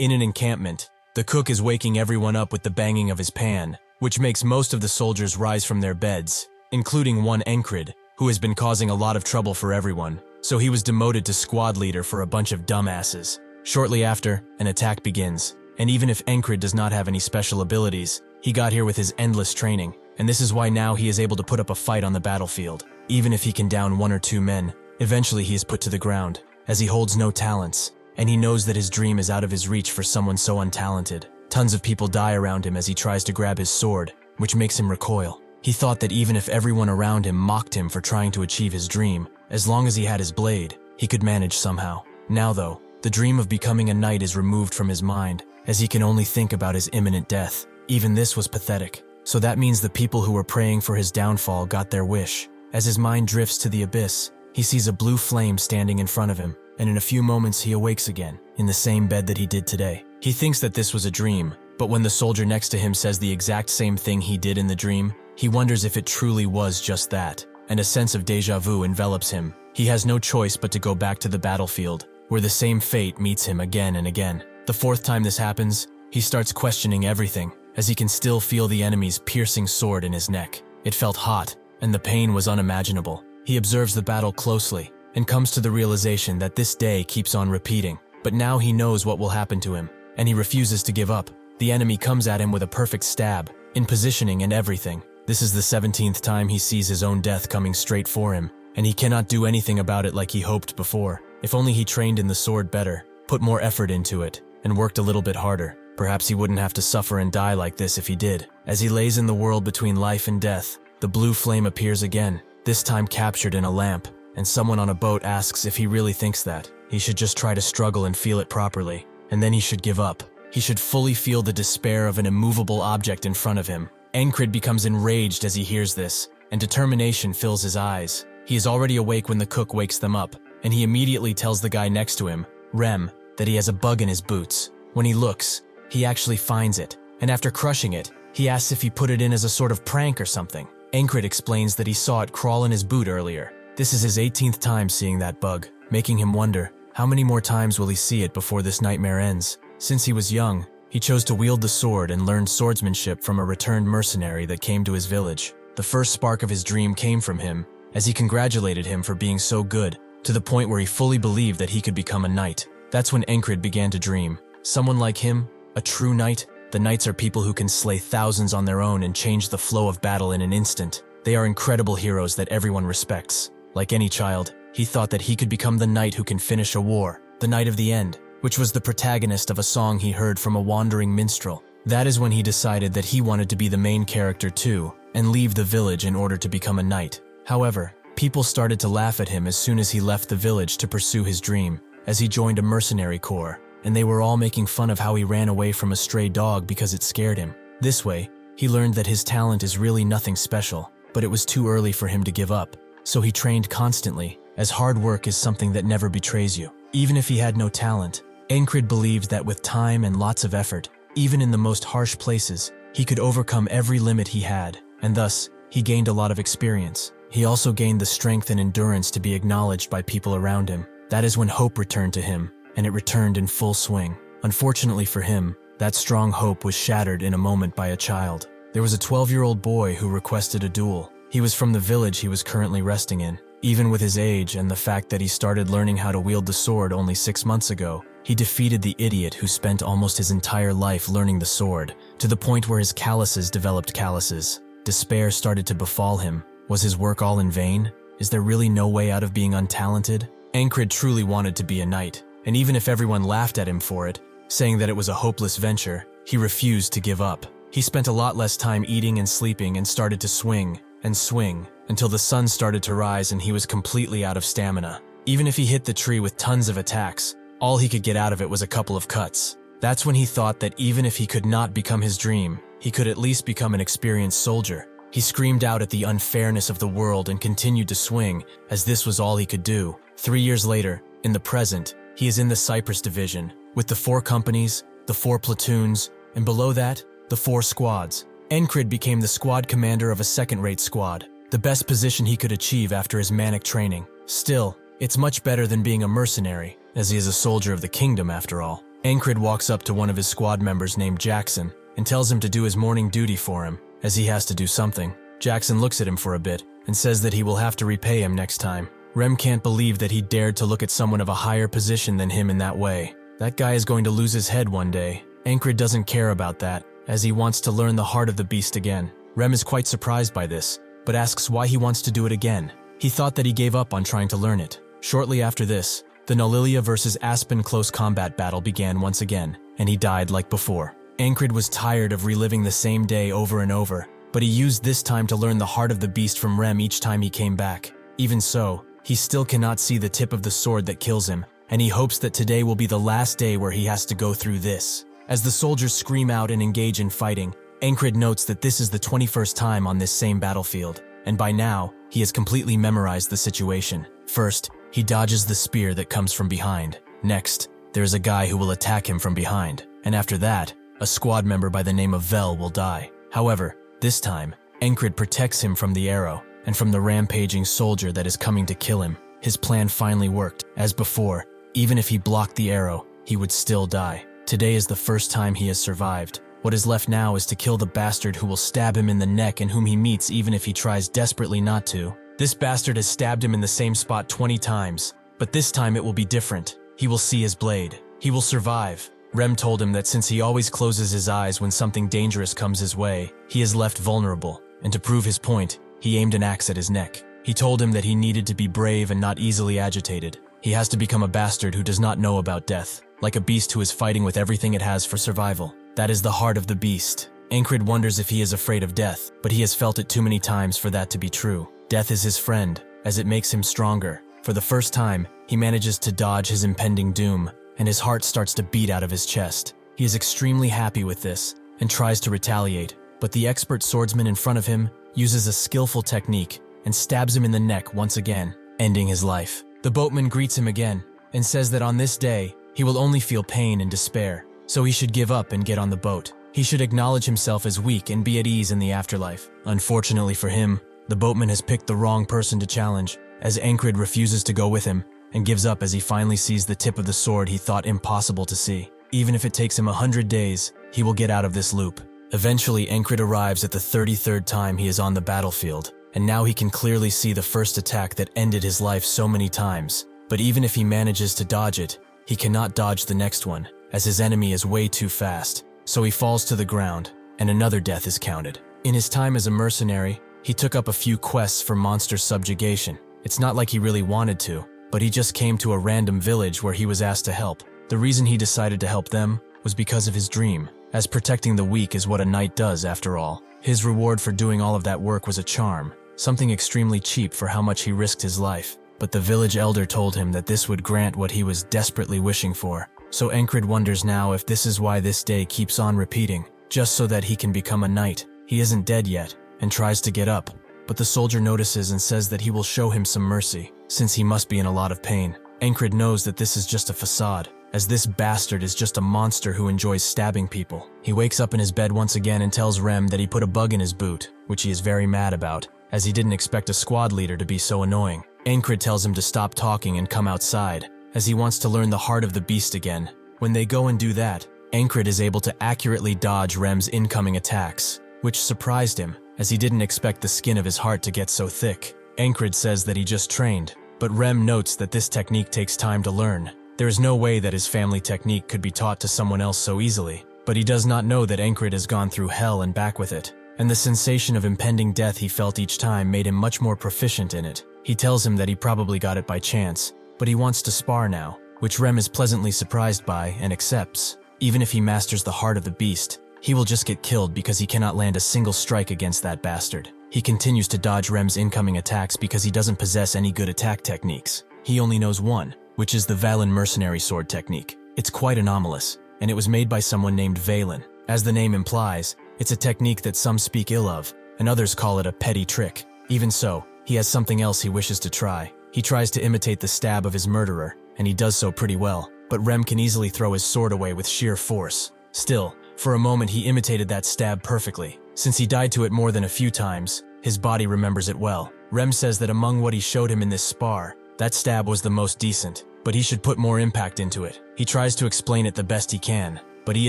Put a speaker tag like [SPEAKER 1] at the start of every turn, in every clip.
[SPEAKER 1] In an encampment, the cook is waking everyone up with the banging of his pan, which makes most of the soldiers rise from their beds, including one Encrid, who has been causing a lot of trouble for everyone, so he was demoted to squad leader for a bunch of dumbasses. Shortly after, an attack begins, and even if Encrid does not have any special abilities, he got here with his endless training, and this is why now he is able to put up a fight on the battlefield. Even if he can down 1 or 2 men, eventually he is put to the ground, as he holds no talents, and he knows that his dream is out of his reach for someone so untalented. Tons of people die around him as he tries to grab his sword, which makes him recoil. He thought that even if everyone around him mocked him for trying to achieve his dream, as long as he had his blade, he could manage somehow. Now though, the dream of becoming a knight is removed from his mind, as he can only think about his imminent death. Even this was pathetic. So that means the people who were praying for his downfall got their wish. As his mind drifts to the abyss, he sees a blue flame standing in front of him, and in a few moments he awakes again, in the same bed that he did today. He thinks that this was a dream, but when the soldier next to him says the exact same thing he did in the dream, he wonders if it truly was just that, and a sense of déjà vu envelops him. He has no choice but to go back to the battlefield, where the same fate meets him again and again. The 4th time this happens, he starts questioning everything, as he can still feel the enemy's piercing sword in his neck. It felt hot, and the pain was unimaginable. He observes the battle closely, and comes to the realization that this day keeps on repeating. But now he knows what will happen to him, and he refuses to give up. The enemy comes at him with a perfect stab, in positioning and everything. This is the 17th time he sees his own death coming straight for him, and he cannot do anything about it like he hoped before. If only he trained in the sword better, put more effort into it, and worked a little bit harder. Perhaps he wouldn't have to suffer and die like this if he did. As he lays in the world between life and death, the blue flame appears again, this time captured in a lamp, and someone on a boat asks if he really thinks that. He should just try to struggle and feel it properly, and then he should give up. He should fully feel the despair of an immovable object in front of him. Encrid becomes enraged as he hears this, and determination fills his eyes. He is already awake when the cook wakes them up, and he immediately tells the guy next to him, Rem, that he has a bug in his boots. When he looks, he actually finds it, and after crushing it, he asks if he put it in as a sort of prank or something. Encrid explains that he saw it crawl in his boot earlier. This is his 18th time seeing that bug, making him wonder, how many more times will he see it before this nightmare ends? Since he was young, he chose to wield the sword and learned swordsmanship from a returned mercenary that came to his village. The first spark of his dream came from him, as he congratulated him for being so good, to the point where he fully believed that he could become a knight. That's when Encrid began to dream. Someone like him, a true knight. The knights are people who can slay thousands on their own and change the flow of battle in an instant. They are incredible heroes that everyone respects. Like any child, he thought that he could become the knight who can finish a war, the knight of the end, which was the protagonist of a song he heard from a wandering minstrel. That is when he decided that he wanted to be the main character too, and leave the village in order to become a knight. However, people started to laugh at him as soon as he left the village to pursue his dream, as he joined a mercenary corps, and they were all making fun of how he ran away from a stray dog because it scared him. This way, he learned that his talent is really nothing special, but it was too early for him to give up, so he trained constantly, as hard work is something that never betrays you. Even if he had no talent, Encrid believed that with time and lots of effort, even in the most harsh places, he could overcome every limit he had, and thus, he gained a lot of experience. He also gained the strength and endurance to be acknowledged by people around him. That is when hope returned to him, and it returned in full swing. Unfortunately for him, that strong hope was shattered in a moment by a child. There was a 12-year-old boy who requested a duel. He was from the village he was currently resting in. Even with his age and the fact that he started learning how to wield the sword only 6 months ago, he defeated the idiot who spent almost his entire life learning the sword, to the point where his calluses developed calluses. Despair started to befall him. Was his work all in vain? Is there really no way out of being untalented? Encrid truly wanted to be a knight, and even if everyone laughed at him for it, saying that it was a hopeless venture, he refused to give up. He spent a lot less time eating and sleeping and started to swing and swing until the sun started to rise and he was completely out of stamina. Even if he hit the tree with tons of attacks, all he could get out of it was a couple of cuts. That's when he thought that even if he could not become his dream, he could at least become an experienced soldier. He screamed out at the unfairness of the world and continued to swing, as this was all he could do. 3 years later, in the present, he is in the Cyprus division, with the 4 companies, the 4 platoons, and below that, the 4 squads. Encrid became the squad commander of a second-rate squad, the best position he could achieve after his manic training. Still, it's much better than being a mercenary, as he is a soldier of the kingdom after all. Encrid walks up to one of his squad members named Jackson and tells him to do his morning duty for him, as he has to do something. Jackson looks at him for a bit and says that he will have to repay him next time. Rem can't believe that he dared to look at someone of a higher position than him in that way. That guy is going to lose his head one day. Encrid doesn't care about that, as he wants to learn the heart of the beast again. Rem is quite surprised by this, but asks why he wants to do it again. He thought that he gave up on trying to learn it. Shortly after this, the Nolilia versus Aspen close combat battle began once again, and he died like before. Encrid was tired of reliving the same day over and over, but he used this time to learn the heart of the beast from Rem each time he came back. Even so, he still cannot see the tip of the sword that kills him, and he hopes that today will be the last day where he has to go through this. As the soldiers scream out and engage in fighting, Encrid notes that this is the 21st time on this same battlefield, and by now, he has completely memorized the situation. First, he dodges the spear that comes from behind. Next, there is a guy who will attack him from behind, and after that, a squad member by the name of Vel will die. However, this time, Encrid protects him from the arrow and from the rampaging soldier that is coming to kill him. His plan finally worked. As before, even if he blocked the arrow, he would still die. Today is the first time he has survived. What is left now is to kill the bastard who will stab him in the neck and whom he meets even if he tries desperately not to. This bastard has stabbed him in the same spot 20 times, but this time it will be different. He will see his blade. He will survive. Rem told him that since he always closes his eyes when something dangerous comes his way, he is left vulnerable, and to prove his point, he aimed an axe at his neck. He told him that he needed to be brave and not easily agitated. He has to become a bastard who does not know about death, like a beast who is fighting with everything it has for survival. That is the heart of the beast. Encrid wonders if he is afraid of death, but he has felt it too many times for that to be true. Death is his friend, as it makes him stronger. For the first time, he manages to dodge his impending doom, and his heart starts to beat out of his chest. He is extremely happy with this, and tries to retaliate, but the expert swordsman in front of him uses a skillful technique and stabs him in the neck once again, ending his life. The boatman greets him again, and says that on this day, he will only feel pain and despair, so he should give up and get on the boat. He should acknowledge himself as weak and be at ease in the afterlife. Unfortunately for him, the boatman has picked the wrong person to challenge, as Encrid refuses to go with him, and gives up as he finally sees the tip of the sword he thought impossible to see. Even if it takes him 100 days, he will get out of this loop. Eventually, Encrid arrives at the 33rd time he is on the battlefield, and now he can clearly see the first attack that ended his life so many times. But even if he manages to dodge it, he cannot dodge the next one, as his enemy is way too fast. So he falls to the ground, and another death is counted. In his time as a mercenary, he took up a few quests for monster subjugation. It's not like he really wanted to, but he just came to a random village where he was asked to help. The reason he decided to help them was because of his dream, as protecting the weak is what a knight does after all. His reward for doing all of that work was a charm, something extremely cheap for how much he risked his life. But the village elder told him that this would grant what he was desperately wishing for. So Encrid wonders now if this is why this day keeps on repeating, just so that he can become a knight. He isn't dead yet, and tries to get up, but the soldier notices and says that he will show him some mercy, since he must be in a lot of pain. Encrid knows that this is just a facade, as this bastard is just a monster who enjoys stabbing people. He wakes up in his bed once again and tells Rem that he put a bug in his boot, which he is very mad about, as he didn't expect a squad leader to be so annoying. Encrid tells him to stop talking and come outside, as he wants to learn the heart of the beast again. When they go and do that, Encrid is able to accurately dodge Rem's incoming attacks, which surprised him, as he didn't expect the skin of his heart to get so thick. Encrid says that he just trained, but Rem notes that this technique takes time to learn. There is no way that his family technique could be taught to someone else so easily, but he does not know that Encrid has gone through hell and back with it, and the sensation of impending death he felt each time made him much more proficient in it. He tells him that he probably got it by chance, but he wants to spar now, which Rem is pleasantly surprised by and accepts. Even if he masters the heart of the beast, he will just get killed because he cannot land a single strike against that bastard. He continues to dodge Rem's incoming attacks because he doesn't possess any good attack techniques. He only knows one, which is the Valen mercenary sword technique. It's quite anomalous, and it was made by someone named Valen. As the name implies, it's a technique that some speak ill of, and others call it a petty trick. Even so, he has something else he wishes to try. He tries to imitate the stab of his murderer, and he does so pretty well, but Rem can easily throw his sword away with sheer force. Still, for a moment he imitated that stab perfectly. Since he died to it more than a few times, his body remembers it well. Rem says that among what he showed him in this spar, that stab was the most decent. but he should put more impact into it. He tries to explain it the best he can, but he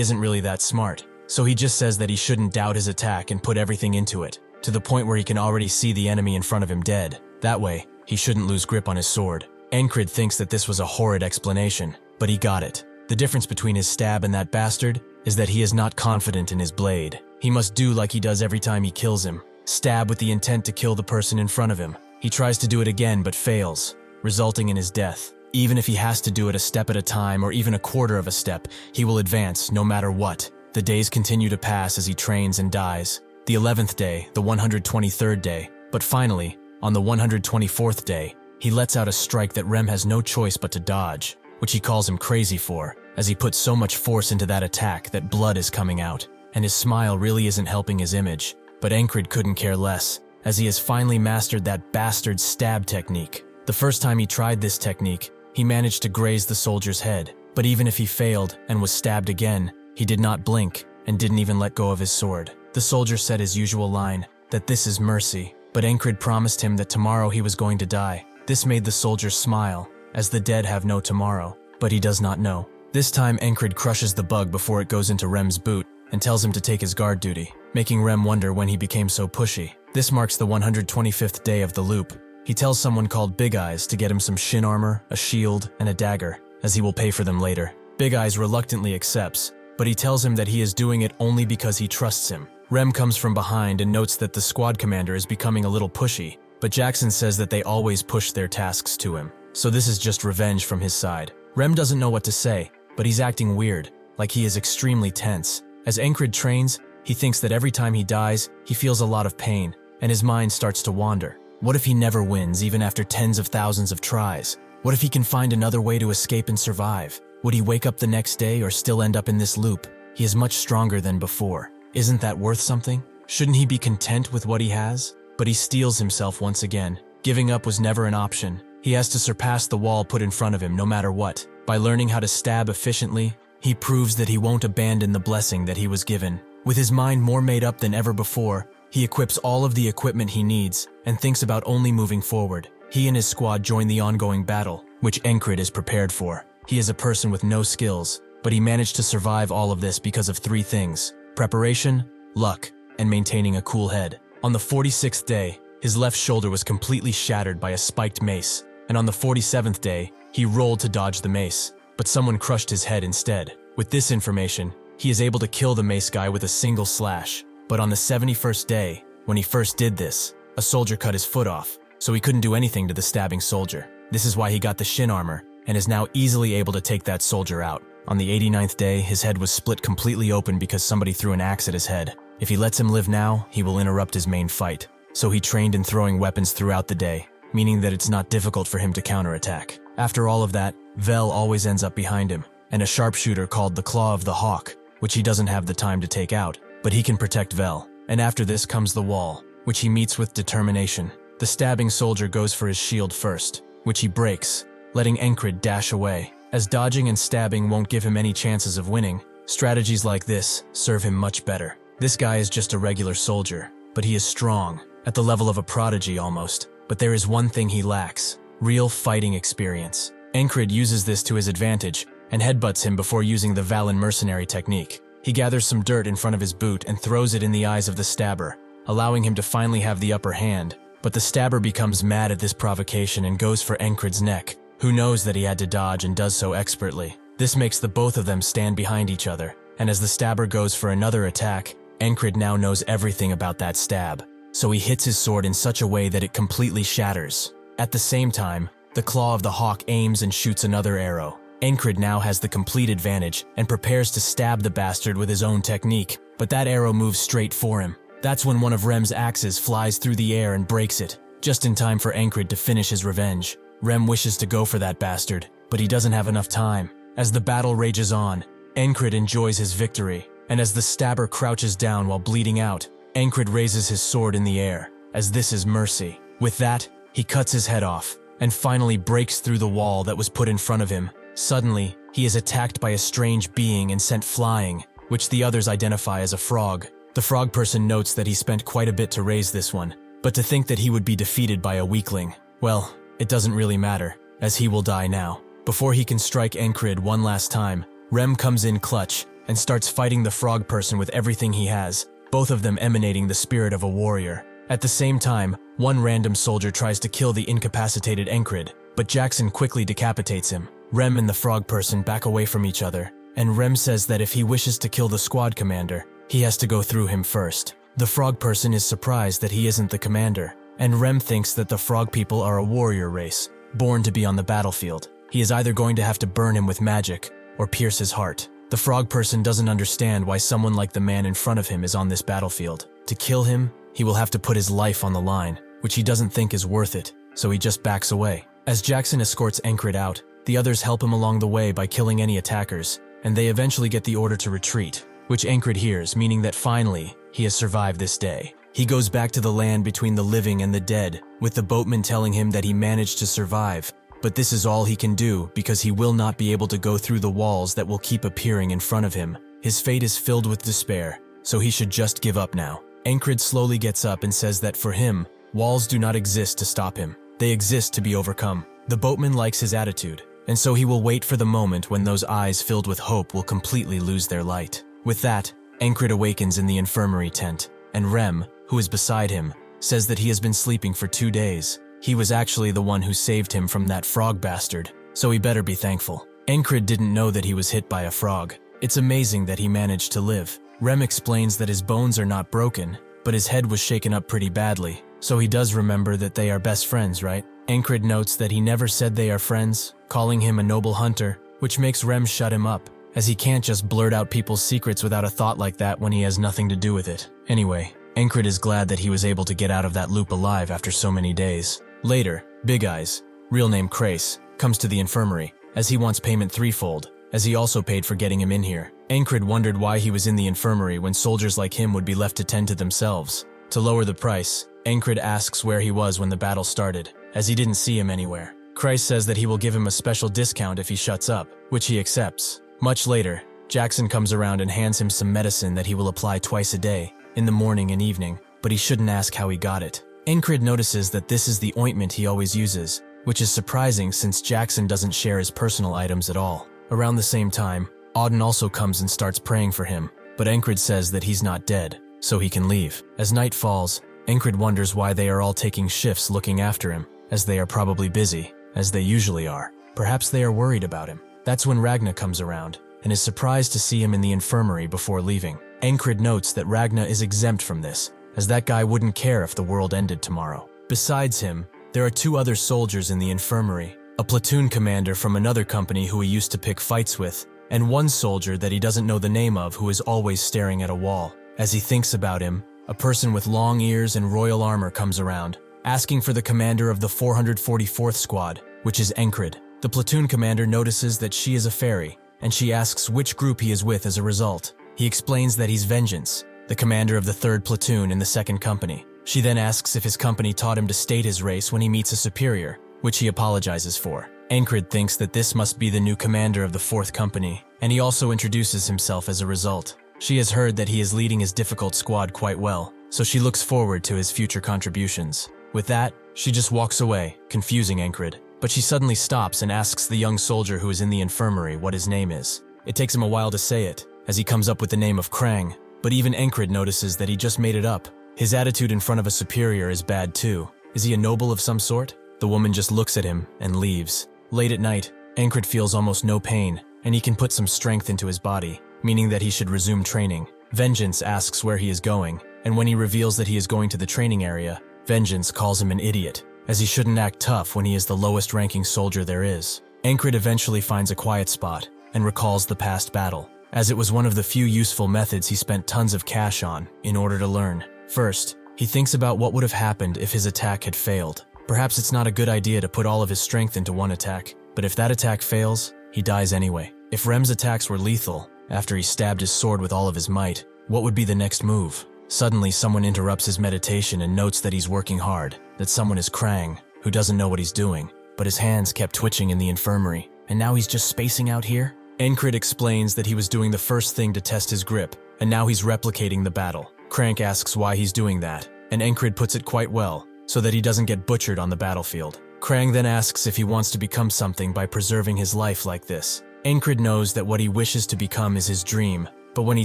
[SPEAKER 1] isn't really that smart. So he just says that he shouldn't doubt his attack and put everything into it, to the point where he can already see the enemy in front of him dead. That way, he shouldn't lose grip on his sword. Encrid thinks that this was a horrid explanation, but he got it. The difference between his stab and that bastard is that he is not confident in his blade. He must do like he does every time he kills him, stab with the intent to kill the person in front of him. He tries to do it again but fails, resulting in his death. Even if he has to do it a step at a time or even a quarter of a step, he will advance no matter what. The days continue to pass as he trains and dies. The 11th day, the 123rd day, but finally, on the 124th day, he lets out a strike that Rem has no choice but to dodge, which he calls him crazy for, as he puts so much force into that attack that blood is coming out, and his smile really isn't helping his image. But Encrid couldn't care less, as he has finally mastered that bastard stab technique. The first time he tried this technique, he managed to graze the soldier's head, but even if he failed and was stabbed again, he did not blink and didn't even let go of his sword. The soldier said his usual line, that this is mercy, but Encrid promised him that tomorrow he was going to die. This made the soldier smile, as the dead have no tomorrow, but he does not know. This time Encrid crushes the bug before it goes into Rem's boot and tells him to take his guard duty, making Rem wonder when he became so pushy. This marks the 125th day of the loop. He tells someone called Big Eyes to get him some shin armor, a shield, and a dagger, as he will pay for them later. Big Eyes reluctantly accepts, but he tells him that he is doing it only because he trusts him. Rem comes from behind and notes that the squad commander is becoming a little pushy, but Jackson says that they always push their tasks to him, so this is just revenge from his side. Rem doesn't know what to say, but he's acting weird, like he is extremely tense. As Encrid trains, he thinks that every time he dies, he feels a lot of pain, and his mind starts to wander. What if he never wins, even after tens of thousands of tries? What if he can find another way to escape and survive? Would he wake up the next day or still end up in this loop? He is much stronger than before. Isn't that worth something? Shouldn't he be content with what he has? But he steels himself once again. Giving up was never an option. He has to surpass the wall put in front of him no matter what. By learning how to stab efficiently, he proves that he won't abandon the blessing that he was given. With his mind more made up than ever before, he equips all of the equipment he needs and thinks about only moving forward. He and his squad join the ongoing battle, which Encrid is prepared for. He is a person with no skills, but he managed to survive all of this because of three things: preparation, luck, and maintaining a cool head. On the 46th day, his left shoulder was completely shattered by a spiked mace, and on the 47th day, he rolled to dodge the mace, but someone crushed his head instead. With this information, he is able to kill the mace guy with a single slash. But on the 71st day, when he first did this, a soldier cut his foot off, so he couldn't do anything to the stabbing soldier. This is why he got the shin armor, and is now easily able to take that soldier out. On the 89th day, his head was split completely open because somebody threw an axe at his head. If he lets him live now, he will interrupt his main fight. So he trained in throwing weapons throughout the day, meaning that it's not difficult for him to counterattack. After all of that, Vel always ends up behind him, and a sharpshooter called the Claw of the Hawk, which he doesn't have the time to take out, but he can protect Vel. And after this comes the wall, which he meets with determination. The stabbing soldier goes for his shield first, which he breaks, letting Encrid dash away. As dodging and stabbing won't give him any chances of winning, strategies like this serve him much better. This guy is just a regular soldier, but he is strong, at the level of a prodigy almost. But there is one thing he lacks: real fighting experience. Encrid uses this to his advantage and headbutts him before using the Valen mercenary technique. He gathers some dirt in front of his boot and throws it in the eyes of the stabber, allowing him to finally have the upper hand. But the stabber becomes mad at this provocation and goes for Encrid's neck, who knows that he had to dodge and does so expertly. This makes the both of them stand behind each other, and as the stabber goes for another attack, Encrid now knows everything about that stab, so he hits his sword in such a way that it completely shatters. At the same time, the Claw of the Hawk aims and shoots another arrow. Encrid now has the complete advantage and prepares to stab the bastard with his own technique, but that arrow moves straight for him. That's when one of Rem's axes flies through the air and breaks it, just in time for Encrid to finish his revenge. Rem wishes to go for that bastard, but he doesn't have enough time. As the battle rages on, Encrid enjoys his victory, and as the stabber crouches down while bleeding out, Encrid raises his sword in the air, as this is mercy. With that, he cuts his head off, and finally breaks through the wall that was put in front of him. Suddenly, he is attacked by a strange being and sent flying, which the others identify as a frog. The frog person notes that he spent quite a bit to raise this one, but to think that he would be defeated by a weakling, well, it doesn't really matter, as he will die now. Before he can strike Encrid one last time, Rem comes in clutch and starts fighting the frog person with everything he has, both of them emanating the spirit of a warrior. At the same time, one random soldier tries to kill the incapacitated Encrid, but Jackson quickly decapitates him. Rem and the frog person back away from each other, and Rem says that if he wishes to kill the squad commander, he has to go through him first. The frog person is surprised that he isn't the commander, and Rem thinks that the frog people are a warrior race, born to be on the battlefield. He is either going to have to burn him with magic or pierce his heart. The frog person doesn't understand why someone like the man in front of him is on this battlefield. To kill him, he will have to put his life on the line, which he doesn't think is worth it, so he just backs away. As Jackson escorts Encrid out, the others help him along the way by killing any attackers, and they eventually get the order to retreat, which Encrid hears, meaning that finally, he has survived this day. He goes back to the land between the living and the dead, with the boatman telling him that he managed to survive, but this is all he can do because he will not be able to go through the walls that will keep appearing in front of him. His fate is filled with despair, so he should just give up now. Encrid slowly gets up and says that for him, walls do not exist to stop him. They exist to be overcome. The boatman likes his attitude, and so he will wait for the moment when those eyes filled with hope will completely lose their light. With that, Encrid awakens in the infirmary tent, and Rem, who is beside him, says that he has been sleeping for 2 days. He was actually the one who saved him from that frog bastard, so he better be thankful. Encrid didn't know that he was hit by a frog. It's amazing that he managed to live. Rem explains that his bones are not broken, but his head was shaken up pretty badly, so he does remember that they are best friends, right? Encrid notes that he never said they are friends, calling him a noble hunter, which makes Rem shut him up, as he can't just blurt out people's secrets without a thought like that when he has nothing to do with it. Anyway, Encrid is glad that he was able to get out of that loop alive after so many days. Later, Big Eyes, real name Crace, comes to the infirmary, as he wants payment threefold, as he also paid for getting him in here. Encrid wondered why he was in the infirmary when soldiers like him would be left to tend to themselves. To lower the price, Encrid asks where he was when the battle started, as he didn't see him anywhere. Crace says that he will give him a special discount if he shuts up, which he accepts. Much later, Jackson comes around and hands him some medicine that he will apply twice a day, in the morning and evening, but he shouldn't ask how he got it. Encrid notices that this is the ointment he always uses, which is surprising since Jackson doesn't share his personal items at all. Around the same time, Auden also comes and starts praying for him, but Encrid says that he's not dead, so he can leave. As night falls, Encrid wonders why they are all taking shifts looking after him, as they are probably busy, as they usually are. Perhaps they are worried about him. That's when Ragna comes around, and is surprised to see him in the infirmary before leaving. Encrid notes that Ragna is exempt from this, as that guy wouldn't care if the world ended tomorrow. Besides him, there are 2 other soldiers in the infirmary, a platoon commander from another company who he used to pick fights with, and one soldier that he doesn't know the name of who is always staring at a wall. As he thinks about him, a person with long ears and royal armor comes around, asking for the commander of the 444th squad, which is Encrid. The platoon commander notices that she is a fairy, and she asks which group he is with as a result. He explains that he's Vengeance, the commander of the 3rd platoon in the 2nd company. She then asks if his company taught him to state his race when he meets a superior, which he apologizes for. Encrid thinks that this must be the new commander of the 4th company, and he also introduces himself as a result. She has heard that he is leading his difficult squad quite well, so she looks forward to his future contributions. With that, she just walks away, confusing Encrid, but she suddenly stops and asks the young soldier who is in the infirmary what his name is. It takes him a while to say it, as he comes up with the name of Krang, but even Encrid notices that he just made it up. His attitude in front of a superior is bad too. Is he a noble of some sort? The woman just looks at him and leaves. Late at night, Encrid feels almost no pain, and he can put some strength into his body, meaning that he should resume training. Vengeance asks where he is going, and when he reveals that he is going to the training area, Vengeance calls him an idiot, as he shouldn't act tough when he is the lowest ranking soldier there is. Encrid eventually finds a quiet spot and recalls the past battle, as it was one of the few useful methods he spent tons of cash on in order to learn. First, he thinks about what would have happened if his attack had failed. Perhaps it's not a good idea to put all of his strength into one attack, but if that attack fails, he dies anyway. If Rem's attacks were lethal, after he stabbed his sword with all of his might, what would be the next move? Suddenly, someone interrupts his meditation and notes that he's working hard, that someone is Krang, who doesn't know what he's doing, but his hands kept twitching in the infirmary, and now he's just spacing out here? Encrid explains that he was doing the first thing to test his grip, and now he's replicating the battle. Crank asks why he's doing that, and Encrid puts it quite well, so that he doesn't get butchered on the battlefield. Krang then asks if he wants to become something by preserving his life like this. Encrid knows that what he wishes to become is his dream, but when he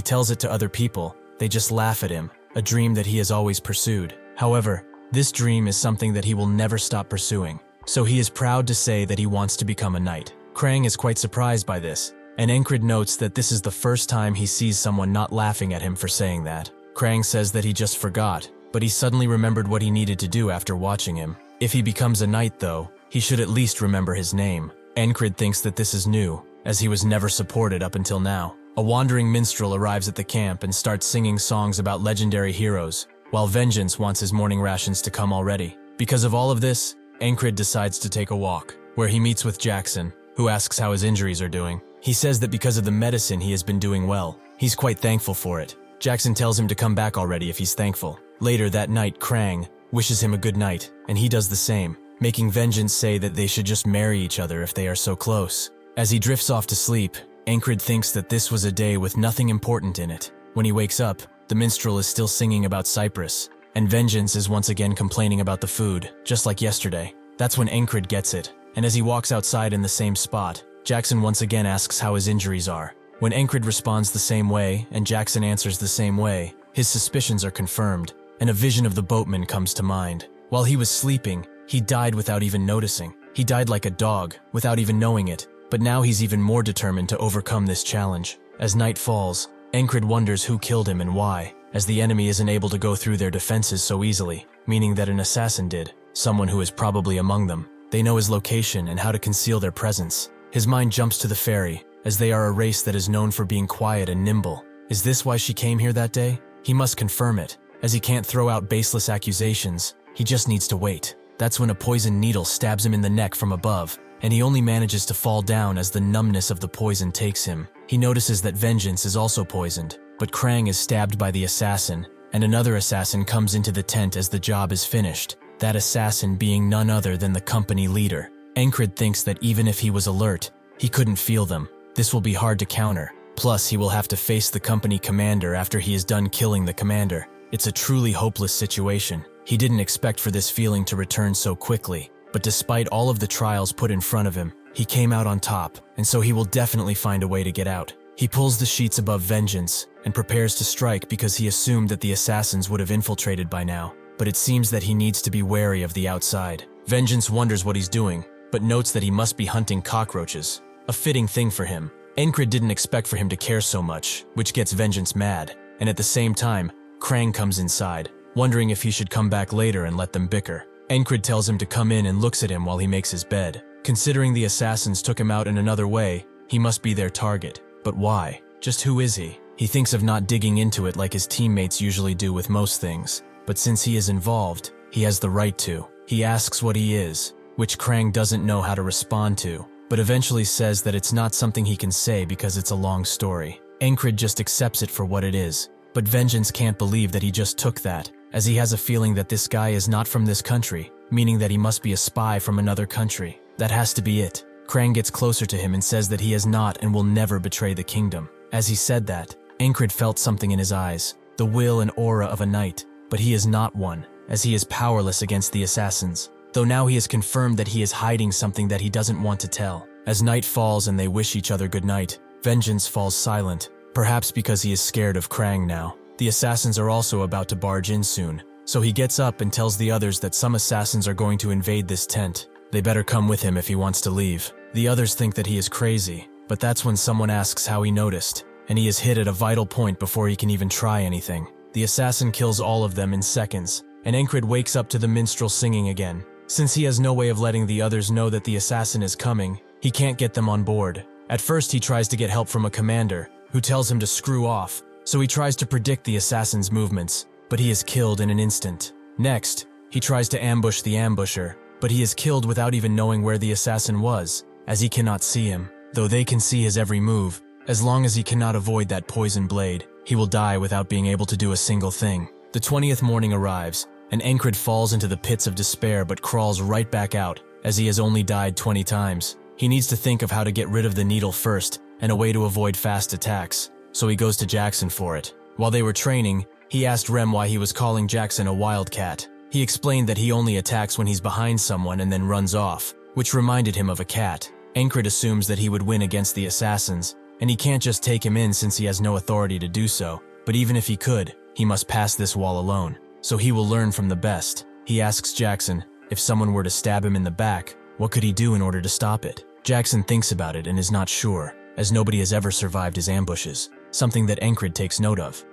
[SPEAKER 1] tells it to other people, they just laugh at him, a dream that he has always pursued. However, this dream is something that he will never stop pursuing, so he is proud to say that he wants to become a knight. Krang is quite surprised by this, and Encrid notes that this is the first time he sees someone not laughing at him for saying that. Krang says that he just forgot, but he suddenly remembered what he needed to do after watching him. If he becomes a knight though, he should at least remember his name. Encrid thinks that this is new, as he was never supported up until now. A wandering minstrel arrives at the camp and starts singing songs about legendary heroes, while Vengeance wants his morning rations to come already. Because of all of this, Encrid decides to take a walk, where he meets with Jackson, who asks how his injuries are doing. He says that because of the medicine he has been doing well. He's quite thankful for it. Jackson tells him to come back already if he's thankful. Later that night, Krang wishes him a good night, and he does the same, making Vengeance say that they should just marry each other if they are so close. As he drifts off to sleep, Encrid thinks that this was a day with nothing important in it. When he wakes up, the minstrel is still singing about Cyprus, and Vengeance is once again complaining about the food, just like yesterday. That's when Encrid gets it, and as he walks outside in the same spot, Jackson once again asks how his injuries are. When Encrid responds the same way, and Jackson answers the same way, his suspicions are confirmed, and a vision of the boatman comes to mind. While he was sleeping, he died without even noticing. He died like a dog, without even knowing it, but now he's even more determined to overcome this challenge. As night falls, Encrid wonders who killed him and why, as the enemy isn't able to go through their defenses so easily, meaning that an assassin did, someone who is probably among them. They know his location and how to conceal their presence. His mind jumps to the fairy, as they are a race that is known for being quiet and nimble. Is this why she came here that day? He must confirm it, as he can't throw out baseless accusations. He just needs to wait. That's when a poisoned needle stabs him in the neck from above, and he only manages to fall down as the numbness of the poison takes him. He notices that Vengeance is also poisoned, but Krang is stabbed by the assassin, and another assassin comes into the tent as the job is finished, that assassin being none other than the company leader. Encrid thinks that even if he was alert, he couldn't feel them. This will be hard to counter. Plus, he will have to face the company commander after he is done killing the commander. It's a truly hopeless situation. He didn't expect for this feeling to return so quickly, but despite all of the trials put in front of him, he came out on top, and so he will definitely find a way to get out. He pulls the sheets above Vengeance and prepares to strike because he assumed that the assassins would have infiltrated by now, but it seems that he needs to be wary of the outside. Vengeance wonders what he's doing, but notes that he must be hunting cockroaches. A fitting thing for him. Encrid didn't expect for him to care so much, which gets Vengeance mad, and at the same time, Krang comes inside, wondering if he should come back later and let them bicker. Encrid tells him to come in and looks at him while he makes his bed. Considering the assassins took him out in another way, he must be their target. But why? Just who is he? He thinks of not digging into it like his teammates usually do with most things, but since he is involved, he has the right to. He asks what he is, which Krang doesn't know how to respond to, but eventually says that it's not something he can say because it's a long story. Encrid just accepts it for what it is, but Vengeance can't believe that he just took that, as he has a feeling that this guy is not from this country, meaning that he must be a spy from another country. That has to be it. Krang gets closer to him and says that he has not and will never betray the kingdom. As he said that, Encrid felt something in his eyes, the will and aura of a knight, but he is not one, as he is powerless against the assassins. Though now he has confirmed that he is hiding something that he doesn't want to tell. As night falls and they wish each other good night, Vengeance falls silent, perhaps because he is scared of Krang now. The assassins are also about to barge in soon, so he gets up and tells the others that some assassins are going to invade this tent. They better come with him if he wants to leave. The others think that he is crazy, but that's when someone asks how he noticed, and he is hit at a vital point before he can even try anything. The assassin kills all of them in seconds, and Encrid wakes up to the minstrel singing again. Since he has no way of letting the others know that the assassin is coming, he can't get them on board. At first he tries to get help from a commander, who tells him to screw off, so he tries to predict the assassin's movements, but he is killed in an instant. Next, he tries to ambush the ambusher, but he is killed without even knowing where the assassin was, as he cannot see him. Though they can see his every move, as long as he cannot avoid that poison blade, he will die without being able to do a single thing. The 20th morning arrives, and Encrid falls into the pits of despair but crawls right back out, as he has only died 20 times. He needs to think of how to get rid of the needle first, and a way to avoid fast attacks, so he goes to Jackson for it. While they were training, he asked Rem why he was calling Jackson a wildcat. He explained that he only attacks when he's behind someone and then runs off, which reminded him of a cat. Encrid assumes that he would win against the assassins, and he can't just take him in since he has no authority to do so. But even if he could, he must pass this wall alone, so he will learn from the best. He asks Jackson, if someone were to stab him in the back, what could he do in order to stop it? Jackson thinks about it and is not sure, as nobody has ever survived his ambushes, something that Encrid takes note of.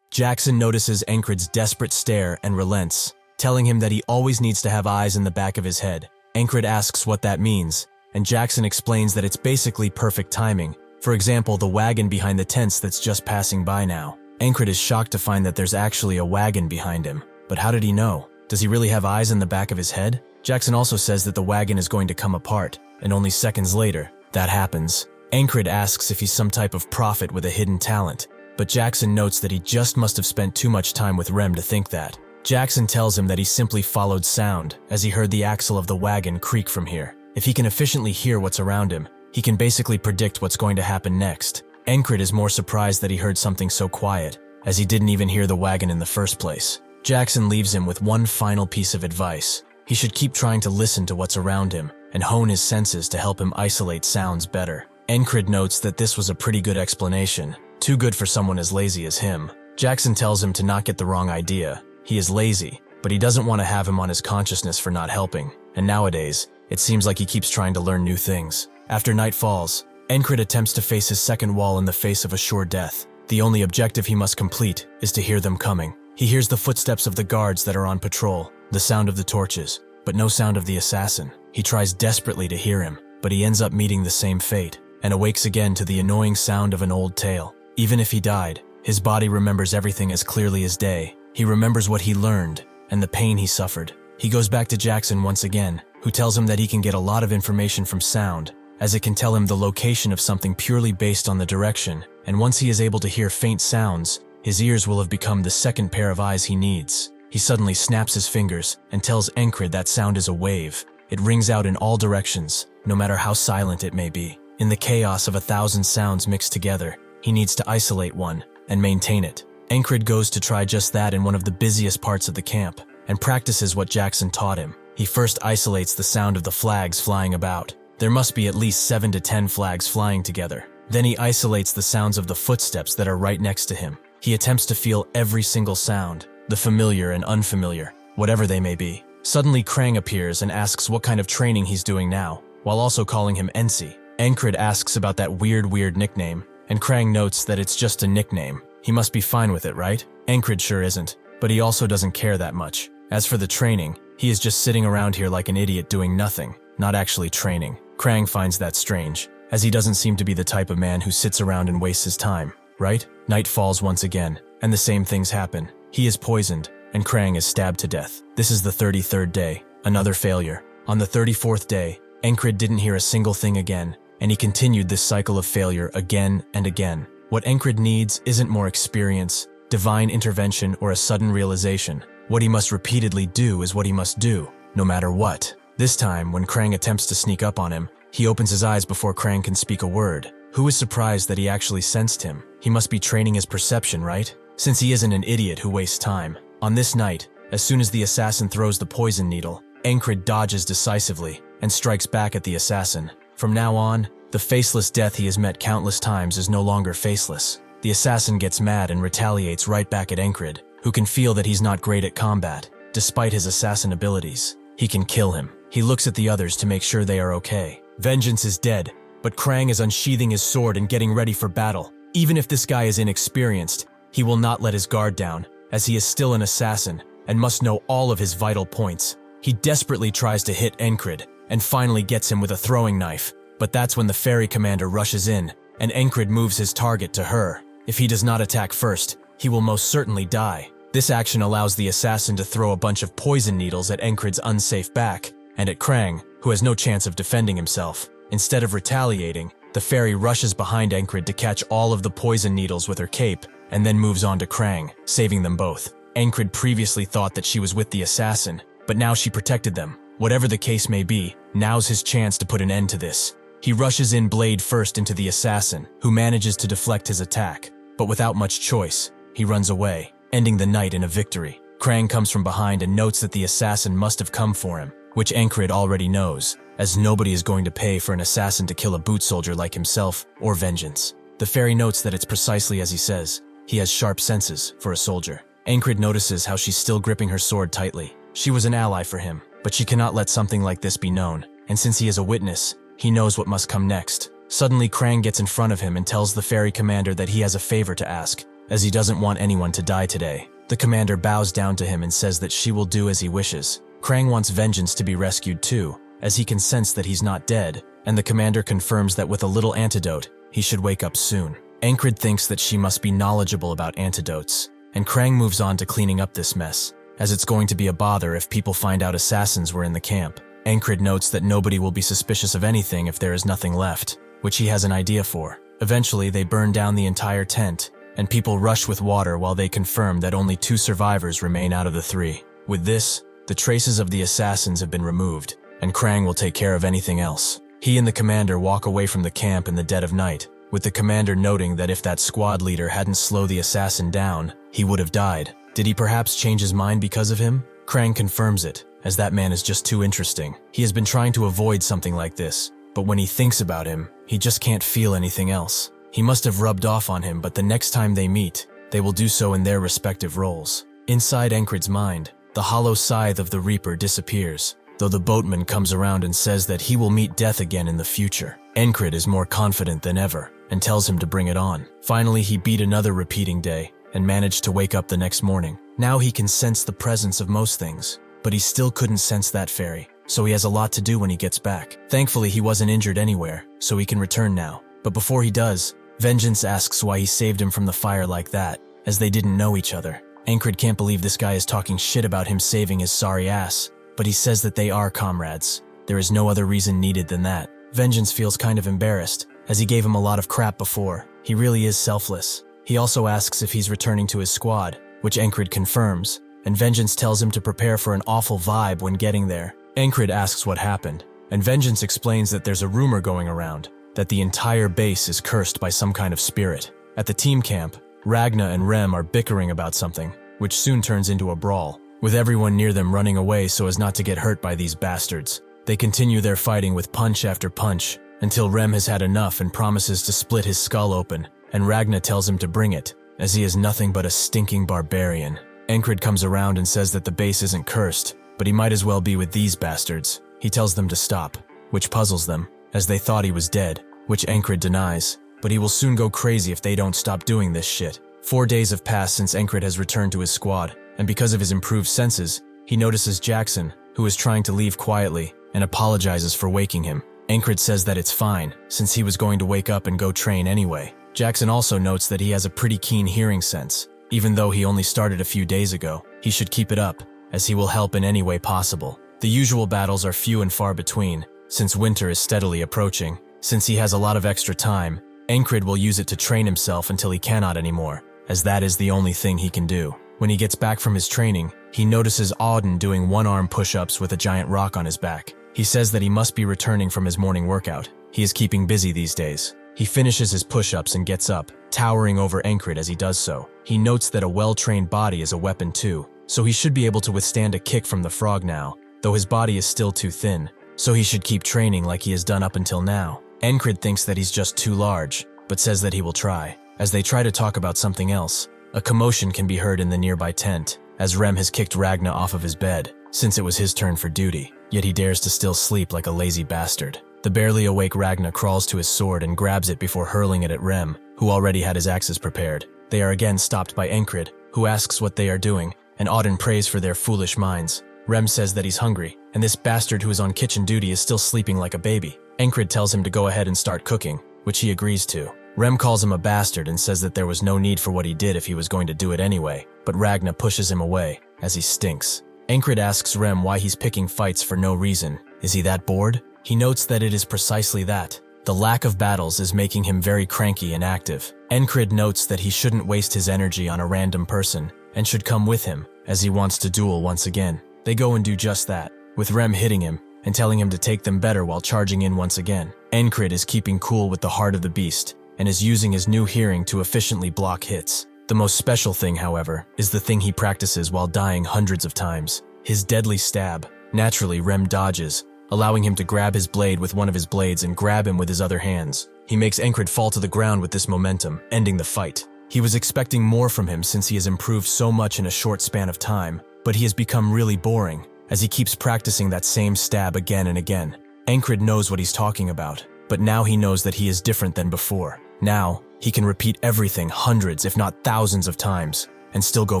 [SPEAKER 1] Jackson notices Encrid's desperate stare and relents, telling him that he always needs to have eyes in the back of his head. Encrid asks what that means, and Jackson explains that it's basically perfect timing. For example, the wagon behind the tents that's just passing by now. Encrid is shocked to find that there's actually a wagon behind him. But how did he know? Does he really have eyes in the back of his head? Jackson also says that the wagon is going to come apart, and only seconds later, that happens. Encrid asks if he's some type of prophet with a hidden talent, but Jackson notes that he just must have spent too much time with Rem to think that. Jackson tells him that he simply followed sound, as he heard the axle of the wagon creak from here. If he can efficiently hear what's around him, he can basically predict what's going to happen next. Encrid is more surprised that he heard something so quiet, as he didn't even hear the wagon in the first place. Jackson leaves him with one final piece of advice. He should keep trying to listen to what's around him and hone his senses to help him isolate sounds better. Encrid notes that this was a pretty good explanation, too good for someone as lazy as him. Jackson tells him to not get the wrong idea. He is lazy, but he doesn't want to have him on his consciousness for not helping, and nowadays, it seems like he keeps trying to learn new things. After night falls, Encrid attempts to face his second wall in the face of a sure death. The only objective he must complete is to hear them coming. He hears the footsteps of the guards that are on patrol, the sound of the torches, but no sound of the assassin. He tries desperately to hear him, but he ends up meeting the same fate, and awakes again to the annoying sound of an old tale. Even if he died, his body remembers everything as clearly as day. He remembers what he learned, and the pain he suffered. He goes back to Jackson once again, who tells him that he can get a lot of information from sound, as it can tell him the location of something purely based on the direction, and once he is able to hear faint sounds, his ears will have become the second pair of eyes he needs. He suddenly snaps his fingers and tells Encrid that sound is a wave. It rings out in all directions, no matter how silent it may be. In the chaos of 1,000 sounds mixed together, he needs to isolate one and maintain it. Encrid goes to try just that in one of the busiest parts of the camp, and practices what Jackson taught him. He first isolates the sound of the flags flying about. There must be at least 7 to 10 flags flying together. Then he isolates the sounds of the footsteps that are right next to him. He attempts to feel every single sound, the familiar and unfamiliar, whatever they may be. Suddenly Krang appears and asks what kind of training he's doing now, while also calling him Ensi. Encrid asks about that weird nickname, and Krang notes that it's just a nickname. He must be fine with it, right? Encrid sure isn't, but he also doesn't care that much. As for the training, he is just sitting around here like an idiot doing nothing, not actually training. Krang finds that strange, as he doesn't seem to be the type of man who sits around and wastes his time, right? Night falls once again, and the same things happen. He is poisoned, and Krang is stabbed to death. This is the 33rd day, another failure. On the 34th day, Encrid didn't hear a single thing again, and he continued this cycle of failure again and again. What Encrid needs isn't more experience, divine intervention, or a sudden realization. What he must repeatedly do is what he must do, no matter what. This time, when Krang attempts to sneak up on him, he opens his eyes before Krang can speak a word. Who is surprised that he actually sensed him? He must be training his perception, right? Since he isn't an idiot who wastes time. On this night, as soon as the assassin throws the poison needle, Encrid dodges decisively and strikes back at the assassin. From now on, the faceless death he has met countless times is no longer faceless. The assassin gets mad and retaliates right back at Encrid, who can feel that he's not great at combat, despite his assassin abilities. He can kill him. He looks at the others to make sure they are okay. Vengeance is dead, but Krang is unsheathing his sword and getting ready for battle. Even if this guy is inexperienced, he will not let his guard down, as he is still an assassin and must know all of his vital points. He desperately tries to hit Encrid and finally gets him with a throwing knife, but that's when the fairy commander rushes in and Encrid moves his target to her. If he does not attack first, he will most certainly die. This action allows the assassin to throw a bunch of poison needles at Encrid's unsafe back and at Krang, who has no chance of defending himself. Instead of retaliating, the fairy rushes behind Encrid to catch all of the poison needles with her cape and then moves on to Krang, saving them both. Encrid previously thought that she was with the assassin, but now she protected them. Whatever the case may be, now's his chance to put an end to this. He rushes in blade first into the assassin, who manages to deflect his attack, but without much choice, he runs away, ending the night in a victory. Krang comes from behind and notes that the assassin must have come for him, which Encrid already knows, as nobody is going to pay for an assassin to kill a boot soldier like himself or vengeance. The fairy notes that it's precisely as he says. He has sharp senses for a soldier. Encrid notices how she's still gripping her sword tightly. She was an ally for him, but she cannot let something like this be known, and since he is a witness, he knows what must come next. Suddenly, Krang gets in front of him and tells the fairy commander that he has a favor to ask, as he doesn't want anyone to die today. The commander bows down to him and says that she will do as he wishes. Krang wants vengeance to be rescued too, as he can sense that he's not dead, and the commander confirms that with a little antidote, he should wake up soon. Encrid thinks that she must be knowledgeable about antidotes, and Krang moves on to cleaning up this mess, as it's going to be a bother if people find out assassins were in the camp. Encrid notes that nobody will be suspicious of anything if there is nothing left, which he has an idea for. Eventually, they burn down the entire tent, and people rush with water while they confirm that only 2 survivors remain out of the 3. With this, the traces of the assassins have been removed, and Krang will take care of anything else. He and the commander walk away from the camp in the dead of night, with the commander noting that if that squad leader hadn't slowed the assassin down, he would have died. Did he perhaps change his mind because of him? Krang confirms it, as that man is just too interesting. He has been trying to avoid something like this, but when he thinks about him, he just can't feel anything else. He must have rubbed off on him, but the next time they meet, they will do so in their respective roles. Inside Encrid's mind, the hollow scythe of the Reaper disappears, though the boatman comes around and says that he will meet death again in the future. Encrid is more confident than ever, and tells him to bring it on. Finally, he beat another repeating day, and managed to wake up the next morning. Now he can sense the presence of most things, but he still couldn't sense that fairy, so he has a lot to do when he gets back. Thankfully, he wasn't injured anywhere, so he can return now. But before he does, Vengeance asks why he saved him from the fire like that, as they didn't know each other. Encrid can't believe this guy is talking shit about him saving his sorry ass, but he says that they are comrades. There is no other reason needed than that. Vengeance feels kind of embarrassed, as he gave him a lot of crap before. He really is selfless. He also asks if he's returning to his squad, which Encrid confirms, and Vengeance tells him to prepare for an awful vibe when getting there. Encrid asks what happened, and Vengeance explains that there's a rumor going around that the entire base is cursed by some kind of spirit. At the team camp, Ragna and Rem are bickering about something, which soon turns into a brawl, with everyone near them running away so as not to get hurt by these bastards. They continue their fighting with punch after punch, until Rem has had enough and promises to split his skull open, and Ragna tells him to bring it, as he is nothing but a stinking barbarian. Encrid comes around and says that the base isn't cursed, but he might as well be with these bastards. He tells them to stop, which puzzles them, as they thought he was dead, which Encrid denies, but he will soon go crazy if they don't stop doing this shit. 4 days have passed since Encrid has returned to his squad, and because of his improved senses, he notices Jackson, who is trying to leave quietly, and apologizes for waking him. Encrid says that it's fine, since he was going to wake up and go train anyway. Jackson also notes that he has a pretty keen hearing sense, even though he only started a few days ago. He should keep it up, as he will help in any way possible. The usual battles are few and far between, since winter is steadily approaching. Since he has a lot of extra time, Encrid will use it to train himself until he cannot anymore, as that is the only thing he can do. When he gets back from his training, he notices Auden doing one-arm push-ups with a giant rock on his back. He says that he must be returning from his morning workout. He is keeping busy these days. He finishes his push-ups and gets up, towering over Encrid as he does so. He notes that a well-trained body is a weapon too, so he should be able to withstand a kick from the frog now, though his body is still too thin, so he should keep training like he has done up until now. Encrid thinks that he's just too large, but says that he will try. As they try to talk about something else, a commotion can be heard in the nearby tent, as Rem has kicked Ragna off of his bed, since it was his turn for duty, yet he dares to still sleep like a lazy bastard. The barely awake Ragna crawls to his sword and grabs it before hurling it at Rem, who already had his axes prepared. They are again stopped by Encrid, who asks what they are doing, and Auden prays for their foolish minds. Rem says that he's hungry, and this bastard who is on kitchen duty is still sleeping like a baby. Encrid tells him to go ahead and start cooking, which he agrees to. Rem calls him a bastard and says that there was no need for what he did if he was going to do it anyway, but Ragna pushes him away, as he stinks. Encrid asks Rem why he's picking fights for no reason. Is he that bored? He notes that it is precisely that. The lack of battles is making him very cranky and active. Encrid notes that he shouldn't waste his energy on a random person, and should come with him, as he wants to duel once again. They go and do just that, with Rem hitting him, and telling him to take them better while charging in once again. Encrid is keeping cool with the heart of the beast, and is using his new hearing to efficiently block hits. The most special thing, however, is the thing he practices while dying hundreds of times. His deadly stab. Naturally, Rem dodges, allowing him to grab his blade with one of his blades and grab him with his other hands. He makes Encrid fall to the ground with this momentum, ending the fight. He was expecting more from him since he has improved so much in a short span of time, but he has become really boring, as he keeps practicing that same stab again and again. Encrid knows what he's talking about, but now he knows that he is different than before. Now, he can repeat everything hundreds, if not thousands of times, and still go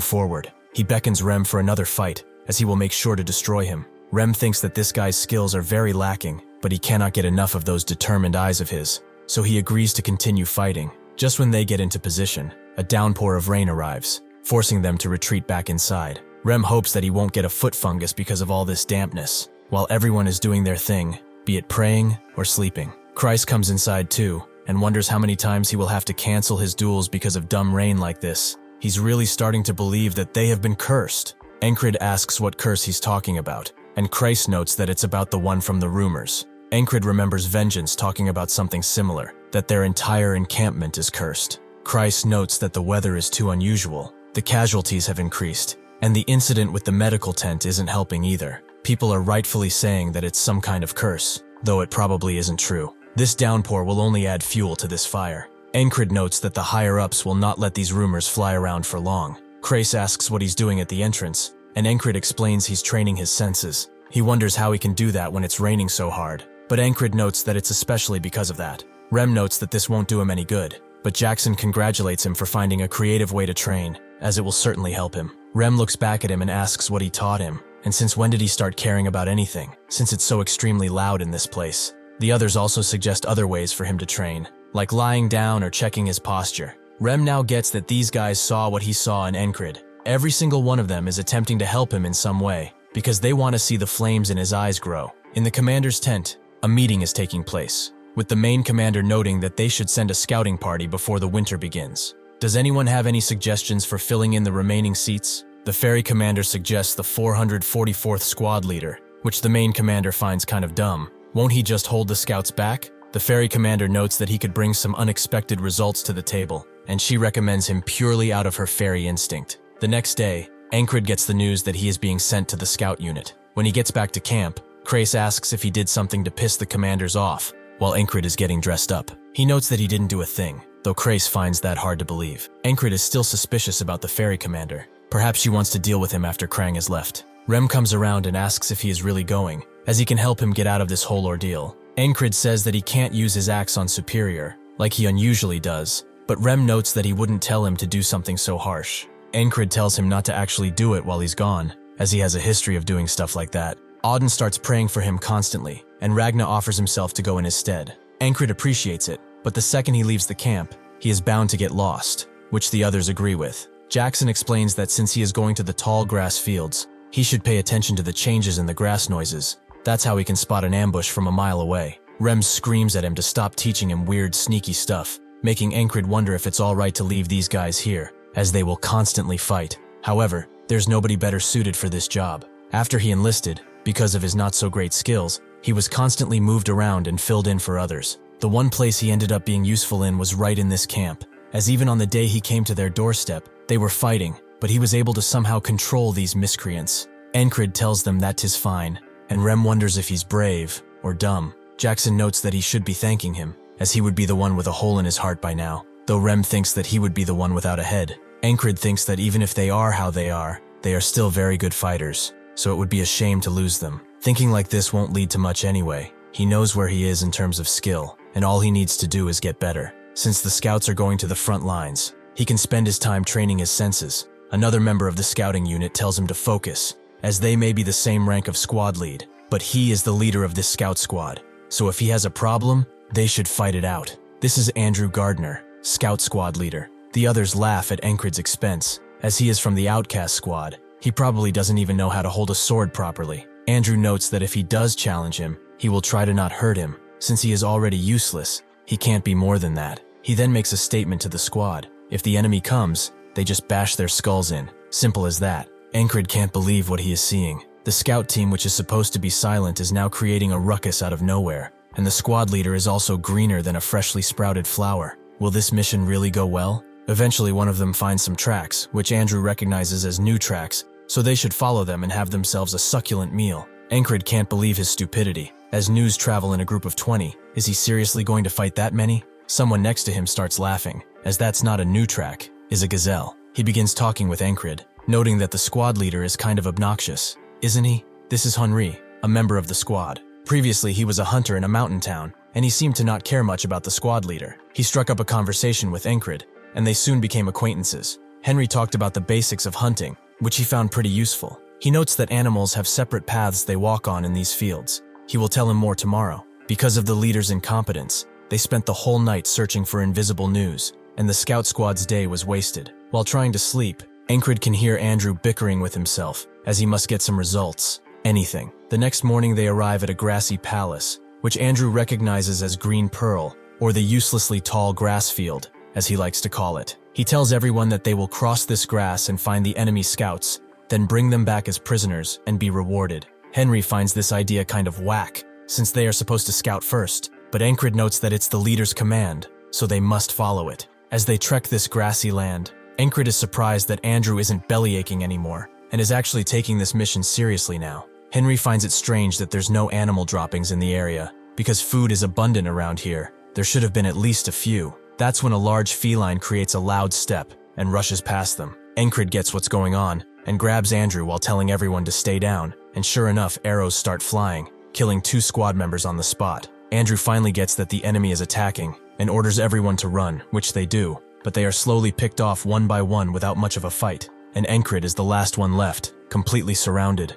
[SPEAKER 1] forward. He beckons Rem for another fight, as he will make sure to destroy him. Rem thinks that this guy's skills are very lacking, but he cannot get enough of those determined eyes of his, so he agrees to continue fighting. Just when they get into position, a downpour of rain arrives, forcing them to retreat back inside. Rem hopes that he won't get a foot fungus because of all this dampness, while everyone is doing their thing, be it praying or sleeping. Christ comes inside too, and wonders how many times he will have to cancel his duels because of dumb rain like this. He's really starting to believe that they have been cursed. Encrid asks what curse he's talking about, and Christ notes that it's about the one from the rumors. Encrid remembers Vengeance talking about something similar, that their entire encampment is cursed. Christ notes that the weather is too unusual, the casualties have increased, and the incident with the medical tent isn't helping either. People are rightfully saying that it's some kind of curse, though it probably isn't true. This downpour will only add fuel to this fire. Encrid notes that the higher-ups will not let these rumors fly around for long. Krace asks what he's doing at the entrance, and Encrid explains he's training his senses. He wonders how he can do that when it's raining so hard, but Encrid notes that it's especially because of that. Rem notes that this won't do him any good, but Jackson congratulates him for finding a creative way to train, as it will certainly help him. Rem looks back at him and asks what he taught him, and since when did he start caring about anything, since it's so extremely loud in this place. The others also suggest other ways for him to train, like lying down or checking his posture. Rem now gets that these guys saw what he saw in Encrid. Every single one of them is attempting to help him in some way, because they want to see the flames in his eyes grow. In the commander's tent, a meeting is taking place, with the main commander noting that they should send a scouting party before the winter begins. Does anyone have any suggestions for filling in the remaining seats? The ferry commander suggests the 444th squad leader, which the main commander finds kind of dumb. Won't he just hold the scouts back? The ferry commander notes that he could bring some unexpected results to the table, and she recommends him purely out of her fairy instinct. The next day, Encrid gets the news that he is being sent to the scout unit. When he gets back to camp, Krace asks if he did something to piss the commanders off, while Encrid is getting dressed up. He notes that he didn't do a thing, though Krace finds that hard to believe. Encrid is still suspicious about the ferry commander. Perhaps she wants to deal with him after Krang has left. Rem comes around and asks if he is really going, as he can help him get out of this whole ordeal. Encrid says that he can't use his axe on Superior, like he unusually does, but Rem notes that he wouldn't tell him to do something so harsh. Encrid tells him not to actually do it while he's gone, as he has a history of doing stuff like that. Auden starts praying for him constantly, and Ragna offers himself to go in his stead. Encrid appreciates it, but the second he leaves the camp, he is bound to get lost, which the others agree with. Jackson explains that since he is going to the tall grass fields, he should pay attention to the changes in the grass noises. That's how he can spot an ambush from a mile away. Rem screams at him to stop teaching him weird, sneaky stuff, making Encrid wonder if it's alright to leave these guys here, as they will constantly fight. However, there's nobody better suited for this job. After he enlisted, because of his not-so-great skills, he was constantly moved around and filled in for others. The one place he ended up being useful in was right in this camp, as even on the day he came to their doorstep, they were fighting, but he was able to somehow control these miscreants. Encrid tells them that 'tis fine, and Rem wonders if he's brave or dumb. Jackson notes that he should be thanking him, as he would be the one with a hole in his heart by now, though Rem thinks that he would be the one without a head. Encrid thinks that even if they are how they are still very good fighters, so it would be a shame to lose them. Thinking like this won't lead to much anyway. He knows where he is in terms of skill, and all he needs to do is get better. Since the scouts are going to the front lines, he can spend his time training his senses. Another member of the scouting unit tells him to focus, as they may be the same rank of squad lead, but he is the leader of this scout squad, so if he has a problem, they should fight it out. This is Andrew Gardner, scout squad leader. The others laugh at Encrid's expense, as he is from the outcast squad. He probably doesn't even know how to hold a sword properly. Andrew notes that if he does challenge him, he will try to not hurt him. Since he is already useless, he can't be more than that. He then makes a statement to the squad. If the enemy comes, they just bash their skulls in. Simple as that. Encrid can't believe what he is seeing. The scout team, which is supposed to be silent, is now creating a ruckus out of nowhere, and the squad leader is also greener than a freshly sprouted flower. Will this mission really go well? Eventually, one of them finds some tracks, which Andrew recognizes as new tracks, so they should follow them and have themselves a succulent meal. Encrid can't believe his stupidity. As news travel in a group of 20, is he seriously going to fight that many? Someone next to him starts laughing, as that's not a new track, is a gazelle. He begins talking with Encrid, noting that the squad leader is kind of obnoxious. Isn't he? This is Henri, a member of the squad. Previously, he was a hunter in a mountain town, and he seemed to not care much about the squad leader. He struck up a conversation with Encrid, and they soon became acquaintances. Henry talked about the basics of hunting, which he found pretty useful. He notes that animals have separate paths they walk on in these fields. He will tell him more tomorrow. Because of the leader's incompetence, they spent the whole night searching for invisible news, and the scout squad's day was wasted. While trying to sleep, Encrid can hear Andrew bickering with himself, as he must get some results. Anything. The next morning they arrive at a grassy palace, which Andrew recognizes as Green Pearl, or the uselessly tall grass field, as he likes to call it. He tells everyone that they will cross this grass and find the enemy scouts, then bring them back as prisoners and be rewarded. Henry finds this idea kind of whack, since they are supposed to scout first, but Encrid notes that it's the leader's command, so they must follow it. As they trek this grassy land, Encrid is surprised that Andrew isn't bellyaching anymore, and is actually taking this mission seriously now. Henry finds it strange that there's no animal droppings in the area, because food is abundant around here. There should have been at least a few. That's when a large feline creates a loud step and rushes past them. Encrid gets what's going on and grabs Andrew while telling everyone to stay down, and sure enough, arrows start flying, killing 2 squad members on the spot. Andrew finally gets that the enemy is attacking and orders everyone to run, which they do, but they are slowly picked off one by one without much of a fight, and Encrid is the last one left, completely surrounded.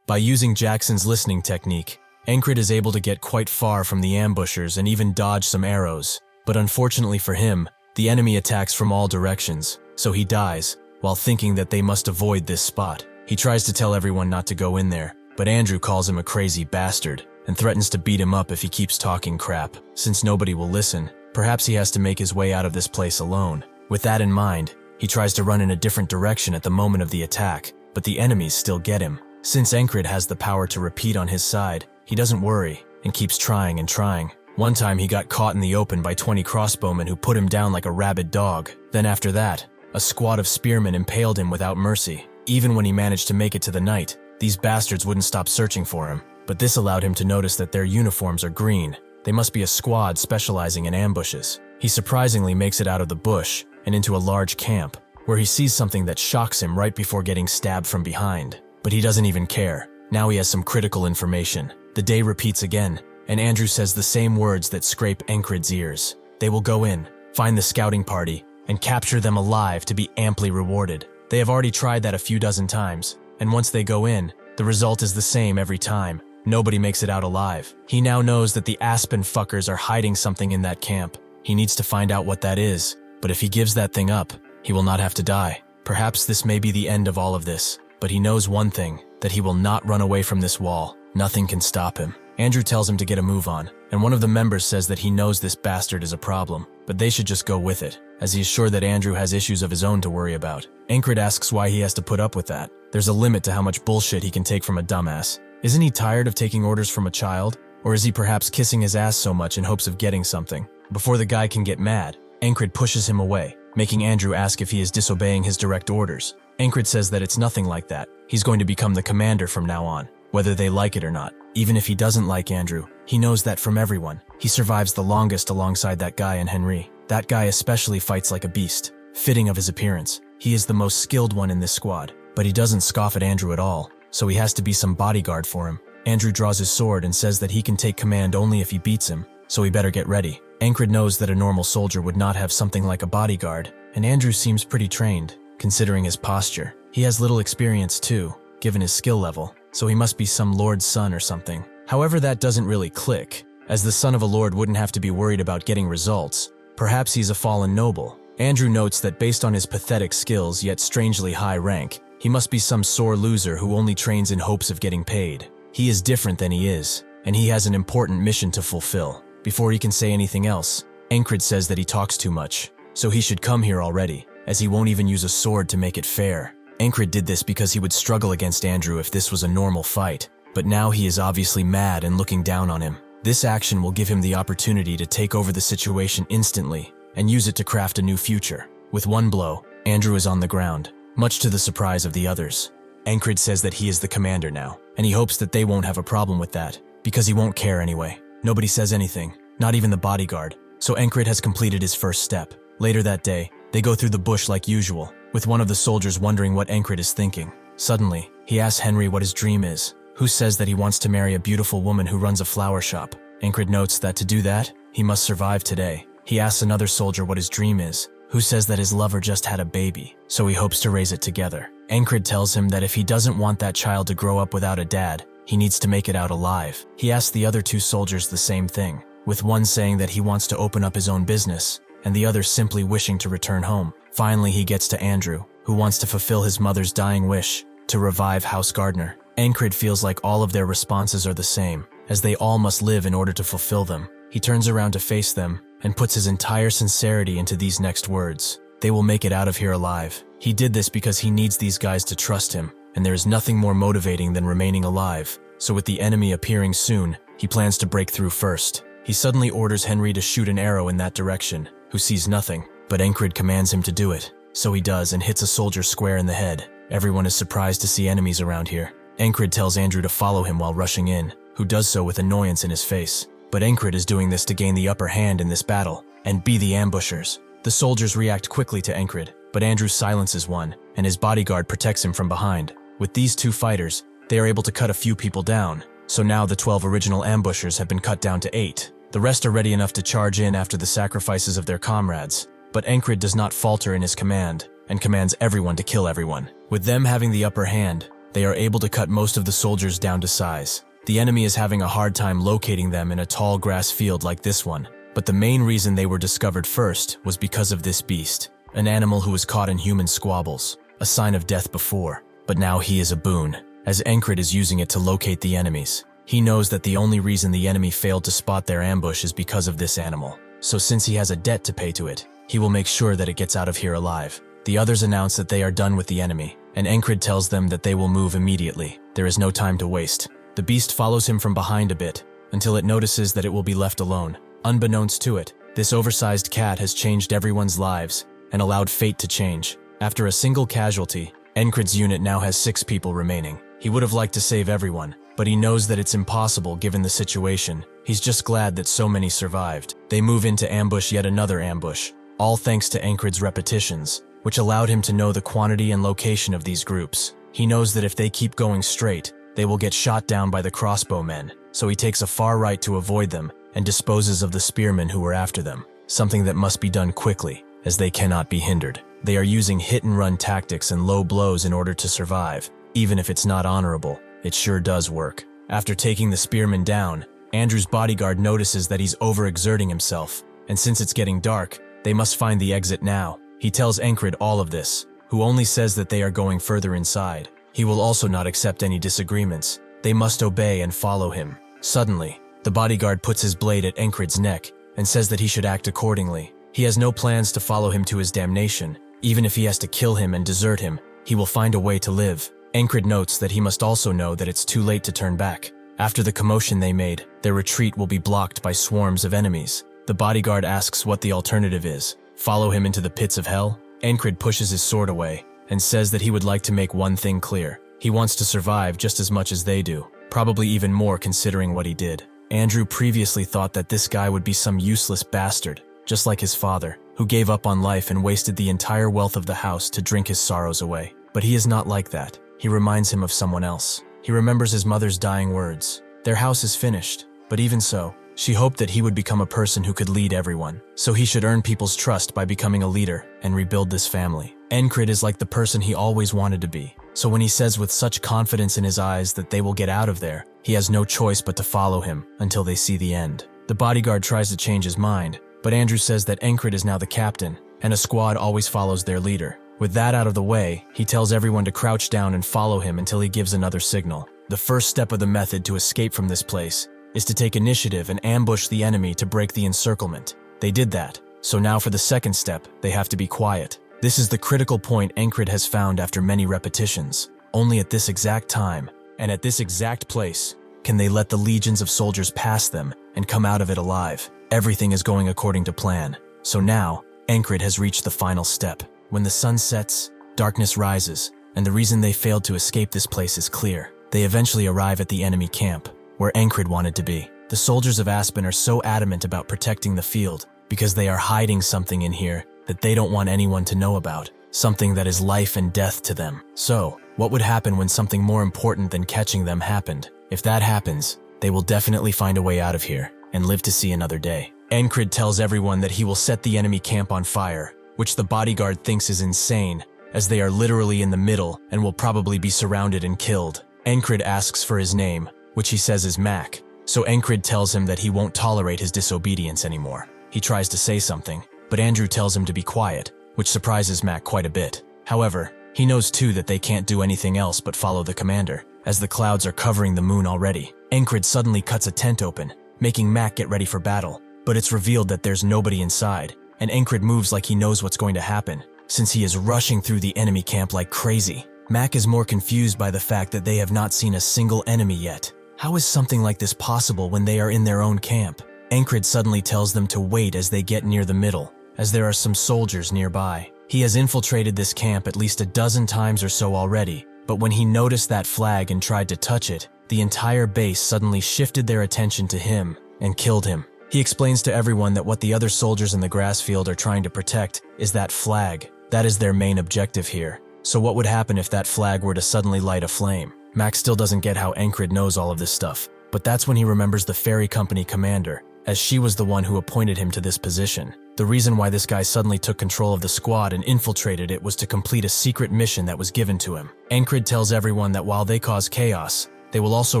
[SPEAKER 1] By using Jackson's listening technique, Encrid is able to get quite far from the ambushers and even dodge some arrows, but unfortunately for him, the enemy attacks from all directions, so he dies, while thinking that they must avoid this spot. He tries to tell everyone not to go in there, but Andrew calls him a crazy bastard, and threatens to beat him up if he keeps talking crap. Since nobody will listen, perhaps he has to make his way out of this place alone. With that in mind, he tries to run in a different direction at the moment of the attack, but the enemies still get him. Since Encrid has the power to repeat on his side, he doesn't worry, and keeps trying and trying. One time he got caught in the open by 20 crossbowmen who put him down like a rabid dog. Then after that, a squad of spearmen impaled him without mercy. Even when he managed to make it to the night, these bastards wouldn't stop searching for him. But this allowed him to notice that their uniforms are green. They must be a squad specializing in ambushes. He surprisingly makes it out of the bush and into a large camp, where he sees something that shocks him right before getting stabbed from behind. But he doesn't even care. Now he has some critical information. The day repeats again, and Andrew says the same words that scrape Encrid's ears. They will go in, find the scouting party, and capture them alive to be amply rewarded. They have already tried that a few dozen times, and once they go in, the result is the same every time. Nobody makes it out alive. He now knows that the Aspen fuckers are hiding something in that camp. He needs to find out what that is, but if he gives that thing up, he will not have to die. Perhaps this may be the end of all of this, but he knows one thing, that he will not run away from this wall. Nothing can stop him. Andrew tells him to get a move on, and one of the members says that he knows this bastard is a problem, but they should just go with it, as he is sure that Andrew has issues of his own to worry about. Encrid asks why he has to put up with that. There's a limit to how much bullshit he can take from a dumbass. Isn't he tired of taking orders from a child? Or is he perhaps kissing his ass so much in hopes of getting something? Before the guy can get mad, Encrid pushes him away, making Andrew ask if he is disobeying his direct orders. Encrid says that it's nothing like that. He's going to become the commander from now on, whether they like it or not. Even if he doesn't like Andrew, he knows that from everyone. He survives the longest alongside that guy and Henry. That guy especially fights like a beast, fitting of his appearance. He is the most skilled one in this squad, but he doesn't scoff at Andrew at all, so he has to be some bodyguard for him. Andrew draws his sword and says that he can take command only if he beats him, so he better get ready. Encrid knows that a normal soldier would not have something like a bodyguard, and Andrew seems pretty trained, considering his posture. He has little experience too, given his skill level, so he must be some lord's son or something. However, that doesn't really click, as the son of a lord wouldn't have to be worried about getting results. Perhaps he's a fallen noble. Andrew notes that based on his pathetic skills yet strangely high rank, he must be some sore loser who only trains in hopes of getting paid. He is different than he is, and he has an important mission to fulfill. Before he can say anything else, Encrid says that he talks too much, so he should come here already, as he won't even use a sword to make it fair. Encrid did this because he would struggle against Andrew if this was a normal fight, but now he is obviously mad and looking down on him. This action will give him the opportunity to take over the situation instantly, and use it to craft a new future. With one blow, Andrew is on the ground, much to the surprise of the others. Encrid says that he is the commander now, and he hopes that they won't have a problem with that, because he won't care anyway. Nobody says anything, not even the bodyguard, so Encrid has completed his first step. Later that day, they go through the bush like usual, with one of the soldiers wondering what Encrid is thinking. Suddenly, he asks Henry what his dream is, who says that he wants to marry a beautiful woman who runs a flower shop. Encrid notes that to do that, he must survive today. He asks another soldier what his dream is, who says that his lover just had a baby, so he hopes to raise it together. Encrid tells him that if he doesn't want that child to grow up without a dad, he needs to make it out alive. He asks the other two soldiers the same thing, with one saying that he wants to open up his own business, and the other simply wishing to return home. Finally, he gets to Andrew, who wants to fulfill his mother's dying wish, to revive House Gardner. Encrid feels like all of their responses are the same, as they all must live in order to fulfill them. He turns around to face them, and puts his entire sincerity into these next words. They will make it out of here alive. He did this because he needs these guys to trust him, and there is nothing more motivating than remaining alive. So with the enemy appearing soon, he plans to break through first. He suddenly orders Henry to shoot an arrow in that direction, who sees nothing, but Encrid commands him to do it. So he does and hits a soldier square in the head. Everyone is surprised to see enemies around here. Encrid tells Andrew to follow him while rushing in, who does so with annoyance in his face. But Encrid is doing this to gain the upper hand in this battle, and be the ambushers. The soldiers react quickly to Encrid, but Andrew silences one, and his bodyguard protects him from behind. With these two fighters, they are able to cut a few people down, so now the 12 original ambushers have been cut down to 8. The rest are ready enough to charge in after the sacrifices of their comrades, but Encrid does not falter in his command, and commands everyone to kill everyone. With them having the upper hand, they are able to cut most of the soldiers down to size. The enemy is having a hard time locating them in a tall grass field like this one, but the main reason they were discovered first was because of this beast, an animal who was caught in human squabbles, a sign of death before, but now he is a boon, as Encrid is using it to locate the enemies. He knows that the only reason the enemy failed to spot their ambush is because of this animal, so since he has a debt to pay to it, he will make sure that it gets out of here alive. The others announce that they are done with the enemy, and Encrid tells them that they will move immediately. There is no time to waste. The beast follows him from behind a bit, until it notices that it will be left alone. Unbeknownst to it, this oversized cat has changed everyone's lives, and allowed fate to change. After a single casualty, Encrid's unit now has 6 people remaining. He would have liked to save everyone, but he knows that it's impossible given the situation. He's just glad that so many survived. They move in to ambush yet another ambush, all thanks to Encrid's repetitions, which allowed him to know the quantity and location of these groups. He knows that if they keep going straight, they will get shot down by the crossbowmen, so he takes a far right to avoid them and disposes of the spearmen who were after them, something that must be done quickly, as they cannot be hindered. They are using hit-and-run tactics and low blows in order to survive. Even if it's not honorable, it sure does work. After taking the spearmen down, Andrew's bodyguard notices that he's overexerting himself, and since it's getting dark, they must find the exit now. He tells Encrid all of this, who only says that they are going further inside. He will also not accept any disagreements. They must obey and follow him. Suddenly, the bodyguard puts his blade at Encrid's neck and says that he should act accordingly. He has no plans to follow him to his damnation. Even if he has to kill him and desert him, he will find a way to live. Encrid notes that he must also know that it's too late to turn back. After the commotion they made, their retreat will be blocked by swarms of enemies. The bodyguard asks what the alternative is. Follow him into the pits of hell? Encrid pushes his sword away and says that he would like to make one thing clear. He wants to survive just as much as they do, probably even more considering what he did. Andrew previously thought that this guy would be some useless bastard, just like his father, who gave up on life and wasted the entire wealth of the house to drink his sorrows away. But he is not like that. He reminds him of someone else. He remembers his mother's dying words. Their house is finished, but even so, she hoped that he would become a person who could lead everyone, so he should earn people's trust by becoming a leader and rebuild this family. Encrid is like the person he always wanted to be, so when he says with such confidence in his eyes that they will get out of there, he has no choice but to follow him until they see the end. The bodyguard tries to change his mind, but Andrew says that Encrid is now the captain, and a squad always follows their leader. With that out of the way, he tells everyone to crouch down and follow him until he gives another signal. The first step of the method to escape from this place is to take initiative and ambush the enemy to break the encirclement. They did that, so now for the second step, they have to be quiet. This is the critical point Encrid has found after many repetitions. Only at this exact time, and at this exact place, can they let the legions of soldiers pass them and come out of it alive. Everything is going according to plan. So now, Encrid has reached the final step. When the sun sets, darkness rises, and the reason they failed to escape this place is clear. They eventually arrive at the enemy camp, where Encrid wanted to be. The soldiers of Aspen are so adamant about protecting the field because they are hiding something in here that they don't want anyone to know about, something that is life and death to them. So, what would happen when something more important than catching them happened? If that happens, they will definitely find a way out of here and live to see another day. Encrid tells everyone that he will set the enemy camp on fire, which the bodyguard thinks is insane, as they are literally in the middle and will probably be surrounded and killed. Encrid asks for his name, which he says is Mac, so Encrid tells him that he won't tolerate his disobedience anymore. He tries to say something, but Andrew tells him to be quiet, which surprises Mac quite a bit. However, he knows too that they can't do anything else but follow the commander, as the clouds are covering the moon already. Encrid suddenly cuts a tent open, making Mac get ready for battle, but it's revealed that there's nobody inside, and Encrid moves like he knows what's going to happen, since he is rushing through the enemy camp like crazy. Mac is more confused by the fact that they have not seen a single enemy yet. How is something like this possible when they are in their own camp? Encrid suddenly tells them to wait as they get near the middle, as there are some soldiers nearby. He has infiltrated this camp at least a dozen times or so already, but when he noticed that flag and tried to touch it, the entire base suddenly shifted their attention to him and killed him. He explains to everyone that what the other soldiers in the grass field are trying to protect is that flag. That is their main objective here. So what would happen if that flag were to suddenly light a flame? Max still doesn't get how Encrid knows all of this stuff, but that's when he remembers the ferry company commander, as she was the one who appointed him to this position. The reason why this guy suddenly took control of the squad and infiltrated it was to complete a secret mission that was given to him. Encrid tells everyone that while they cause chaos, they will also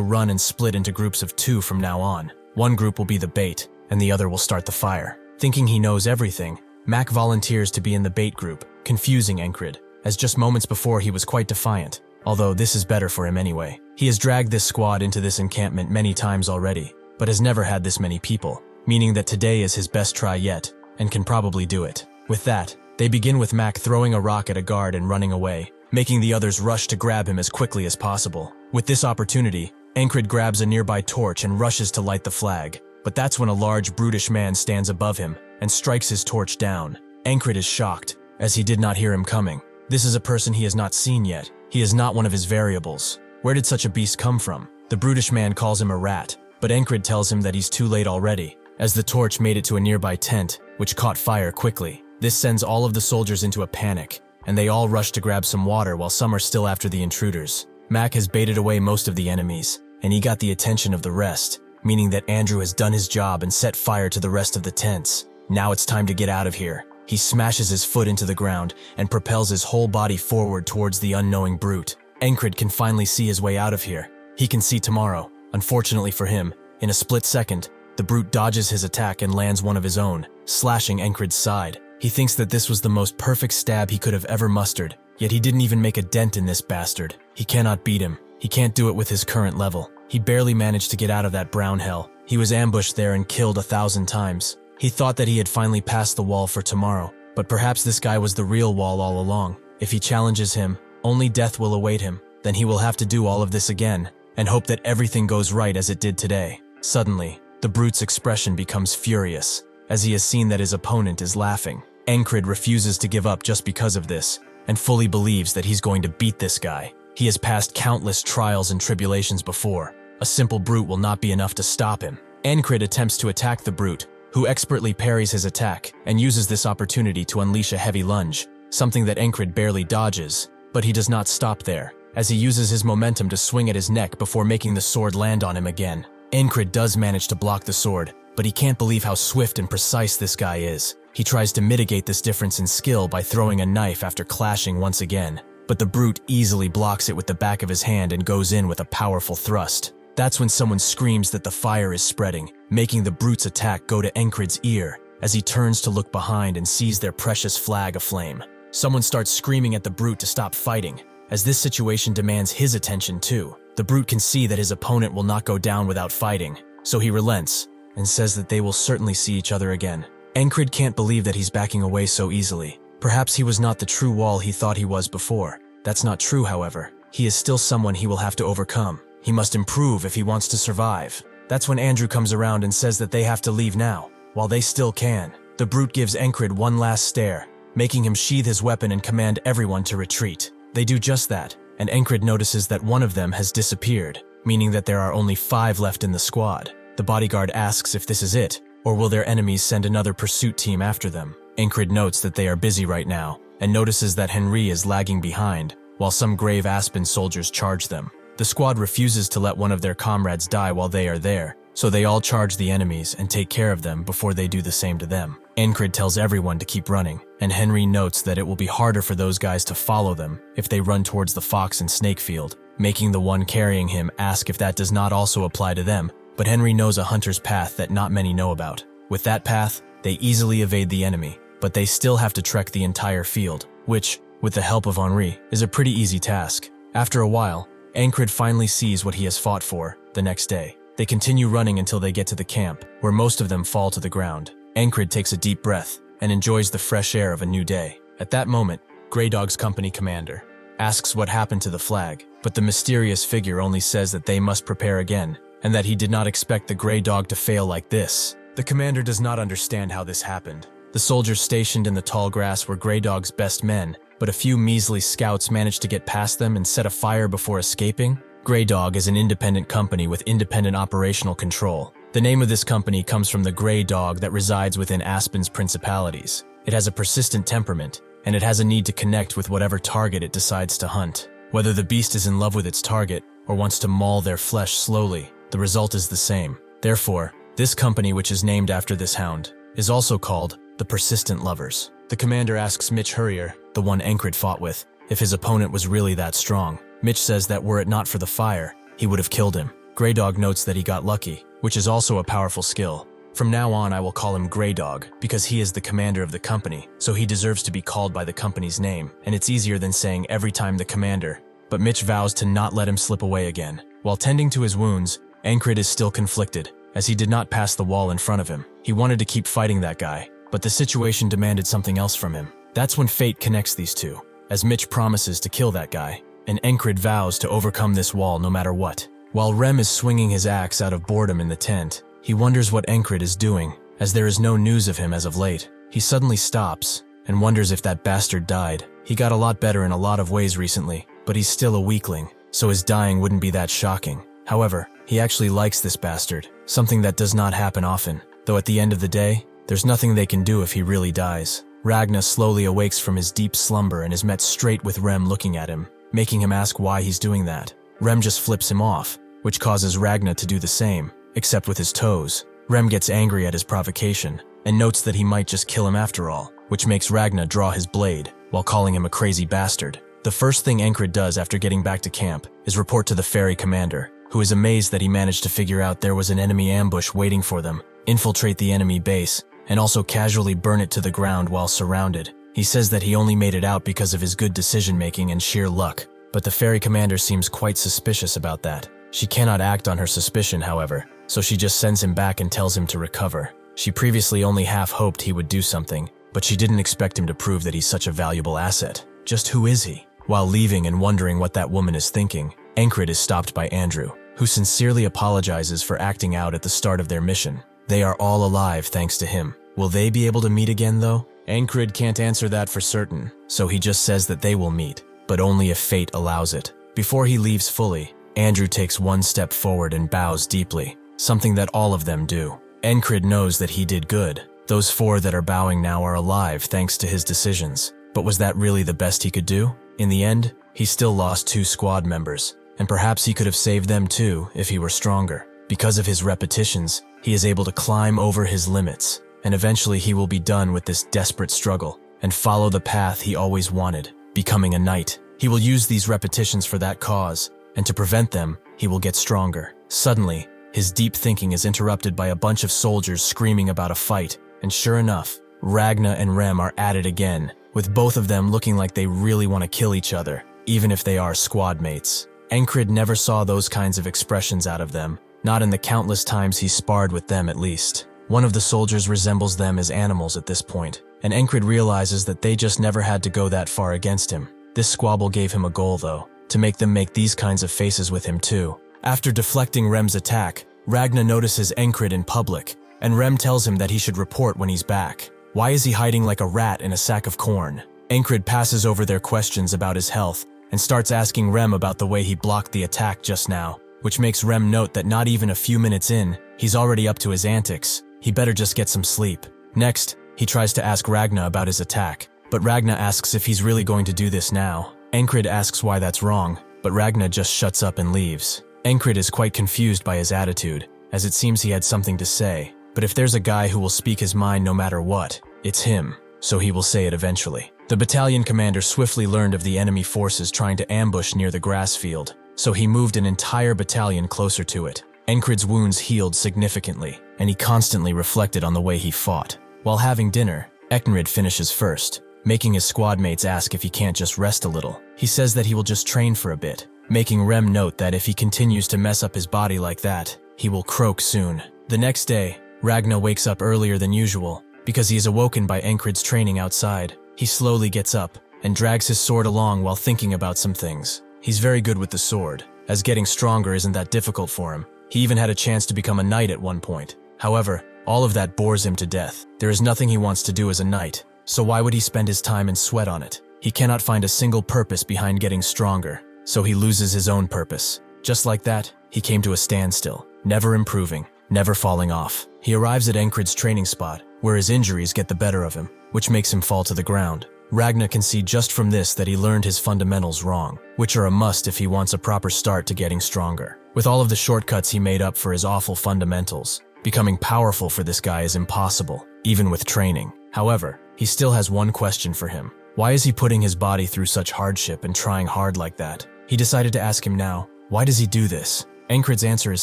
[SPEAKER 1] run and split into groups of 2 from now on. One group will be the bait, and the other will start the fire. Thinking he knows everything, Mac volunteers to be in the bait group, confusing Encrid, as just moments before he was quite defiant, although this is better for him anyway. He has dragged this squad into this encampment many times already, but has never had this many people, meaning that today is his best try yet, and can probably do it. With that, they begin with Mac throwing a rock at a guard and running away, making the others rush to grab him as quickly as possible. With this opportunity, Encrid grabs a nearby torch and rushes to light the flag, but that's when a large, brutish man stands above him and strikes his torch down. Encrid is shocked, as he did not hear him coming. This is a person he has not seen yet. He is not one of his variables. Where did such a beast come from? The brutish man calls him a rat, but Encrid tells him that he's too late already, as the torch made it to a nearby tent, which caught fire quickly. This sends all of the soldiers into a panic, and they all rush to grab some water while some are still after the intruders. Mac has baited away most of the enemies, and he got the attention of the rest, meaning that Andrew has done his job and set fire to the rest of the tents. Now it's time to get out of here. He smashes his foot into the ground and propels his whole body forward towards the unknowing brute. Encrid can finally see his way out of here. He can see tomorrow. Unfortunately for him, in a split second, the brute dodges his attack and lands one of his own, slashing Encrid's side. He thinks that this was the most perfect stab he could have ever mustered, yet he didn't even make a dent in this bastard. He cannot beat him. He can't do it with his current level. He barely managed to get out of that brown hell. He was ambushed there and killed 1,000 times. He thought that he had finally passed the wall for tomorrow, but perhaps this guy was the real wall all along. If he challenges him, only death will await him. Then he will have to do all of this again, and hope that everything goes right as it did today. Suddenly, the brute's expression becomes furious, as he has seen that his opponent is laughing. Encrid refuses to give up just because of this, and fully believes that he's going to beat this guy. He has passed countless trials and tribulations before. A simple brute will not be enough to stop him. Encrid attempts to attack the brute, who expertly parries his attack and uses this opportunity to unleash a heavy lunge, something that Encrid barely dodges. But he does not stop there, as he uses his momentum to swing at his neck before making the sword land on him again. Encrid does manage to block the sword, but he can't believe how swift and precise this guy is. He tries to mitigate this difference in skill by throwing a knife after clashing once again, but the brute easily blocks it with the back of his hand and goes in with a powerful thrust. That's when someone screams that the fire is spreading, making the brute's attack go to Encrid's ear, as he turns to look behind and sees their precious flag aflame. Someone starts screaming at the brute to stop fighting, as this situation demands his attention too. The brute can see that his opponent will not go down without fighting, so he relents and says that they will certainly see each other again. Encrid can't believe that he's backing away so easily. Perhaps he was not the true wall he thought he was before. That's not true, however. He is still someone he will have to overcome. He must improve if he wants to survive. That's when Andrew comes around and says that they have to leave now, while they still can. the brute gives Encrid one last stare, making him sheathe his weapon and command everyone to retreat. They do just that, and Encrid notices that one of them has disappeared, meaning that there are only 5 left in the squad. The bodyguard asks if this is it, or will their enemies send another pursuit team after them. Encrid notes that they are busy right now, and notices that Henry is lagging behind, while some grave Aspen soldiers charge them. The squad refuses to let one of their comrades die while they are there, so they all charge the enemies and take care of them before they do the same to them. Encrid tells everyone to keep running, and Henry notes that it will be harder for those guys to follow them if they run towards the fox and snake field, making the one carrying him ask if that does not also apply to them, but Henry knows a hunter's path that not many know about. With that path, they easily evade the enemy, but they still have to trek the entire field, which, with the help of Henri, is a pretty easy task. After a while, Encrid finally sees what he has fought for the next day. They continue running until they get to the camp, where most of them fall to the ground. Encrid takes a deep breath and enjoys the fresh air of a new day. At that moment, Grey Dog's company commander asks what happened to the flag, but the mysterious figure only says that they must prepare again, and that he did not expect the Grey Dog to fail like this. The commander does not understand how this happened. The soldiers stationed in the tall grass were Grey Dog's best men, but a few measly scouts managed to get past them and set a fire before escaping. Grey Dog is an independent company with independent operational control. The name of this company comes from the Grey Dog that resides within Aspen's principalities. It has a persistent temperament, and it has a need to connect with whatever target it decides to hunt. Whether the beast is in love with its target or wants to maul their flesh slowly, the result is the same. Therefore, this company, which is named after this hound, is also called the Persistent Lovers. The commander asks Mitch Hurrier, the one Encrid fought with, if his opponent was really that strong. Mitch says that were it not for the fire, he would have killed him. Grey Dog notes that he got lucky, which is also a powerful skill. From now on, I will call him Grey Dog, because he is the commander of the company, so he deserves to be called by the company's name, and it's easier than saying every time the commander. But Mitch vows to not let him slip away again. While tending to his wounds, Encrid is still conflicted, as he did not pass the wall in front of him. He wanted to keep fighting that guy, but the situation demanded something else from him. That's when fate connects these two, as Mitch promises to kill that guy, and Encrid vows to overcome this wall no matter what. While Rem is swinging his axe out of boredom in the tent, he wonders what Encrid is doing, as there is no news of him as of late. He suddenly stops, and wonders if that bastard died. He got a lot better in a lot of ways recently, but he's still a weakling, so his dying wouldn't be that shocking. However, he actually likes this bastard, something that does not happen often, though at the end of the day, there's nothing they can do if he really dies. Ragna slowly awakes from his deep slumber and is met straight with Rem looking at him, making him ask why he's doing that. Rem just flips him off, which causes Ragna to do the same, except with his toes. Rem gets angry at his provocation, and notes that he might just kill him after all, which makes Ragna draw his blade, while calling him a crazy bastard. The first thing Encrid does after getting back to camp is report to the ferry commander, who is amazed that he managed to figure out there was an enemy ambush waiting for them, infiltrate the enemy base, and also casually burn it to the ground while surrounded. He says that he only made it out because of his good decision-making and sheer luck, but the ferry commander seems quite suspicious about that. She cannot act on her suspicion, however, so she just sends him back and tells him to recover. She previously only half hoped he would do something, but she didn't expect him to prove that he's such a valuable asset. Just who is he? While leaving and wondering what that woman is thinking, Encrid is stopped by Andrew, who sincerely apologizes for acting out at the start of their mission. They are all alive thanks to him. Will they be able to meet again though? Encrid can't answer that for certain, so he just says that they will meet, but only if fate allows it. Before he leaves fully, Andrew takes one step forward and bows deeply, something that all of them do. Encrid knows that he did good. Those 4 that are bowing now are alive thanks to his decisions. But was that really the best he could do? In the end, he still lost 2 squad members, and perhaps he could have saved them too if he were stronger. Because of his repetitions, he is able to climb over his limits, and eventually he will be done with this desperate struggle and follow the path he always wanted, becoming a knight. He will use these repetitions for that cause, and to prevent them, he will get stronger. Suddenly, his deep thinking is interrupted by a bunch of soldiers screaming about a fight, and sure enough, Ragna and Rem are at it again, with both of them looking like they really want to kill each other, even if they are squad mates. Encrid never saw those kinds of expressions out of them, not in the countless times he sparred with them at least. One of the soldiers resembles them as animals at this point, and Encrid realizes that they just never had to go that far against him. This squabble gave him a goal though, to make them make these kinds of faces with him too. After deflecting Rem's attack, Ragna notices Encrid in public, and Rem tells him that he should report when he's back. Why is he hiding like a rat in a sack of corn? Encrid passes over their questions about his health and starts asking Rem about the way he blocked the attack just now, which makes Rem note that not even a few minutes in, he's already up to his antics. He better just get some sleep. Next, he tries to ask Ragna about his attack, but Ragna asks if he's really going to do this now. Encrid asks why that's wrong, but Ragna just shuts up and leaves. Encrid is quite confused by his attitude, as it seems he had something to say, but if there's a guy who will speak his mind no matter what, it's him, so he will say it eventually. The battalion commander swiftly learned of the enemy forces trying to ambush near the grass field, so he moved an entire battalion closer to it. Encrid's wounds healed significantly, and he constantly reflected on the way he fought. While having dinner, Encrid finishes first, making his squad mates ask if he can't just rest a little. He says that he will just train for a bit, making Rem note that if he continues to mess up his body like that, he will croak soon. The next day, Ragna wakes up earlier than usual, because he is awoken by Encrid's training outside. He slowly gets up and drags his sword along while thinking about some things. He's very good with the sword, as getting stronger isn't that difficult for him. He even had a chance to become a knight at one point. However, all of that bores him to death. There is nothing he wants to do as a knight, so why would he spend his time and sweat on it? He cannot find a single purpose behind getting stronger, so he loses his own purpose. Just like that, he came to a standstill, never improving, never falling off. He arrives at Encrid's training spot, where his injuries get the better of him, which makes him fall to the ground. Ragna can see just from this that he learned his fundamentals wrong, which are a must if he wants a proper start to getting stronger. With all of the shortcuts he made up for his awful fundamentals, becoming powerful for this guy is impossible, even with training. However, he still has one question for him. Why is he putting his body through such hardship and trying hard like that? He decided to ask him now, why does he do this? Encrid's answer is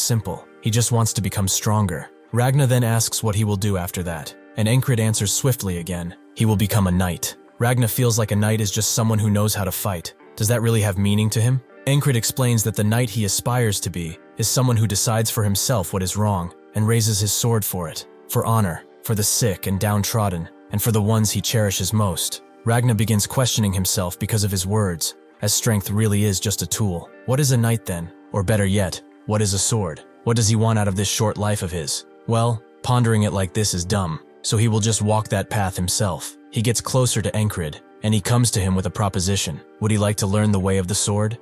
[SPEAKER 1] simple. He just wants to become stronger. Ragna then asks what he will do after that, and Encrid answers swiftly again. He will become a knight. Ragna feels like a knight is just someone who knows how to fight. Does that really have meaning to him? Encrid explains that the knight he aspires to be is someone who decides for himself what is wrong and raises his sword for it, for honor, for the sick and downtrodden, and for the ones he cherishes most. Ragna begins questioning himself because of his words, as strength really is just a tool. What is a knight then? Or better yet, what is a sword? What does he want out of this short life of his? Well, pondering it like this is dumb, so he will just walk that path himself. He gets closer to Encrid, and he comes to him with a proposition. Would he like to learn the way of the sword?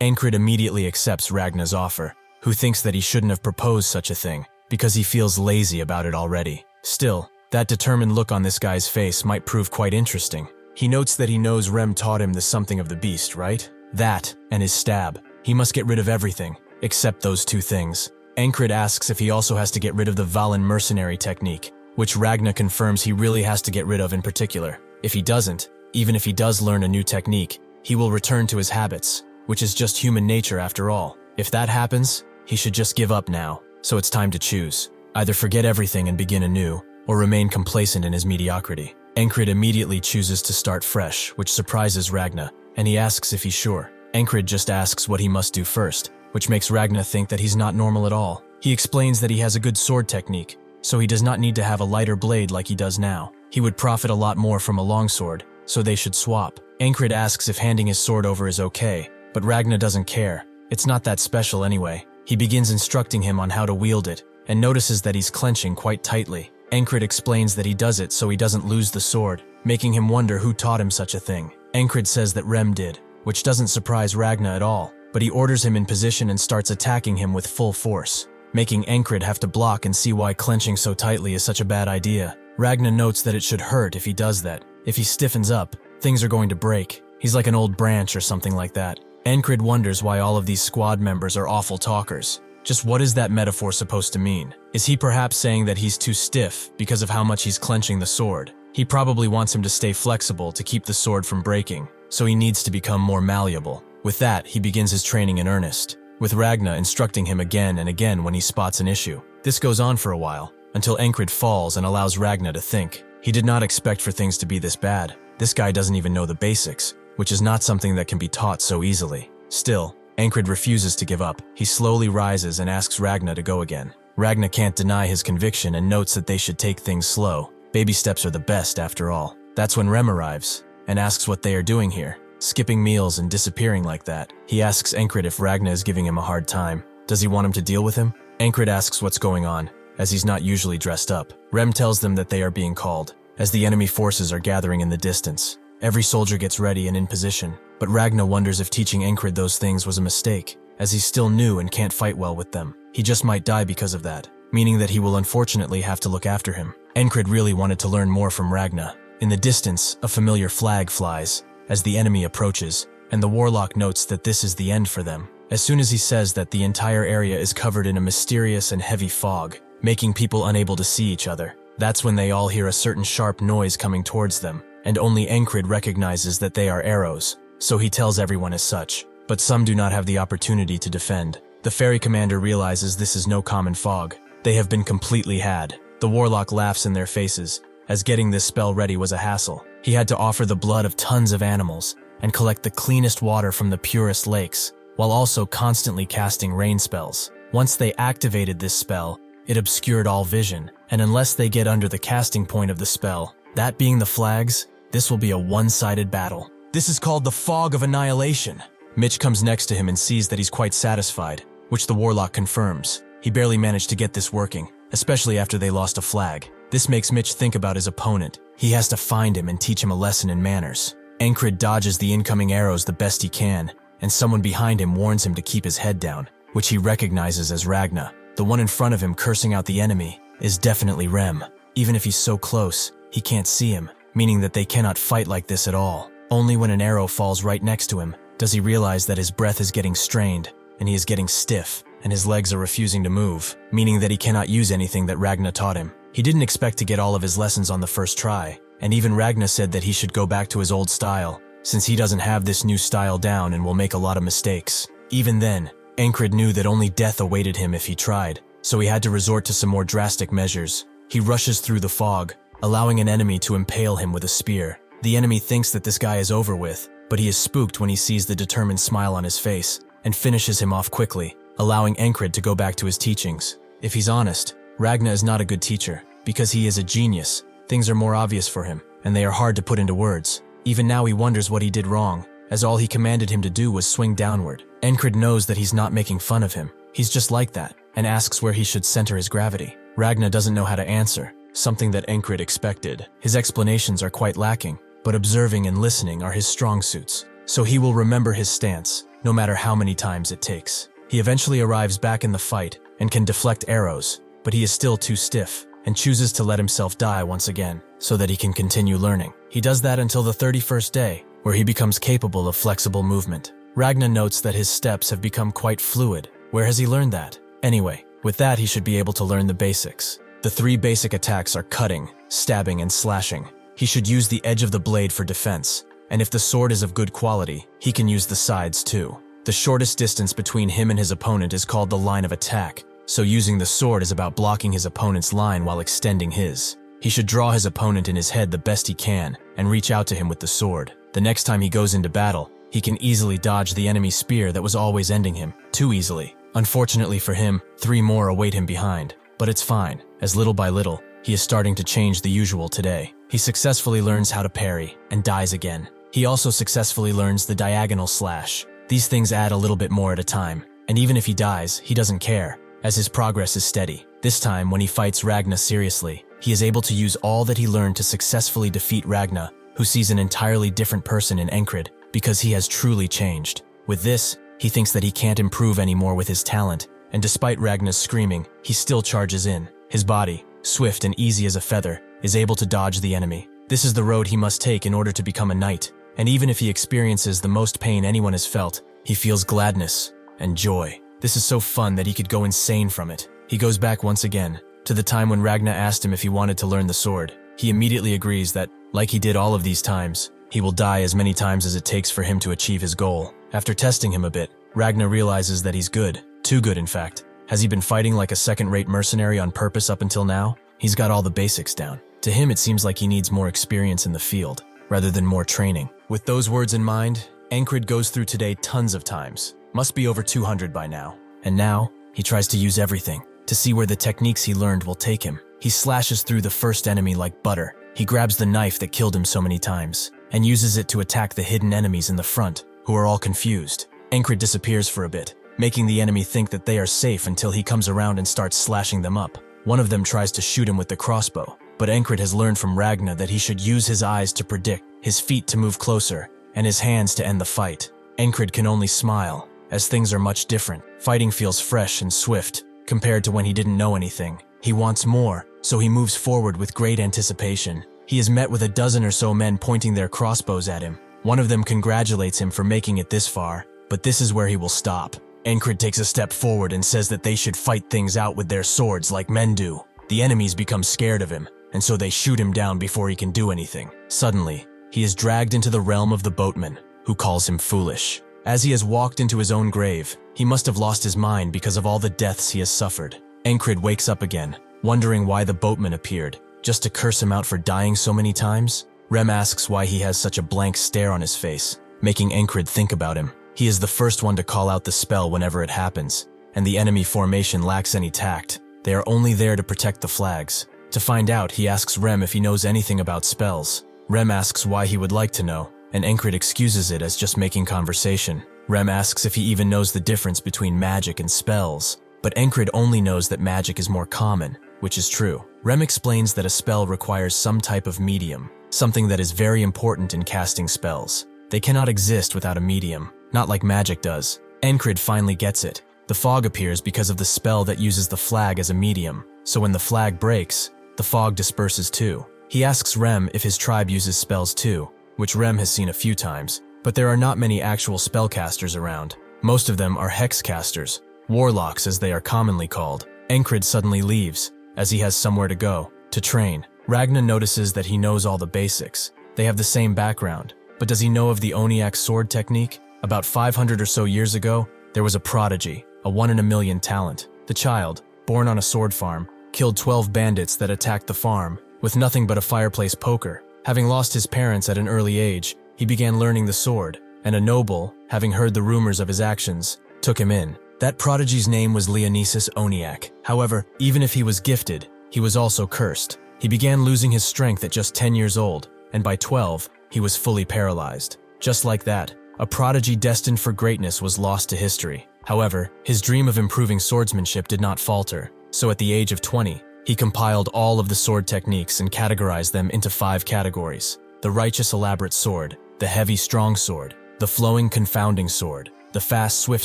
[SPEAKER 1] Encrid immediately accepts Ragna's offer, who thinks that he shouldn't have proposed such a thing, because he feels lazy about it already. Still, that determined look on this guy's face might prove quite interesting. He notes that he knows Rem taught him the something of the beast, right? That, and his stab. He must get rid of everything, except those two things. Encrid asks if he also has to get rid of the Valen mercenary technique, which Ragna confirms he really has to get rid of in particular. If he doesn't, even if he does learn a new technique, he will return to his habits, which is just human nature after all. If that happens, he should just give up now. So it's time to choose. Either forget everything and begin anew, or remain complacent in his mediocrity. Encrid immediately chooses to start fresh, which surprises Ragna, and he asks if he's sure. Encrid just asks what he must do first, which makes Ragna think that he's not normal at all. He explains that he has a good sword technique, so he does not need to have a lighter blade like he does now. He would profit a lot more from a longsword, so they should swap. Encrid asks if handing his sword over is okay, but Ragna doesn't care. It's not that special anyway. He begins instructing him on how to wield it, and notices that he's clenching quite tightly. Encrid explains that he does it so he doesn't lose the sword, making him wonder who taught him such a thing. Encrid says that Rem did, which doesn't surprise Ragna at all, but he orders him in position and starts attacking him with full force, making Encrid have to block and see why clenching so tightly is such a bad idea. Ragna notes that it should hurt if he does that. If he stiffens up, things are going to break. He's like an old branch or something like that. Encrid wonders why all of these squad members are awful talkers. Just what is that metaphor supposed to mean? Is he perhaps saying that he's too stiff because of how much he's clenching the sword? He probably wants him to stay flexible to keep the sword from breaking, so he needs to become more malleable. With that, he begins his training in earnest, with Ragna instructing him again and again when he spots an issue. This goes on for a while, until Encrid falls and allows Ragna to think. He did not expect for things to be this bad. This guy doesn't even know the basics, which is not something that can be taught so easily. Still, Encrid refuses to give up. He slowly rises and asks Ragna to go again. Ragna can't deny his conviction and notes that they should take things slow. Baby steps are the best after all. That's when Rem arrives, and asks what they are doing here, skipping meals and disappearing like that. He asks Encrid if Ragna is giving him a hard time. Does he want him to deal with him? Encrid asks what's going on, as he's not usually dressed up. Rem tells them that they are being called, as the enemy forces are gathering in the distance. Every soldier gets ready and in position, but Ragna wonders if teaching Encrid those things was a mistake, as he's still new and can't fight well with them. He just might die because of that, meaning that he will unfortunately have to look after him. Encrid really wanted to learn more from Ragna. In the distance, a familiar flag flies as the enemy approaches, and the warlock notes that this is the end for them. As soon as he says that, the entire area is covered in a mysterious and heavy fog, making people unable to see each other. That's when they all hear a certain sharp noise coming towards them, and only Encrid recognizes that they are arrows, so he tells everyone as such. But some do not have the opportunity to defend. The fairy commander realizes this is no common fog. They have been completely had. The warlock laughs in their faces, as getting this spell ready was a hassle. He had to offer the blood of tons of animals and collect the cleanest water from the purest lakes, while also constantly casting rain spells. Once they activated this spell, it obscured all vision, and unless they get under the casting point of the spell, that being the flags, this will be a one-sided battle. This is called the Fog of Annihilation. Mitch comes next to him and sees that he's quite satisfied, which the warlock confirms. He barely managed to get this working, especially after they lost a flag. This makes Mitch think about his opponent. He has to find him and teach him a lesson in manners. Encrid dodges the incoming arrows the best he can, and someone behind him warns him to keep his head down, which he recognizes as Ragna. The one in front of him cursing out the enemy is definitely Rem. Even if he's so close, he can't see him, meaning that they cannot fight like this at all. Only when an arrow falls right next to him does he realize that his breath is getting strained, and he is getting stiff, and his legs are refusing to move, meaning that he cannot use anything that Ragna taught him. He didn't expect to get all of his lessons on the first try, and even Ragna said that he should go back to his old style, since he doesn't have this new style down and will make a lot of mistakes. Even then, Encrid knew that only death awaited him if he tried, so he had to resort to some more drastic measures. He rushes through the fog, allowing an enemy to impale him with a spear. The enemy thinks that this guy is over with, but he is spooked when he sees the determined smile on his face, and finishes him off quickly, allowing Encrid to go back to his teachings. If he's honest, Ragna is not a good teacher. Because he is a genius, things are more obvious for him, and they are hard to put into words. Even now he wonders what he did wrong, as all he commanded him to do was swing downward. Encrid knows that he's not making fun of him. He's just like that, and asks where he should center his gravity. Ragna doesn't know how to answer, something that Encrid expected. His explanations are quite lacking, but observing and listening are his strong suits, so he will remember his stance, no matter how many times it takes. He eventually arrives back in the fight, and can deflect arrows, but he is still too stiff, and chooses to let himself die once again, so that he can continue learning. He does that until the 31st day, where he becomes capable of flexible movement. Ragna notes that his steps have become quite fluid. Where has he learned that? Anyway, with that he should be able to learn the basics. The 3 basic attacks are cutting, stabbing, and slashing. He should use the edge of the blade for defense, and if the sword is of good quality, he can use the sides too. The shortest distance between him and his opponent is called the line of attack, so using the sword is about blocking his opponent's line while extending his. He should draw his opponent in his head the best he can and reach out to him with the sword. The next time he goes into battle, he can easily dodge the enemy spear that was always ending him, too easily. Unfortunately for him, 3 more await him behind, but it's fine, as little by little, he is starting to change the usual today. He successfully learns how to parry and dies again. He also successfully learns the diagonal slash. These things add a little bit more at a time, and even if he dies, he doesn't care, as his progress is steady. This time, when he fights Ragna seriously, he is able to use all that he learned to successfully defeat Ragna, who sees an entirely different person in Encrid, because he has truly changed. With this, he thinks that he can't improve anymore with his talent, and despite Ragna's screaming, he still charges in. His body, swift and easy as a feather, is able to dodge the enemy. This is the road he must take in order to become a knight, and even if he experiences the most pain anyone has felt, he feels gladness and joy. This is so fun that he could go insane from it. He goes back once again, to the time when Ragna asked him if he wanted to learn the sword. He immediately agrees that, like he did all of these times, he will die as many times as it takes for him to achieve his goal. After testing him a bit, Ragna realizes that he's good. Too good, in fact. Has he been fighting like a second-rate mercenary on purpose up until now? He's got all the basics down. To him, it seems like he needs more experience in the field, rather than more training. With those words in mind, Encrid goes through today tons of times. Must be over 200 by now. And now, he tries to use everything, to see where the techniques he learned will take him. He slashes through the first enemy like butter. He grabs the knife that killed him so many times, and uses it to attack the hidden enemies in the front, who are all confused. Encrid disappears for a bit, making the enemy think that they are safe until he comes around and starts slashing them up. One of them tries to shoot him with the crossbow, but Encrid has learned from Ragna that he should use his eyes to predict, his feet to move closer, and his hands to end the fight. Encrid can only smile, as things are much different. Fighting feels fresh and swift, compared to when he didn't know anything. He wants more, so he moves forward with great anticipation. He is met with a dozen or so men pointing their crossbows at him. One of them congratulates him for making it this far, but this is where he will stop. Encrid takes a step forward and says that they should fight things out with their swords like men do. The enemies become scared of him, and so they shoot him down before he can do anything. Suddenly, he is dragged into the realm of the boatman, who calls him foolish. As he has walked into his own grave, he must have lost his mind because of all the deaths he has suffered. Encrid wakes up again, wondering why the boatman appeared, just to curse him out for dying so many times. Rem asks why he has such a blank stare on his face, making Encrid think about him. He is the first one to call out the spell whenever it happens, and the enemy formation lacks any tact. They are only there to protect the flags. To find out, he asks Rem if he knows anything about spells. Rem asks why he would like to know, and Encrid excuses it as just making conversation. Rem asks if he even knows the difference between magic and spells, but Encrid only knows that magic is more common, which is true. Rem explains that a spell requires some type of medium, something that is very important in casting spells. They cannot exist without a medium, not like magic does. Encrid finally gets it. The fog appears because of the spell that uses the flag as a medium, so when the flag breaks, the fog disperses too. He asks Rem if his tribe uses spells too, which Rem has seen a few times, but there are not many actual spellcasters around. Most of them are hexcasters, warlocks as they are commonly called. Encrid suddenly leaves, as he has somewhere to go, to train. Ragna notices that he knows all the basics. They have the same background, but does he know of the Oniak sword technique? About 500 or so years ago, there was a prodigy, a 1 in a million talent. The child, born on a sword farm, killed 12 bandits that attacked the farm, with nothing but a fireplace poker. Having lost his parents at an early age, he began learning the sword, and a noble, having heard the rumors of his actions, took him in. That prodigy's name was Leonesis Oniak. However, even if he was gifted, he was also cursed. He began losing his strength at just 10 years old, and by 12, he was fully paralyzed. Just like that, a prodigy destined for greatness was lost to history. However, his dream of improving swordsmanship did not falter, so at the age of 20, he compiled all of the sword techniques and categorized them into 5 categories: the righteous elaborate sword, the heavy strong sword, the flowing confounding sword, the fast swift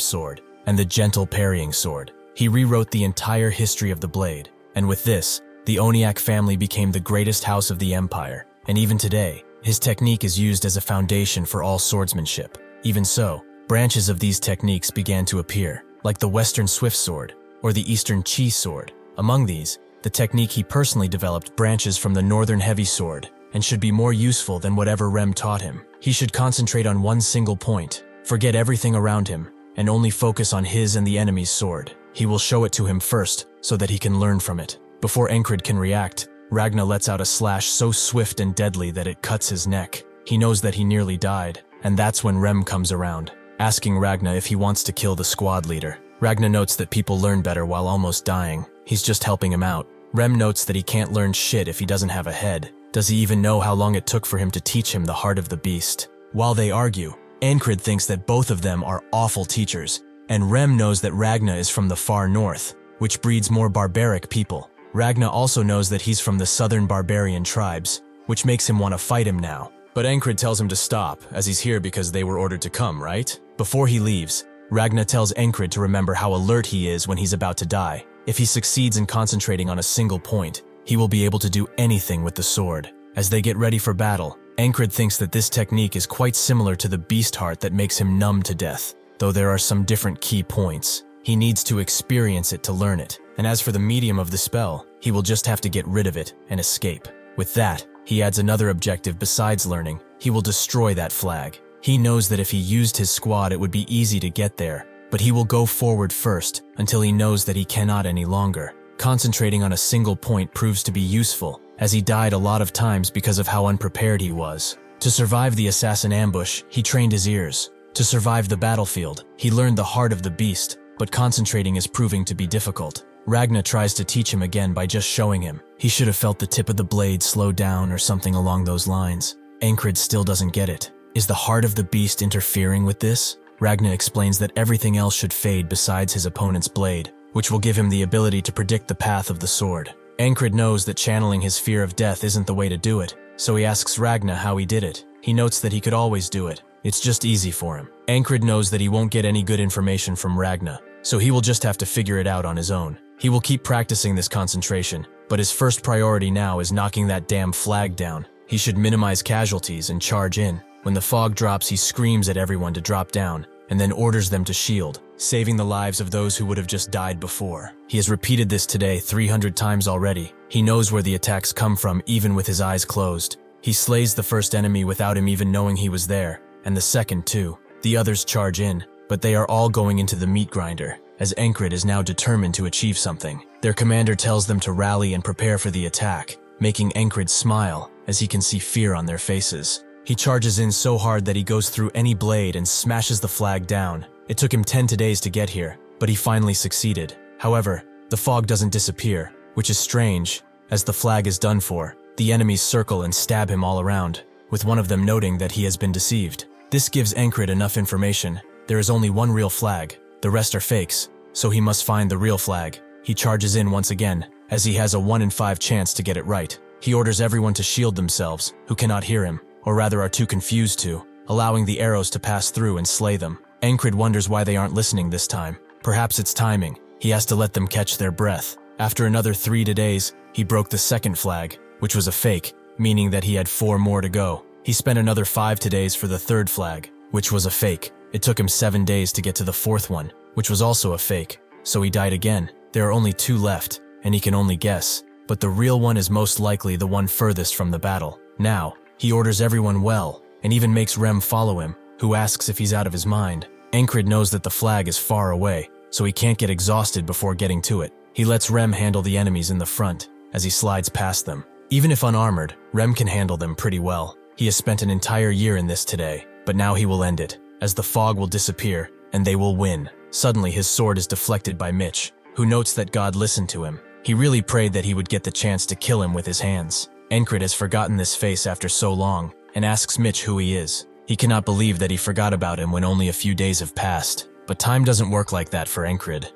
[SPEAKER 1] sword, and the gentle parrying sword. He rewrote the entire history of the blade, and with this, the Oniak family became the greatest house of the empire, and even today, his technique is used as a foundation for all swordsmanship. Even so, branches of these techniques began to appear, like the Western Swift Sword or the Eastern Chi Sword. Among these, the technique he personally developed branches from the Northern Heavy Sword and should be more useful than whatever Rem taught him. He should concentrate on one single point, forget everything around him, and only focus on his and the enemy's sword. He will show it to him first so that he can learn from it. Before Encrid can react, Ragna lets out a slash so swift and deadly that it cuts his neck. He knows that he nearly died, and that's when Rem comes around, asking Ragna if he wants to kill the squad leader. Ragna notes that people learn better while almost dying. He's just helping him out. Rem notes that he can't learn shit if he doesn't have a head. Does he even know how long it took for him to teach him the heart of the beast? While they argue, Encrid thinks that both of them are awful teachers, and Rem knows that Ragna is from the far north, which breeds more barbaric people. Ragna also knows that he's from the southern barbarian tribes, which makes him want to fight him now. But Encrid tells him to stop, as he's here because they were ordered to come, right? Before he leaves, Ragna tells Encrid to remember how alert he is when he's about to die. If he succeeds in concentrating on a single point, he will be able to do anything with the sword. As they get ready for battle, Encrid thinks that this technique is quite similar to the beast heart that makes him numb to death, though there are some different key points. He needs to experience it to learn it, and as for the medium of the spell, he will just have to get rid of it and escape. With that, he adds another objective besides learning. He will destroy that flag. He knows that if he used his squad it would be easy to get there, but he will go forward first until he knows that he cannot any longer. Concentrating on a single point proves to be useful, as he died a lot of times because of how unprepared he was. To survive the assassin ambush, he trained his ears. To survive the battlefield, he learned the heart of the beast, but concentrating is proving to be difficult. Ragna tries to teach him again by just showing him. He should have felt the tip of the blade slow down or something along those lines. Encrid still doesn't get it. Is the heart of the beast interfering with this? Ragna explains that everything else should fade besides his opponent's blade. which will give him the ability to predict the path of the sword. Encrid knows that channeling his fear of death isn't the way to do it, so he asks Ragna how he did it. He notes that he could always do it. It's just easy for him. Encrid knows that he won't get any good information from Ragna, so he will just have to figure it out on his own. He will keep practicing this concentration, but his first priority now is knocking that damn flag down. He should minimize casualties and charge in. When the fog drops, he screams at everyone to drop down, and then orders them to shield, saving the lives of those who would have just died before. He has repeated this today 300 times already. He knows where the attacks come from even with his eyes closed. He slays the first enemy without him even knowing he was there, and the second too. The others charge in, but they are all going into the meat grinder, as Encrid is now determined to achieve something. Their commander tells them to rally and prepare for the attack, making Encrid smile as he can see fear on their faces. He charges in so hard that he goes through any blade and smashes the flag down. It took him 10 days to get here, but he finally succeeded. However, the fog doesn't disappear, which is strange, as the flag is done for. The enemies circle and stab him all around, with one of them noting that he has been deceived. This gives Encrid enough information. There is only one real flag, the rest are fakes, so he must find the real flag. He charges in once again, as he has a 1 in 5 chance to get it right. He orders everyone to shield themselves, who cannot hear him, or rather are too confused to, allowing the arrows to pass through and slay them. Encrid wonders why they aren't listening this time. Perhaps it's timing. He has to let them catch their breath. After another 3 days, he broke the second flag, which was a fake, meaning that he had 4 more to go. He spent another 5 days for the third flag, which was a fake. It took him 7 days to get to the fourth one, which was also a fake, so he died again. There are only 2 left, and he can only guess, but the real one is most likely the one furthest from the battle. Now, he orders everyone well, and even makes Rem follow him, who asks if he's out of his mind. Encrid knows that the flag is far away, so he can't get exhausted before getting to it. He lets Rem handle the enemies in the front, as he slides past them. Even if unarmored, Rem can handle them pretty well. He has spent an entire year in this today, but now he will end it, as the fog will disappear, and they will win. Suddenly his sword is deflected by Mitch, who notes that God listened to him. He really prayed that he would get the chance to kill him with his hands. Encrid has forgotten this face after so long, and asks Mitch who he is. He cannot believe that he forgot about him when only a few days have passed, but time doesn't work like that for Encrid.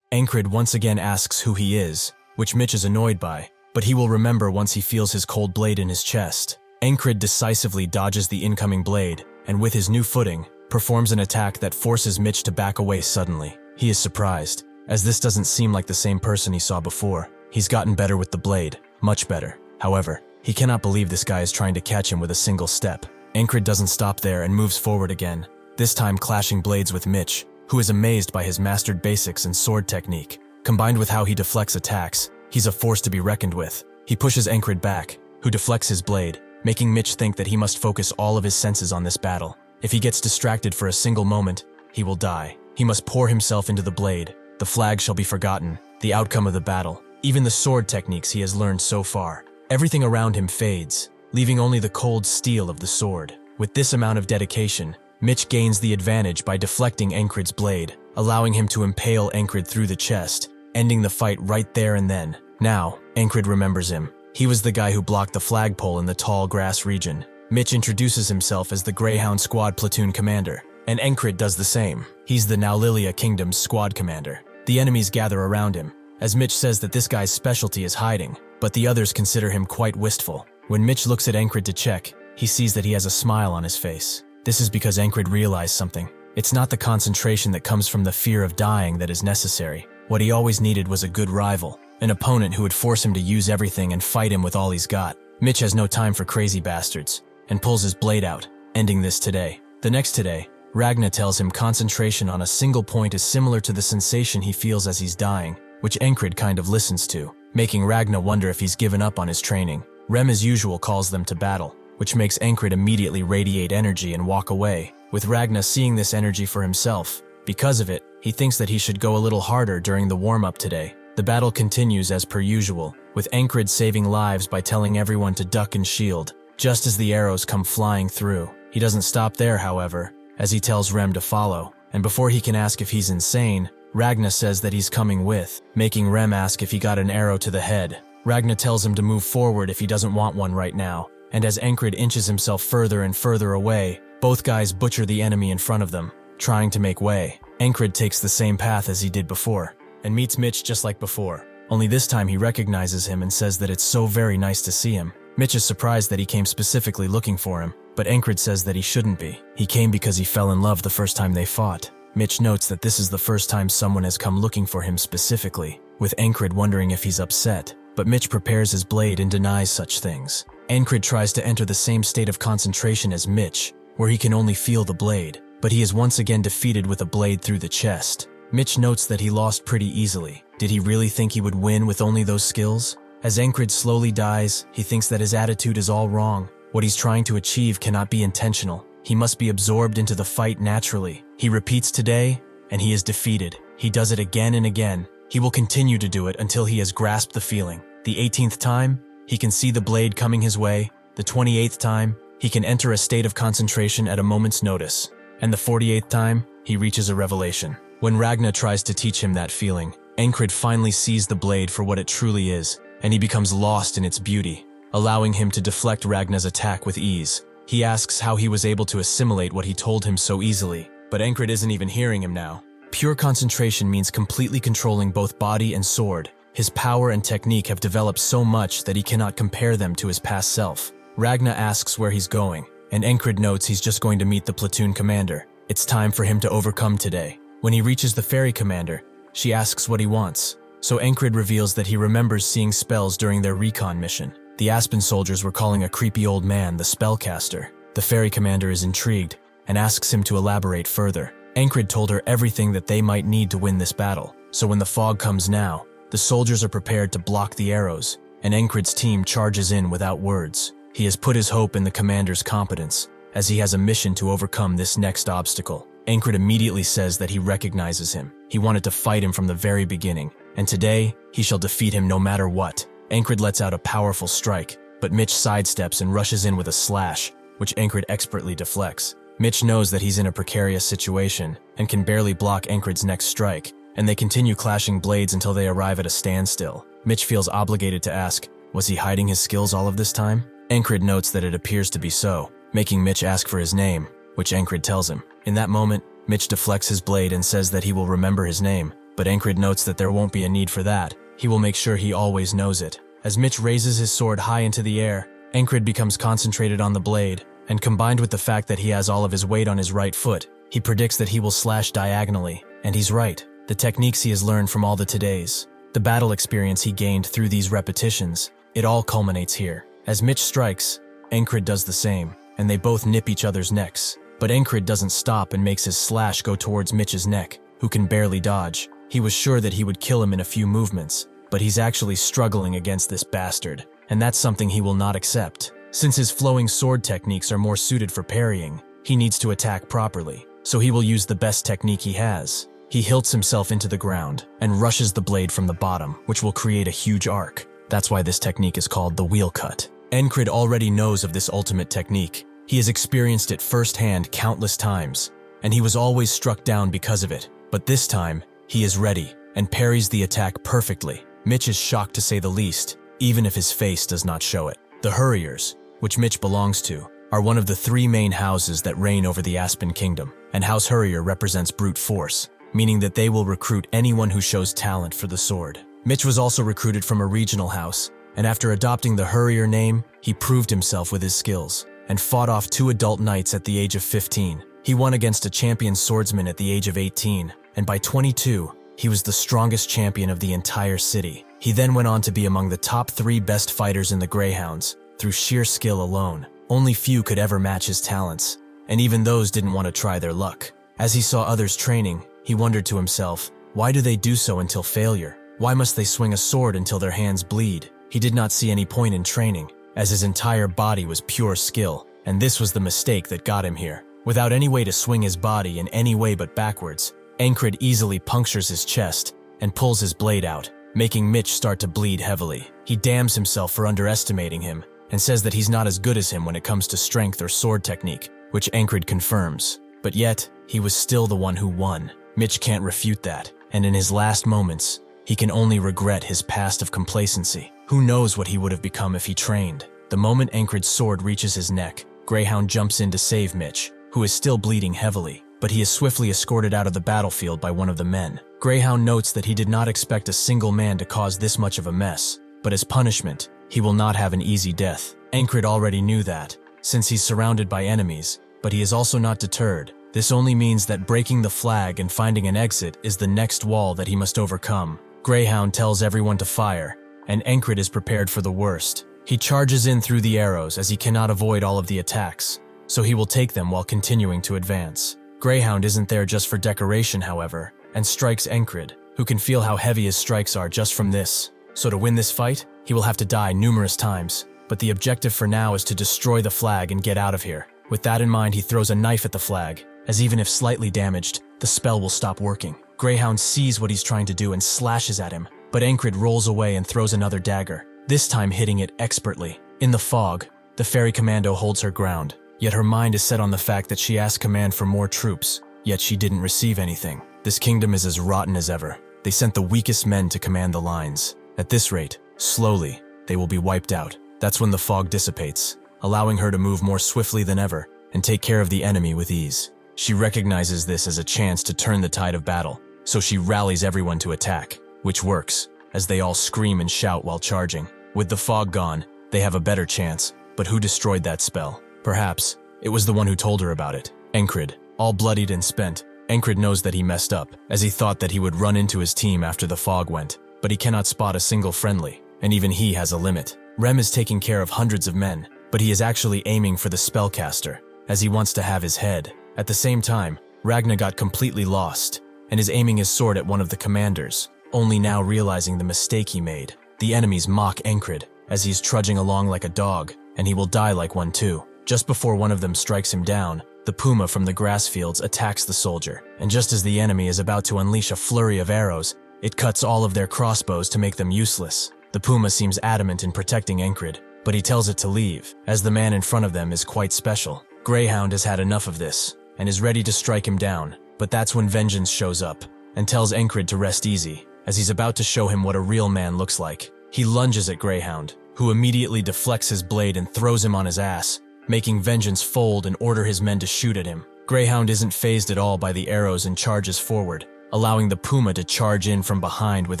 [SPEAKER 1] Encrid once again asks who he is, which Mitch is annoyed by, but he will remember once he feels his cold blade in his chest. Encrid decisively dodges the incoming blade, and with his new footing, performs an attack that forces Mitch to back away suddenly. He is surprised, as this doesn't seem like the same person he saw before. He's gotten better with the blade, much better. However, he cannot believe this guy is trying to catch him with a single step. Encrid doesn't stop there and moves forward again, this time clashing blades with Mitch, who is amazed by his mastered basics and sword technique. Combined with how he deflects attacks, he's a force to be reckoned with. He pushes Encrid back, who deflects his blade, making Mitch think that he must focus all of his senses on this battle. If he gets distracted for a single moment, he will die. He must pour himself into the blade. The flag shall be forgotten, the outcome of the battle, even the sword techniques he has learned so far. Everything around him fades, leaving only the cold steel of the sword. With this amount of dedication, Mitch gains the advantage by deflecting Encrid's blade, allowing him to impale Encrid through the chest, ending the fight right there and then. Now, Encrid remembers him. He was the guy who blocked the flagpole in the tall grass region. Mitch introduces himself as the Greyhound Squad platoon commander, and Encrid does the same. He's the Now Lilia Kingdom's squad commander. The enemies gather around him, as Mitch says that this guy's specialty is hiding, but the others consider him quite wistful. When Mitch looks at Encrid to check, he sees that he has a smile on his face. This is because Encrid realized something. It's not the concentration that comes from the fear of dying that is necessary. What he always needed was a good rival, an opponent who would force him to use everything and fight him with all he's got. Mitch has no time for crazy bastards, and pulls his blade out, ending this today. The next today, Ragna tells him concentration on a single point is similar to the sensation he feels as he's dying, which Encrid kind of listens to, making Ragna wonder if he's given up on his training. Rem as usual calls them to battle, which makes Encrid immediately radiate energy and walk away, with Ragna seeing this energy for himself. Because of it, he thinks that he should go a little harder during the warm-up today. The battle continues as per usual, with Encrid saving lives by telling everyone to duck and shield, just as the arrows come flying through. He doesn't stop there, however, as he tells Rem to follow, and before he can ask if he's insane, Ragna says that he's coming with, making Rem ask if he got an arrow to the head. Ragna tells him to move forward if he doesn't want one right now, and as Encrid inches himself further and further away, both guys butcher the enemy in front of them, trying to make way. Encrid takes the same path as he did before, and meets Mitch just like before. Only this time he recognizes him and says that it's so very nice to see him. Mitch is surprised that he came specifically looking for him, but Encrid says that he shouldn't be. He came because he fell in love the first time they fought. Mitch notes that this is the first time someone has come looking for him specifically, with Encrid wondering if he's upset. But Mitch prepares his blade and denies such things. Encrid tries to enter the same state of concentration as Mitch, where he can only feel the blade, but he is once again defeated with a blade through the chest. Mitch notes that he lost pretty easily. Did he really think he would win with only those skills? As Encrid slowly dies, he thinks that his attitude is all wrong. What he's trying to achieve cannot be intentional. He must be absorbed into the fight naturally. He repeats today, and he is defeated. He does it again and again. He will continue to do it until he has grasped the feeling. The 18th time, he can see the blade coming his way. The 28th time, he can enter a state of concentration at a moment's notice. And the 48th time, he reaches a revelation. When Ragna tries to teach him that feeling, Encrid finally sees the blade for what it truly is, and he becomes lost in its beauty, allowing him to deflect Ragna's attack with ease. He asks how he was able to assimilate what he told him so easily, but Encrid isn't even hearing him now. Pure concentration means completely controlling both body and sword. His power and technique have developed so much that he cannot compare them to his past self. Ragna asks where he's going, and Encrid notes he's just going to meet the platoon commander. It's time for him to overcome today. When he reaches the ferry commander, she asks what he wants, so Encrid reveals that he remembers seeing spells during their recon mission. The Aspen soldiers were calling a creepy old man the spellcaster. The ferry commander is intrigued and asks him to elaborate further. Encrid told her everything that they might need to win this battle, so when the fog comes now, the soldiers are prepared to block the arrows, and Encrid's team charges in without words. He has put his hope in the commander's competence, as he has a mission to overcome this next obstacle. Encrid immediately says that he recognizes him. He wanted to fight him from the very beginning, and today, he shall defeat him no matter what. Encrid lets out a powerful strike, but Mitch sidesteps and rushes in with a slash, which Encrid expertly deflects. Mitch knows that he's in a precarious situation and can barely block Encrid's next strike, and they continue clashing blades until they arrive at a standstill. Mitch feels obligated to ask, was he hiding his skills all of this time? Encrid notes that it appears to be so, making Mitch ask for his name, which Encrid tells him. In that moment, Mitch deflects his blade and says that he will remember his name, but Encrid notes that there won't be a need for that. He will make sure he always knows it. As Mitch raises his sword high into the air, Encrid becomes concentrated on the blade, and combined with the fact that he has all of his weight on his right foot, he predicts that he will slash diagonally, and he's right. The techniques he has learned from all the todays, the battle experience he gained through these repetitions, it all culminates here. As Mitch strikes, Encrid does the same, and they both nip each other's necks. But Encrid doesn't stop and makes his slash go towards Mitch's neck, who can barely dodge. He was sure that he would kill him in a few movements, but he's actually struggling against this bastard, and that's something he will not accept. Since his flowing sword techniques are more suited for parrying, he needs to attack properly, so he will use the best technique he has. He hilts himself into the ground and rushes the blade from the bottom, which will create a huge arc. That's why this technique is called the wheel cut. Encrid already knows of this ultimate technique. He has experienced it firsthand countless times, and he was always struck down because of it. But this time, he is ready and parries the attack perfectly. Mitch is shocked to say the least, even if his face does not show it. The Hurriers, which Mitch belongs to, are one of the three main houses that reign over the Aspen Kingdom, and House Hurrier represents brute force, meaning that they will recruit anyone who shows talent for the sword. Mitch was also recruited from a regional house, and after adopting the Hurrier name, he proved himself with his skills, and fought off 2 adult knights at the age of 15. He won against a champion swordsman at the age of 18, and by 22, he was the strongest champion of the entire city. He then went on to be among the top 3 best fighters in the Greyhounds, through sheer skill alone. Only few could ever match his talents, and even those didn't want to try their luck. As he saw others training, he wondered to himself, why do they do so until failure? Why must they swing a sword until their hands bleed? He did not see any point in training, as his entire body was pure skill, and this was the mistake that got him here. Without any way to swing his body in any way but backwards, Encrid easily punctures his chest and pulls his blade out, making Mitch start to bleed heavily. He damns himself for underestimating him and says that he's not as good as him when it comes to strength or sword technique, which Encrid confirms. But yet, he was still the one who won. Mitch can't refute that, and in his last moments, he can only regret his past of complacency. Who knows what he would have become if he trained? The moment Encrid's sword reaches his neck, Greyhound jumps in to save Mitch, who is still bleeding heavily, but he is swiftly escorted out of the battlefield by one of the men. Greyhound notes that he did not expect a single man to cause this much of a mess, but as punishment, he will not have an easy death. Encrid already knew that, since he's surrounded by enemies, but he is also not deterred. This only means that breaking the flag and finding an exit is the next wall that he must overcome. Greyhound tells everyone to fire, and Encrid is prepared for the worst. He charges in through the arrows as he cannot avoid all of the attacks, so he will take them while continuing to advance. Greyhound isn't there just for decoration, however, and strikes Encrid, who can feel how heavy his strikes are just from this. So to win this fight, he will have to die numerous times, but the objective for now is to destroy the flag and get out of here. With that in mind, he throws a knife at the flag, as even if slightly damaged, the spell will stop working. Greyhound sees what he's trying to do and slashes at him, but Encrid rolls away and throws another dagger, this time hitting it expertly. In the fog, the fairy commando holds her ground, yet her mind is set on the fact that she asked command for more troops, yet she didn't receive anything. This kingdom is as rotten as ever. They sent the weakest men to command the lines. At this rate, slowly, they will be wiped out. That's when the fog dissipates, allowing her to move more swiftly than ever and take care of the enemy with ease. She recognizes this as a chance to turn the tide of battle, so she rallies everyone to attack, which works, as they all scream and shout while charging. With the fog gone, they have a better chance, but who destroyed that spell? Perhaps it was the one who told her about it, Encrid. All bloodied and spent, Encrid knows that he messed up, as he thought that he would run into his team after the fog went, but he cannot spot a single friendly, and even he has a limit. Rem is taking care of hundreds of men, but he is actually aiming for the spellcaster, as he wants to have his head. At the same time, Ragna got completely lost, and is aiming his sword at one of the commanders, only now realizing the mistake he made. The enemies mock Encrid, as he's trudging along like a dog, and he will die like one too. Just before one of them strikes him down, the puma from the grass fields attacks the soldier, and just as the enemy is about to unleash a flurry of arrows, it cuts all of their crossbows to make them useless. The puma seems adamant in protecting Encrid, but he tells it to leave, as the man in front of them is quite special. Greyhound has had enough of this, and is ready to strike him down, but that's when Vengeance shows up, and tells Encrid to rest easy, as he's about to show him what a real man looks like. He lunges at Greyhound, who immediately deflects his blade and throws him on his ass, making Vengeance fold and order his men to shoot at him. Greyhound isn't fazed at all by the arrows and charges forward, allowing the puma to charge in from behind with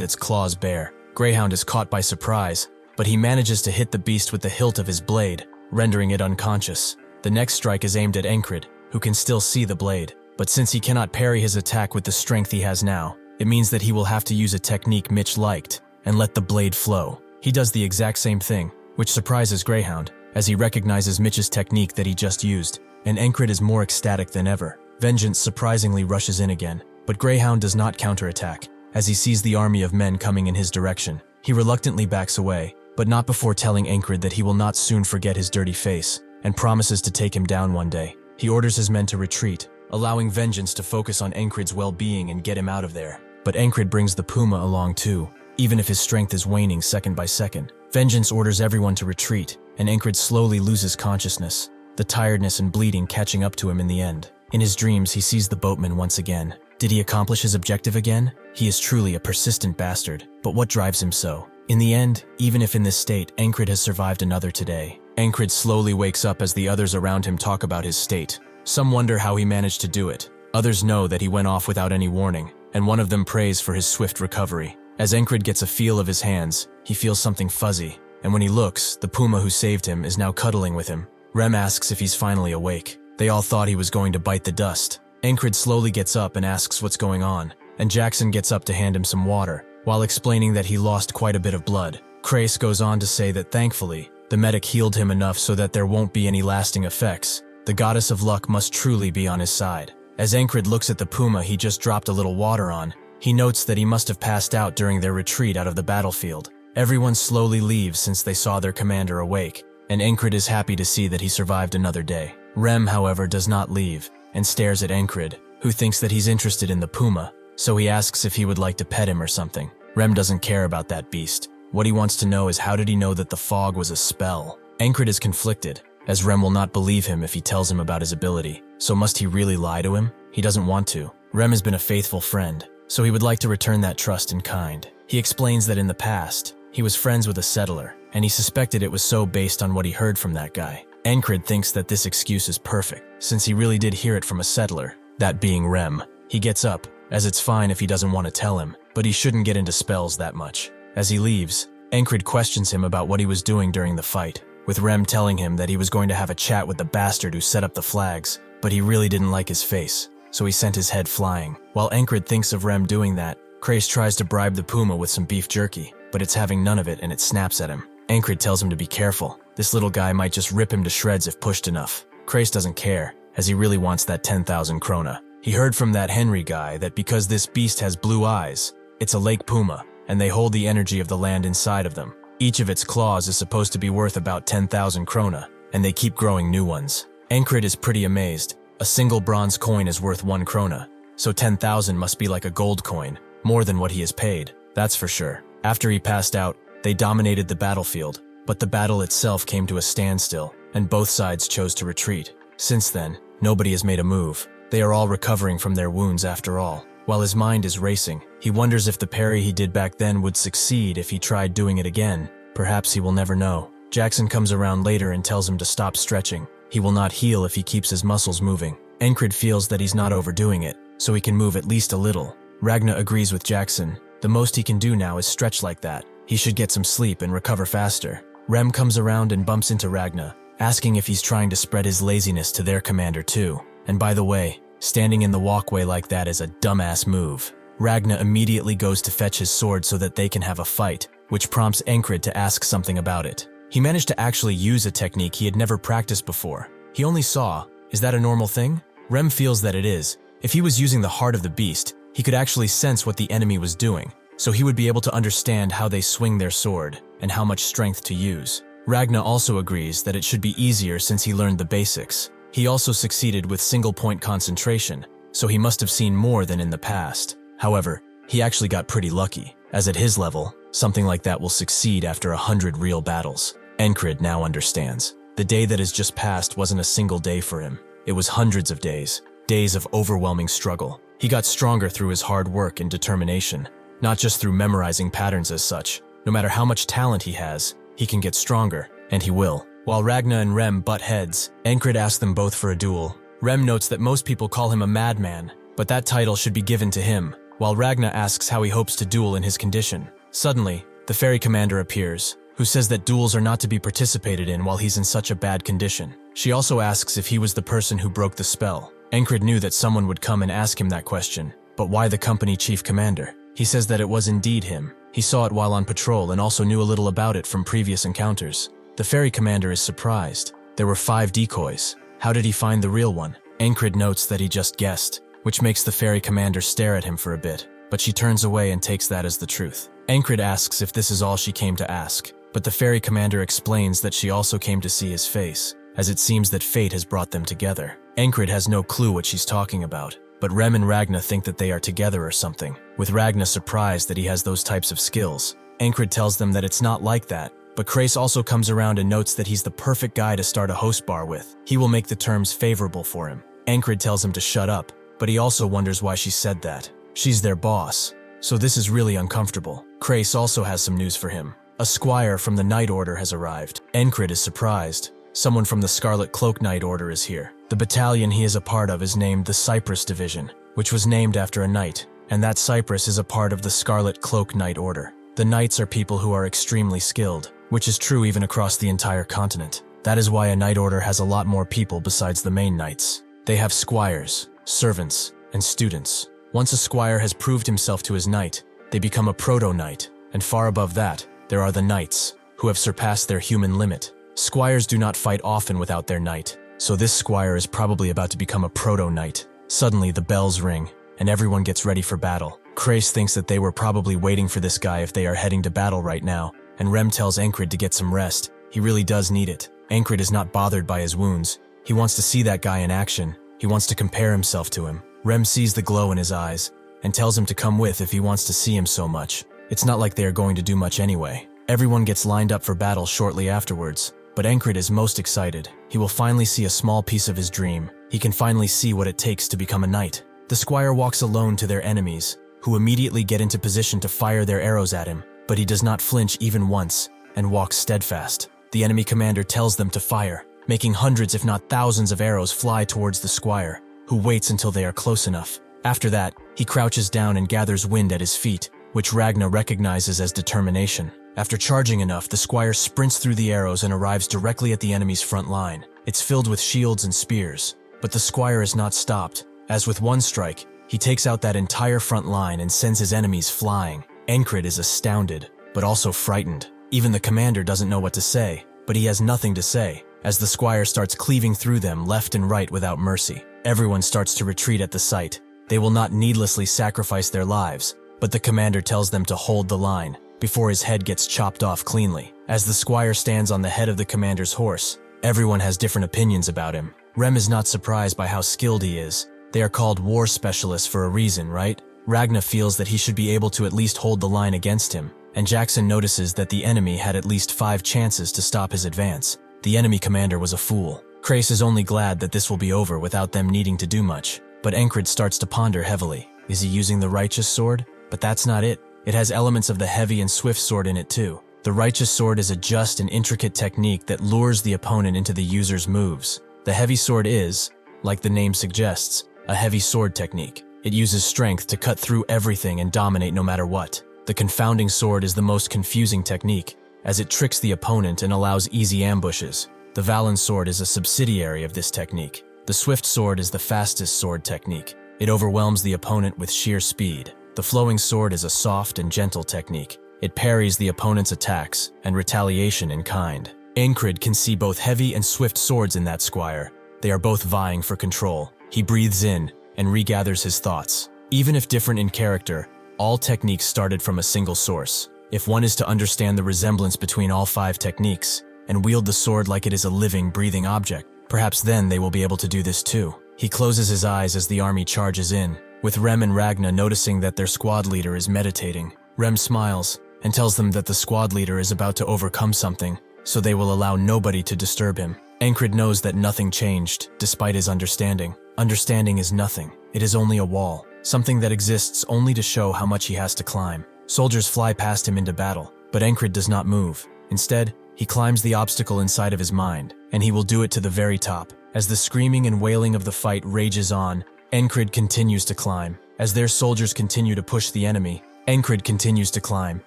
[SPEAKER 1] its claws bare. Greyhound is caught by surprise, but he manages to hit the beast with the hilt of his blade, rendering it unconscious. The next strike is aimed at Encrid, who can still see the blade, but since he cannot parry his attack with the strength he has now, it means that he will have to use a technique Mitch liked, and let the blade flow. He does the exact same thing, which surprises Greyhound, as he recognizes Mitch's technique that he just used, and Encrid is more ecstatic than ever. Vengeance surprisingly rushes in again, but Greyhound does not counterattack, as he sees the army of men coming in his direction. He reluctantly backs away, but not before telling Encrid that he will not soon forget his dirty face, and promises to take him down one day. He orders his men to retreat, allowing Vengeance to focus on Encrid's well-being and get him out of there. But Encrid brings the puma along too, even if his strength is waning second by second. Vengeance orders everyone to retreat, and Encrid slowly loses consciousness, the tiredness and bleeding catching up to him in the end. In his dreams, he sees the boatman once again. Did he accomplish his objective again? He is truly a persistent bastard, but what drives him so? In the end, even if in this state, Encrid has survived another today. Encrid slowly wakes up as the others around him talk about his state. Some wonder how he managed to do it. Others know that he went off without any warning, and one of them prays for his swift recovery. As Encrid gets a feel of his hands, he feels something fuzzy, and when he looks, the puma who saved him is now cuddling with him. Rem asks if he's finally awake. They all thought he was going to bite the dust. Encrid slowly gets up and asks what's going on, and Jackson gets up to hand him some water, while explaining that he lost quite a bit of blood. Crace goes on to say that thankfully, the medic healed him enough so that there won't be any lasting effects. The goddess of luck must truly be on his side. As Encrid looks at the puma he just dropped a little water on, he notes that he must have passed out during their retreat out of the battlefield. Everyone slowly leaves since they saw their commander awake, and Encrid is happy to see that he survived another day. Rem, however, does not leave, and stares at Encrid, who thinks that he's interested in the puma, so he asks if he would like to pet him or something. Rem doesn't care about that beast. What he wants to know is how did he know that the fog was a spell? Encrid is conflicted, as Rem will not believe him if he tells him about his ability. So must he really lie to him? He doesn't want to. Rem has been a faithful friend, so he would like to return that trust in kind. He explains that in the past, he was friends with a settler, and he suspected it was so based on what he heard from that guy. Encrid thinks that this excuse is perfect, since he really did hear it from a settler, that being Rem. He gets up, as it's fine if he doesn't want to tell him, but he shouldn't get into spells that much. As he leaves, Encrid questions him about what he was doing during the fight, with Rem telling him that he was going to have a chat with the bastard who set up the flags, but he really didn't like his face, so he sent his head flying. While Encrid thinks of Rem doing that, Crace tries to bribe the puma with some beef jerky, but it's having none of it and it snaps at him. Encrid tells him to be careful. This little guy might just rip him to shreds if pushed enough. Crace doesn't care, as he really wants that 10,000 krona. He heard from that Henry guy that because this beast has blue eyes, it's a lake puma, and they hold the energy of the land inside of them. Each of its claws is supposed to be worth about 10,000 krona, and they keep growing new ones. Encrid is pretty amazed. A single bronze coin is worth 1 krona, so 10,000 must be like a gold coin, more than what he has paid, that's for sure. After he passed out, they dominated the battlefield, but the battle itself came to a standstill, and both sides chose to retreat. Since then, nobody has made a move. They are all recovering from their wounds after all. While his mind is racing, he wonders if the parry he did back then would succeed if he tried doing it again. Perhaps he will never know. Jackson comes around later and tells him to stop stretching. He will not heal if he keeps his muscles moving. Encrid feels that he's not overdoing it, so he can move at least a little. Ragna agrees with Jackson. The most he can do now is stretch like that. He should get some sleep and recover faster. Rem comes around and bumps into Ragna, asking if he's trying to spread his laziness to their commander too. And by the way, standing in the walkway like that is a dumbass move. Ragna immediately goes to fetch his sword so that they can have a fight, which prompts Encrid to ask something about it. He managed to actually use a technique he had never practiced before. He only saw. Is that a normal thing? Rem feels that it is. If he was using the heart of the beast, he could actually sense what the enemy was doing, so he would be able to understand how they swing their sword and how much strength to use. Ragna also agrees that it should be easier since he learned the basics. He also succeeded with single-point concentration, so he must have seen more than in the past. However, he actually got pretty lucky, as at his level, something like that will succeed after 100 real battles. Encrid now understands. The day that has just passed wasn't a single day for him. It was hundreds of days, days of overwhelming struggle. He got stronger through his hard work and determination, not just through memorizing patterns as such. No matter how much talent he has, he can get stronger, and he will. While Ragna and Rem butt heads, Encrid asks them both for a duel. Rem notes that most people call him a madman, but that title should be given to him, while Ragna asks how he hopes to duel in his condition. Suddenly, the ferry commander appears, who says that duels are not to be participated in while he's in such a bad condition. She also asks if he was the person who broke the spell. Encrid knew that someone would come and ask him that question, but why the company chief commander? He says that it was indeed him. He saw it while on patrol and also knew a little about it from previous encounters. The ferry commander is surprised. There were 5 decoys. How did he find the real one? Encrid notes that he just guessed, which makes the ferry commander stare at him for a bit, but she turns away and takes that as the truth. Encrid asks if this is all she came to ask, but the ferry commander explains that she also came to see his face, as it seems that fate has brought them together. Encrid has no clue what she's talking about, but Rem and Ragna think that they are together or something, with Ragna surprised that he has those types of skills. Encrid tells them that it's not like that, but Crace also comes around and notes that he's the perfect guy to start a host bar with. He will make the terms favorable for him. Encrid tells him to shut up, but he also wonders why she said that. She's their boss, so this is really uncomfortable. Crace also has some news for him. A squire from the Knight Order has arrived. Encrid is surprised. Someone from the Scarlet Cloak Knight Order is here. The battalion he is a part of is named the Cypress Division, which was named after a knight, and that Cypress is a part of the Scarlet Cloak Knight Order. The knights are people who are extremely skilled, which is true even across the entire continent. That is why a Knight Order has a lot more people besides the main knights. They have squires, servants, and students. Once a squire has proved himself to his knight, they become a proto-knight, and far above that, there are the knights, who have surpassed their human limit. Squires do not fight often without their knight, so this squire is probably about to become a proto-knight. Suddenly, the bells ring, and everyone gets ready for battle. Crace thinks that they were probably waiting for this guy if they are heading to battle right now, and Rem tells Encrid to get some rest. He really does need it. Encrid is not bothered by his wounds. He wants to see that guy in action. He wants to compare himself to him. Rem sees the glow in his eyes, and tells him to come with if he wants to see him so much. It's not like they are going to do much anyway. Everyone gets lined up for battle shortly afterwards, but Encrid is most excited. He will finally see a small piece of his dream. He can finally see what it takes to become a knight. The squire walks alone to their enemies, who immediately get into position to fire their arrows at him, but he does not flinch even once, and walks steadfast. The enemy commander tells them to fire. making hundreds if not thousands of arrows fly towards the squire, who waits until they are close enough. After that, he crouches down and gathers wind at his feet, which Ragna recognizes as determination. After charging enough, the squire sprints through the arrows and arrives directly at the enemy's front line. It's filled with shields and spears, but the squire is not stopped, as with one strike, he takes out that entire front line and sends his enemies flying. Encrid is astounded, but also frightened. Even the commander doesn't know what to say, but he has nothing to say, as the squire starts cleaving through them left and right without mercy. Everyone starts to retreat at the sight. They will not needlessly sacrifice their lives, but the commander tells them to hold the line before his head gets chopped off cleanly. As the squire stands on the head of the commander's horse, everyone has different opinions about him. Rem is not surprised by how skilled he is. They are called war specialists for a reason, right? Ragna feels that he should be able to at least hold the line against him, and Jackson notices that the enemy had at least 5 chances to stop his advance. The enemy commander was a fool. Krace is only glad that this will be over without them needing to do much, but Encrid starts to ponder heavily. Is he using the righteous sword? But that's not it. It has elements of the heavy and swift sword in it too. The righteous sword is a just and intricate technique that lures the opponent into the user's moves. The heavy sword is, like the name suggests, a heavy sword technique. It uses strength to cut through everything and dominate no matter what. The confounding sword is the most confusing technique, as it tricks the opponent and allows easy ambushes. The Valen sword is a subsidiary of this technique. The swift sword is the fastest sword technique. It overwhelms the opponent with sheer speed. The flowing sword is a soft and gentle technique. It parries the opponent's attacks and retaliation in kind. Encrid can see both heavy and swift swords in that squire. They are both vying for control. He breathes in and regathers his thoughts. Even if different in character, all techniques started from a single source. If one is to understand the resemblance between all 5 techniques and wield the sword like it is a living, breathing object, perhaps then they will be able to do this too. He closes his eyes as the army charges in, with Rem and Ragna noticing that their squad leader is meditating. Rem smiles and tells them that the squad leader is about to overcome something, so they will allow nobody to disturb him. Encrid knows that nothing changed, despite his understanding. Understanding is nothing. It is only a wall, something that exists only to show how much he has to climb. Soldiers fly past him into battle, but Encrid does not move. Instead, he climbs the obstacle inside of his mind, and he will do it to the very top. As the screaming and wailing of the fight rages on, Encrid continues to climb. As their soldiers continue to push the enemy, Encrid continues to climb.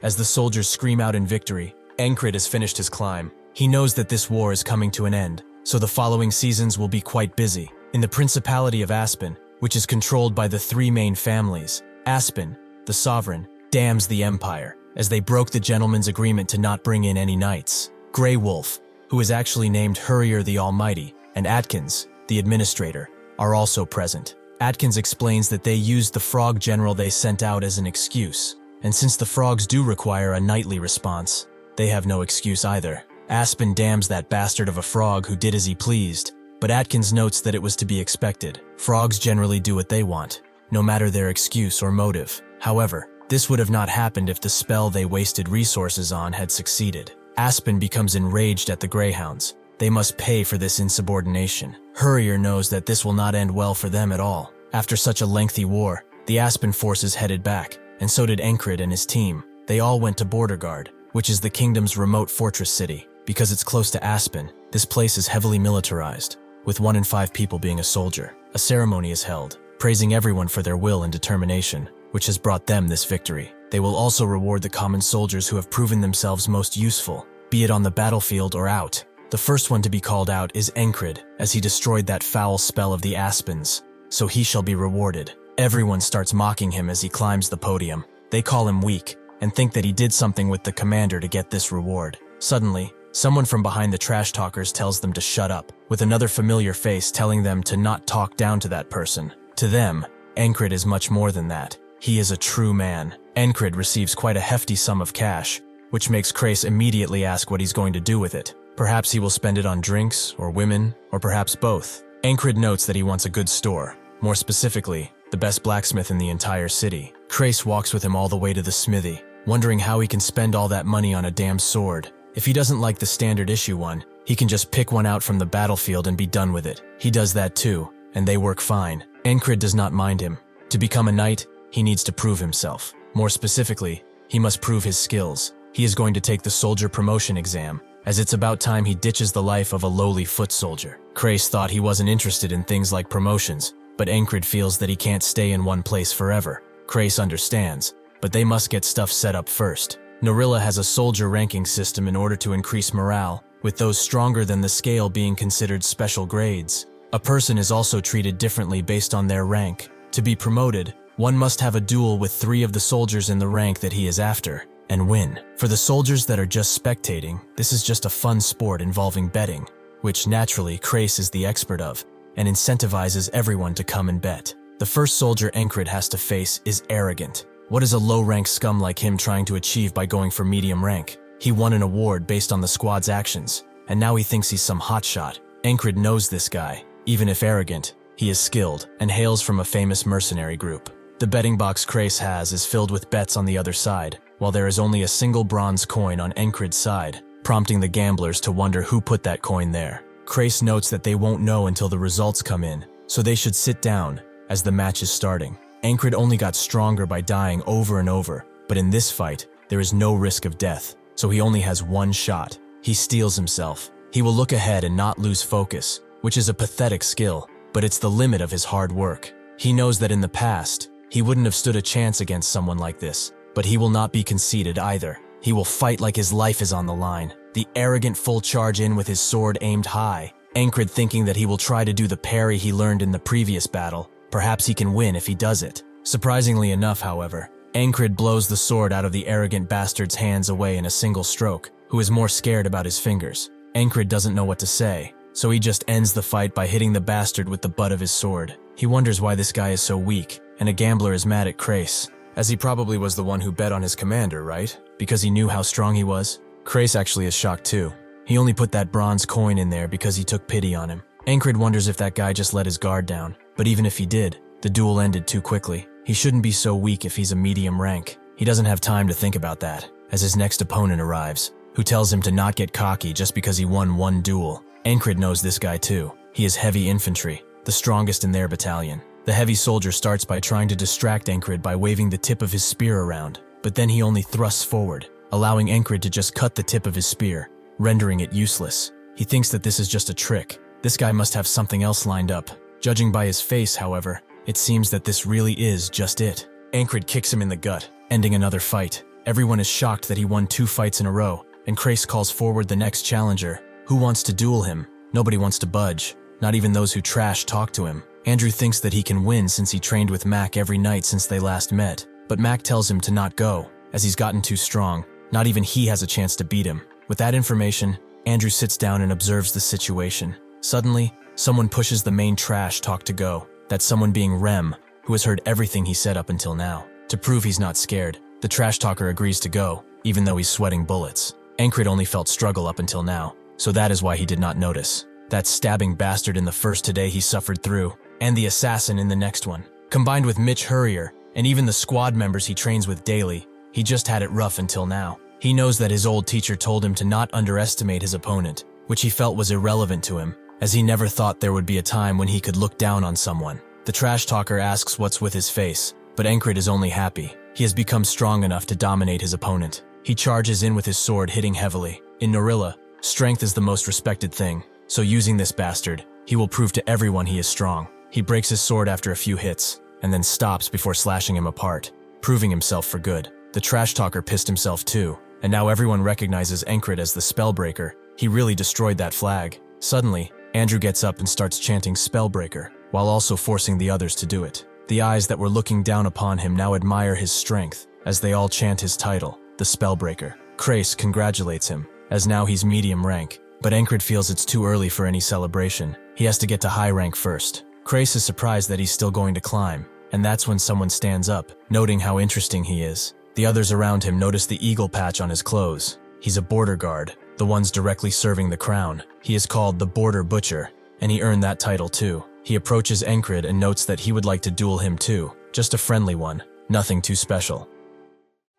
[SPEAKER 1] As the soldiers scream out in victory, Encrid has finished his climb. He knows that this war is coming to an end, so the following seasons will be quite busy. In the Principality of Aspen, which is controlled by the 3 main families, Aspen, the sovereign, damns the empire, as they broke the gentleman's agreement to not bring in any knights. Grey Wolf, who is actually named Hurrier the Almighty, and Atkins, the administrator, are also present. Atkins explains that they used the frog general they sent out as an excuse, and since the frogs do require a knightly response, they have no excuse either. Aspen damns that bastard of a frog who did as he pleased, but Atkins notes that it was to be expected. Frogs generally do what they want, no matter their excuse or motive. However, this would have not happened if the spell they wasted resources on had succeeded. Aspen becomes enraged at the Greyhounds. They must pay for this insubordination. Hurrier knows that this will not end well for them at all. After such a lengthy war, the Aspen forces headed back, and so did Encrid and his team. They all went to Borderguard, which is the kingdom's remote fortress city. Because it's close to Aspen, this place is heavily militarized, with 1 in 5 people being a soldier. A ceremony is held, praising everyone for their will and determination, which has brought them this victory. They will also reward the common soldiers who have proven themselves most useful, be it on the battlefield or out. The first one to be called out is Encrid, as he destroyed that foul spell of the Aspens, so he shall be rewarded. Everyone starts mocking him as he climbs the podium. They call him weak, and think that he did something with the commander to get this reward. Suddenly, someone from behind the trash talkers tells them to shut up, with another familiar face telling them to not talk down to that person. To them, Encrid is much more than that. He is a true man. Encrid receives quite a hefty sum of cash, which makes Krace immediately ask what he's going to do with it. Perhaps he will spend it on drinks, or women, or perhaps both. Encrid notes that he wants a good store, more specifically, the best blacksmith in the entire city. Krace walks with him all the way to the smithy, wondering how he can spend all that money on a damn sword. If he doesn't like the standard issue one, he can just pick one out from the battlefield and be done with it. He does that too, and they work fine. Encrid does not mind him. To become a knight, he needs to prove himself. More specifically, he must prove his skills. He is going to take the soldier promotion exam, as it's about time he ditches the life of a lowly foot soldier. Krace thought he wasn't interested in things like promotions, but Encrid feels that he can't stay in one place forever. Krace understands, but they must get stuff set up first. Narilla has a soldier ranking system in order to increase morale, with those stronger than the scale being considered special grades. A person is also treated differently based on their rank. To be promoted, one must have a duel with 3 of the soldiers in the rank that he is after, and win. For the soldiers that are just spectating, this is just a fun sport involving betting, which naturally Krace is the expert of, and incentivizes everyone to come and bet. The first soldier Encrid has to face is arrogant. What is a low-rank scum like him trying to achieve by going for medium rank? He won an award based on the squad's actions, and now he thinks he's some hotshot. Encrid knows this guy. Even if arrogant, he is skilled and hails from a famous mercenary group. The betting box Krace has is filled with bets on the other side, while there is only a single bronze coin on Encrid's side, prompting the gamblers to wonder who put that coin there. Krace notes that they won't know until the results come in, so they should sit down as the match is starting. Encrid only got stronger by dying over and over, but in this fight, there is no risk of death, so he only has one shot. He steels himself. He will look ahead and not lose focus, which is a pathetic skill, but it's the limit of his hard work. He knows that in the past, he wouldn't have stood a chance against someone like this, but he will not be conceited either. He will fight like his life is on the line. The arrogant full charge in with his sword aimed high. Encrid thinking that he will try to do the parry he learned in the previous battle. Perhaps he can win if he does it. Surprisingly enough, however, Encrid blows the sword out of the arrogant bastard's hands away in a single stroke, who is more scared about his fingers. Encrid doesn't know what to say, so he just ends the fight by hitting the bastard with the butt of his sword. He wonders why this guy is so weak, and a gambler is mad at Krace, as he probably was the one who bet on his commander, right? Because he knew how strong he was? Krace actually is shocked too. He only put that bronze coin in there because he took pity on him. Encrid wonders if that guy just let his guard down, but even if he did, the duel ended too quickly. He shouldn't be so weak if he's a medium rank. He doesn't have time to think about that, as his next opponent arrives, who tells him to not get cocky just because he won one duel. Encrid knows this guy too. He is heavy infantry, the strongest in their battalion. The heavy soldier starts by trying to distract Encrid by waving the tip of his spear around, but then he only thrusts forward, allowing Encrid to just cut the tip of his spear, rendering it useless. He thinks that this is just a trick. This guy must have something else lined up. Judging by his face, however, it seems that this really is just it. Encrid kicks him in the gut, ending another fight. Everyone is shocked that he won 2 fights in a row, and Krace calls forward the next challenger. Who wants to duel him? Nobody wants to budge. Not even those who trash talk to him. Andrew thinks that he can win since he trained with Mac every night since they last met, but Mac tells him to not go, as he's gotten too strong. Not even he has a chance to beat him. With that information, Andrew sits down and observes the situation. Suddenly, someone pushes the main trash talk to go. That's someone being Rem, who has heard everything he said up until now. To prove he's not scared, the trash talker agrees to go, even though he's sweating bullets. Encrid only felt struggle up until now, so that is why he did not notice. That stabbing bastard in the first today he suffered through, and the assassin in the next one. Combined with Mitch Hurrier, and even the squad members he trains with daily, he just had it rough until now. He knows that his old teacher told him to not underestimate his opponent, which he felt was irrelevant to him, as he never thought there would be a time when he could look down on someone. The trash talker asks what's with his face, but Encrid is only happy. He has become strong enough to dominate his opponent. He charges in with his sword, hitting heavily. In Narilla, strength is the most respected thing, so using this bastard, he will prove to everyone he is strong. He breaks his sword after a few hits, and then stops before slashing him apart, proving himself for good. The trash talker pissed himself too, and now everyone recognizes Encrid as the Spellbreaker. He really destroyed that flag. Suddenly, Andrew gets up and starts chanting Spellbreaker, while also forcing the others to do it. The eyes that were looking down upon him now admire his strength, as they all chant his title, the Spellbreaker. Krace congratulates him, as now he's medium rank, but Encrid feels it's too early for any celebration. He has to get to high rank first. Krace is surprised that he's still going to climb, and that's when someone stands up, noting how interesting he is. The others around him notice the eagle patch on his clothes. He's a border guard, the ones directly serving the crown. He is called the Border Butcher, and he earned that title too. He approaches Encrid and notes that he would like to duel him too, just a friendly one, nothing too special.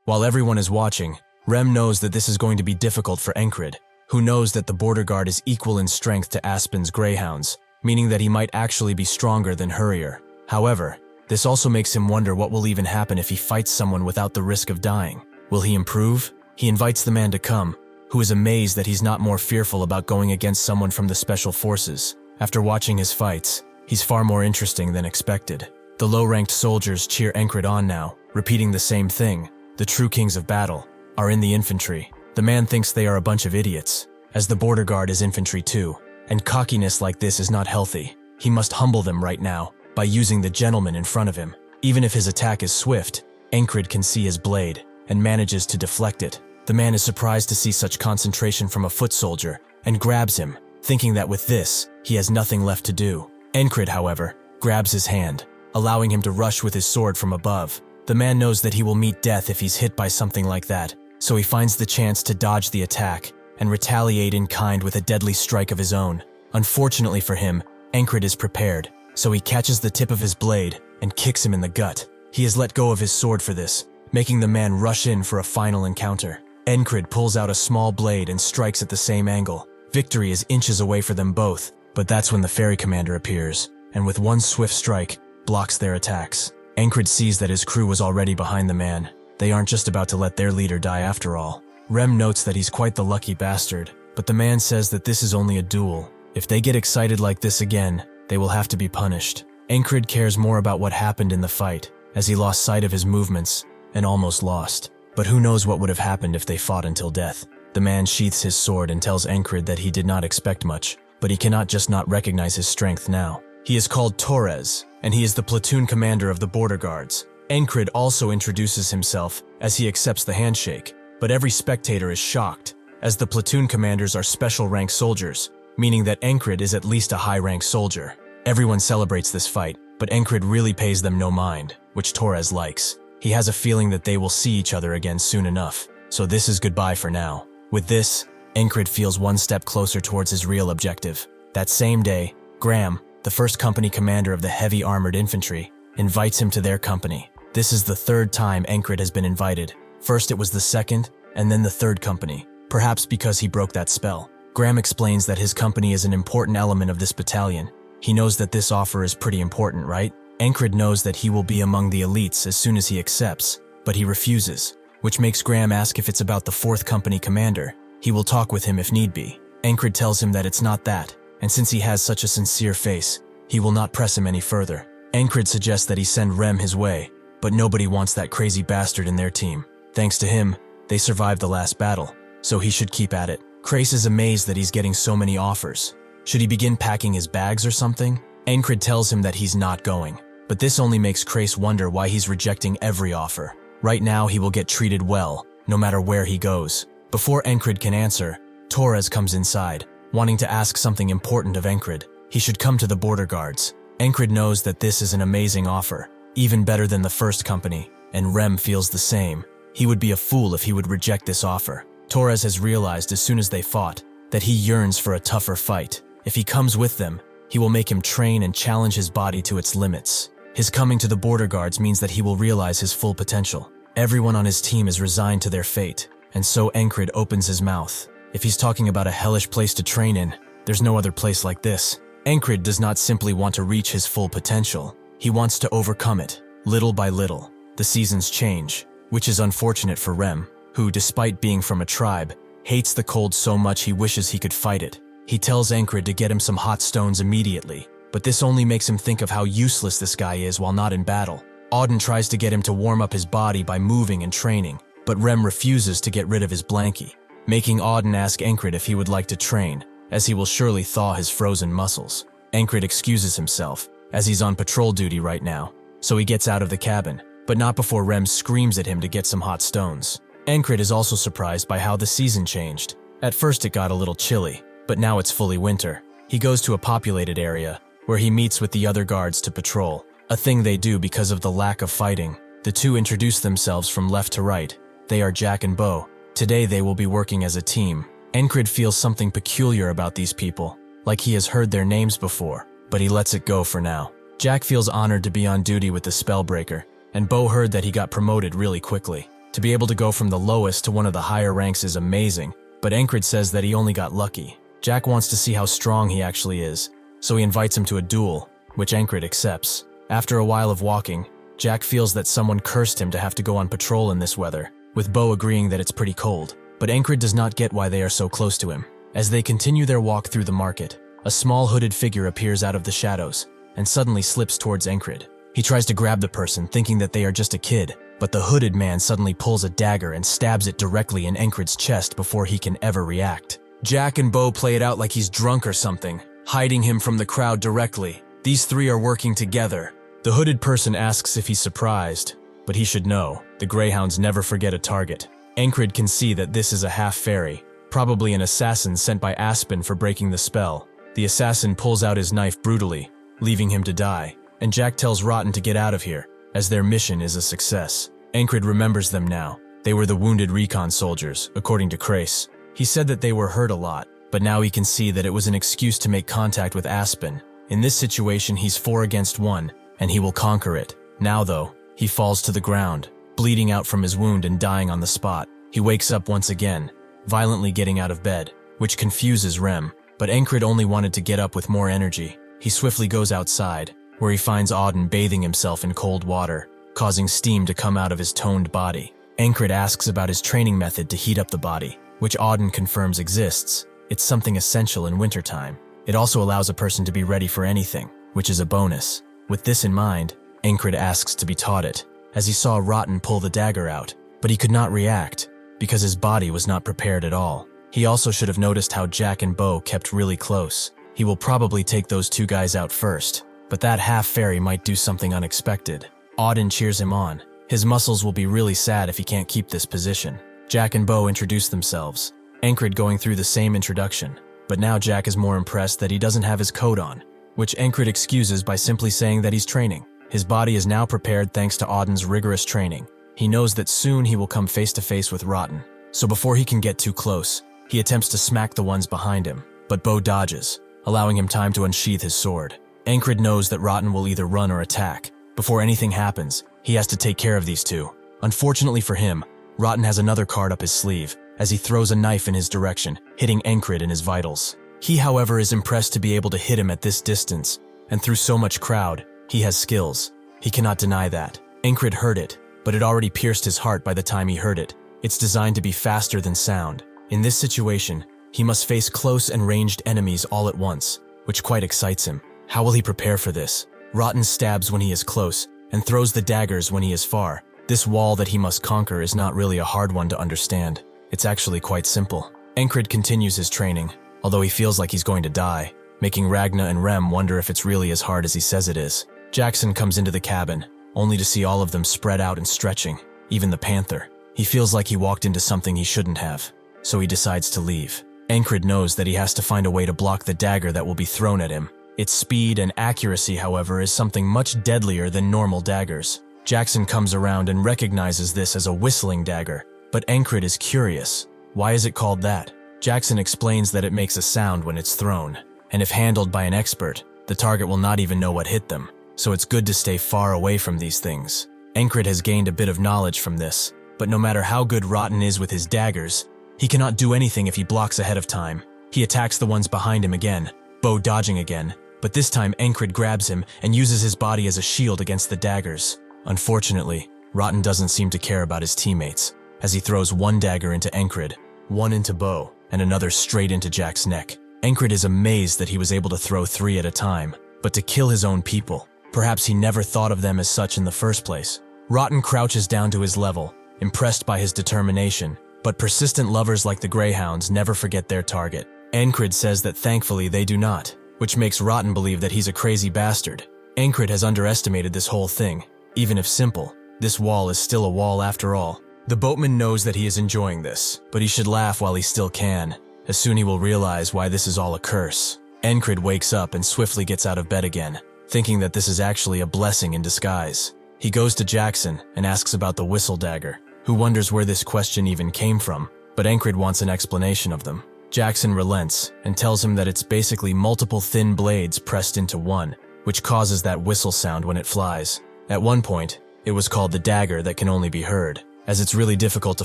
[SPEAKER 1] While everyone is watching, Rem knows that this is going to be difficult for Encrid, who knows that the border guard is equal in strength to Aspen's greyhounds, meaning that he might actually be stronger than Hurrier. However, this also makes him wonder what will even happen if he fights someone without the risk of dying. Will he improve? He invites the man to come, who is amazed that he's not more fearful about going against someone from the Special Forces. After watching his fights, he's far more interesting than expected. The low-ranked soldiers cheer Encrid on now, repeating the same thing. The true kings of battle are in the infantry. The man thinks they are a bunch of idiots, as the border guard is infantry too, and cockiness like this is not healthy. He must humble them right now by using the gentleman in front of him. Even if his attack is swift, Encrid can see his blade and manages to deflect it. The man is surprised to see such concentration from a foot soldier and grabs him, thinking that with this, he has nothing left to do. Encrid, however, grabs his hand, allowing him to rush with his sword from above. The man knows that he will meet death if he's hit by something like that, so he finds the chance to dodge the attack and retaliate in kind with a deadly strike of his own. Unfortunately for him, Encrid is prepared, so he catches the tip of his blade and kicks him in the gut. He has let go of his sword for this, making the man rush in for a final encounter. Encrid pulls out a small blade and strikes at the same angle. Victory is inches away for them both, but that's when the ferry commander appears, and with one swift strike, blocks their attacks. Encrid sees that his crew was already behind the man. They aren't just about to let their leader die after all. Rem notes that he's quite the lucky bastard, but the man says that this is only a duel. If they get excited like this again, they will have to be punished. Encrid cares more about what happened in the fight, as he lost sight of his movements and almost lost. But who knows what would have happened if they fought until death. The man sheaths his sword and tells Encrid that he did not expect much, but he cannot just not recognize his strength now. He is called Torres, and he is the platoon commander of the border guards. Encrid also introduces himself as he accepts the handshake, but every spectator is shocked, as the platoon commanders are special rank soldiers, meaning that Encrid is at least a high-rank soldier. Everyone celebrates this fight, but Encrid really pays them no mind, which Torres likes. He has a feeling that they will see each other again soon enough, so this is goodbye for now. With this, Encrid feels one step closer towards his real objective. That same day, Graham, the first company commander of the heavy armored infantry, invites him to their company. This is the third time Encrid has been invited. First it was the second, and then the third company, perhaps because he broke that spell. Graham explains that his company is an important element of this battalion. He knows that this offer is pretty important, right? Encrid knows that he will be among the elites as soon as he accepts, but he refuses, which makes Graham ask if it's about the 4th Company commander. He will talk with him if need be. Encrid tells him that it's not that, and since he has such a sincere face, he will not press him any further. Encrid suggests that he send Rem his way, but nobody wants that crazy bastard in their team. Thanks to him, they survived the last battle, so he should keep at it. Crace is amazed that he's getting so many offers. Should he begin packing his bags or something? Encrid tells him that he's not going, but this only makes Crace wonder why he's rejecting every offer. Right now he will get treated well, no matter where he goes. Before Encrid can answer, Torres comes inside, wanting to ask something important of Encrid. He should come to the border guards. Encrid knows that this is an amazing offer, even better than the 1st Company, and Rem feels the same. He would be a fool if he would reject this offer. Torres has realized as soon as they fought that he yearns for a tougher fight. If he comes with them, he will make him train and challenge his body to its limits. His coming to the border guards means that he will realize his full potential. Everyone on his team is resigned to their fate, and so Encrid opens his mouth. If he's talking about a hellish place to train in, there's no other place like this. Encrid does not simply want to reach his full potential. He wants to overcome it, little by little. The seasons change, which is unfortunate for Rem, who, despite being from a tribe, hates the cold so much he wishes he could fight it. He tells Encrid to get him some hot stones immediately, but this only makes him think of how useless this guy is while not in battle. Auden tries to get him to warm up his body by moving and training, but Rem refuses to get rid of his blankie, making Auden ask Encrid if he would like to train, as he will surely thaw his frozen muscles. Encrid excuses himself, as he's on patrol duty right now, so he gets out of the cabin, but not before Rem screams at him to get some hot stones. Encrid is also surprised by how the season changed. At first it got a little chilly, but now it's fully winter. He goes to a populated area, where he meets with the other guards to patrol, a thing they do because of the lack of fighting. The two introduce themselves from left to right. They are Jack and Bo. Today they will be working as a team. Encrid feels something peculiar about these people, like he has heard their names before, but he lets it go for now. Jack feels honored to be on duty with the Spellbreaker, and Bo heard that he got promoted really quickly. To be able to go from the lowest to one of the higher ranks is amazing, but Encrid says that he only got lucky. Jack wants to see how strong he actually is, so he invites him to a duel, which Encrid accepts. After a while of walking, Jack feels that someone cursed him to have to go on patrol in this weather, with Bo agreeing that it's pretty cold. but Encrid does not get why they are so close to him. As they continue their walk through the market, a small hooded figure appears out of the shadows and suddenly slips towards Encrid. He tries to grab the person, thinking that they are just a kid, but the hooded man suddenly pulls a dagger and stabs it directly in Encrid's chest before he can ever react. Jack and Bo play it out like he's drunk or something, hiding him from the crowd directly. These three are working together. The hooded person asks if he's surprised, but he should know, the greyhounds never forget a target. Encrid can see that this is a half-fairy, probably an assassin sent by Aspen for breaking the spell. The assassin pulls out his knife brutally, leaving him to die, and Jack tells Rotten to get out of here, as their mission is a success. Encrid remembers them now. They were the wounded recon soldiers, according to Crace. He said that they were hurt a lot, but now he can see that it was an excuse to make contact with Aspen. In this situation, he's 4 against 1, and he will conquer it. Now though, he falls to the ground, bleeding out from his wound and dying on the spot. He wakes up once again, violently getting out of bed, which confuses Rem, but Encrid only wanted to get up with more energy. He swiftly goes outside, where he finds Auden bathing himself in cold water, causing steam to come out of his toned body. Encrid asks about his training method to heat up the body, which Auden confirms exists. It's something essential in wintertime. It also allows a person to be ready for anything, which is a bonus. With this in mind, Encrid asks to be taught it, as he saw Rotten pull the dagger out, but he could not react, because his body was not prepared at all. He also should have noticed how Jack and Bo kept really close. He will probably take those two guys out first, but that half-fairy might do something unexpected. Auden cheers him on. His muscles will be really sad if he can't keep this position. Jack and Bo introduce themselves, Encrid going through the same introduction, but now Jack is more impressed that he doesn't have his coat on, which Encrid excuses by simply saying that he's training. His body is now prepared thanks to Auden's rigorous training. He knows that soon he will come face to face with Rotten, so before he can get too close, he attempts to smack the ones behind him, but Bo dodges, allowing him time to unsheath his sword. Encrid knows that Rotten will either run or attack. Before anything happens, he has to take care of these two. Unfortunately for him, Rotten has another card up his sleeve, as he throws a knife in his direction, hitting Encrid in his vitals. He, however, is impressed to be able to hit him at this distance, and through so much crowd, he has skills. He cannot deny that. Encrid heard it, but it already pierced his heart by the time he heard it. It's designed to be faster than sound. In this situation, he must face close and ranged enemies all at once, which quite excites him. How will he prepare for this? Rotten stabs when he is close, and throws the daggers when he is far. This wall that he must conquer is not really a hard one to understand. It's actually quite simple. Encrid continues his training, although he feels like he's going to die, making Ragna and Rem wonder if it's really as hard as he says it is. Jackson comes into the cabin, only to see all of them spread out and stretching, even the panther. He feels like he walked into something he shouldn't have, so he decides to leave. Encrid knows that he has to find a way to block the dagger that will be thrown at him. Its speed and accuracy, however, is something much deadlier than normal daggers. Jackson comes around and recognizes this as a whistling dagger, but Encrid is curious. Why is it called that? Jackson explains that it makes a sound when it's thrown, and if handled by an expert, the target will not even know what hit them, so it's good to stay far away from these things. Encrid has gained a bit of knowledge from this, but no matter how good Rotten is with his daggers, he cannot do anything if he blocks ahead of time. He attacks the ones behind him again, Bo dodging again, but this time Encrid grabs him and uses his body as a shield against the daggers. Unfortunately, Rotten doesn't seem to care about his teammates, as he throws one dagger into Encrid, one into Bo, and another straight into Jack's neck. Encrid is amazed that he was able to throw 3 at a time, but to kill his own people. Perhaps he never thought of them as such in the first place. Rotten crouches down to his level, impressed by his determination, but persistent lovers like the greyhounds never forget their target. Encrid says that thankfully they do not, which makes Rotten believe that he's a crazy bastard. Encrid has underestimated this whole thing. Even if simple, this wall is still a wall after all. The boatman knows that he is enjoying this, but he should laugh while he still can, as soon he will realize why this is all a curse. Encrid wakes up and swiftly gets out of bed again, thinking that this is actually a blessing in disguise. He goes to Jackson and asks about the whistle dagger, who wonders where this question even came from, but Encrid wants an explanation of them. Jackson relents and tells him that it's basically multiple thin blades pressed into one, which causes that whistle sound when it flies. At one point, it was called the dagger that can only be heard, as it's really difficult to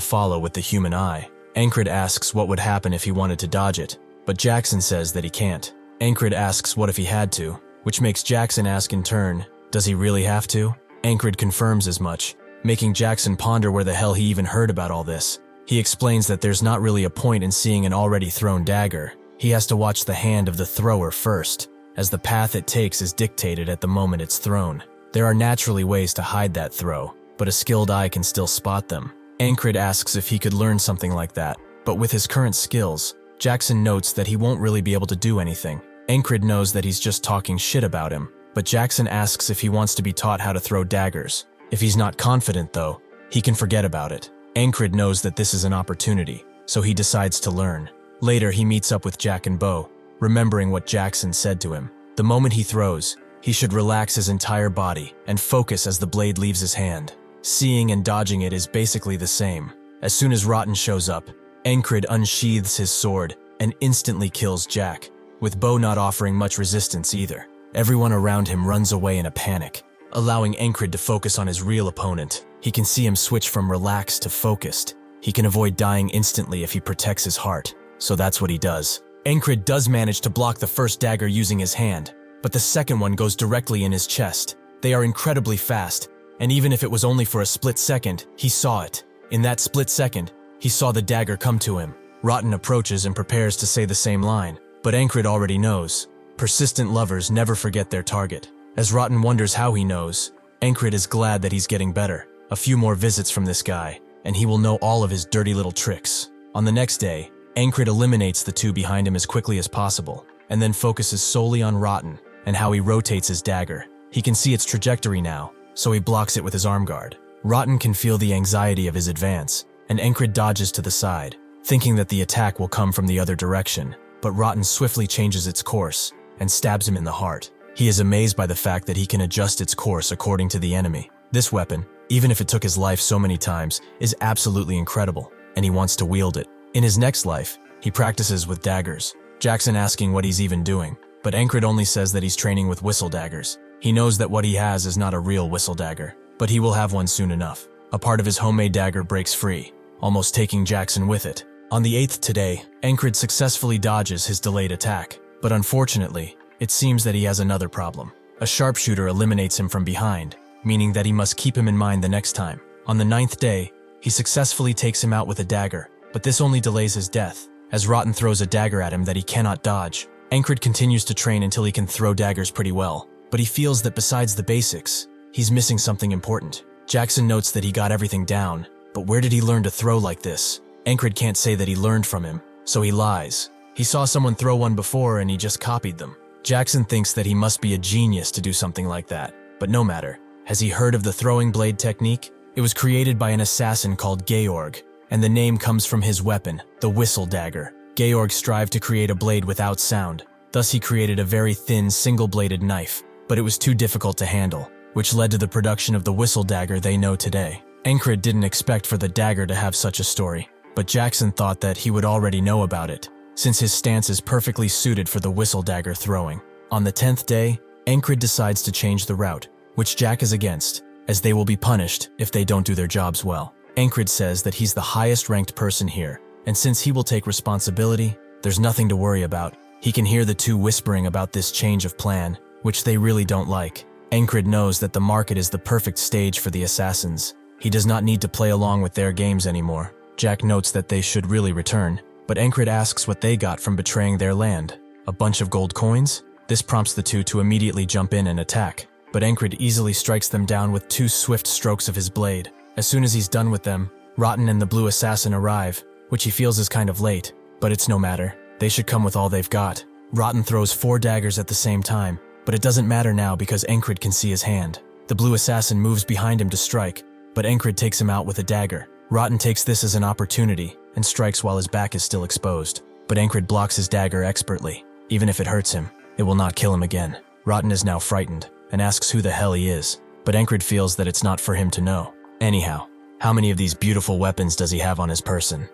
[SPEAKER 1] follow with the human eye. Encrid asks what would happen if he wanted to dodge it, but Jackson says that he can't. Encrid asks what if he had to, which makes Jackson ask in turn, does he really have to? Encrid confirms as much, making Jackson ponder where the hell he even heard about all this. He explains that there's not really a point in seeing an already thrown dagger. He has to watch the hand of the thrower first, as the path it takes is dictated at the moment it's thrown. There are naturally ways to hide that throw, but a skilled eye can still spot them. Encrid asks if he could learn something like that, but with his current skills, Jackson notes that he won't really be able to do anything. Encrid knows that he's just talking shit about him, but Jackson asks if he wants to be taught how to throw daggers. If he's not confident though, he can forget about it. Encrid knows that this is an opportunity, so he decides to learn. Later, he meets up with Jack and Bo, remembering what Jackson said to him. The moment he throws, he should relax his entire body and focus as the blade leaves his hand. Seeing and dodging it is basically the same. As soon as Rotten shows up, Encrid unsheathes his sword and instantly kills Jack, with Bo not offering much resistance either. Everyone around him runs away in a panic, allowing Encrid to focus on his real opponent. He can see him switch from relaxed to focused. He can avoid dying instantly if he protects his heart, so that's what he does. Encrid does manage to block the first dagger using his hand, but the second one goes directly in his chest. They are incredibly fast, and even if it was only for a split second, he saw it. In that split second, he saw the dagger come to him. Rotten approaches and prepares to say the same line, but Encrid already knows. Persistent lovers never forget their target. As Rotten wonders how he knows, Encrid is glad that he's getting better. A few more visits from this guy, and he will know all of his dirty little tricks. On the next day, Encrid eliminates the two behind him as quickly as possible, and then focuses solely on Rotten and how he rotates his dagger. He can see its trajectory now, so he blocks it with his arm guard. Rotten can feel the anxiety of his advance, and Encrid dodges to the side, thinking that the attack will come from the other direction, but Rotten swiftly changes its course and stabs him in the heart. He is amazed by the fact that he can adjust its course according to the enemy. This weapon, even if it took his life so many times, is absolutely incredible, and he wants to wield it. In his next life, he practices with daggers, Jackson asking what he's even doing, but Encrid only says that he's training with whistle daggers. He knows that what he has is not a real whistle dagger, but he will have one soon enough. A part of his homemade dagger breaks free, almost taking Jackson with it. On the 8th today, Encrid successfully dodges his delayed attack, but unfortunately, it seems that he has another problem. A sharpshooter eliminates him from behind, meaning that he must keep him in mind the next time. On the 9th day, he successfully takes him out with a dagger, but this only delays his death, as Rotten throws a dagger at him that he cannot dodge. Encrid continues to train until he can throw daggers pretty well, but he feels that besides the basics, he's missing something important. Jackson notes that he got everything down, but where did he learn to throw like this? Encrid can't say that he learned from him, so he lies. He saw someone throw one before and he just copied them. Jackson thinks that he must be a genius to do something like that, but no matter. Has he heard of the throwing blade technique? It was created by an assassin called Georg, and the name comes from his weapon, the whistle dagger. Georg strived to create a blade without sound, thus he created a very thin, single-bladed knife, but it was too difficult to handle, which led to the production of the whistle dagger they know today. Encrid didn't expect for the dagger to have such a story, but Jackson thought that he would already know about it, since his stance is perfectly suited for the whistle dagger throwing. On the 10th day, Encrid decides to change the route, which Jack is against, as they will be punished if they don't do their jobs well. Encrid says that he's the highest ranked person here, and since he will take responsibility, there's nothing to worry about. He can hear the two whispering about this change of plan, which they really don't like. Encrid knows that the market is the perfect stage for the assassins. He does not need to play along with their games anymore. Jack notes that they should really return, but Encrid asks what they got from betraying their land. A bunch of gold coins? This prompts the two to immediately jump in and attack, but Encrid easily strikes them down with 2 swift strokes of his blade. As soon as he's done with them, Rotten and the blue assassin arrive, which he feels is kind of late, but it's no matter. They should come with all they've got. Rotten throws 4 daggers at the same time, but it doesn't matter now because Encrid can see his hand. The blue assassin moves behind him to strike, but Encrid takes him out with a dagger. Rotten takes this as an opportunity and strikes while his back is still exposed, but Encrid blocks his dagger expertly. Even if it hurts him, it will not kill him again. Rotten is now frightened and asks who the hell he is, but Encrid feels that it's not for him to know. Anyhow, how many of these beautiful weapons does he have on his person?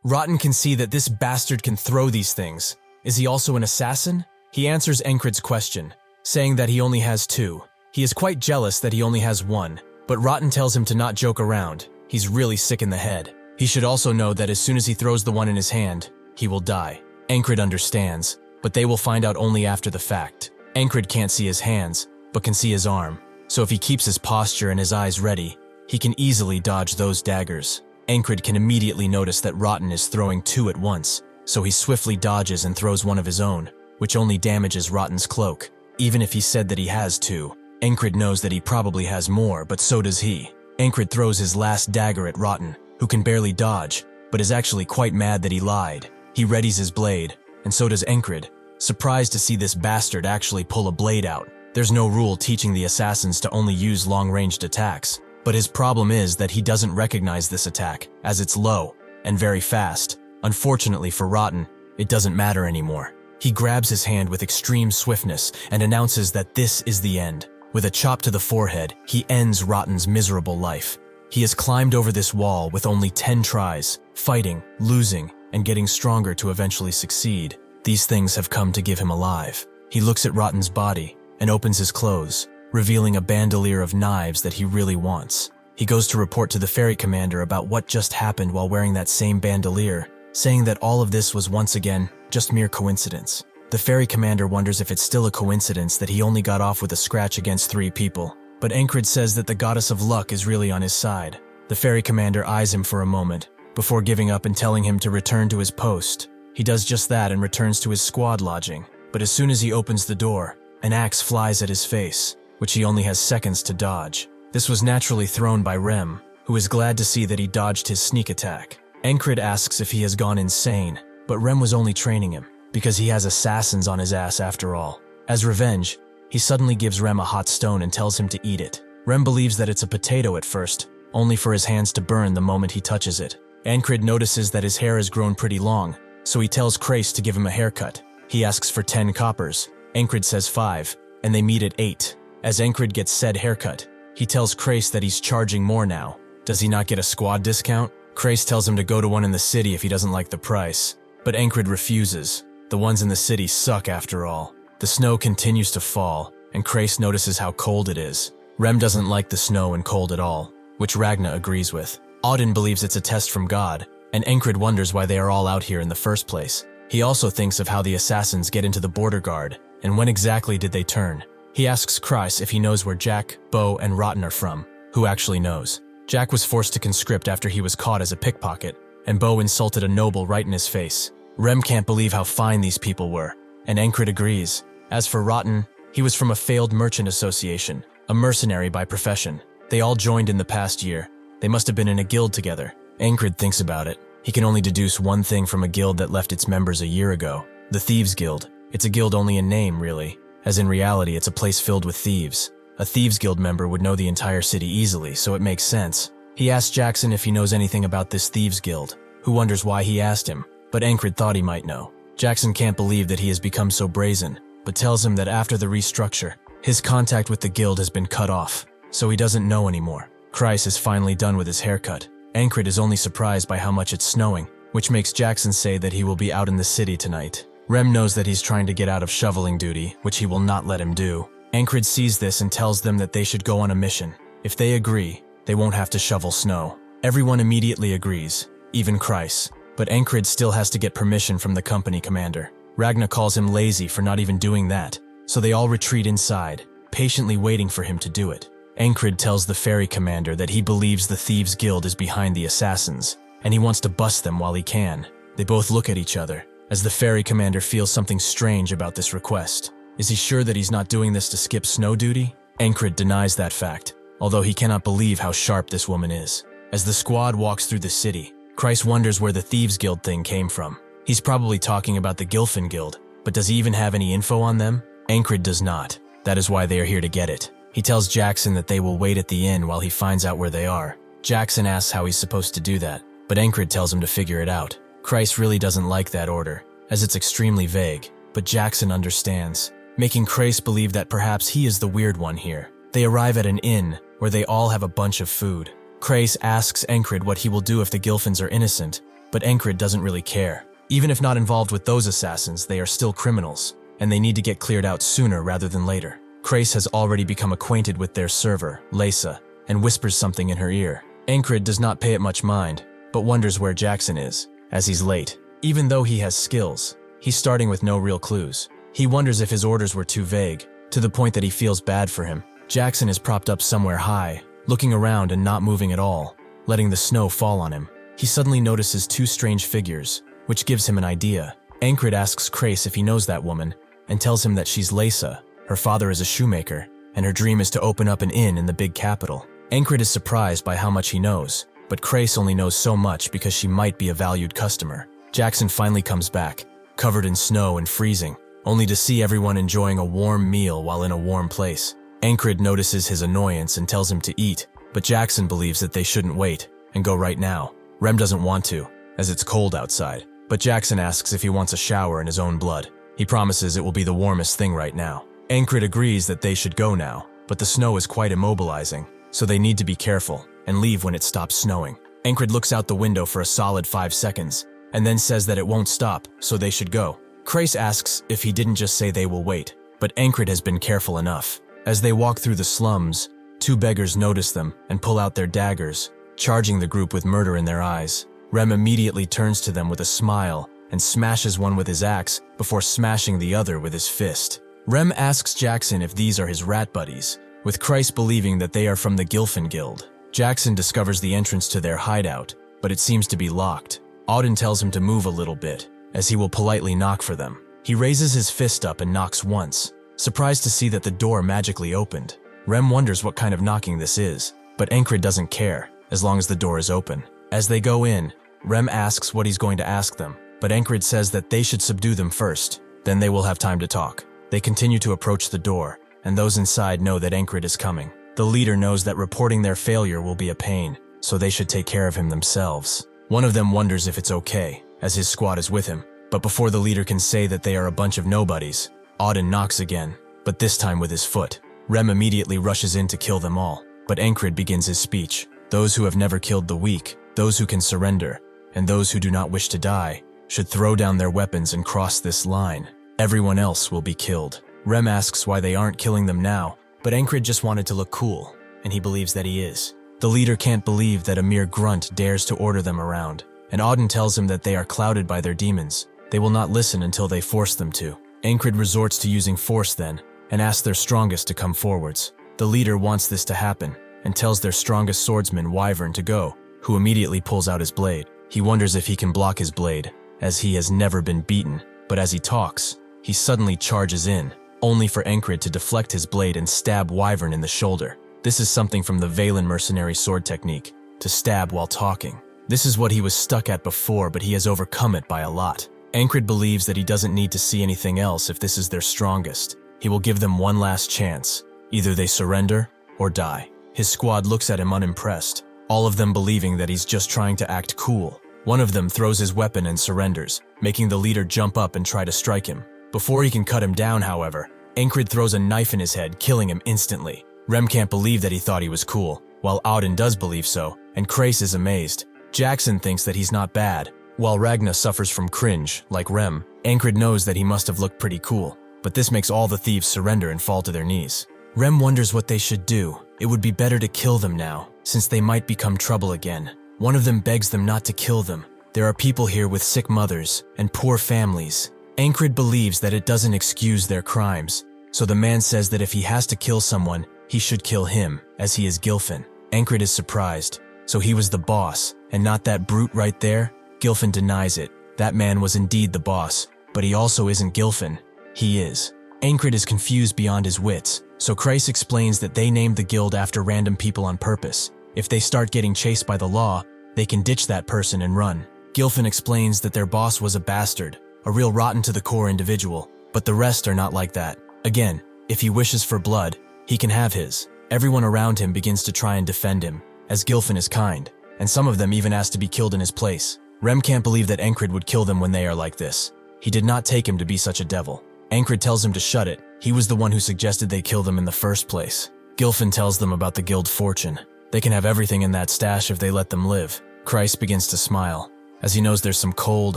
[SPEAKER 1] Rotten can see that this bastard can throw these things. Is he also an assassin? He answers Encrid's question, saying that he only has 2. He is quite jealous that he only has 1, but Rotten tells him to not joke around. He's really sick in the head. He should also know that as soon as he throws the one in his hand, he will die. Encrid understands, but they will find out only after the fact. Encrid can't see his hands, but can see his arm, so if he keeps his posture and his eyes ready, he can easily dodge those daggers. Encrid can immediately notice that Rotten is throwing two at once, so he swiftly dodges and throws one of his own, which only damages Rotten's cloak. Even if he said that he has two, Encrid knows that he probably has more, but so does he. Encrid throws his last dagger at Rotten, who can barely dodge, but is actually quite mad that he lied. He readies his blade, and so does Encrid, surprised to see this bastard actually pull a blade out. There's no rule teaching the assassins to only use long-ranged attacks, but his problem is that he doesn't recognize this attack, as it's low and very fast. Unfortunately for Rotten, it doesn't matter anymore. He grabs his hand with extreme swiftness and announces that this is the end. With a chop to the forehead, he ends Rotten's miserable life. He has climbed over this wall with only 10 tries, fighting, losing, and getting stronger to eventually succeed. These things have come to give him alive. He looks at Rotten's body and opens his clothes, revealing a bandolier of knives that he really wants. He goes to report to the ferry commander about what just happened while wearing that same bandolier, saying that all of this was once again just mere coincidence. The ferry commander wonders if it's still a coincidence that he only got off with a scratch against 3 people, but Encrid says that the goddess of luck is really on his side. The ferry commander eyes him for a moment, before giving up and telling him to return to his post. He does just that and returns to his squad lodging, but as soon as he opens the door, an axe flies at his face, which he only has seconds to dodge. This was naturally thrown by Rem, who is glad to see that he dodged his sneak attack. Encrid asks if he has gone insane, but Rem was only training him, because he has assassins on his ass after all. As revenge, he suddenly gives Rem a hot stone and tells him to eat it. Rem believes that it's a potato at first, only for his hands to burn the moment he touches it. Encrid notices that his hair has grown pretty long, so he tells Krace to give him a haircut. He asks for 10 coppers. Encrid says 5, and they meet at 8. As Encrid gets said haircut, he tells Krace that he's charging more now. Does he not get a squad discount? Krace tells him to go to one in the city if he doesn't like the price, but Encrid refuses. The ones in the city suck after all. The snow continues to fall, and Krace notices how cold it is. Rem doesn't like the snow and cold at all, which Ragna agrees with. Auden believes it's a test from God, and Encrid wonders why they are all out here in the first place. He also thinks of how the assassins get into the border guard, and when exactly did they turn. He asks Krace if he knows where Jack, Bo, and Rotten are from, who actually knows. Jack was forced to conscript after he was caught as a pickpocket, and Bo insulted a noble right in his face. Rem can't believe how fine these people were, and Encrid agrees. As for Rotten, he was from a failed merchant association, a mercenary by profession. They all joined in the past year. They must have been in a guild together. Encrid thinks about it. He can only deduce one thing from a guild that left its members a year ago. The Thieves Guild. It's a guild only in name, really, as in reality it's a place filled with thieves. A Thieves Guild member would know the entire city easily, so it makes sense. He asks Jackson if he knows anything about this Thieves Guild, who wonders why he asked him, but Encrid thought he might know. Jackson can't believe that he has become so brazen, but tells him that after the restructure, his contact with the guild has been cut off, so he doesn't know anymore. Krace is finally done with his haircut. Encrid is only surprised by how much it's snowing, which makes Jackson say that he will be out in the city tonight. Rem knows that he's trying to get out of shoveling duty, which he will not let him do. Encrid sees this and tells them that they should go on a mission. If they agree, they won't have to shovel snow. Everyone immediately agrees, even Krace, but Encrid still has to get permission from the company commander. Ragna calls him lazy for not even doing that, so they all retreat inside, patiently waiting for him to do it. Encrid tells the ferry commander that he believes the Thieves Guild is behind the assassins, and he wants to bust them while he can. They both look at each other, as the ferry commander feels something strange about this request. Is he sure that he's not doing this to skip snow duty? Encrid denies that fact, although he cannot believe how sharp this woman is. As the squad walks through the city, Krace wonders where the Thieves Guild thing came from. He's probably talking about the Gilfin Guild, but does he even have any info on them? Encrid does not. That is why they are here to get it. He tells Jackson that they will wait at the inn while he finds out where they are. Jackson asks how he's supposed to do that, but Encrid tells him to figure it out. Krace really doesn't like that order, as it's extremely vague, but Jackson understands, making Krace believe that perhaps he is the weird one here. They arrive at an inn, where they all have a bunch of food. Krace asks Encrid what he will do if the Gilfins are innocent, but Encrid doesn't really care. Even if not involved with those assassins, they are still criminals, and they need to get cleared out sooner rather than later. Krace has already become acquainted with their server, Lesa, and whispers something in her ear. Encrid does not pay it much mind, but wonders where Jackson is, as he's late. Even though he has skills, he's starting with no real clues. He wonders if his orders were too vague, to the point that he feels bad for him. Jackson is propped up somewhere high, looking around and not moving at all, letting the snow fall on him. he suddenly notices two strange figures, which gives him an idea. Encrid asks Crace if he knows that woman, and tells him that she's Leysa. Her father is a shoemaker, and her dream is to open up an inn in the big capital. Encrid is surprised by how much he knows, but Crace only knows so much because she might be a valued customer. Jackson finally comes back, covered in snow and freezing, only to see everyone enjoying a warm meal while in a warm place. Encrid notices his annoyance and tells him to eat, but Jackson believes that they shouldn't wait and go right now. Rem doesn't want to, as it's cold outside, but Jackson asks if he wants a shower in his own blood. He promises it will be the warmest thing right now. Encrid agrees that they should go now, but the snow is quite immobilizing, so they need to be careful and leave when it stops snowing. Encrid looks out the window for a solid 5 seconds, and then says that it won't stop, so they should go. Crace asks if he didn't just say they will wait, but Encrid has been careful enough. As they walk through the slums, two beggars notice them and pull out their daggers, charging the group with murder in their eyes. Rem immediately turns to them with a smile and smashes one with his axe before smashing the other with his fist. Rem asks Jackson if these are his rat buddies, with Crace believing that they are from the Gilfin Guild. Jackson discovers the entrance to their hideout, but it seems to be locked. Auden tells him to move a little bit, as he will politely knock for them. He raises his fist up and knocks once, surprised to see that the door magically opened. Rem wonders what kind of knocking this is, but Encrid doesn't care, as long as the door is open. As they go in, Rem asks what he's going to ask them, but Encrid says that they should subdue them first, then they will have time to talk. They continue to approach the door, and those inside know that Encrid is coming. The leader knows that reporting their failure will be a pain, so they should take care of him themselves. One of them wonders if it's okay, as his squad is with him, but before the leader can say that they are a bunch of nobodies, Auden knocks again, but this time with his foot. Rem immediately rushes in to kill them all, but Encrid begins his speech. Those who have never killed the weak, those who can surrender, and those who do not wish to die, should throw down their weapons and cross this line. Everyone else will be killed. Rem asks why they aren't killing them now, but Encrid just wanted to look cool, and he believes that he is. The leader can't believe that a mere grunt dares to order them around, and Auden tells him that they are clouded by their demons. They will not listen until they force them to. Encrid resorts to using force then, and asks their strongest to come forwards. The leader wants this to happen, and tells their strongest swordsman Wyvern to go, who immediately pulls out his blade. He wonders if he can block his blade, as he has never been beaten, but as he talks, he suddenly charges in, only for Encrid to deflect his blade and stab Wyvern in the shoulder. This is something from the Valen mercenary sword technique, to stab while talking. This is what he was stuck at before, but he has overcome it by a lot. Encrid believes that he doesn't need to see anything else if this is their strongest. He will give them one last chance. Either they surrender or die. His squad looks at him unimpressed, all of them believing that he's just trying to act cool. One of them throws his weapon and surrenders, making the leader jump up and try to strike him. Before he can cut him down, however, Encrid throws a knife in his head, killing him instantly. Rem can't believe that he thought he was cool, while Auden does believe so, and Crace is amazed. Jackson thinks that he's not bad, while Ragna suffers from cringe, like Rem. Encrid knows that he must have looked pretty cool, but this makes all the thieves surrender and fall to their knees. Rem wonders what they should do. It would be better to kill them now, since they might become trouble again. One of them begs them not to kill them. There are people here with sick mothers and poor families. Encrid believes that it doesn't excuse their crimes, so the man says that if he has to kill someone, he should kill him, as he is Gilfin. Encrid is surprised, so he was the boss, and not that brute right there? Gilfin denies it. That man was indeed the boss, but he also isn't Gilfin. He is. Encrid is confused beyond his wits, so Crace explains that they named the guild after random people on purpose. If they start getting chased by the law, they can ditch that person and run. Gilfin explains that their boss was a bastard, a real rotten to the core individual, but the rest are not like that. Again, if he wishes for blood, he can have his. Everyone around him begins to try and defend him, as Gilfin is kind, and some of them even ask to be killed in his place. Rem can't believe that Encrid would kill them when they are like this. He did not take him to be such a devil. Encrid tells him to shut it. He was the one who suggested they kill them in the first place. Gilfin tells them about the guild fortune. They can have everything in that stash if they let them live. Crace begins to smile, as he knows there's some cold,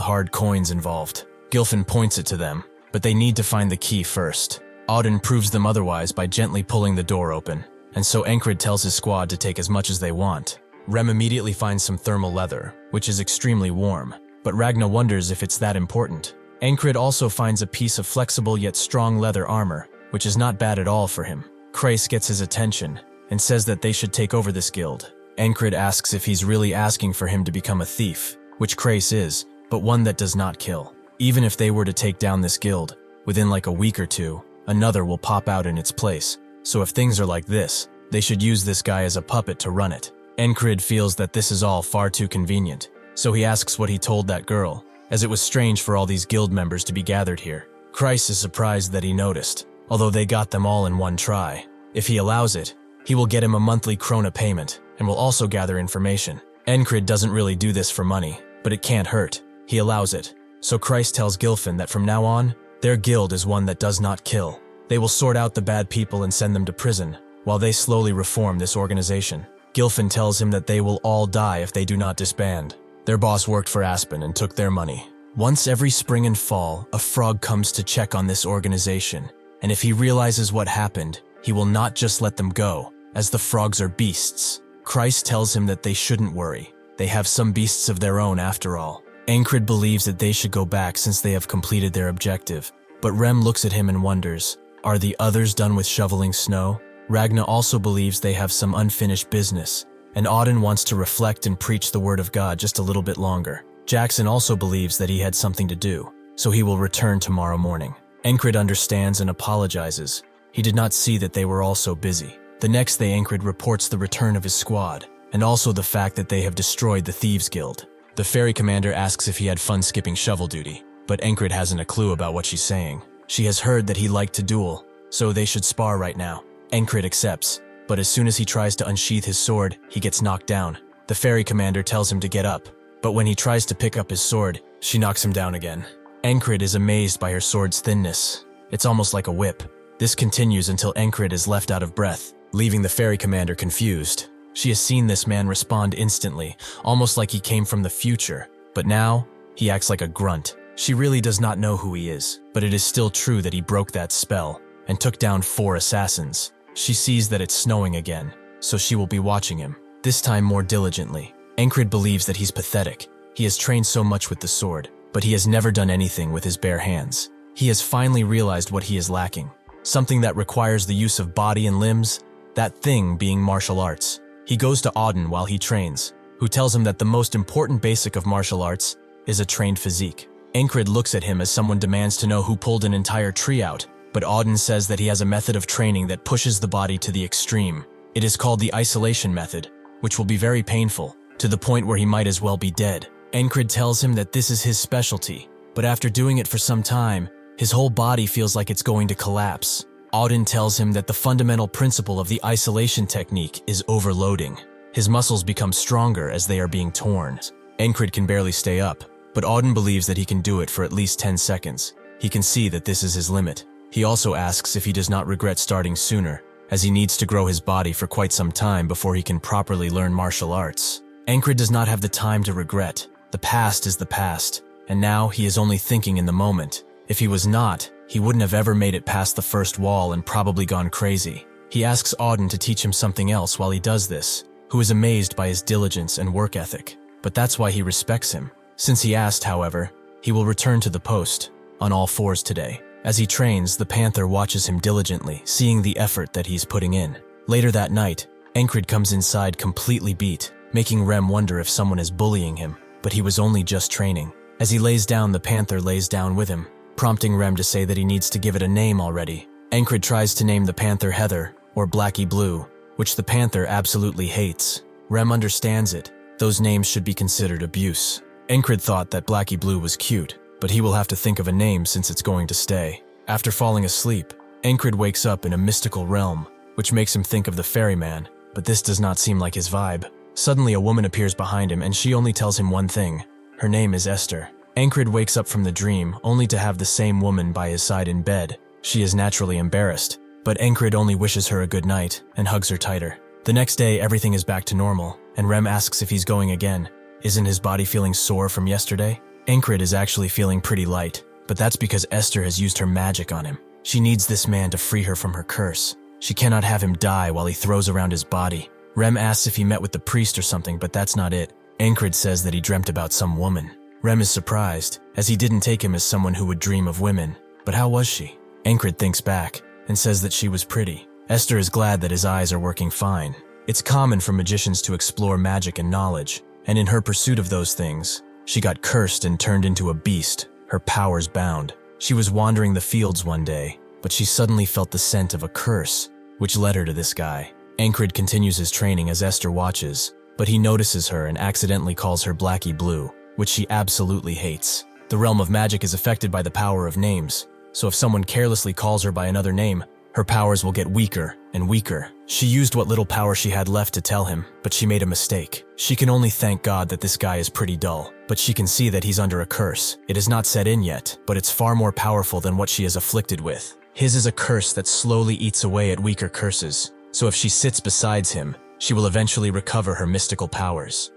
[SPEAKER 1] hard coins involved. Gilfin points it to them, but they need to find the key first. Auden proves them otherwise by gently pulling the door open, and so Encrid tells his squad to take as much as they want. Rem immediately finds some thermal leather, which is extremely warm, but Ragna wonders if it's that important. Encrid also finds a piece of flexible yet strong leather armor, which is not bad at all for him. Crace gets his attention, and says that they should take over this guild. Encrid asks if he's really asking for him to become a thief, which Crace is, but one that does not kill. Even if they were to take down this guild, within like a week or two, another will pop out in its place. So if things are like this, they should use this guy as a puppet to run it. Encrid feels that this is all far too convenient, so he asks what he told that girl, as it was strange for all these guild members to be gathered here. Christ is surprised that he noticed, although they got them all in one try. If he allows it, he will get him a monthly krona payment, and will also gather information. Encrid doesn't really do this for money, but it can't hurt. He allows it. So Christ tells Gilfin that from now on, their guild is one that does not kill. They will sort out the bad people and send them to prison, while they slowly reform this organization. Gilfin tells him that they will all die if they do not disband. Their boss worked for Aspen and took their money. Once every spring and fall, a frog comes to check on this organization, and if he realizes what happened, he will not just let them go, as the frogs are beasts. Christ tells him that they shouldn't worry. They have some beasts of their own after all. Encrid believes that they should go back since they have completed their objective, but Rem looks at him and wonders, are the others done with shoveling snow? Ragna also believes they have some unfinished business, and Auden wants to reflect and preach the word of God just a little bit longer. Jackson also believes that he had something to do, so he will return tomorrow morning. Encrid understands and apologizes. He did not see that they were all so busy. The next day, Encrid reports the return of his squad, and also the fact that they have destroyed the Thieves Guild. The ferry commander asks if he had fun skipping shovel duty, but Encrid hasn't a clue about what she's saying. She has heard that he liked to duel, so they should spar right now. Encrid accepts, but as soon as he tries to unsheath his sword, he gets knocked down. The ferry commander tells him to get up, but when he tries to pick up his sword, she knocks him down again. Encrid is amazed by her sword's thinness. It's almost like a whip. This continues until Encrid is left out of breath, leaving the ferry commander confused. She has seen this man respond instantly, almost like he came from the future, but now, he acts like a grunt. She really does not know who he is, but it is still true that he broke that spell, and took down 4 assassins. She sees that it's snowing again, so she will be watching him, this time more diligently. Encrid believes that he's pathetic. He has trained so much with the sword, but he has never done anything with his bare hands. He has finally realized what he is lacking, something that requires the use of body and limbs, that thing being martial arts. He goes to Auden while he trains, who tells him that the most important basic of martial arts is a trained physique. Encrid looks at him as someone demands to know who pulled an entire tree out, but Auden says that he has a method of training that pushes the body to the extreme. It is called the isolation method, which will be very painful, to the point where he might as well be dead. Encrid tells him that this is his specialty, but after doing it for some time, his whole body feels like it's going to collapse. Auden tells him that the fundamental principle of the isolation technique is overloading. His muscles become stronger as they are being torn. Encrid can barely stay up, but Auden believes that he can do it for at least 10 seconds. He can see that this is his limit. He also asks if he does not regret starting sooner, as he needs to grow his body for quite some time before he can properly learn martial arts. Encrid does not have the time to regret. The past is the past, and now he is only thinking in the moment. If he was not, he wouldn't have ever made it past the first wall and probably gone crazy. He asks Auden to teach him something else while he does this, who is amazed by his diligence and work ethic. But that's why he respects him. Since he asked, however, he will return to the post, on all fours today. As he trains, the Panther watches him diligently, seeing the effort that he's putting in. Later that night, Encrid comes inside completely beat, making Rem wonder if someone is bullying him, but he was only just training. As he lays down, the Panther lays down with him, prompting Rem to say that he needs to give it a name already. Encrid tries to name the Panther Heather, or Blackie Blue, which the Panther absolutely hates. Rem understands it. Those names should be considered abuse. Encrid thought that Blackie Blue was cute, but he will have to think of a name since it's going to stay. After falling asleep, Encrid wakes up in a mystical realm, which makes him think of the ferryman, but this does not seem like his vibe. Suddenly a woman appears behind him and she only tells him one thing. Her name is Esther. Encrid wakes up from the dream only to have the same woman by his side in bed. She is naturally embarrassed, but Encrid only wishes her a good night and hugs her tighter. The next day everything is back to normal, and Rem asks if he's going again. Isn't his body feeling sore from yesterday? Encrid is actually feeling pretty light, but that's because Esther has used her magic on him. She needs this man to free her from her curse. She cannot have him die while he throws around his body. Rem asks if he met with the priest or something, but that's not it. Encrid says that he dreamt about some woman. Rem is surprised, as he didn't take him as someone who would dream of women. But how was she? Encrid thinks back, and says that she was pretty. Esther is glad that his eyes are working fine. It's common for magicians to explore magic and knowledge, and in her pursuit of those things, she got cursed and turned into a beast, her powers bound. She was wandering the fields one day, but she suddenly felt the scent of a curse, which led her to this guy. Encrid continues his training as Esther watches, but he notices her and accidentally calls her Blackie Blue, which she absolutely hates. The realm of magic is affected by the power of names, so if someone carelessly calls her by another name, her powers will get weaker and weaker. She used what little power she had left to tell him, but she made a mistake. She can only thank God that this guy is pretty dull, but she can see that he's under a curse. It is not set in yet, but it's far more powerful than what she is afflicted with. His is a curse that slowly eats away at weaker curses, so if she sits beside him, she will eventually recover her mystical powers.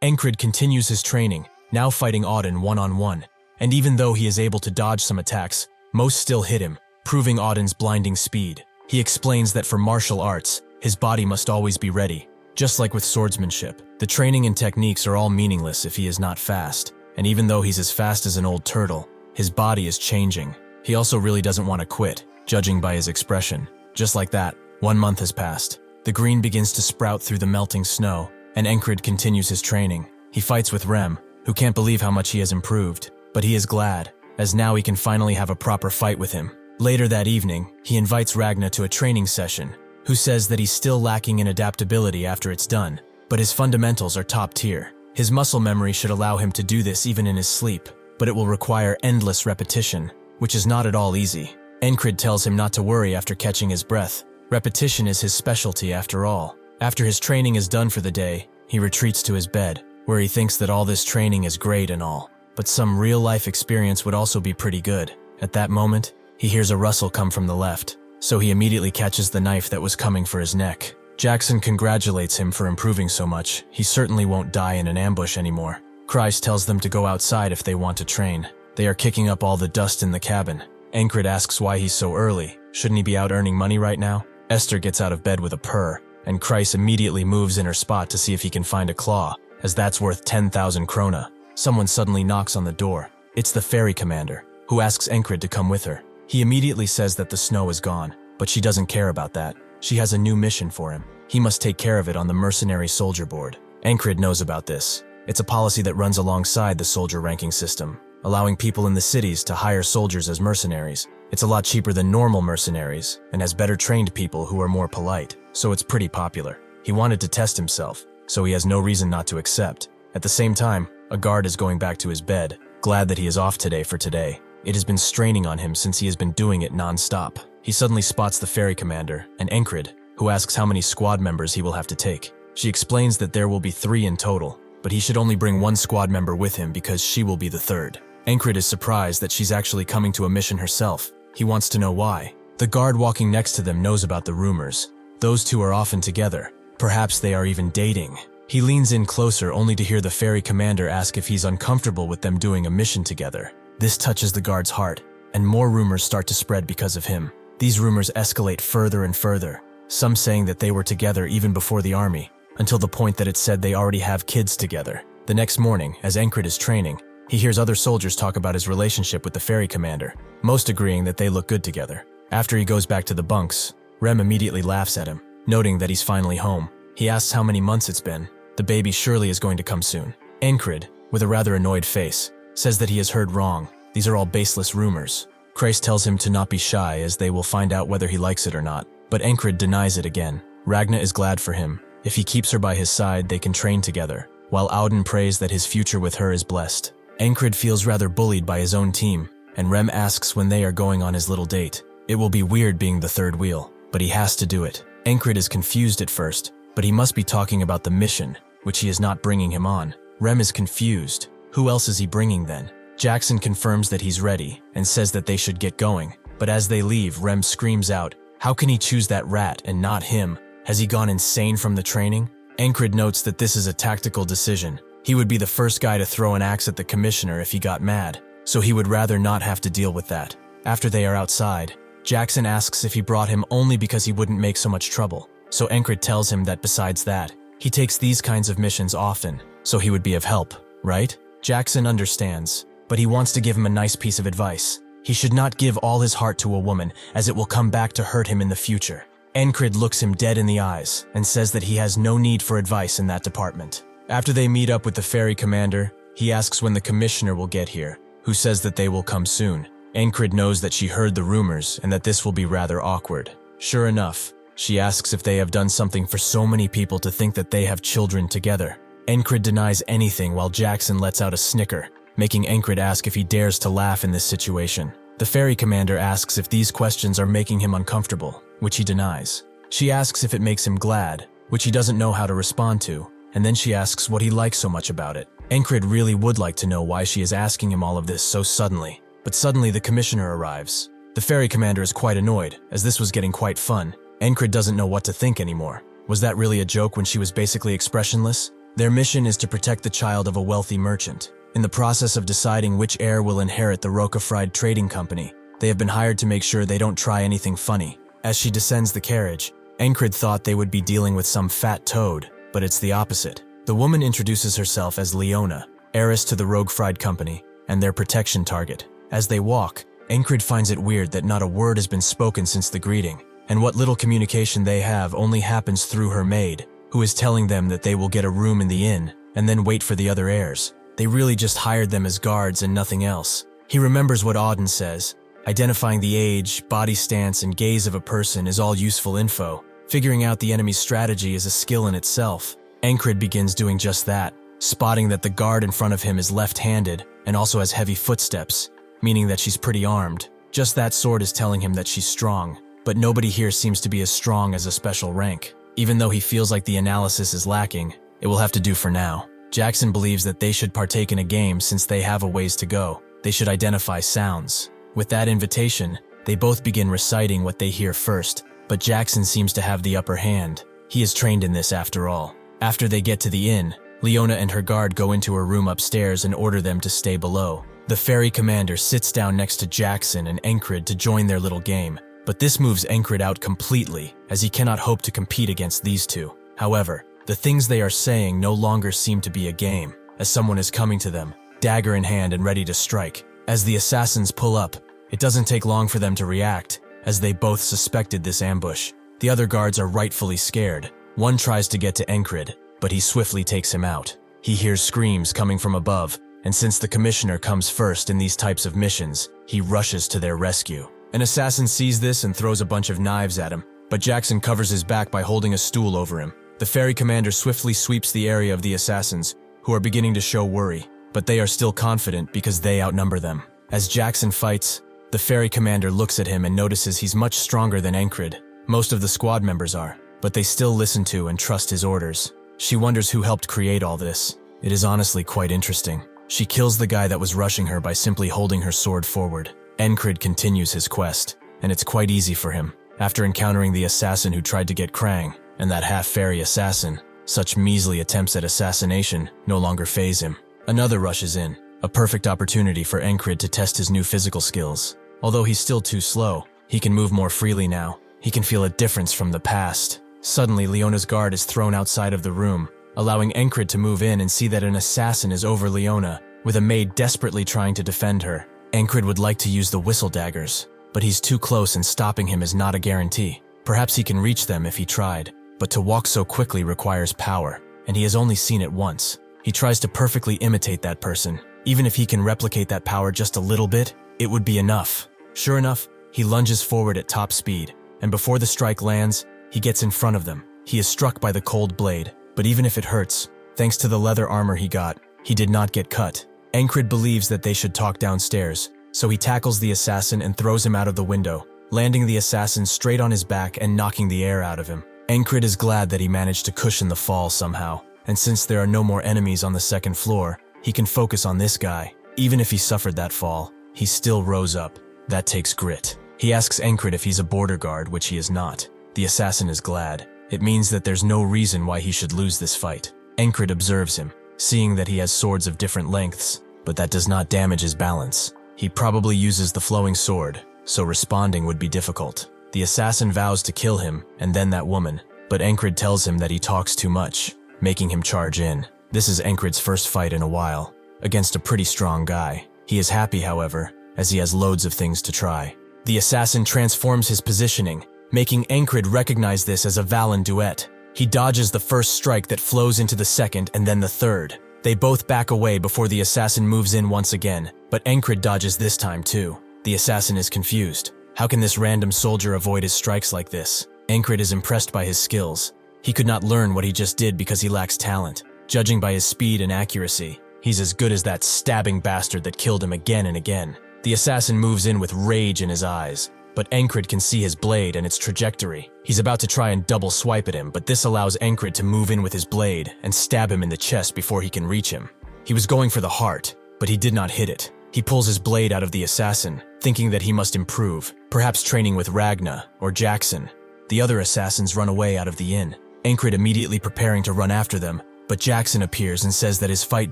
[SPEAKER 1] Encrid continues his training, now fighting Auden one-on-one, and even though he is able to dodge some attacks, most still hit him, proving Auden's blinding speed. He explains that for martial arts, his body must always be ready. Just like with swordsmanship, the training and techniques are all meaningless if he is not fast, and even though he's as fast as an old turtle, his body is changing. He also really doesn't want to quit, judging by his expression. Just like that, 1 month has passed. The green begins to sprout through the melting snow, and Encrid continues his training. He fights with Rem, who can't believe how much he has improved, but he is glad, as now he can finally have a proper fight with him. Later that evening, he invites Ragna to a training session, who says that he's still lacking in adaptability after it's done, but his fundamentals are top tier. His muscle memory should allow him to do this even in his sleep, but it will require endless repetition, which is not at all easy. Encrid tells him not to worry after catching his breath. Repetition is his specialty after all. After his training is done for the day, he retreats to his bed, where he thinks that all this training is great and all, but some real-life experience would also be pretty good. At that moment, he hears a rustle come from the left, so he immediately catches the knife that was coming for his neck. Jackson congratulates him for improving so much. He certainly won't die in an ambush anymore. Kreis tells them to go outside if they want to train. They are kicking up all the dust in the cabin. Encrid asks why he's so early. Shouldn't he be out earning money right now? Esther gets out of bed with a purr, and Kreis immediately moves in her spot to see if he can find a claw, as that's worth 10,000 krona. Someone suddenly knocks on the door. It's the ferry commander, who asks Encrid to come with her. He immediately says that the snow is gone, but she doesn't care about that. She has a new mission for him. He must take care of it on the mercenary soldier board. Encrid knows about this. It's a policy that runs alongside the soldier ranking system, allowing people in the cities to hire soldiers as mercenaries. It's a lot cheaper than normal mercenaries, and has better trained people who are more polite, so it's pretty popular. He wanted to test himself, so he has no reason not to accept. At the same time, a guard is going back to his bed, glad that he is off today for today. It has been straining on him since he has been doing it non-stop. He suddenly spots the ferry commander, and Encrid, who asks how many squad members he will have to take. She explains that there will be 3 in total, but he should only bring 1 squad member with him because she will be the 3rd. Encrid is surprised that she's actually coming to a mission herself. He wants to know why. The guard walking next to them knows about the rumors. Those two are often together. Perhaps they are even dating. He leans in closer only to hear the ferry commander ask if he's uncomfortable with them doing a mission together. This touches the guard's heart, and more rumors start to spread because of him. These rumors escalate further and further, some saying that they were together even before the army, until the point that it said they already have kids together. The next morning, as Encrid is training, he hears other soldiers talk about his relationship with the ferry commander, most agreeing that they look good together. After he goes back to the bunks, Rem immediately laughs at him, noting that he's finally home. He asks how many months it's been. The baby surely is going to come soon. Encrid, with a rather annoyed face, says that he has heard wrong. These are all baseless rumors. Kreis tells him to not be shy as they will find out whether he likes it or not, but Encrid denies it again. Ragna is glad for him. If he keeps her by his side, they can train together, while Auden prays that his future with her is blessed. Encrid feels rather bullied by his own team, and Rem asks when they are going on his little date. It will be weird being the 3rd wheel, but he has to do it. Encrid is confused at first, but he must be talking about the mission, which he is not bringing him on. Rem is confused. Who else is he bringing then? Jackson confirms that he's ready and says that they should get going, but as they leave, Rem screams out, "How can he choose that rat and not him? Has he gone insane from the training?" Encrid notes that this is a tactical decision. He would be the first guy to throw an axe at the commissioner if he got mad, so he would rather not have to deal with that. After they are outside, Jackson asks if he brought him only because he wouldn't make so much trouble, so Encrid tells him that besides that, he takes these kinds of missions often, so he would be of help, right? Jackson understands, but he wants to give him a nice piece of advice. He should not give all his heart to a woman, as it will come back to hurt him in the future. Encrid looks him dead in the eyes and says that he has no need for advice in that department. After they meet up with the ferry commander, he asks when the commissioner will get here, who says that they will come soon. Encrid knows that she heard the rumors and that this will be rather awkward. Sure enough, she asks if they have done something for so many people to think that they have children together. Encrid denies anything while Jackson lets out a snicker, making Encrid ask if he dares to laugh in this situation. The ferry commander asks if these questions are making him uncomfortable, which he denies. She asks if it makes him glad, which he doesn't know how to respond to, and then she asks what he likes so much about it. Encrid really would like to know why she is asking him all of this so suddenly, but suddenly the commissioner arrives. The ferry commander is quite annoyed, as this was getting quite fun. Encrid doesn't know what to think anymore. Was that really a joke when she was basically expressionless? Their mission is to protect the child of a wealthy merchant. In the process of deciding which heir will inherit the Roca-Fried Trading Company, they have been hired to make sure they don't try anything funny. As she descends the carriage, Encrid thought they would be dealing with some fat toad, but it's the opposite. The woman introduces herself as Leona, heiress to the Rogue Fried Company, and their protection target. As they walk, Encrid finds it weird that not a word has been spoken since the greeting, and what little communication they have only happens through her maid, who is telling them that they will get a room in the inn, and then wait for the other heirs. They really just hired them as guards and nothing else. He remembers what Auden says. Identifying the age, body stance, and gaze of a person is all useful info. Figuring out the enemy's strategy is a skill in itself. Encrid begins doing just that, spotting that the guard in front of him is left-handed and also has heavy footsteps, meaning that she's pretty armed. Just that sword is telling him that she's strong, but nobody here seems to be as strong as a special rank. Even though he feels like the analysis is lacking, it will have to do for now. Jackson believes that they should partake in a game since they have a ways to go. They should identify sounds. With that invitation, they both begin reciting what they hear first, but Jackson seems to have the upper hand. He is trained in this after all. After they get to the inn, Leona and her guard go into her room upstairs and order them to stay below. The ferry commander sits down next to Jackson and Encrid to join their little game, but this moves Encrid out completely, as he cannot hope to compete against these two. However, the things they are saying no longer seem to be a game, as someone is coming to them, dagger in hand and ready to strike. As the assassins pull up, it doesn't take long for them to react, as they both suspected this ambush. The other guards are rightfully scared. One tries to get to Encrid, but he swiftly takes him out. He hears screams coming from above, and since the commissioner comes first in these types of missions, he rushes to their rescue. An assassin sees this and throws a bunch of knives at him, but Jackson covers his back by holding a stool over him. The ferry commander swiftly sweeps the area of the assassins, who are beginning to show worry, but they are still confident because they outnumber them. As Jackson fights, the ferry commander looks at him and notices he's much stronger than Encrid. Most of the squad members are, but they still listen to and trust his orders. She wonders who helped create all this. It is honestly quite interesting. She kills the guy that was rushing her by simply holding her sword forward. Encrid continues his quest, and it's quite easy for him. After encountering the assassin who tried to get Krang, and that half-fairy assassin, such measly attempts at assassination no longer faze him. Another rushes in, a perfect opportunity for Encrid to test his new physical skills. Although he's still too slow, he can move more freely now. He can feel a difference from the past. Suddenly, Leona's guard is thrown outside of the room, allowing Encrid to move in and see that an assassin is over Leona, with a maid desperately trying to defend her. Encrid would like to use the whistle daggers, but he's too close and stopping him is not a guarantee. Perhaps he can reach them if he tried, but to walk so quickly requires power, and he has only seen it once. He tries to perfectly imitate that person. Even if he can replicate that power just a little bit, it would be enough. Sure enough, he lunges forward at top speed, and before the strike lands, he gets in front of them. He is struck by the cold blade, but even if it hurts, thanks to the leather armor he got, he did not get cut. Encrid believes that they should talk downstairs, so he tackles the assassin and throws him out of the window, landing the assassin straight on his back and knocking the air out of him. Encrid is glad that he managed to cushion the fall somehow, and since there are no more enemies on the second floor, he can focus on this guy. Even if he suffered that fall, he still rose up. That takes grit. He asks Encrid if he's a border guard, which he is not. The assassin is glad. It means that there's no reason why he should lose this fight. Encrid observes him, seeing that he has swords of different lengths, but that does not damage his balance. He probably uses the flowing sword, so responding would be difficult. The assassin vows to kill him, and then that woman, but Encrid tells him that he talks too much, making him charge in. This is Encrid's first fight in a while, against a pretty strong guy. He is happy, however, as he has loads of things to try. The assassin transforms his positioning, making Encrid recognize this as a Valen duet. He dodges the first strike that flows into the second and then the third. They both back away before the assassin moves in once again, but Encrid dodges this time too. The assassin is confused. How can this random soldier avoid his strikes like this? Encrid is impressed by his skills. He could not learn what he just did because he lacks talent. Judging by his speed and accuracy, he's as good as that stabbing bastard that killed him again and again. The assassin moves in with rage in his eyes, but Encrid can see his blade and its trajectory. He's about to try and double swipe at him, but this allows Encrid to move in with his blade and stab him in the chest before he can reach him. He was going for the heart, but he did not hit it. He pulls his blade out of the assassin, thinking that he must improve, perhaps training with Ragna or Jackson. The other assassins run away out of the inn, Encrid immediately preparing to run after them, but Jackson appears and says that his fight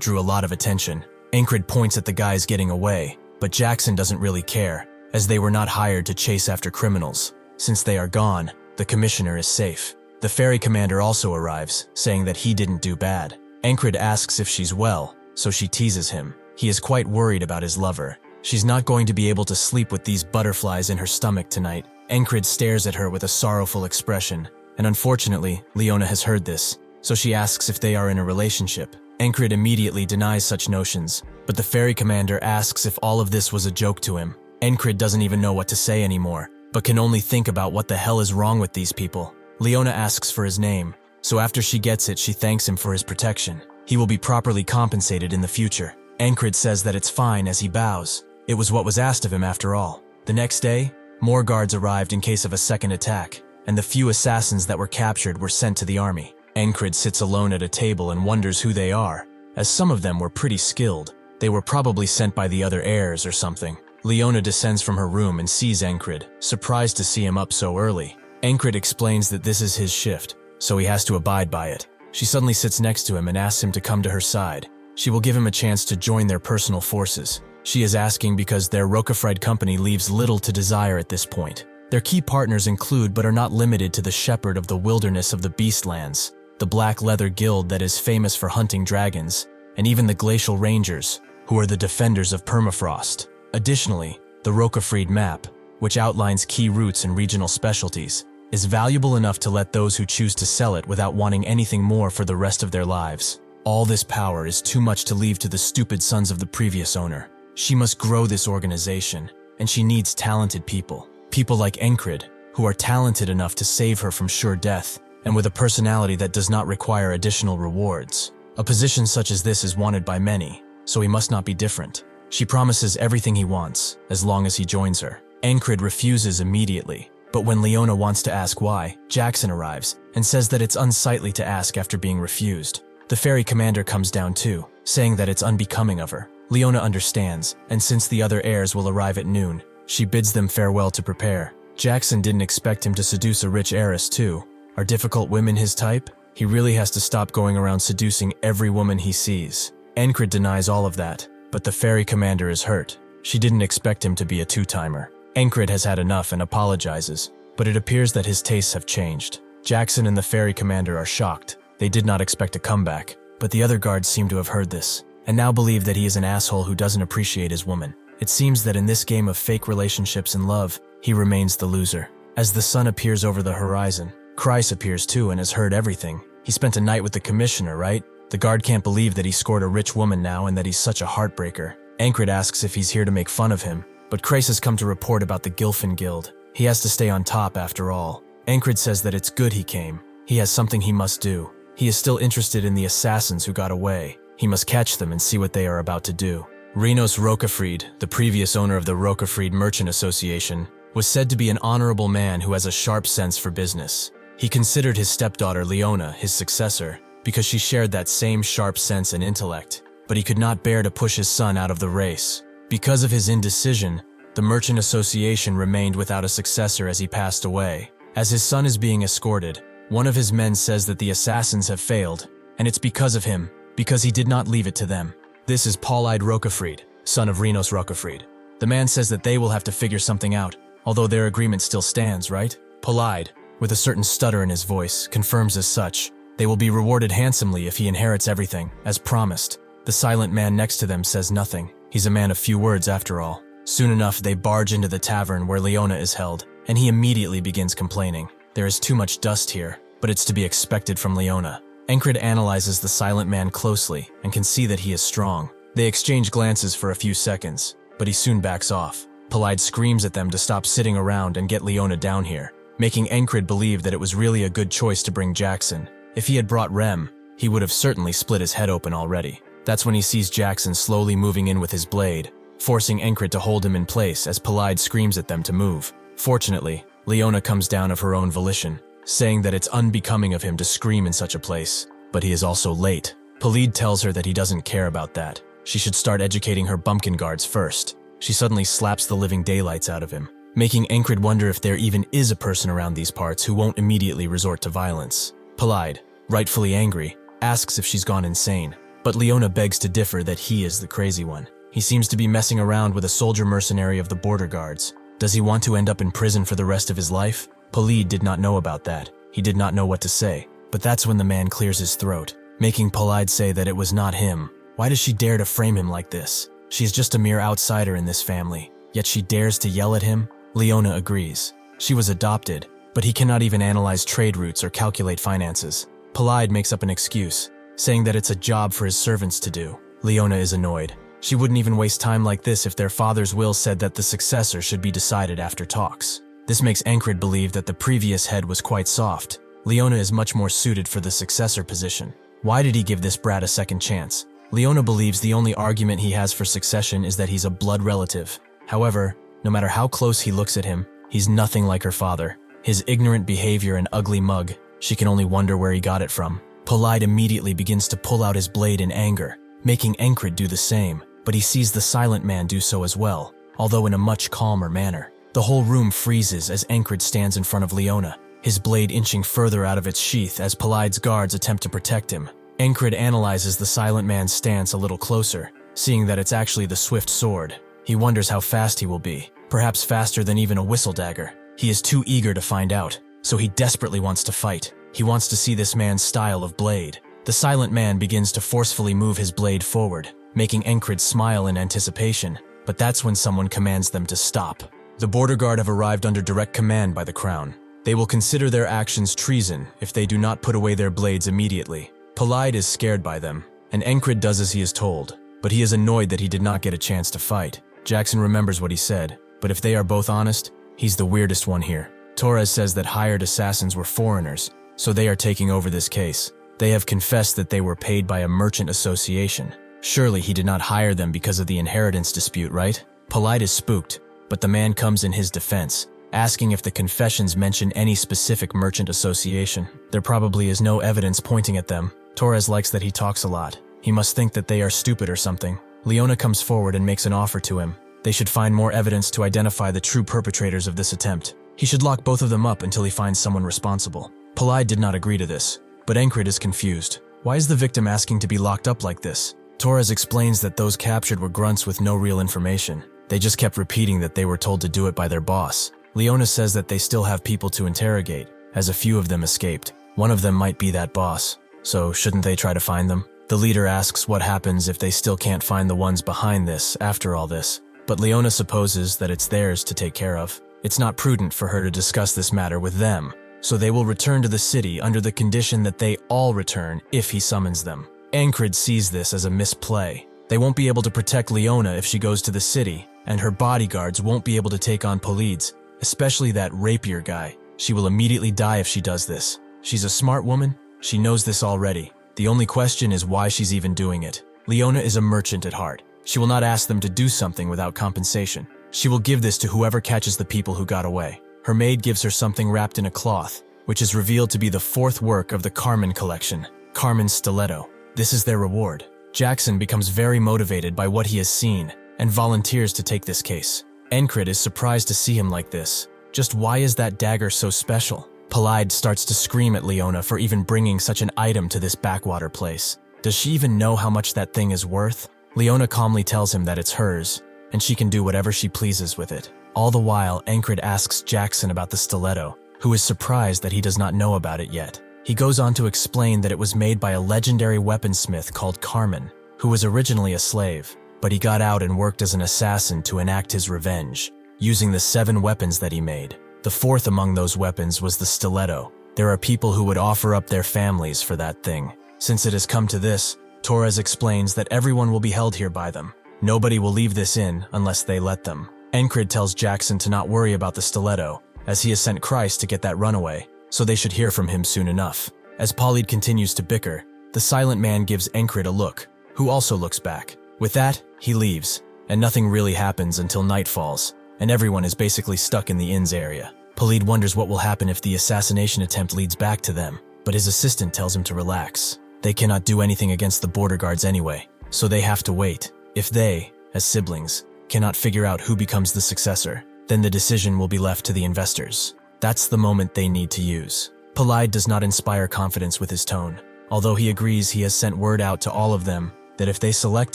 [SPEAKER 1] drew a lot of attention. Encrid points at the guys getting away, but Jackson doesn't really care, as they were not hired to chase after criminals. Since they are gone, the commissioner is safe. The ferry commander also arrives, saying that he didn't do bad. Encrid asks if she's well, so she teases him. He is quite worried about his lover. She's not going to be able to sleep with these butterflies in her stomach tonight. Encrid stares at her with a sorrowful expression, and unfortunately, Leona has heard this, so she asks if they are in a relationship. Encrid immediately denies such notions, but the ferry commander asks if all of this was a joke to him. Encrid doesn't even know what to say anymore, but can only think about what the hell is wrong with these people. Leona asks for his name, so after she gets it, she thanks him for his protection. He will be properly compensated in the future. Encrid says that it's fine as he bows. It was what was asked of him after all. The next day, more guards arrived in case of a second attack, and the few assassins that were captured were sent to the army. Encrid sits alone at a table and wonders who they are, as some of them were pretty skilled. They were probably sent by the other heirs or something. Leona descends from her room and sees Encrid, surprised to see him up so early. Encrid explains that this is his shift, so he has to abide by it. She suddenly sits next to him and asks him to come to her side. She will give him a chance to join their personal forces. She is asking because their Roquefried company leaves little to desire at this point. Their key partners include but are not limited to the shepherd of the wilderness of the Beastlands, the Black Leather Guild that is famous for hunting dragons, and even the Glacial Rangers, who are the defenders of permafrost. Additionally, the Roquefried map, which outlines key routes and regional specialties, is valuable enough to let those who choose to sell it without wanting anything more for the rest of their lives. All this power is too much to leave to the stupid sons of the previous owner. She must grow this organization, and she needs talented people. People like Encrid, who are talented enough to save her from sure death, and with a personality that does not require additional rewards. A position such as this is wanted by many, so he must not be different. She promises everything he wants, as long as he joins her. Encrid refuses immediately, but when Leona wants to ask why, Jackson arrives and says that it's unsightly to ask after being refused. The ferry commander comes down too, saying that it's unbecoming of her. Leona understands, and since the other heirs will arrive at noon, she bids them farewell to prepare. Jackson didn't expect him to seduce a rich heiress too. Are difficult women his type? He really has to stop going around seducing every woman he sees. Encrid denies all of that, but the ferry commander is hurt. She didn't expect him to be a two-timer. Encrid has had enough and apologizes, but it appears that his tastes have changed. Jackson and the ferry commander are shocked. They did not expect a comeback, but the other guards seem to have heard this, and now believe that he is an asshole who doesn't appreciate his woman. It seems that in this game of fake relationships and love, he remains the loser. As the sun appears over the horizon, Kreis appears too and has heard everything. He spent a night with the commissioner, right? The guard can't believe that he scored a rich woman now and that he's such a heartbreaker. Encrid asks if he's here to make fun of him, but Kreis has come to report about the Gilfin Guild. He has to stay on top after all. Encrid says that it's good he came. He has something he must do. He is still interested in the assassins who got away. He must catch them and see what they are about to do. Rinos Roquefried, the previous owner of the Roquefried Merchant Association, was said to be an honorable man who has a sharp sense for business. He considered his stepdaughter Leona his successor because she shared that same sharp sense and intellect, but he could not bear to push his son out of the race. Because of his indecision, the Merchant Association remained without a successor as he passed away. As his son is being escorted, one of his men says that the assassins have failed, and it's because of him, because he did not leave it to them. This is Paul-eyed Roquefried, son of Rinos Roquefried. The man says that they will have to figure something out, although their agreement still stands, right? Paul-eyed, with a certain stutter in his voice, confirms as such. They will be rewarded handsomely if he inherits everything, as promised. The silent man next to them says nothing. He's a man of few words after all. Soon enough, they barge into the tavern where Leona is held, and he immediately begins complaining. There is too much dust here, but it's to be expected from Leona. Encrid analyzes the silent man closely and can see that he is strong. They exchange glances for a few seconds, but he soon backs off. Polide screams at them to stop sitting around and get Leona down here, making Encrid believe that it was really a good choice to bring Jackson. If he had brought Rem, he would have certainly split his head open already. That's when he sees Jackson slowly moving in with his blade, forcing Encrid to hold him in place as Polide screams at them to move. Fortunately, Leona comes down of her own volition, saying that it's unbecoming of him to scream in such a place, but he is also late. Polide tells her that he doesn't care about that. She should start educating her bumpkin guards first. She suddenly slaps the living daylights out of him, making Encrid wonder if there even is a person around these parts who won't immediately resort to violence. Polide, rightfully angry, asks if she's gone insane, but Leona begs to differ that he is the crazy one. He seems to be messing around with a soldier mercenary of the border guards. Does he want to end up in prison for the rest of his life? Polide did not know about that. He did not know what to say, but that's when the man clears his throat, making Polide say that it was not him. Why does she dare to frame him like this? She is just a mere outsider in this family, yet she dares to yell at him? Leona agrees. She was adopted, but he cannot even analyze trade routes or calculate finances. Polide makes up an excuse, saying that it's a job for his servants to do. Leona is annoyed. She wouldn't even waste time like this if their father's will said that the successor should be decided after talks. This makes Encrid believe that the previous head was quite soft. Leona is much more suited for the successor position. Why did he give this brat a second chance? Leona believes the only argument he has for succession is that he's a blood relative. However, no matter how close he looks at him, he's nothing like her father. His ignorant behavior and ugly mug, she can only wonder where he got it from. Polide immediately begins to pull out his blade in anger, making Encrid do the same, but he sees the silent man do so as well, although in a much calmer manner. The whole room freezes as Encrid stands in front of Leona, his blade inching further out of its sheath as Polide's guards attempt to protect him. Encrid analyzes the silent man's stance a little closer, seeing that it's actually the swift sword. He wonders how fast he will be, perhaps faster than even a whistle dagger. He is too eager to find out, so he desperately wants to fight. He wants to see this man's style of blade. The silent man begins to forcefully move his blade forward, making Encrid smile in anticipation, but that's when someone commands them to stop. The border guard have arrived under direct command by the crown. They will consider their actions treason if they do not put away their blades immediately. Polide is scared by them, and Encrid does as he is told, but he is annoyed that he did not get a chance to fight. Jackson remembers what he said, but if they are both honest, he's the weirdest one here. Torres says that hired assassins were foreigners, so they are taking over this case. They have confessed that they were paid by a merchant association. Surely he did not hire them because of the inheritance dispute, right? Polide is spooked, but the man comes in his defense, asking if the confessions mention any specific merchant association. There probably is no evidence pointing at them. Torres likes that he talks a lot. He must think that they are stupid or something. Leona comes forward and makes an offer to him. They should find more evidence to identify the true perpetrators of this attempt. He should lock both of them up until he finds someone responsible. Polide did not agree to this, but Encrid is confused. Why is the victim asking to be locked up like this? Torres explains that those captured were grunts with no real information. They just kept repeating that they were told to do it by their boss. Leona says that they still have people to interrogate, as a few of them escaped. One of them might be that boss, so shouldn't they try to find them? The leader asks what happens if they still can't find the ones behind this after all this, but Leona supposes that it's theirs to take care of. It's not prudent for her to discuss this matter with them, so they will return to the city under the condition that they all return if he summons them. Encrid sees this as a misplay. They won't be able to protect Leona if she goes to the city, and her bodyguards won't be able to take on Polides, especially that rapier guy. She will immediately die if she does this. She's a smart woman. She knows this already. The only question is why she's even doing it. Leona is a merchant at heart. She will not ask them to do something without compensation. She will give this to whoever catches the people who got away. Her maid gives her something wrapped in a cloth, which is revealed to be the fourth work of the Carmen collection, Carmen's stiletto. This is their reward. Jackson becomes very motivated by what he has seen and volunteers to take this case. Encrid is surprised to see him like this. Just why is that dagger so special? Polide starts to scream at Leona for even bringing such an item to this backwater place. Does she even know how much that thing is worth? Leona calmly tells him that it's hers, and she can do whatever she pleases with it. All the while, Encrid asks Jackson about the stiletto, who is surprised that he does not know about it yet. He goes on to explain that it was made by a legendary weaponsmith called Carmen, who was originally a slave, but he got out and worked as an assassin to enact his revenge, using the 7 weapons that he made. The The fourth among those weapons was the stiletto. There are people who would offer up their families for that thing. Since it has come to this, Torres explains that everyone will be held here by them. Nobody will leave this inn unless they let them. Encrid tells Jackson to not worry about the stiletto, as he has sent Christ to get that runaway, so they should hear from him soon enough. As Polyd continues to bicker, the silent man gives Encrid a look, who also looks back. With that, he leaves, and nothing really happens until night falls, and everyone is basically stuck in the inn's area. Polyd wonders what will happen if the assassination attempt leads back to them, but his assistant tells him to relax. They cannot do anything against the border guards anyway, so they have to wait. If they, as siblings, cannot figure out who becomes the successor, then the decision will be left to the investors. That's the moment they need to use. Polyd does not inspire confidence with his tone, although he agrees he has sent word out to all of them that if they select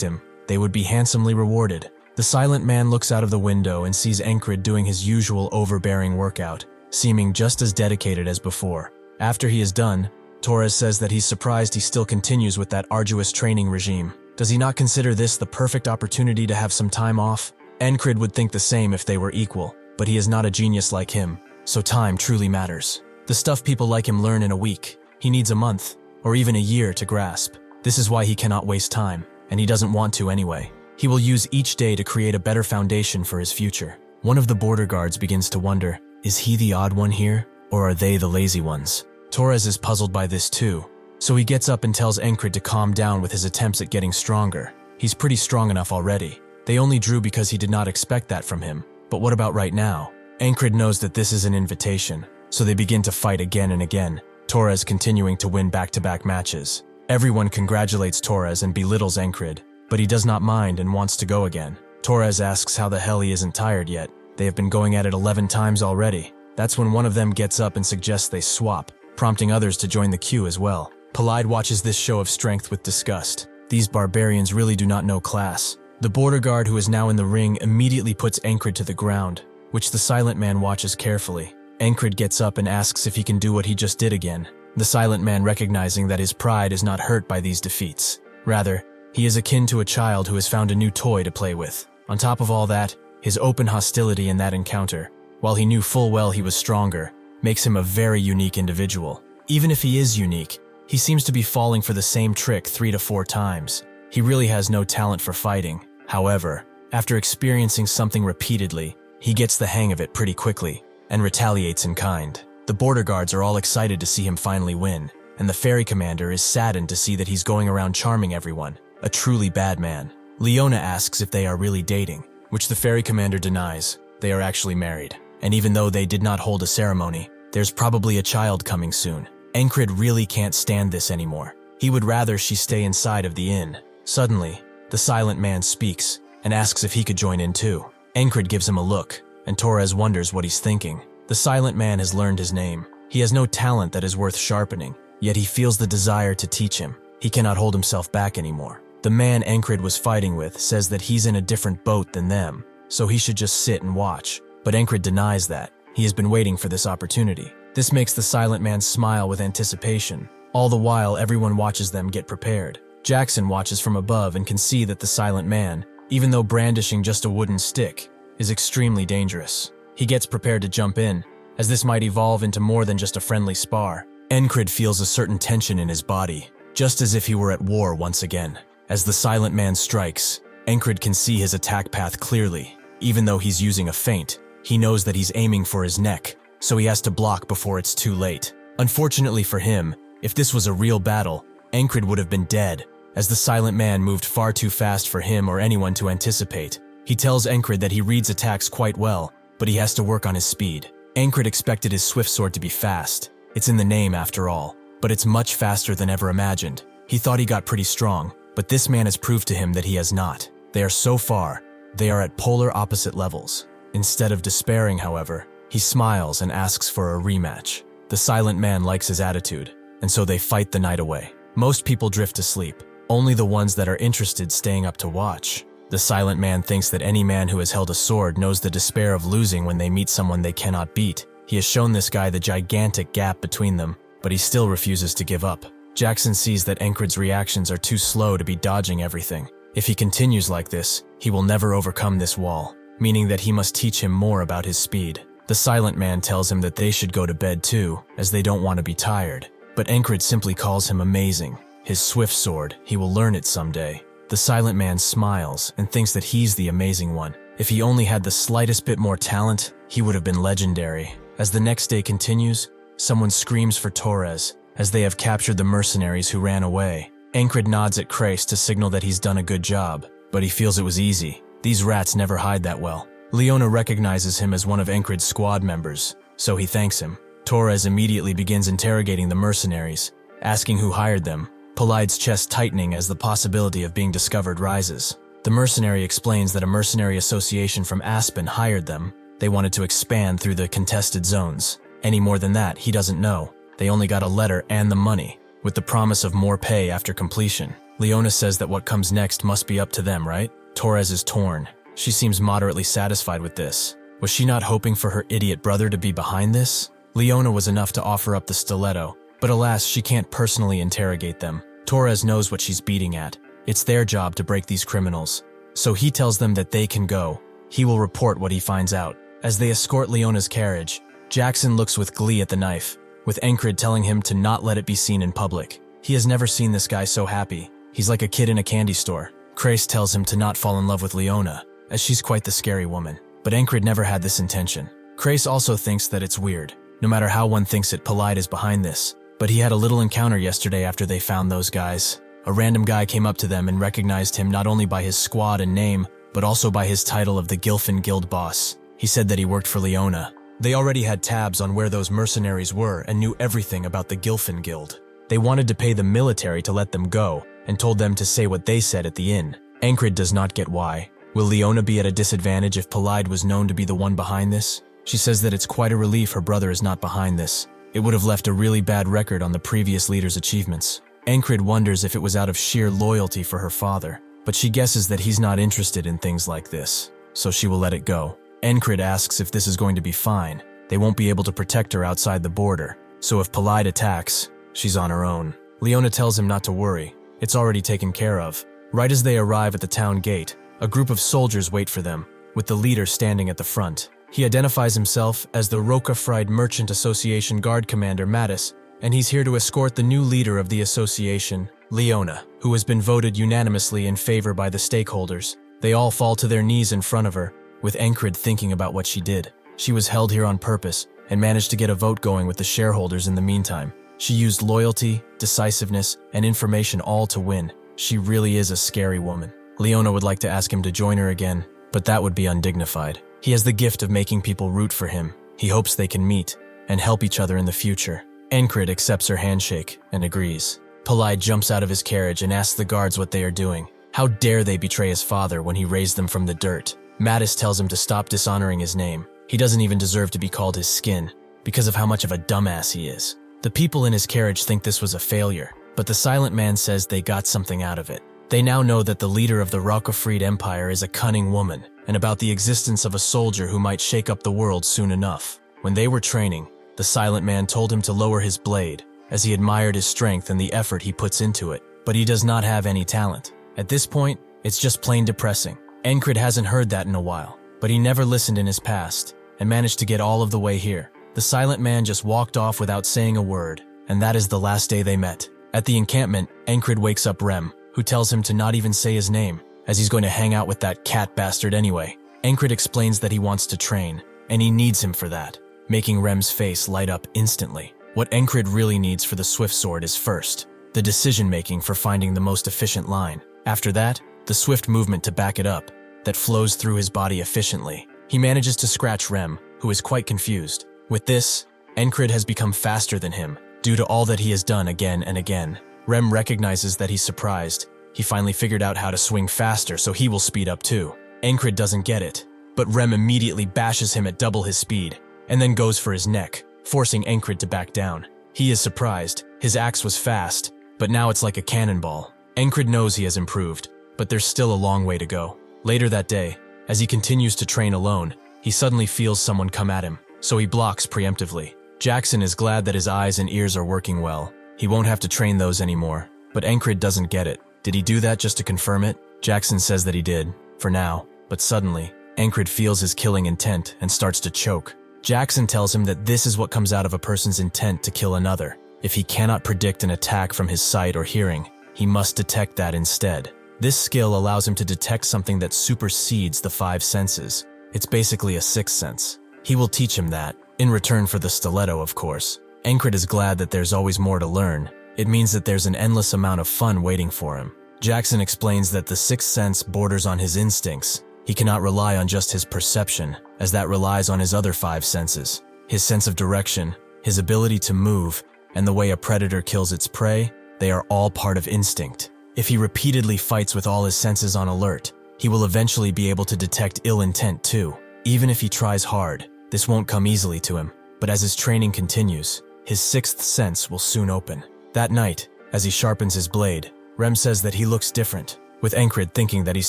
[SPEAKER 1] him, they would be handsomely rewarded. The silent man looks out of the window and sees Encrid doing his usual overbearing workout, seeming just as dedicated as before. After he is done, Torres says that he's surprised he still continues with that arduous training regime. Does he not consider this the perfect opportunity to have some time off? Encrid would think the same if they were equal, but he is not a genius like him, so time truly matters. The stuff people like him learn in a week, he needs a month, or even a year to grasp. This is why he cannot waste time, and he doesn't want to anyway. He will use each day to create a better foundation for his future. One of the border guards begins to wonder, is he the odd one here, or are they the lazy ones? Torres is puzzled by this too, so he gets up and tells Encrid to calm down with his attempts at getting stronger. He's pretty strong enough already. They only drew because he did not expect that from him. But what about right now? Encrid knows that this is an invitation, so they begin to fight again and again, Torres continuing to win back-to-back matches. Everyone congratulates Torres and belittles Encrid, but he does not mind and wants to go again. Torres asks how the hell he isn't tired yet. They have been going at it 11 times already. That's when one of them gets up and suggests they swap, prompting others to join the queue as well. Polyd watches this show of strength with disgust. These barbarians really do not know class. The border guard who is now in the ring immediately puts Encrid to the ground, which the silent man watches carefully. Encrid gets up and asks if he can do what he just did again, the silent man recognizing that his pride is not hurt by these defeats. Rather, he is akin to a child who has found a new toy to play with. On top of all that, his open hostility in that encounter, while he knew full well he was stronger, makes him a very unique individual. Even if he is unique, he seems to be falling for the same trick 3 to 4 times. He really has no talent for fighting. However, after experiencing something repeatedly, he gets the hang of it pretty quickly and retaliates in kind. The border guards are all excited to see him finally win, and the ferry commander is saddened to see that he's going around charming everyone, a truly bad man. Leona asks if they are really dating, which the ferry commander denies. They are actually married, and even though they did not hold a ceremony, there's probably a child coming soon. Encrid really can't stand this anymore. He would rather she stay inside of the inn. Suddenly, the silent man speaks and asks if he could join in too. Encrid gives him a look, and Torres wonders what he's thinking. The silent man has learned his name. He has no talent that is worth sharpening, yet he feels the desire to teach him. He cannot hold himself back anymore. The man Encrid was fighting with says that he's in a different boat than them, so he should just sit and watch. But Encrid denies that. He has been waiting for this opportunity. This makes the silent man smile with anticipation. All the while, everyone watches them get prepared. Jackson watches from above and can see that the silent man, even though brandishing just a wooden stick, is extremely dangerous. He gets prepared to jump in, as this might evolve into more than just a friendly spar. Encrid feels a certain tension in his body, just as if he were at war once again. As the silent man strikes, Encrid can see his attack path clearly. Even though he's using a feint, he knows that he's aiming for his neck, so he has to block before it's too late. Unfortunately for him, if this was a real battle, Encrid would have been dead, as the silent man moved far too fast for him or anyone to anticipate. He tells Encrid that he reads attacks quite well, but he has to work on his speed. Encrid expected his swift sword to be fast. It's in the name after all, but it's much faster than ever imagined. He thought he got pretty strong, but this man has proved to him that he has not. They are so far, they are at polar opposite levels. Instead of despairing, however, he smiles and asks for a rematch. The silent man likes his attitude, and so they fight the night away. Most people drift to sleep, only the ones that are interested staying up to watch. The silent man thinks that any man who has held a sword knows the despair of losing when they meet someone they cannot beat. He has shown this guy the gigantic gap between them, but he still refuses to give up. Jackson sees that Encrid's reactions are too slow to be dodging everything. If he continues like this, he will never overcome this wall, meaning that he must teach him more about his speed. The silent man tells him that they should go to bed too, as they don't want to be tired. But Encrid simply calls him amazing. His swift sword, he will learn it someday. The silent man smiles and thinks that he's the amazing one. If he only had the slightest bit more talent, he would have been legendary. As the next day continues, someone screams for Torres, as they have captured the mercenaries who ran away. Encrid nods at Crace to signal that he's done a good job, but he feels it was easy. These rats never hide that well. Leona recognizes him as one of Encrid's squad members, so he thanks him. Torres immediately begins interrogating the mercenaries, asking who hired them, Polide's chest tightening as the possibility of being discovered rises. The mercenary explains that a mercenary association from Aspen hired them. They wanted to expand through the contested zones. Any more than that, he doesn't know. They only got a letter and the money, with the promise of more pay after completion. Leona says that what comes next must be up to them, right? Torres is torn. She seems moderately satisfied with this. Was she not hoping for her idiot brother to be behind this? Leona was enough to offer up the stiletto, but alas, she can't personally interrogate them. Torres knows what she's beating at. It's their job to break these criminals. So he tells them that they can go. He will report what he finds out. As they escort Leona's carriage, Jackson looks with glee at the knife, with Encrid telling him to not let it be seen in public. He has never seen this guy so happy. He's like a kid in a candy store. Crace tells him to not fall in love with Leona, as she's quite the scary woman. But Encrid never had this intention. Crace also thinks that it's weird, no matter how one thinks it, Polide is behind this. But he had a little encounter yesterday after they found those guys. A random guy came up to them and recognized him not only by his squad and name, but also by his title of the Gilfin Guild boss. He said that he worked for Leona. They already had tabs on where those mercenaries were and knew everything about the Gilfin Guild. They wanted to pay the military to let them go, and told them to say what they said at the inn. Encrid does not get why. Will Leona be at a disadvantage if Polide was known to be the one behind this? She says that it's quite a relief her brother is not behind this. It would have left a really bad record on the previous leader's achievements. Encrid wonders if it was out of sheer loyalty for her father, but she guesses that he's not interested in things like this, so she will let it go. Encrid asks if this is going to be fine. They won't be able to protect her outside the border, so if Polide attacks, she's on her own. Leona tells him not to worry. It's already taken care of. Right as they arrive at the town gate, a group of soldiers wait for them, with the leader standing at the front. He identifies himself as the Rocafried Merchant Association Guard Commander Mattis, and he's here to escort the new leader of the association, Leona, who has been voted unanimously in favor by the stakeholders. They all fall to their knees in front of her, with Encrid thinking about what she did. She was held here on purpose, and managed to get a vote going with the shareholders in the meantime. She used loyalty, decisiveness, and information all to win. She really is a scary woman. Leona would like to ask him to join her again, but that would be undignified. He has the gift of making people root for him. He hopes they can meet and help each other in the future. Encrid accepts her handshake and agrees. Polide jumps out of his carriage and asks the guards what they are doing. How dare they betray his father when he raised them from the dirt? Mattis tells him to stop dishonoring his name. He doesn't even deserve to be called his skin, because of how much of a dumbass he is. The people in his carriage think this was a failure, but the silent man says they got something out of it. They now know that the leader of the Rocafried Empire is a cunning woman, and about the existence of a soldier who might shake up the world soon enough. When they were training, the silent man told him to lower his blade, as he admired his strength and the effort he puts into it, but he does not have any talent. At this point, it's just plain depressing. Encrid hasn't heard that in a while, but he never listened in his past, and managed to get all of the way here. The silent man just walked off without saying a word, and that is the last day they met. At the encampment, Encrid wakes up Rem, who tells him to not even say his name, as he's going to hang out with that cat bastard anyway. Encrid explains that he wants to train, and he needs him for that, making Rem's face light up instantly. What Encrid really needs for the swift sword is first, the decision-making for finding the most efficient line. After that, the swift movement to back it up, that flows through his body efficiently. He manages to scratch Rem, who is quite confused. With this, Encrid has become faster than him, due to all that he has done again and again. Rem recognizes that he's surprised. He finally figured out how to swing faster, so he will speed up too. Encrid doesn't get it, but Rem immediately bashes him at double his speed, and then goes for his neck, forcing Encrid to back down. He is surprised. His axe was fast, but now it's like a cannonball. Encrid knows he has improved, but there's still a long way to go. Later that day, as he continues to train alone, he suddenly feels someone come at him, so he blocks preemptively. Jackson is glad that his eyes and ears are working well. He won't have to train those anymore, but Encrid doesn't get it. Did he do that just to confirm it? Jackson says that he did, for now, but suddenly, Encrid feels his killing intent and starts to choke. Jackson tells him that this is what comes out of a person's intent to kill another. If he cannot predict an attack from his sight or hearing, he must detect that instead. This skill allows him to detect something that supersedes the 5 senses. It's basically a 6th sense. He will teach him that, in return for the stiletto, of course. Encrid is glad that there's always more to learn. It means that there's an endless amount of fun waiting for him. Jackson explains that the 6th sense borders on his instincts. He cannot rely on just his perception, as that relies on his other 5 senses. His sense of direction, his ability to move, and the way a predator kills its prey, they are all part of instinct. If he repeatedly fights with all his senses on alert, he will eventually be able to detect ill intent too. Even if he tries hard, this won't come easily to him, but as his training continues, his 6th sense will soon open. That night, as he sharpens his blade, Rem says that he looks different, with Encrid thinking that he's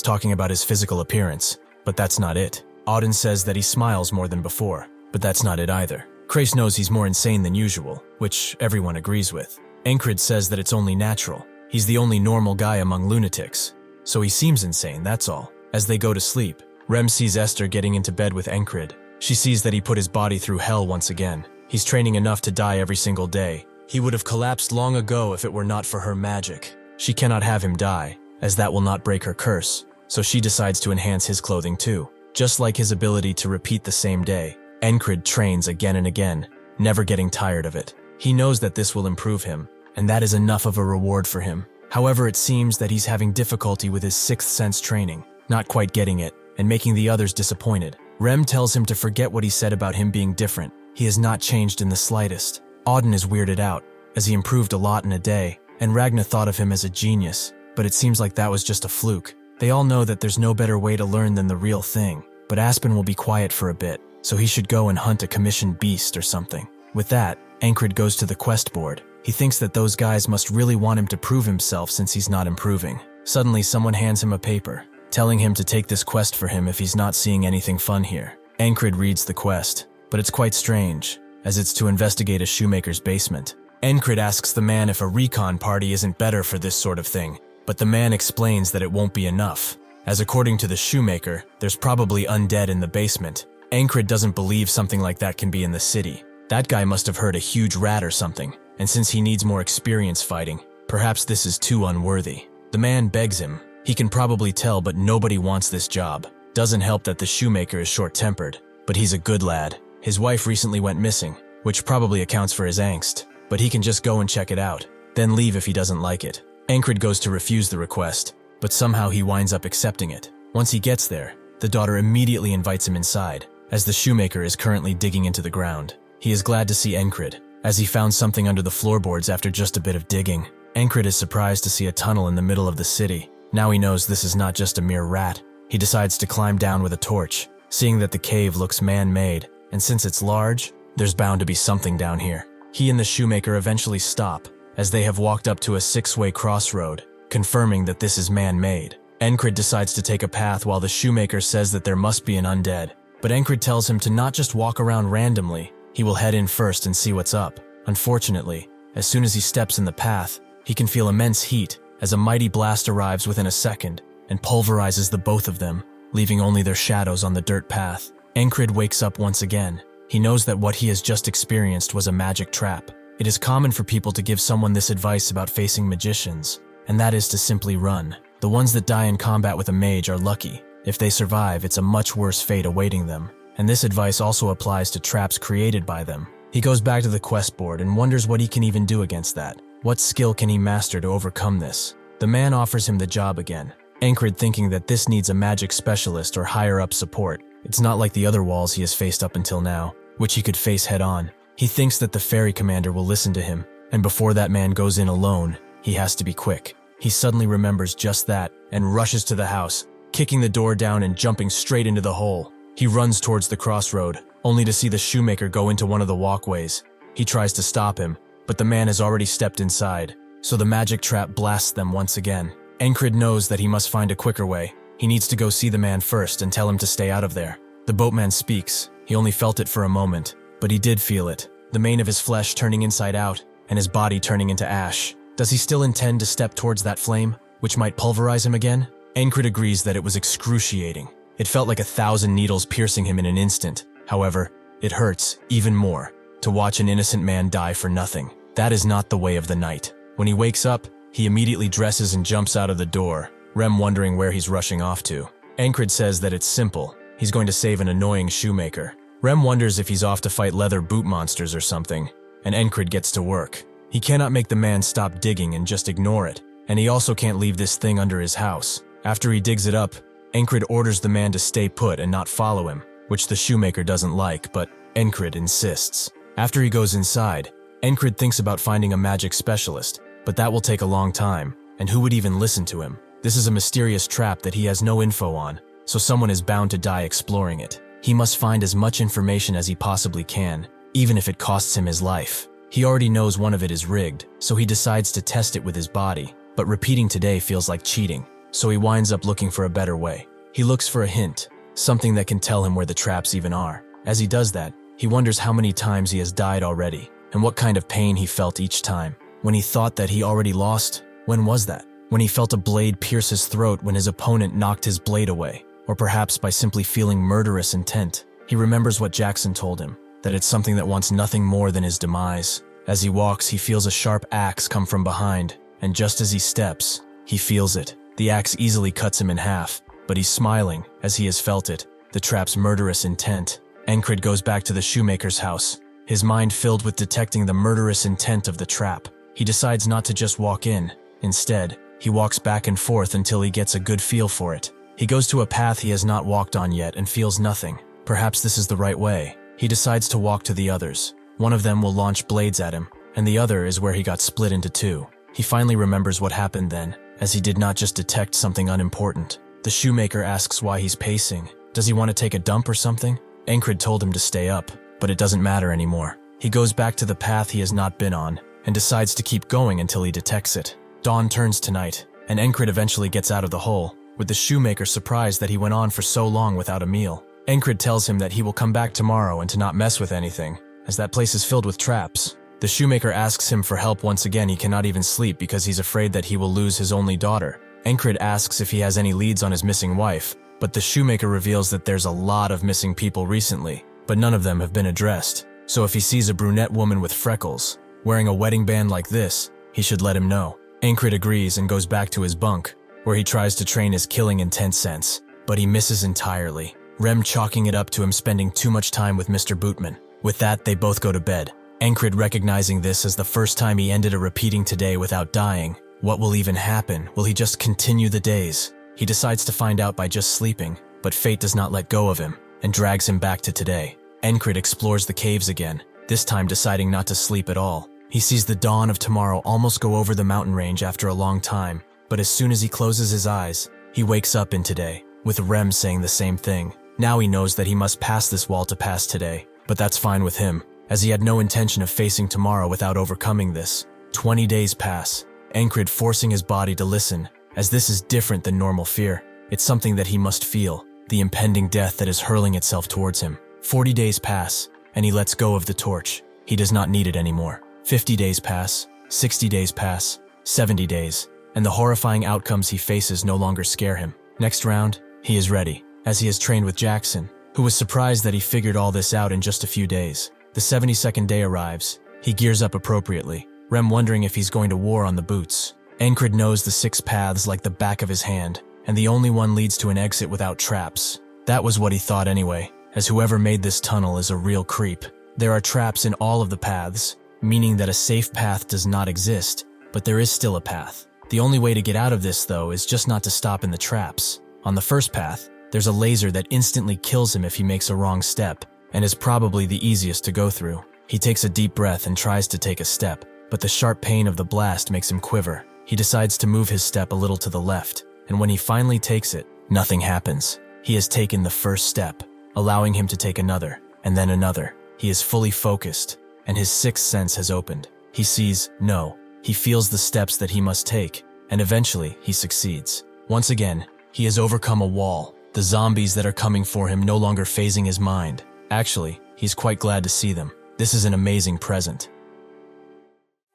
[SPEAKER 1] talking about his physical appearance, but that's not it. Auden says that he smiles more than before, but that's not it either. Crace knows he's more insane than usual, which everyone agrees with. Encrid says that it's only natural. He's the only normal guy among lunatics, so he seems insane, that's all. As they go to sleep, Rem sees Esther getting into bed with Encrid. She sees that he put his body through hell once again. He's training enough to die every single day. He would have collapsed long ago if it were not for her magic. She cannot have him die, as that will not break her curse, so she decides to enhance his clothing too. Just like his ability to repeat the same day, Encrid trains again and again, never getting tired of it. He knows that this will improve him, and that is enough of a reward for him. However, it seems that he's having difficulty with his 6th sense training, not quite getting it, and making the others disappointed. Rem tells him to forget what he said about him being different. He has not changed in the slightest. Auden is weirded out, as he improved a lot in a day, and Ragna thought of him as a genius, but it seems like that was just a fluke. They all know that there's no better way to learn than the real thing, but Aspen will be quiet for a bit, so he should go and hunt a commissioned beast or something. With that, Encrid goes to the quest board. He thinks that those guys must really want him to prove himself since he's not improving. Suddenly, someone hands him a paper, telling him to take this quest for him if he's not seeing anything fun here. Encrid reads the quest, but it's quite strange, as it's to investigate a shoemaker's basement. Encrid asks the man if a recon party isn't better for this sort of thing, but the man explains that it won't be enough, as according to the shoemaker, there's probably undead in the basement. Encrid doesn't believe something like that can be in the city. That guy must have heard a huge rat or something, and since he needs more experience fighting, perhaps this is too unworthy. The man begs him. He can probably tell, but nobody wants this job. Doesn't help that the shoemaker is short-tempered, but he's a good lad. His wife recently went missing, which probably accounts for his angst, but he can just go and check it out, then leave if he doesn't like it. Encrid goes to refuse the request, but somehow he winds up accepting it. Once he gets there, the daughter immediately invites him inside, as the shoemaker is currently digging into the ground. He is glad to see Encrid, as he found something under the floorboards after just a bit of digging. Encrid is surprised to see a tunnel in the middle of the city. Now he knows this is not just a mere rat. He decides to climb down with a torch, seeing that the cave looks man-made, and since it's large, there's bound to be something down here. He and the shoemaker eventually stop, as they have walked up to a 6-way crossroad, confirming that this is man-made. Encrid decides to take a path while the shoemaker says that there must be an undead, but Encrid tells him to not just walk around randomly. He will head in first and see what's up. Unfortunately, as soon as he steps in the path, he can feel immense heat as a mighty blast arrives within a second and pulverizes the both of them, leaving only their shadows on the dirt path. Encrid wakes up once again. He knows that what he has just experienced was a magic trap. It is common for people to give someone this advice about facing magicians, and that is to simply run. The ones that die in combat with a mage are lucky. If they survive, it's a much worse fate awaiting them, and this advice also applies to traps created by them. He goes back to the quest board and wonders what he can even do against that. What skill can he master to overcome this? The man offers him the job again. Encrid thinking that this needs a magic specialist or higher-up support. It's not like the other walls he has faced up until now, which he could face head-on. He thinks that the ferry commander will listen to him, and before that man goes in alone, he has to be quick. He suddenly remembers just that and rushes to the house, kicking the door down and jumping straight into the hole. He runs towards the crossroad, only to see the shoemaker go into one of the walkways. He tries to stop him, but the man has already stepped inside, so the magic trap blasts them once again. Encrid knows that he must find a quicker way. He needs to go see the man first and tell him to stay out of there. The boatman speaks. He only felt it for a moment, but he did feel it. The mane of his flesh turning inside out, and his body turning into ash. Does he still intend to step towards that flame, which might pulverize him again? Encrid agrees that it was excruciating. It felt like 1,000 needles piercing him in an instant. However, It hurts, even more, to watch an innocent man die for nothing. That is not the way of the night. When he wakes up, he immediately dresses and jumps out of the door, Rem wondering where he's rushing off to. Encrid says that it's simple. He's going to save an annoying shoemaker. Rem wonders if he's off to fight leather boot monsters or something, and Encrid gets to work. He cannot make the man stop digging and just ignore it, and he also can't leave this thing under his house. After he digs it up, Encrid orders the man to stay put and not follow him, which the shoemaker doesn't like, but Encrid insists. After he goes inside, Encrid thinks about finding a magic specialist, but that will take a long time, and who would even listen to him? This is a mysterious trap that he has no info on, so someone is bound to die exploring it. He must find as much information as he possibly can, even if it costs him his life. He already knows one of it is rigged, so he decides to test it with his body, but repeating today feels like cheating, so he winds up looking for a better way. He looks for a hint, something that can tell him where the traps even are. As he does that, he wonders how many times he has died already, and what kind of pain he felt each time. When he thought that he already lost, when was that? When he felt a blade pierce his throat when his opponent knocked his blade away, or perhaps by simply feeling murderous intent. He remembers what Jackson told him, that it's something that wants nothing more than his demise. As he walks, he feels a sharp axe come from behind, and just as he steps, he feels it. The axe easily cuts him in half, but he's smiling as he has felt it, the trap's murderous intent. Encrid goes back to the shoemaker's house, his mind filled with detecting the murderous intent of the trap. He decides not to just walk in. Instead, he walks back and forth until he gets a good feel for it. He goes to a path he has not walked on yet and feels nothing. Perhaps this is the right way. He decides to walk to the others. One of them will launch blades at him, and the other is where he got split into two. He finally remembers what happened then, as he did not just detect something unimportant. The shoemaker asks why he's pacing. Does he want to take a dump or something? Encrid told him to stay up, but it doesn't matter anymore. He goes back to the path he has not been on, and decides to keep going until he detects it. Dawn turns to night, and Encrid eventually gets out of the hole, with the shoemaker surprised that he went on for so long without a meal. Encrid tells him that he will come back tomorrow and to not mess with anything, as that place is filled with traps. The shoemaker asks him for help once again. He cannot even sleep because he's afraid that he will lose his only daughter. Encrid asks if he has any leads on his missing wife, but the shoemaker reveals that there's a lot of missing people recently, but none of them have been addressed. So if he sees a brunette woman with freckles, wearing a wedding band like this, he should let him know. Encrid agrees and goes back to his bunk, where he tries to train his killing intent sense, but he misses entirely, Rem chalking it up to him spending too much time with Mr. Bootman. With that, they both go to bed. Encrid recognizing this as the first time he ended a repeating today without dying. What will even happen? Will he just continue the days? He decides to find out by just sleeping, but fate does not let go of him, and drags him back to today. Encrid explores the caves again, this time deciding not to sleep at all. He sees the dawn of tomorrow almost go over the mountain range after a long time, but as soon as he closes his eyes, he wakes up in today, with Rem saying the same thing. Now he knows that he must pass this wall to pass today, but that's fine with him, as he had no intention of facing tomorrow without overcoming this. 20 days pass, Encrid forcing his body to listen, as this is different than normal fear. It's something that he must feel, the impending death that is hurling itself towards him. 40 days pass, and he lets go of the torch. He does not need it anymore. 50 days pass, 60 days pass, 70 days, and the horrifying outcomes he faces no longer scare him. Next round, he is ready, as he has trained with Jackson, who was surprised that he figured all this out in just a few days. The 72nd day arrives. He gears up appropriately, Rem wondering if he's going to war on the boots. Encrid knows the 6 paths like the back of his hand, and the only one leads to an exit without traps. That was what he thought anyway, as whoever made this tunnel is a real creep. There are traps in all of the paths, meaning that a safe path does not exist, but there is still a path. The only way to get out of this, though, is just not to stop in the traps. On the first path, there's a laser that instantly kills him if he makes a wrong step, and is probably the easiest to go through. He takes a deep breath and tries to take a step, but the sharp pain of the blast makes him quiver. He decides to move his step a little to the left, and when he finally takes it, nothing happens. He has taken the first step, allowing him to take another, and then another. He is fully focused, and his 6th sense has opened. He sees, no. He feels the steps that he must take, and eventually he succeeds. Once again, he has overcome a wall, the zombies that are coming for him no longer phasing his mind. Actually, he's quite glad to see them. This is an amazing present.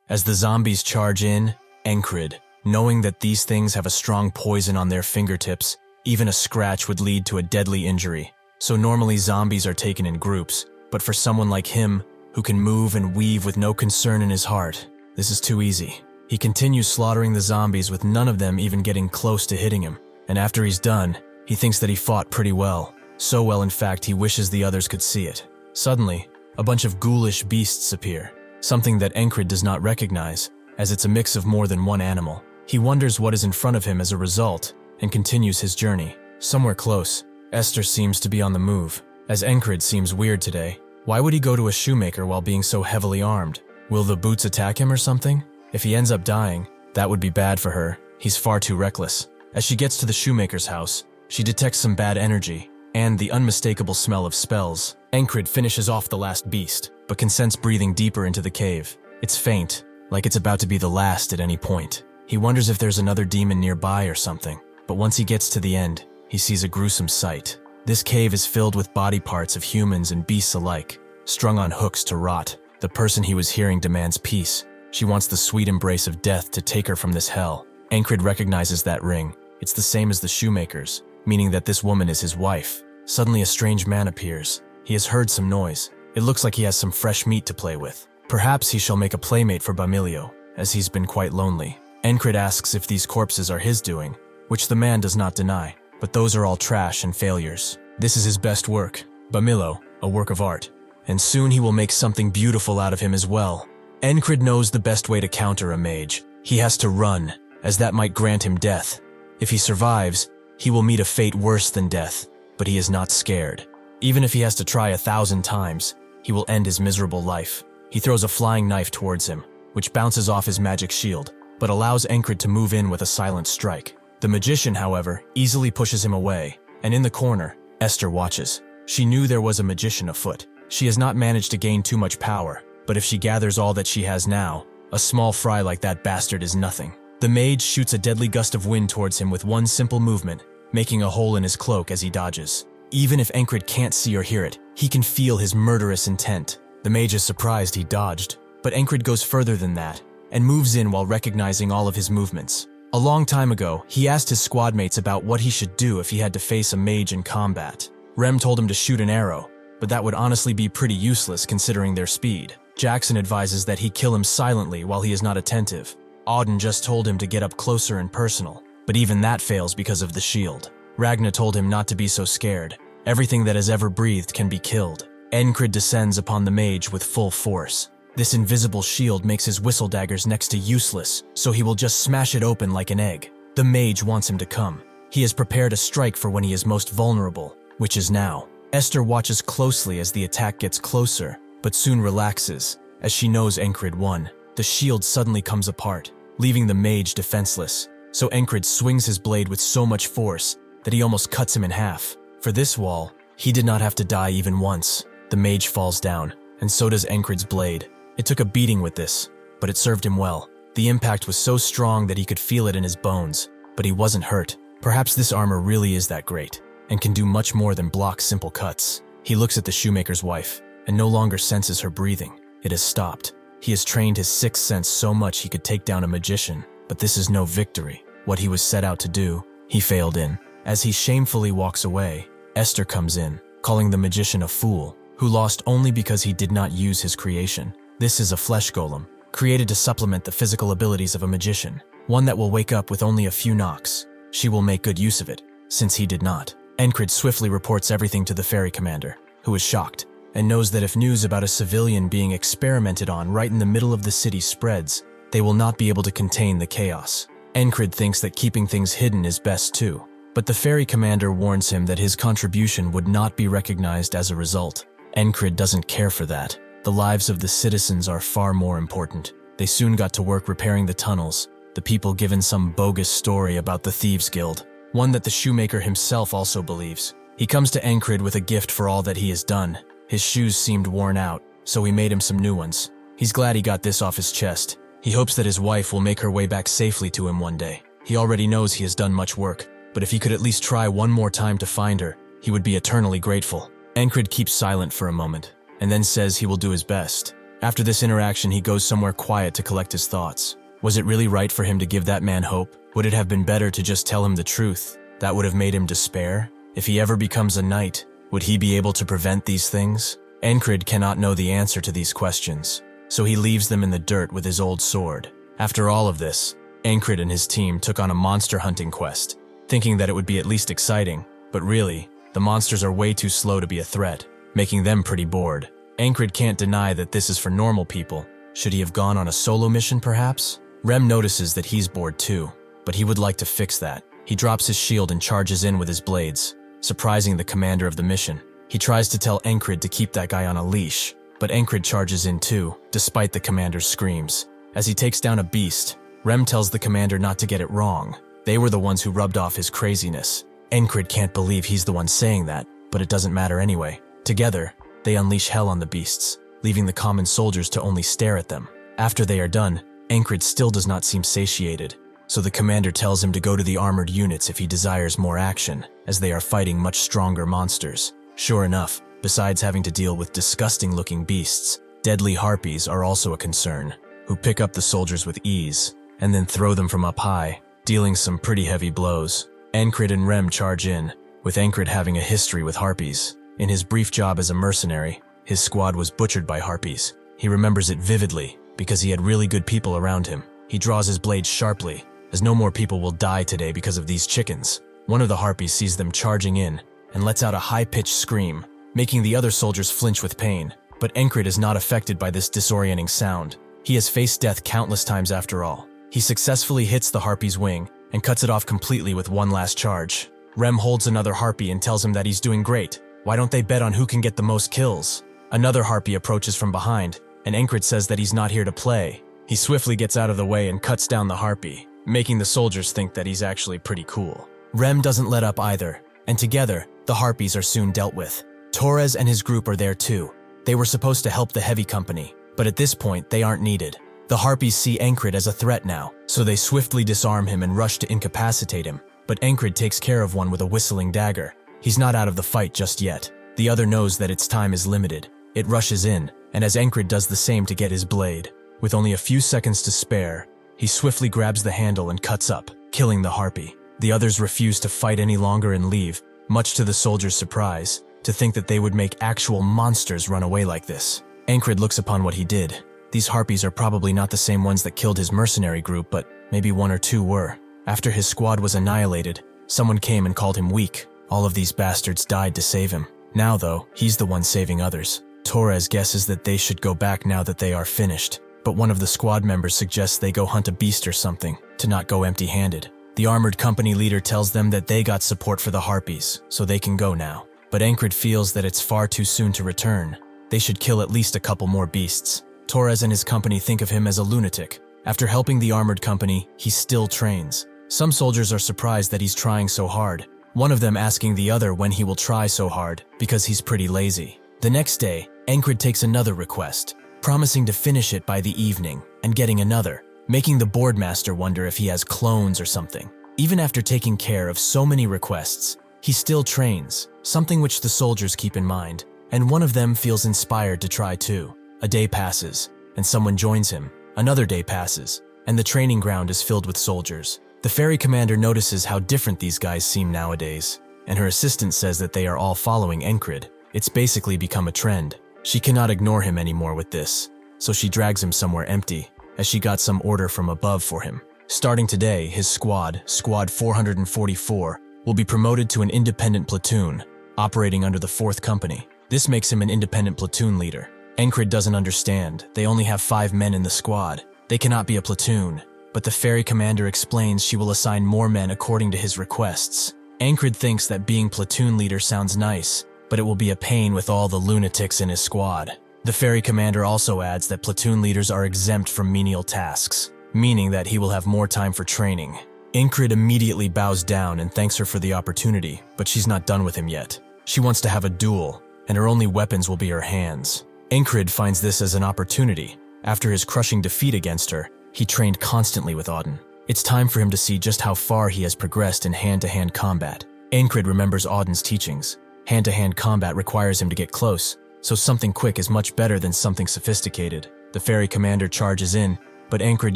[SPEAKER 1] As the zombies charge in, Encrid, knowing that these things have a strong poison on their fingertips, even a scratch would lead to a deadly injury. So normally zombies are taken in groups, But for someone like him, who can move and weave with no concern in his heart, this is too easy. He continues slaughtering the zombies with none of them even getting close to hitting him. And after he's done, he thinks that he fought pretty well. So well, in fact, he wishes the others could see it. Suddenly, a bunch of ghoulish beasts appear, something that Encrid does not recognize, as it's a mix of more than one animal. He wonders what is in front of him as a result, and continues his journey. Somewhere close, Esther seems to be on the move, as Encrid seems weird today. Why would he go to a shoemaker while being so heavily armed? Will the boots attack him or something? If he ends up dying, that would be bad for her. He's far too reckless. As she gets to the shoemaker's house, she detects some bad energy, and the unmistakable smell of spells. Encrid finishes off the last beast, but can sense breathing deeper into the cave. It's faint, like it's about to be the last at any point. He wonders if there's another demon nearby or something, but once he gets to the end, he sees a gruesome sight. This cave is filled with body parts of humans and beasts alike, strung on hooks to rot. The person he was hearing demands peace. She wants the sweet embrace of death to take her from this hell. Encrid recognizes that ring. It's the same as the shoemaker's, meaning that this woman is his wife. Suddenly a strange man appears. He has heard some noise. It looks like he has some fresh meat to play with. Perhaps he shall make a playmate for Bamilio, as he's been quite lonely. Encrid asks if these corpses are his doing, which the man does not deny, but those are all trash and failures. This is his best work, Bamilio, a work of art, and soon he will make something beautiful out of him as well. Encrid knows the best way to counter a mage. He has to run, as that might grant him death. If he survives, he will meet a fate worse than death, but he is not scared. Even if he has to try 1,000 times, he will end his miserable life. He throws a flying knife towards him, which bounces off his magic shield, but allows Encrid to move in with a silent strike. The magician, however, easily pushes him away, and in the corner, Esther watches. She knew there was a magician afoot. She has not managed to gain too much power, but if she gathers all that she has now, a small fry like that bastard is nothing. The mage shoots a deadly gust of wind towards him with one simple movement, making a hole in his cloak as he dodges. Even if Encrid can't see or hear it, he can feel his murderous intent. The mage is surprised he dodged, but Encrid goes further than that, and moves in while recognizing all of his movements. A long time ago, he asked his squad mates about what he should do if he had to face a mage in combat. Rem told him to shoot an arrow, but that would honestly be pretty useless considering their speed. Jackson advises that he kill him silently while he is not attentive. Auden just told him to get up closer and personal, but even that fails because of the shield. Ragna told him not to be so scared. Everything that has ever breathed can be killed. Encrid descends upon the mage with full force. This invisible shield makes his whistle daggers next to useless, so he will just smash it open like an egg. The mage wants him to come. He has prepared a strike for when he is most vulnerable, which is now. Esther watches closely as the attack gets closer, but soon relaxes, as she knows Encrid won. The shield suddenly comes apart, leaving the mage defenseless, so Encrid swings his blade with so much force that he almost cuts him in half. For this wall, he did not have to die even once. The mage falls down, and so does Encrid's blade. It took a beating with this, but it served him well. The impact was so strong that he could feel it in his bones, but he wasn't hurt. Perhaps this armor really is that great, and can do much more than block simple cuts. He looks at the shoemaker's wife, and no longer senses her breathing. It has stopped. He has trained his sixth sense so much he could take down a magician, but this is no victory. What he was set out to do, he failed in. As he shamefully walks away, Esther comes in, calling the magician a fool, who lost only because he did not use his creation. This is a flesh golem, created to supplement the physical abilities of a magician, one that will wake up with only a few knocks. She will make good use of it, since he did not. Encrid swiftly reports everything to the ferry commander, who is shocked, and knows that if news about a civilian being experimented on right in the middle of the city spreads, they will not be able to contain the chaos. Encrid thinks that keeping things hidden is best too, but the ferry commander warns him that his contribution would not be recognized as a result. Encrid doesn't care for that. The lives of the citizens are far more important. They soon got to work repairing the tunnels, the people given some bogus story about the Thieves Guild, one that the shoemaker himself also believes. He comes to Encrid with a gift for all that he has done. His shoes seemed worn out, so he made him some new ones. He's glad he got this off his chest. He hopes that his wife will make her way back safely to him one day. He already knows he has done much work, but if he could at least try one more time to find her, he would be eternally grateful. Encrid keeps silent for a moment, and then says he will do his best. After this interaction, he goes somewhere quiet to collect his thoughts. Was it really right for him to give that man hope? Would it have been better to just tell him the truth? That would have made him despair? If he ever becomes a knight, would he be able to prevent these things? Encrid cannot know the answer to these questions, so he leaves them in the dirt with his old sword. After all of this, Encrid and his team took on a monster hunting quest, thinking that it would be at least exciting, but really, the monsters are way too slow to be a threat, making them pretty bored. Encrid can't deny that this is for normal people. Should he have gone on a solo mission, perhaps? Rem notices that he's bored too, but he would like to fix that. He drops his shield and charges in with his blades, surprising the commander of the mission. He tries to tell Encrid to keep that guy on a leash, but Encrid charges in too, despite the commander's screams. As he takes down a beast, Rem tells the commander not to get it wrong. They were the ones who rubbed off his craziness. Encrid can't believe he's the one saying that, but it doesn't matter anyway. Together, they unleash hell on the beasts, leaving the common soldiers to only stare at them. After they are done, Encrid still does not seem satiated, so the commander tells him to go to the armored units if he desires more action, as they are fighting much stronger monsters. Sure enough, besides having to deal with disgusting-looking beasts, deadly harpies are also a concern, who pick up the soldiers with ease, and then throw them from up high, dealing some pretty heavy blows. Encrid and Rem charge in, with Encrid having a history with harpies. In his brief job as a mercenary, his squad was butchered by harpies. He remembers it vividly, because he had really good people around him. He draws his blade sharply, as no more people will die today because of these chickens. One of the harpies sees them charging in, and lets out a high-pitched scream, making the other soldiers flinch with pain. But Encrid is not affected by this disorienting sound. He has faced death countless times after all. He successfully hits the harpy's wing, and cuts it off completely with one last charge. Rem holds another harpy and tells him that he's doing great. Why don't they bet on who can get the most kills? Another harpy approaches from behind, and Encrid says that he's not here to play. He swiftly gets out of the way and cuts down the harpy, making the soldiers think that he's actually pretty cool. Rem doesn't let up either, and together, the harpies are soon dealt with. Torres and his group are there too. They were supposed to help the heavy company, but at this point, they aren't needed. The harpies see Encrid as a threat now, so they swiftly disarm him and rush to incapacitate him, but Encrid takes care of one with a whistling dagger. He's not out of the fight just yet. The other knows that its time is limited. It rushes in, and as Encrid does the same to get his blade, with only a few seconds to spare, he swiftly grabs the handle and cuts up, killing the harpy. The others refuse to fight any longer and leave, much to the soldiers' surprise, to think that they would make actual monsters run away like this. Encrid looks upon what he did. These harpies are probably not the same ones that killed his mercenary group, but maybe one or two were. After his squad was annihilated, someone came and called him weak. All of these bastards died to save him. Now, though, he's the one saving others. Torres guesses that they should go back now that they are finished, but one of the squad members suggests they go hunt a beast or something, to not go empty-handed. The armored company leader tells them that they got support for the harpies, so they can go now. But Encrid feels that it's far too soon to return. They should kill at least a couple more beasts. Torres and his company think of him as a lunatic. After helping the armored company, he still trains. Some soldiers are surprised that he's trying so hard, one of them asking the other when he will try so hard, because he's pretty lazy. The next day, Encrid takes another request, promising to finish it by the evening, and getting another, making the boardmaster wonder if he has clones or something. Even after taking care of so many requests, he still trains, something which the soldiers keep in mind, and one of them feels inspired to try too. A day passes, and someone joins him. Another day passes, and the training ground is filled with soldiers. The ferry commander notices how different these guys seem nowadays, and her assistant says that they are all following Encrid. It's basically become a trend. She cannot ignore him anymore with this, so she drags him somewhere empty, as she got some order from above for him. Starting today, his squad, Squad 444, will be promoted to an independent platoon, operating under the 4th Company. This makes him an independent platoon leader. Encrid doesn't understand. They only have 5 men in the squad. They cannot be a platoon, but the ferry commander explains she will assign more men according to his requests. Encrid thinks that being platoon leader sounds nice, but it will be a pain with all the lunatics in his squad. The ferry commander also adds that platoon leaders are exempt from menial tasks, meaning that he will have more time for training. Encrid immediately bows down and thanks her for the opportunity, but she's not done with him yet. She wants to have a duel, and her only weapons will be her hands. Encrid finds this as an opportunity. After his crushing defeat against her, he trained constantly with Auden. It's time for him to see just how far he has progressed in hand-to-hand combat. Encrid remembers Auden's teachings. Hand-to-hand combat requires him to get close, so something quick is much better than something sophisticated. The ferry commander charges in, but Encrid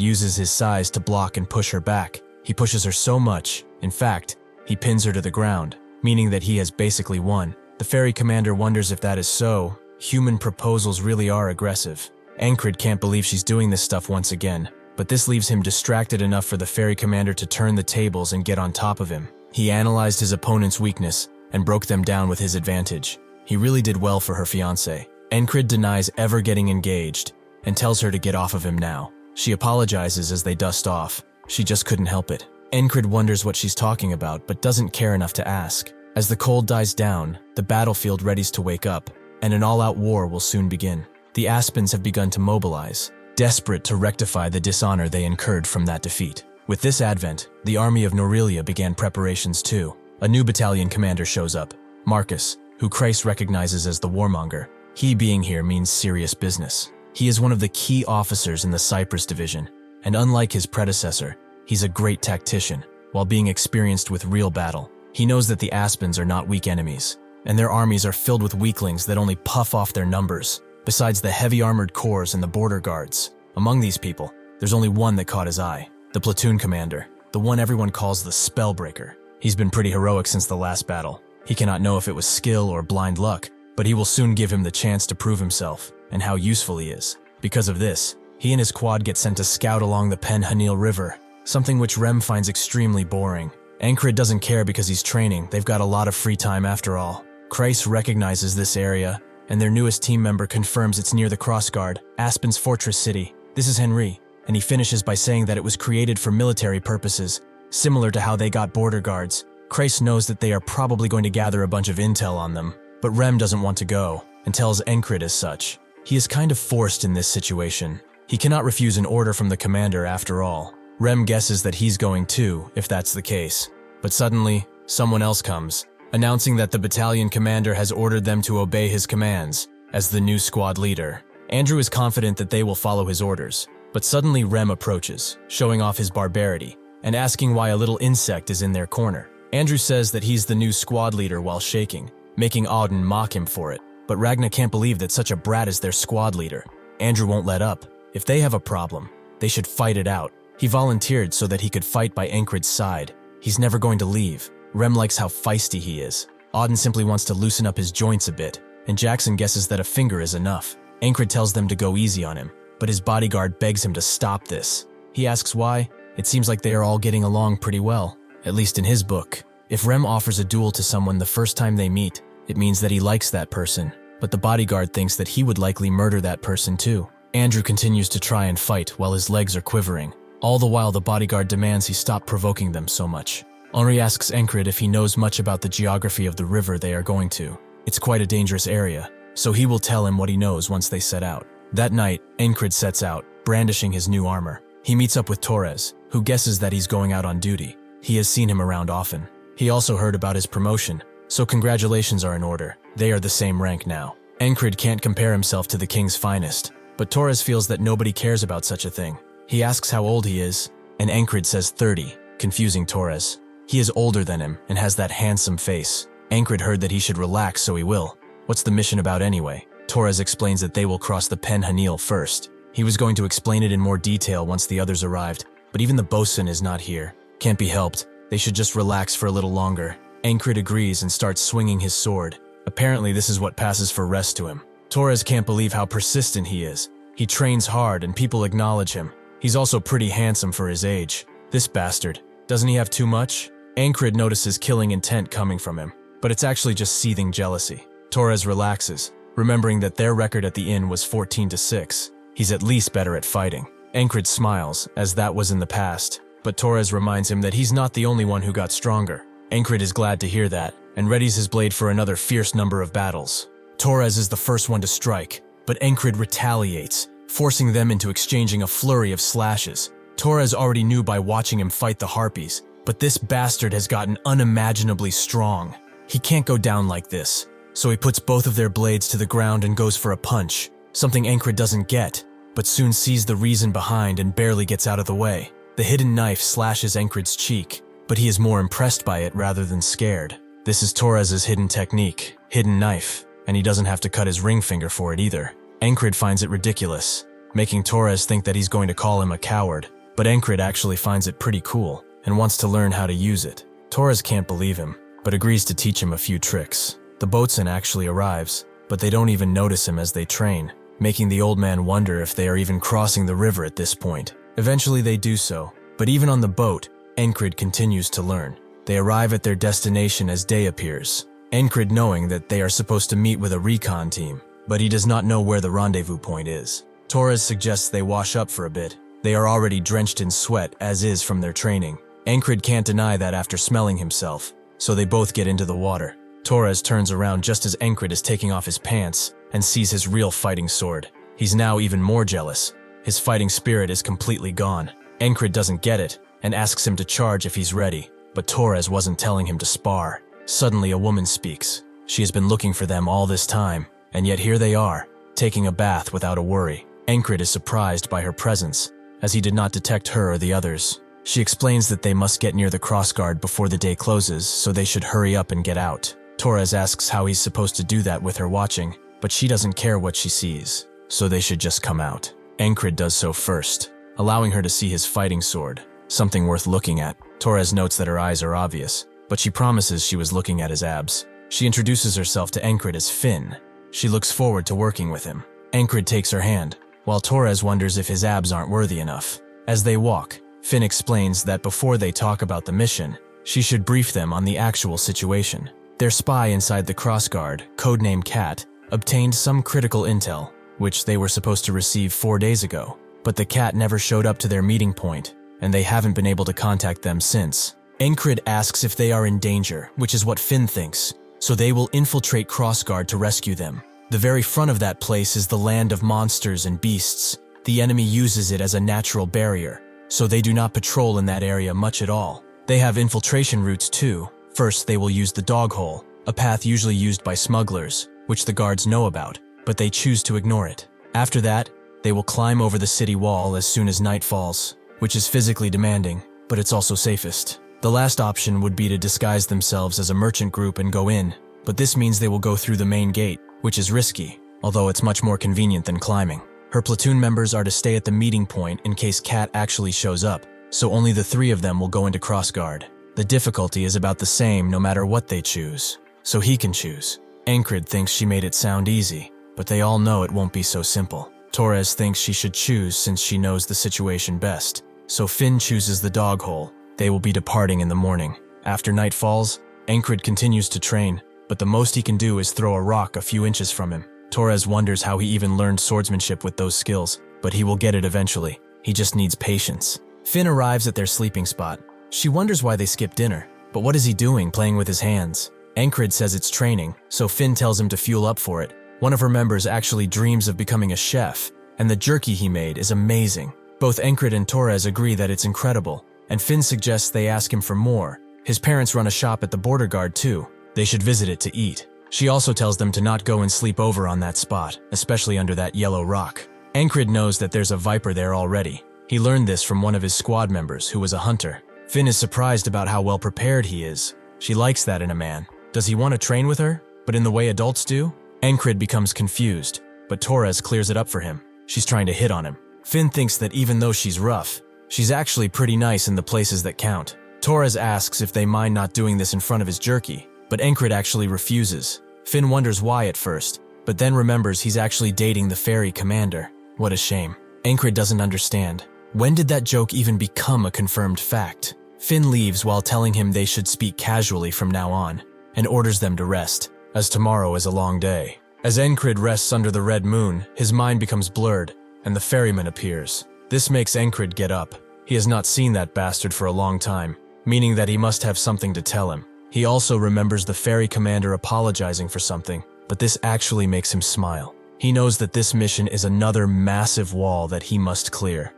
[SPEAKER 1] uses his size to block and push her back. He pushes her so much, in fact, he pins her to the ground, meaning that he has basically won. The ferry commander wonders if that is so, Human proposals really are aggressive. Encrid can't believe she's doing this stuff once again, but this leaves him distracted enough for the fairy commander to turn the tables and get on top of him. He analyzed his opponent's weakness and broke them down with his advantage. He really did well for her fiancé. Encrid denies ever getting engaged and tells her to get off of him now. She apologizes as they dust off. She just couldn't help it. Encrid wonders what she's talking about but doesn't care enough to ask. As the cold dies down, the battlefield readies to wake up, and an all-out war will soon begin. The Aspens have begun to mobilize, desperate to rectify the dishonor they incurred from that defeat. With this advent, the army of Norelia began preparations too. A new battalion commander shows up, Marcus, who Christ recognizes as the warmonger. He being here means serious business. He is one of the key officers in the Cyprus division, and unlike his predecessor, he's a great tactician, while being experienced with real battle. He knows that the Aspens are not weak enemies, and their armies are filled with weaklings that only puff off their numbers, besides the heavy armored corps and the border guards. Among these people, there's only one that caught his eye, the platoon commander, the one everyone calls the Spellbreaker. He's been pretty heroic since the last battle. He cannot know if it was skill or blind luck, but he will soon give him the chance to prove himself and how useful he is. Because of this, he and his quad get sent to scout along the Penhanil River, something which Rem finds extremely boring. Encrid doesn't care because he's training. They've got a lot of free time after all. Christ recognizes this area, and their newest team member confirms it's near the Crossguard, Aspen's fortress city. This is Henry, and he finishes by saying that it was created for military purposes, similar to how they got border guards. Christ knows that they are probably going to gather a bunch of intel on them, but Rem doesn't want to go, and tells Encrid as such. He is kind of forced in this situation. He cannot refuse an order from the commander after all. Rem guesses that he's going too, if that's the case. But suddenly, someone else comes, announcing that the battalion commander has ordered them to obey his commands as the new squad leader. Andrew is confident that they will follow his orders, but suddenly Rem approaches, showing off his barbarity, and asking why a little insect is in their corner. Andrew says that he's the new squad leader while shaking, making Auden mock him for it, but Ragna can't believe that such a brat is their squad leader. Andrew won't let up. If they have a problem, they should fight it out. He volunteered so that he could fight by Encrid's side. He's never going to leave. Rem likes how feisty he is. Auden simply wants to loosen up his joints a bit, and Jackson guesses that a finger is enough. Encrid tells them to go easy on him, but his bodyguard begs him to stop this. He asks why. It seems like they are all getting along pretty well, at least in his book. If Rem offers a duel to someone the first time they meet, it means that he likes that person, but the bodyguard thinks that he would likely murder that person too. Andrew continues to try and fight while his legs are quivering. All the while the bodyguard demands he stop provoking them so much. Henri asks Encrid if he knows much about the geography of the river they are going to. It's quite a dangerous area, so he will tell him what he knows once they set out. That night, Encrid sets out, brandishing his new armor. He meets up with Torres, who guesses that he's going out on duty. He has seen him around often. He also heard about his promotion, so congratulations are in order. They are the same rank now. Encrid can't compare himself to the king's finest, but Torres feels that nobody cares about such a thing. He asks how old he is, and Encrid says 30, confusing Torres. He is older than him and has that handsome face. Encrid heard that he should relax, so he will. What's the mission about anyway? Torres explains that they will cross the Penhanil first. He was going to explain it in more detail once the others arrived, but even the bosun is not here. Can't be helped. They should just relax for a little longer. Encrid agrees and starts swinging his sword. Apparently this is what passes for rest to him. Torres can't believe how persistent he is. He trains hard and people acknowledge him. He's also pretty handsome for his age. This bastard. Doesn't he have too much? Encrid notices killing intent coming from him, but it's actually just seething jealousy. Torres relaxes, remembering that their record at the inn was 14-6. He's at least better at fighting. Encrid smiles, as that was in the past, but Torres reminds him that he's not the only one who got stronger. Encrid is glad to hear that, and readies his blade for another fierce number of battles. Torres is the first one to strike, but Encrid retaliates, forcing them into exchanging a flurry of slashes. Torres already knew by watching him fight the Harpies, but this bastard has gotten unimaginably strong. He can't go down like this, so he puts both of their blades to the ground and goes for a punch, something Encrid doesn't get, but soon sees the reason behind and barely gets out of the way. The hidden knife slashes Encrid's cheek, but he is more impressed by it rather than scared. This is Torres's hidden technique, hidden knife, and he doesn't have to cut his ring finger for it either. Encrid finds it ridiculous, making Torres think that he's going to call him a coward, but Encrid actually finds it pretty cool and wants to learn how to use it. Torres can't believe him, but agrees to teach him a few tricks. The boatswain actually arrives, but they don't even notice him as they train, making the old man wonder if they are even crossing the river at this point. Eventually they do so, but even on the boat, Encrid continues to learn. They arrive at their destination as day appears, Encrid knowing that they are supposed to meet with a recon team, but he does not know where the rendezvous point is. Torres suggests they wash up for a bit. They are already drenched in sweat as is from their training. Encrid can't deny that after smelling himself, so they both get into the water. Torres turns around just as Encrid is taking off his pants and sees his real fighting sword. He's now even more jealous. His fighting spirit is completely gone. Encrid doesn't get it and asks him to charge if he's ready, but Torres wasn't telling him to spar. Suddenly a woman speaks. She has been looking for them all this time, and yet here they are, taking a bath without a worry. Encrid is surprised by her presence, as he did not detect her or the others. She explains that they must get near the crossguard before the day closes, so they should hurry up and get out. Torres asks how he's supposed to do that with her watching, but she doesn't care what she sees, so they should just come out. Encrid does so first, allowing her to see his fighting sword, something worth looking at. Torres notes that her eyes are obvious, but she promises she was looking at his abs. She introduces herself to Encrid as Finn. She looks forward to working with him. Encrid takes her hand, while Torres wonders if his abs aren't worthy enough. As they walk, Finn explains that before they talk about the mission, she should brief them on the actual situation. Their spy inside the crossguard, codenamed Cat, obtained some critical intel, which they were supposed to receive 4 days ago, but the Cat never showed up to their meeting point, and they haven't been able to contact them since. Encrid asks if they are in danger, which is what Finn thinks, so they will infiltrate crossguard to rescue them. The very front of that place is the land of monsters and beasts. The enemy uses it as a natural barrier, so they do not patrol in that area much at all. They have infiltration routes too. First, they will use the dog hole, a path usually used by smugglers, which the guards know about, but they choose to ignore it. After that, they will climb over the city wall as soon as night falls, which is physically demanding, but it's also safest. The last option would be to disguise themselves as a merchant group and go in, but this means they will go through the main gate, which is risky, although it's much more convenient than climbing. Her platoon members are to stay at the meeting point in case Cat actually shows up, so only the 3 of them will go into crossguard. The difficulty is about the same no matter what they choose, so he can choose. Encrid thinks she made it sound easy, but they all know it won't be so simple. Torres thinks she should choose since she knows the situation best, so Finn chooses the dog hole. They will be departing in the morning. After night falls, Encrid continues to train, but the most he can do is throw a rock a few inches from him. Torres wonders how he even learned swordsmanship with those skills, but he will get it eventually. He just needs patience. Finn arrives at their sleeping spot. She wonders why they skipped dinner, but what is he doing playing with his hands? Encrid says it's training, so Finn tells him to fuel up for it. One of her members actually dreams of becoming a chef, and the jerky he made is amazing. Both Encrid and Torres agree that it's incredible, and Finn suggests they ask him for more. His parents run a shop at the border guard too. They should visit it to eat. She also tells them to not go and sleep over on that spot, especially under that yellow rock. Encrid knows that there's a viper there already. He learned this from one of his squad members who was a hunter. Finn is surprised about how well prepared he is. She likes that in a man. Does he want to train with her, but in the way adults do? Encrid becomes confused, but Torres clears it up for him. She's trying to hit on him. Finn thinks that even though she's rough, she's actually pretty nice in the places that count. Torres asks if they mind not doing this in front of his jerky, but Encrid actually refuses. Finn wonders why at first, but then remembers he's actually dating the ferry commander. What a shame. Encrid doesn't understand. When did that joke even become a confirmed fact? Finn leaves while telling him they should speak casually from now on, and orders them to rest, as tomorrow is a long day. As Encrid rests under the red moon, his mind becomes blurred, and the ferryman appears. This makes Encrid get up. He has not seen that bastard for a long time, meaning that he must have something to tell him. He also remembers the ferry commander apologizing for something, but this actually makes him smile. He knows that this mission is another massive wall that he must clear.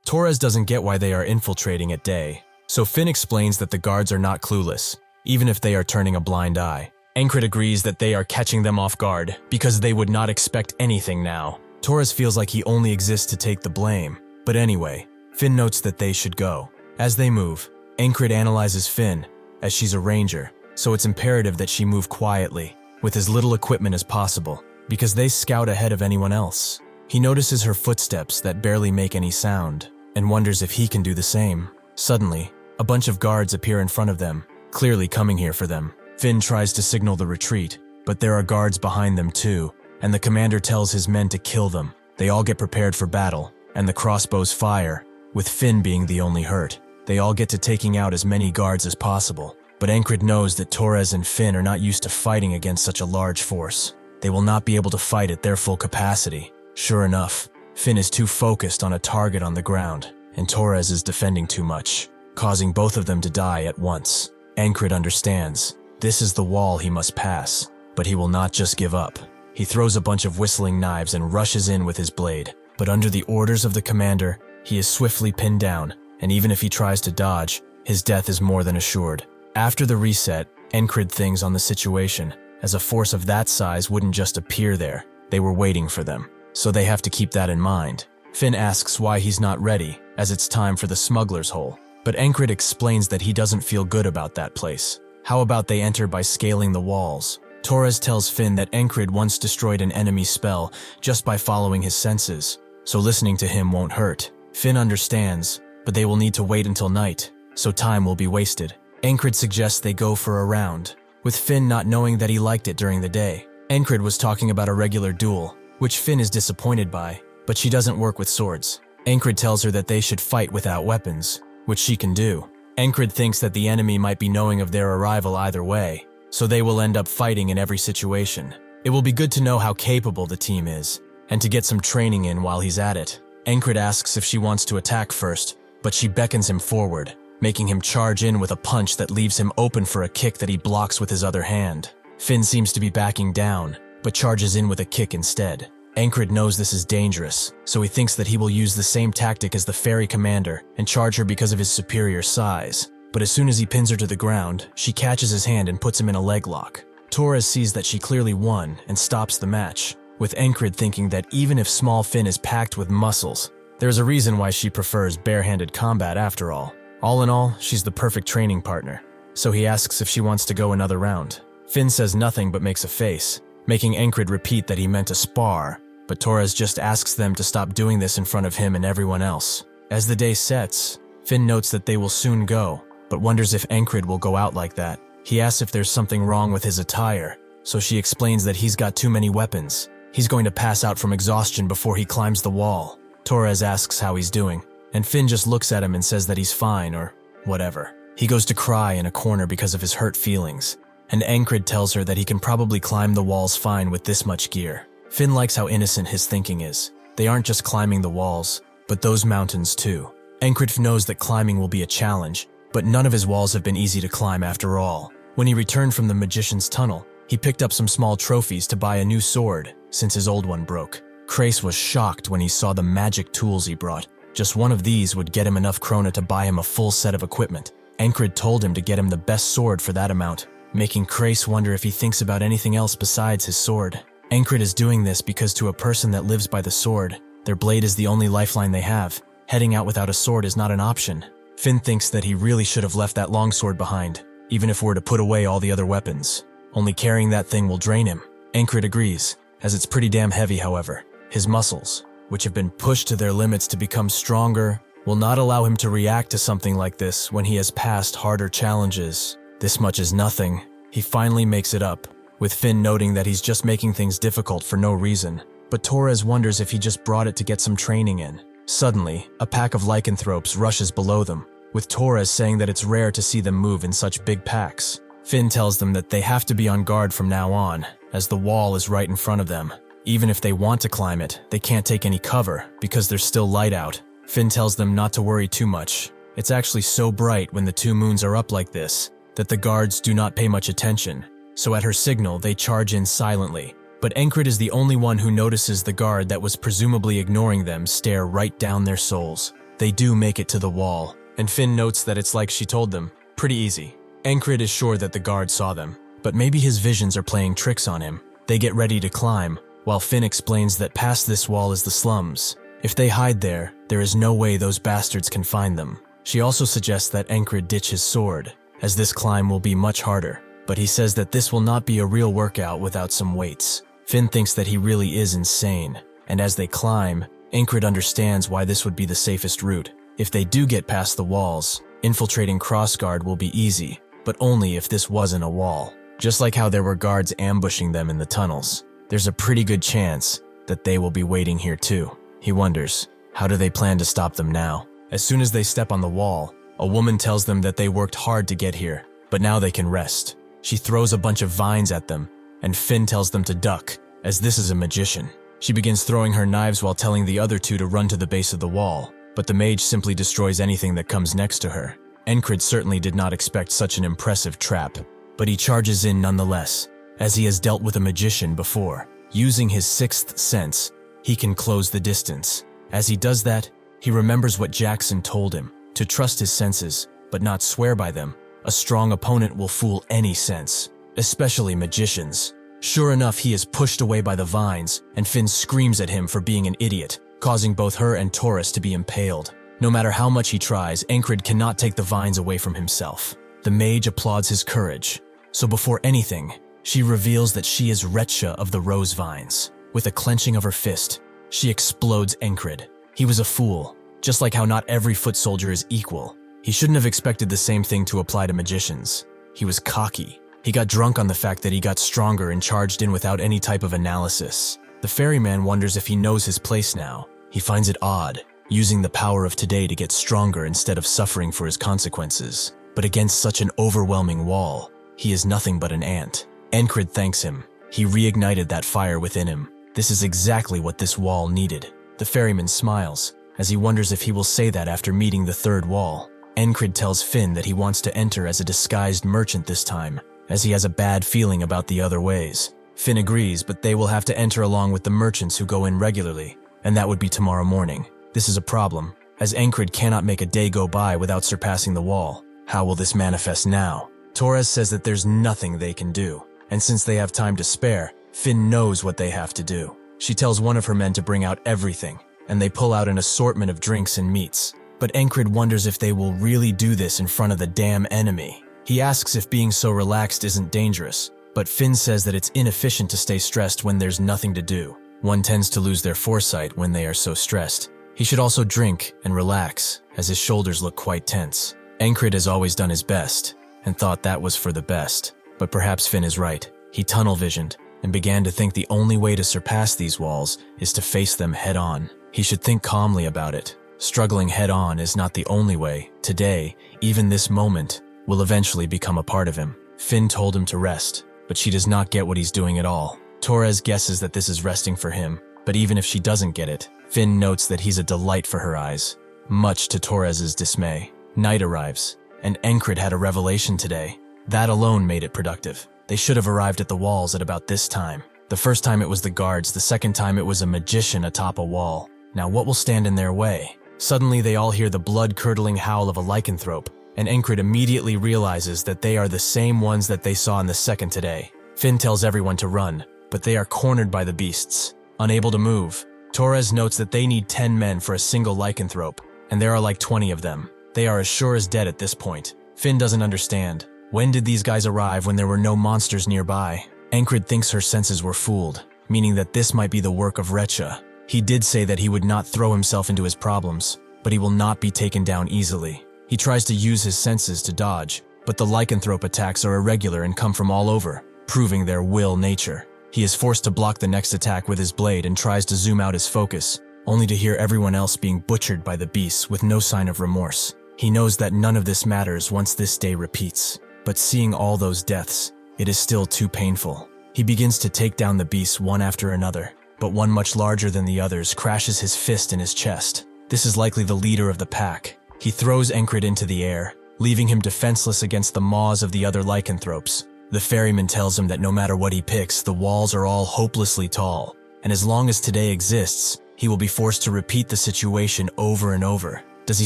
[SPEAKER 1] Torres doesn't get why they are infiltrating at day, so Finn explains that the guards are not clueless, even if they are turning a blind eye. Encrid agrees that they are catching them off guard because they would not expect anything now. Torres feels like he only exists to take the blame, but anyway, Finn notes that they should go. As they move, Encrid analyzes Finn, as she's a ranger, so it's imperative that she move quietly, with as little equipment as possible, because they scout ahead of anyone else. He notices her footsteps that barely make any sound, and wonders if he can do the same. Suddenly, a bunch of guards appear in front of them, clearly coming here for them. Finn tries to signal the retreat, but there are guards behind them too, and the commander tells his men to kill them. They all get prepared for battle, and the crossbows fire, with Finn being the only hurt. They all get to taking out as many guards as possible, but Encrid knows that Torres and Finn are not used to fighting against such a large force. They will not be able to fight at their full capacity. Sure enough, Finn is too focused on a target on the ground, and Torres is defending too much, causing both of them to die at once. Encrid understands. This is the wall he must pass, but he will not just give up. He throws a bunch of whistling knives and rushes in with his blade, but under the orders of the commander, he is swiftly pinned down, and even if he tries to dodge, his death is more than assured. After the reset, Encrid thinks on the situation, as a force of that size wouldn't just appear there. They were waiting for them, so they have to keep that in mind. Finn asks why he's not ready, as it's time for the smuggler's hole, but Encrid explains that he doesn't feel good about that place. How about they enter by scaling the walls? Torres tells Finn that Encrid once destroyed an enemy spell just by following his senses, so listening to him won't hurt. Finn understands, but they will need to wait until night, so time will be wasted. Encrid suggests they go for a round, with Finn not knowing that he liked it during the day. Encrid was talking about a regular duel, which Finn is disappointed by, but she doesn't work with swords. Encrid tells her that they should fight without weapons, which she can do. Encrid thinks that the enemy might be knowing of their arrival either way, so they will end up fighting in every situation. It will be good to know how capable the team is, and to get some training in while he's at it. Encrid asks if she wants to attack first, but she beckons him forward, making him charge in with a punch that leaves him open for a kick that he blocks with his other hand. Finn seems to be backing down, but charges in with a kick instead. Encrid knows this is dangerous, so he thinks that he will use the same tactic as the fairy commander and charge her because of his superior size. But as soon as he pins her to the ground, she catches his hand and puts him in a leg lock. Torres sees that she clearly won and stops the match, with Encrid thinking that even if small Finn is packed with muscles, there's a reason why she prefers barehanded combat after all. All in all, she's the perfect training partner, so he asks if she wants to go another round. Finn says nothing but makes a face, making Encrid repeat that he meant to spar, but Torres just asks them to stop doing this in front of him and everyone else. As the day sets, Finn notes that they will soon go, but wonders if Encrid will go out like that. He asks if there's something wrong with his attire, so she explains that he's got too many weapons. He's going to pass out from exhaustion before he climbs the wall. Torres asks how he's doing, and Finn just looks at him and says that he's fine or whatever. He goes to cry in a corner because of his hurt feelings, and Encrid tells her that he can probably climb the walls fine with this much gear. Finn likes how innocent his thinking is. They aren't just climbing the walls, but those mountains too. Encrid knows that climbing will be a challenge, but none of his walls have been easy to climb after all. When he returned from the magician's tunnel, he picked up some small trophies to buy a new sword, since his old one broke. Krace was shocked when he saw the magic tools he brought. Just one of these would get him enough krona to buy him a full set of equipment. Encrid told him to get him the best sword for that amount, making Krace wonder if he thinks about anything else besides his sword. Encrid is doing this because to a person that lives by the sword, their blade is the only lifeline they have. Heading out without a sword is not an option. Finn thinks that he really should have left that longsword behind, even if we're to put away all the other weapons. Only carrying that thing will drain him. Encrid agrees, as it's pretty damn heavy however. His muscles, which have been pushed to their limits to become stronger, will not allow him to react to something like this when he has passed harder challenges. This much is nothing. He finally makes it up, with Finn noting that he's just making things difficult for no reason. But Torres wonders if he just brought it to get some training in. Suddenly, a pack of lycanthropes rushes below them, with Torres saying that it's rare to see them move in such big packs. Finn tells them that they have to be on guard from now on, as the wall is right in front of them. Even if they want to climb it, they can't take any cover, because there's still light out. Finn tells them not to worry too much. It's actually so bright when the two moons are up like this, that the guards do not pay much attention. So at her signal, they charge in silently. But Encrid is the only one who notices the guard that was presumably ignoring them stare right down their souls. They do make it to the wall, and Finn notes that it's like she told them, pretty easy. Encrid is sure that the guard saw them, but maybe his visions are playing tricks on him. They get ready to climb, while Finn explains that past this wall is the slums. If they hide there, there is no way those bastards can find them. She also suggests that Encrid ditch his sword, as this climb will be much harder, but he says that this will not be a real workout without some weights. Finn thinks that he really is insane, and as they climb, Encrid understands why this would be the safest route. If they do get past the walls, infiltrating Crossguard will be easy, but only if this wasn't a wall. Just like how there were guards ambushing them in the tunnels, there's a pretty good chance that they will be waiting here too. He wonders, how do they plan to stop them now? As soon as they step on the wall, a woman tells them that they worked hard to get here, but now they can rest. She throws a bunch of vines at them, and Finn tells them to duck, as this is a magician. She begins throwing her knives while telling the other two to run to the base of the wall, but the mage simply destroys anything that comes next to her. Encrid certainly did not expect such an impressive trap, but he charges in nonetheless, as he has dealt with a magician before. Using his sixth sense, he can close the distance. As he does that, he remembers what Jackson told him, to trust his senses, but not swear by them. A strong opponent will fool any sense, especially magicians. Sure enough, he is pushed away by the vines, and Finn screams at him for being an idiot, causing both her and Taurus to be impaled. No matter how much he tries, Encrid cannot take the vines away from himself. The mage applauds his courage, so before anything, she reveals that she is Retcha of the Rose Vines. With a clenching of her fist, she explodes Encrid. He was a fool, just like how not every foot soldier is equal. He shouldn't have expected the same thing to apply to magicians. He was cocky. He got drunk on the fact that he got stronger and charged in without any type of analysis. The ferryman wonders if he knows his place now. He finds it odd, using the power of today to get stronger instead of suffering for his consequences. But against such an overwhelming wall, he is nothing but an ant. Encrid thanks him. He reignited that fire within him. This is exactly what this wall needed. The ferryman smiles, as he wonders if he will say that after meeting the third wall. Encrid tells Finn that he wants to enter as a disguised merchant this time, as he has a bad feeling about the other ways. Finn agrees, but they will have to enter along with the merchants who go in regularly, and that would be tomorrow morning. This is a problem, as Encrid cannot make a day go by without surpassing the wall. How will this manifest now? Torres says that there's nothing they can do, and since they have time to spare, Finn knows what they have to do. She tells one of her men to bring out everything, and they pull out an assortment of drinks and meats. But Encrid wonders if they will really do this in front of the damn enemy. He asks if being so relaxed isn't dangerous, but Finn says that it's inefficient to stay stressed when there's nothing to do. One tends to lose their foresight when they are so stressed. He should also drink and relax, as his shoulders look quite tense. Encrid has always done his best, and thought that was for the best. But perhaps Finn is right. He tunnel-visioned, and began to think the only way to surpass these walls is to face them head-on. He should think calmly about it. Struggling head-on is not the only way. Today, even this moment, will eventually become a part of him. Finn told him to rest, but she does not get what he's doing at all. Torres guesses that this is resting for him, but even if she doesn't get it, Finn notes that he's a delight for her eyes, much to Torres's dismay. Night arrives, and Encrid had a revelation today. That alone made it productive. They should have arrived at the walls at about this time. The first time it was the guards, the second time it was a magician atop a wall. Now what will stand in their way? Suddenly they all hear the blood-curdling howl of a lycanthrope, and Encrid immediately realizes that they are the same ones that they saw in the second today. Finn tells everyone to run, but they are cornered by the beasts, unable to move. Torres notes that they need 10 men for a single lycanthrope, and there are like 20 of them. They are as sure as dead at this point. Finn doesn't understand. When did these guys arrive when there were no monsters nearby? Encrid thinks her senses were fooled, meaning that this might be the work of Retcha. He did say that he would not throw himself into his problems, but he will not be taken down easily. He tries to use his senses to dodge, but the lycanthrope attacks are irregular and come from all over, proving their will nature. He is forced to block the next attack with his blade and tries to zoom out his focus, only to hear everyone else being butchered by the beasts with no sign of remorse. He knows that none of this matters once this day repeats, but seeing all those deaths, it is still too painful. He begins to take down the beasts one after another, but one much larger than the others crashes his fist in his chest. This is likely the leader of the pack. He throws Encrid into the air, leaving him defenseless against the maws of the other lycanthropes. The ferryman tells him that no matter what he picks, the walls are all hopelessly tall, and as long as today exists, he will be forced to repeat the situation over and over. Does he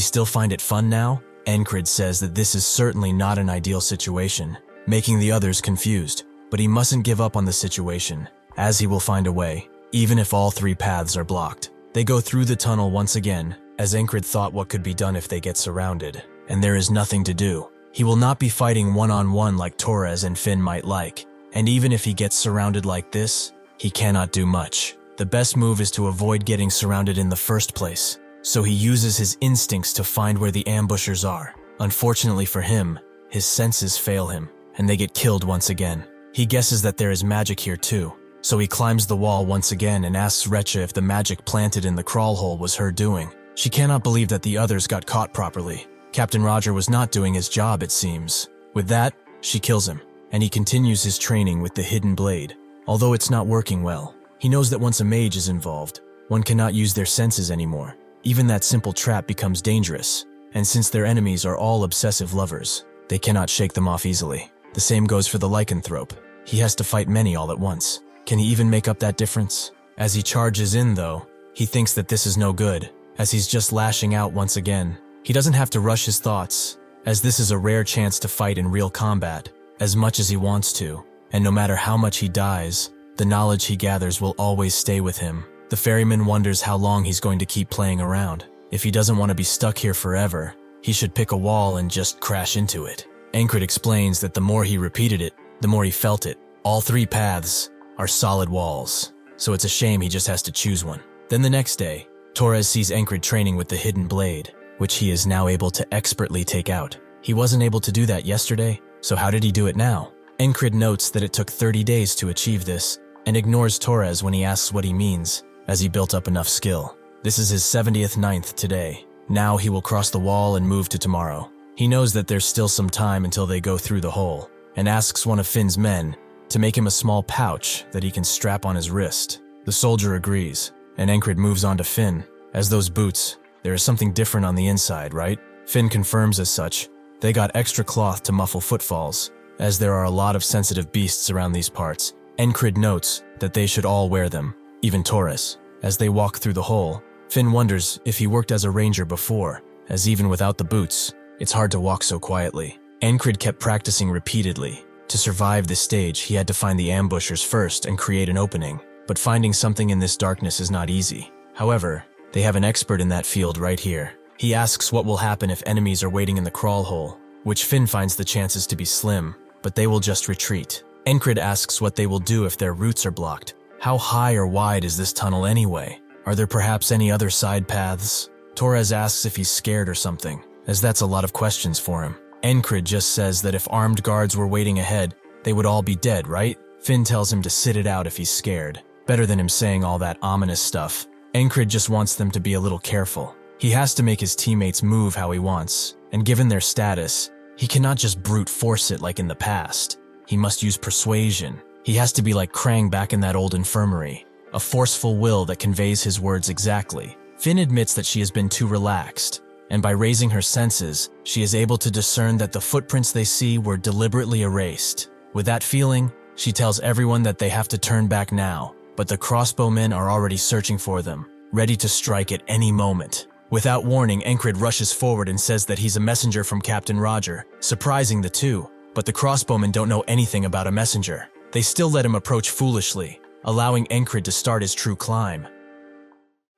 [SPEAKER 1] still find it fun now? Encrid says that this is certainly not an ideal situation, making the others confused, but he mustn't give up on the situation, as he will find a way, even if all three paths are blocked. They go through the tunnel once again, as Encrid thought what could be done if they get surrounded, and there is nothing to do. He will not be fighting one-on-one like Torres and Finn might like, and even if he gets surrounded like this, he cannot do much. The best move is to avoid getting surrounded in the first place, so he uses his instincts to find where the ambushers are. Unfortunately for him, his senses fail him, and they get killed once again. He guesses that there is magic here too, so he climbs the wall once again and asks Recha if the magic planted in the crawl hole was her doing. She cannot believe that the others got caught properly. Captain Roger was not doing his job, it seems. With that, she kills him, and he continues his training with the hidden blade. Although it's not working well, he knows that once a mage is involved, one cannot use their senses anymore. Even that simple trap becomes dangerous, and since their enemies are all obsessive lovers, they cannot shake them off easily. The same goes for the lycanthrope. He has to fight many all at once. Can he even make up that difference? As he charges in, though, he thinks that this is no good, as he's just lashing out once again. He doesn't have to rush his thoughts, as this is a rare chance to fight in real combat, as much as he wants to, and no matter how much he dies, the knowledge he gathers will always stay with him. The ferryman wonders how long he's going to keep playing around. If he doesn't want to be stuck here forever, he should pick a wall and just crash into it. Encrid explains that the more he repeated it, the more he felt it. All 3 paths are solid walls, so it's a shame he just has to choose one. Then the next day, Torres sees Encrid training with the hidden blade, which he is now able to expertly take out. He wasn't able to do that yesterday, so how did he do it now? Encrid notes that it took 30 days to achieve this, and ignores Torres when he asks what he means, as he built up enough skill. This is his 70th ninth today. Now he will cross the wall and move to tomorrow. He knows that there's still some time until they go through the hole, and asks one of Finn's men to make him a small pouch that he can strap on his wrist. The soldier agrees, and Encrid moves on to Finn. As those boots, there is something different on the inside, right? Finn confirms as such. They got extra cloth to muffle footfalls, as there are a lot of sensitive beasts around these parts. Encrid notes that they should all wear them, even Torres. As they walk through the hole, Finn wonders if he worked as a ranger before, as even without the boots, it's hard to walk so quietly. Encrid kept practicing repeatedly. To survive this stage, he had to find the ambushers first and create an opening, but finding something in this darkness is not easy. However, they have an expert in that field right here. He asks what will happen if enemies are waiting in the crawl hole, which Finn finds the chances to be slim, but they will just retreat. Encrid asks what they will do if their routes are blocked. How high or wide is this tunnel anyway? Are there perhaps any other side paths? Torres asks if he's scared or something, as that's a lot of questions for him. Encrid just says that if armed guards were waiting ahead, they would all be dead, right? Finn tells him to sit it out if he's scared. Better than him saying all that ominous stuff. Encrid just wants them to be a little careful. He has to make his teammates move how he wants, and given their status, he cannot just brute force it like in the past. He must use persuasion. He has to be like Krang back in that old infirmary, a forceful will that conveys his words exactly. Finn admits that she has been too relaxed, and by raising her senses, she is able to discern that the footprints they see were deliberately erased. With that feeling, she tells everyone that they have to turn back now, but the crossbowmen are already searching for them, ready to strike at any moment. Without warning, Encrid rushes forward and says that he's a messenger from Captain Roger, surprising the two, but the crossbowmen don't know anything about a messenger. They still let him approach foolishly, allowing Encrid to start his true climb.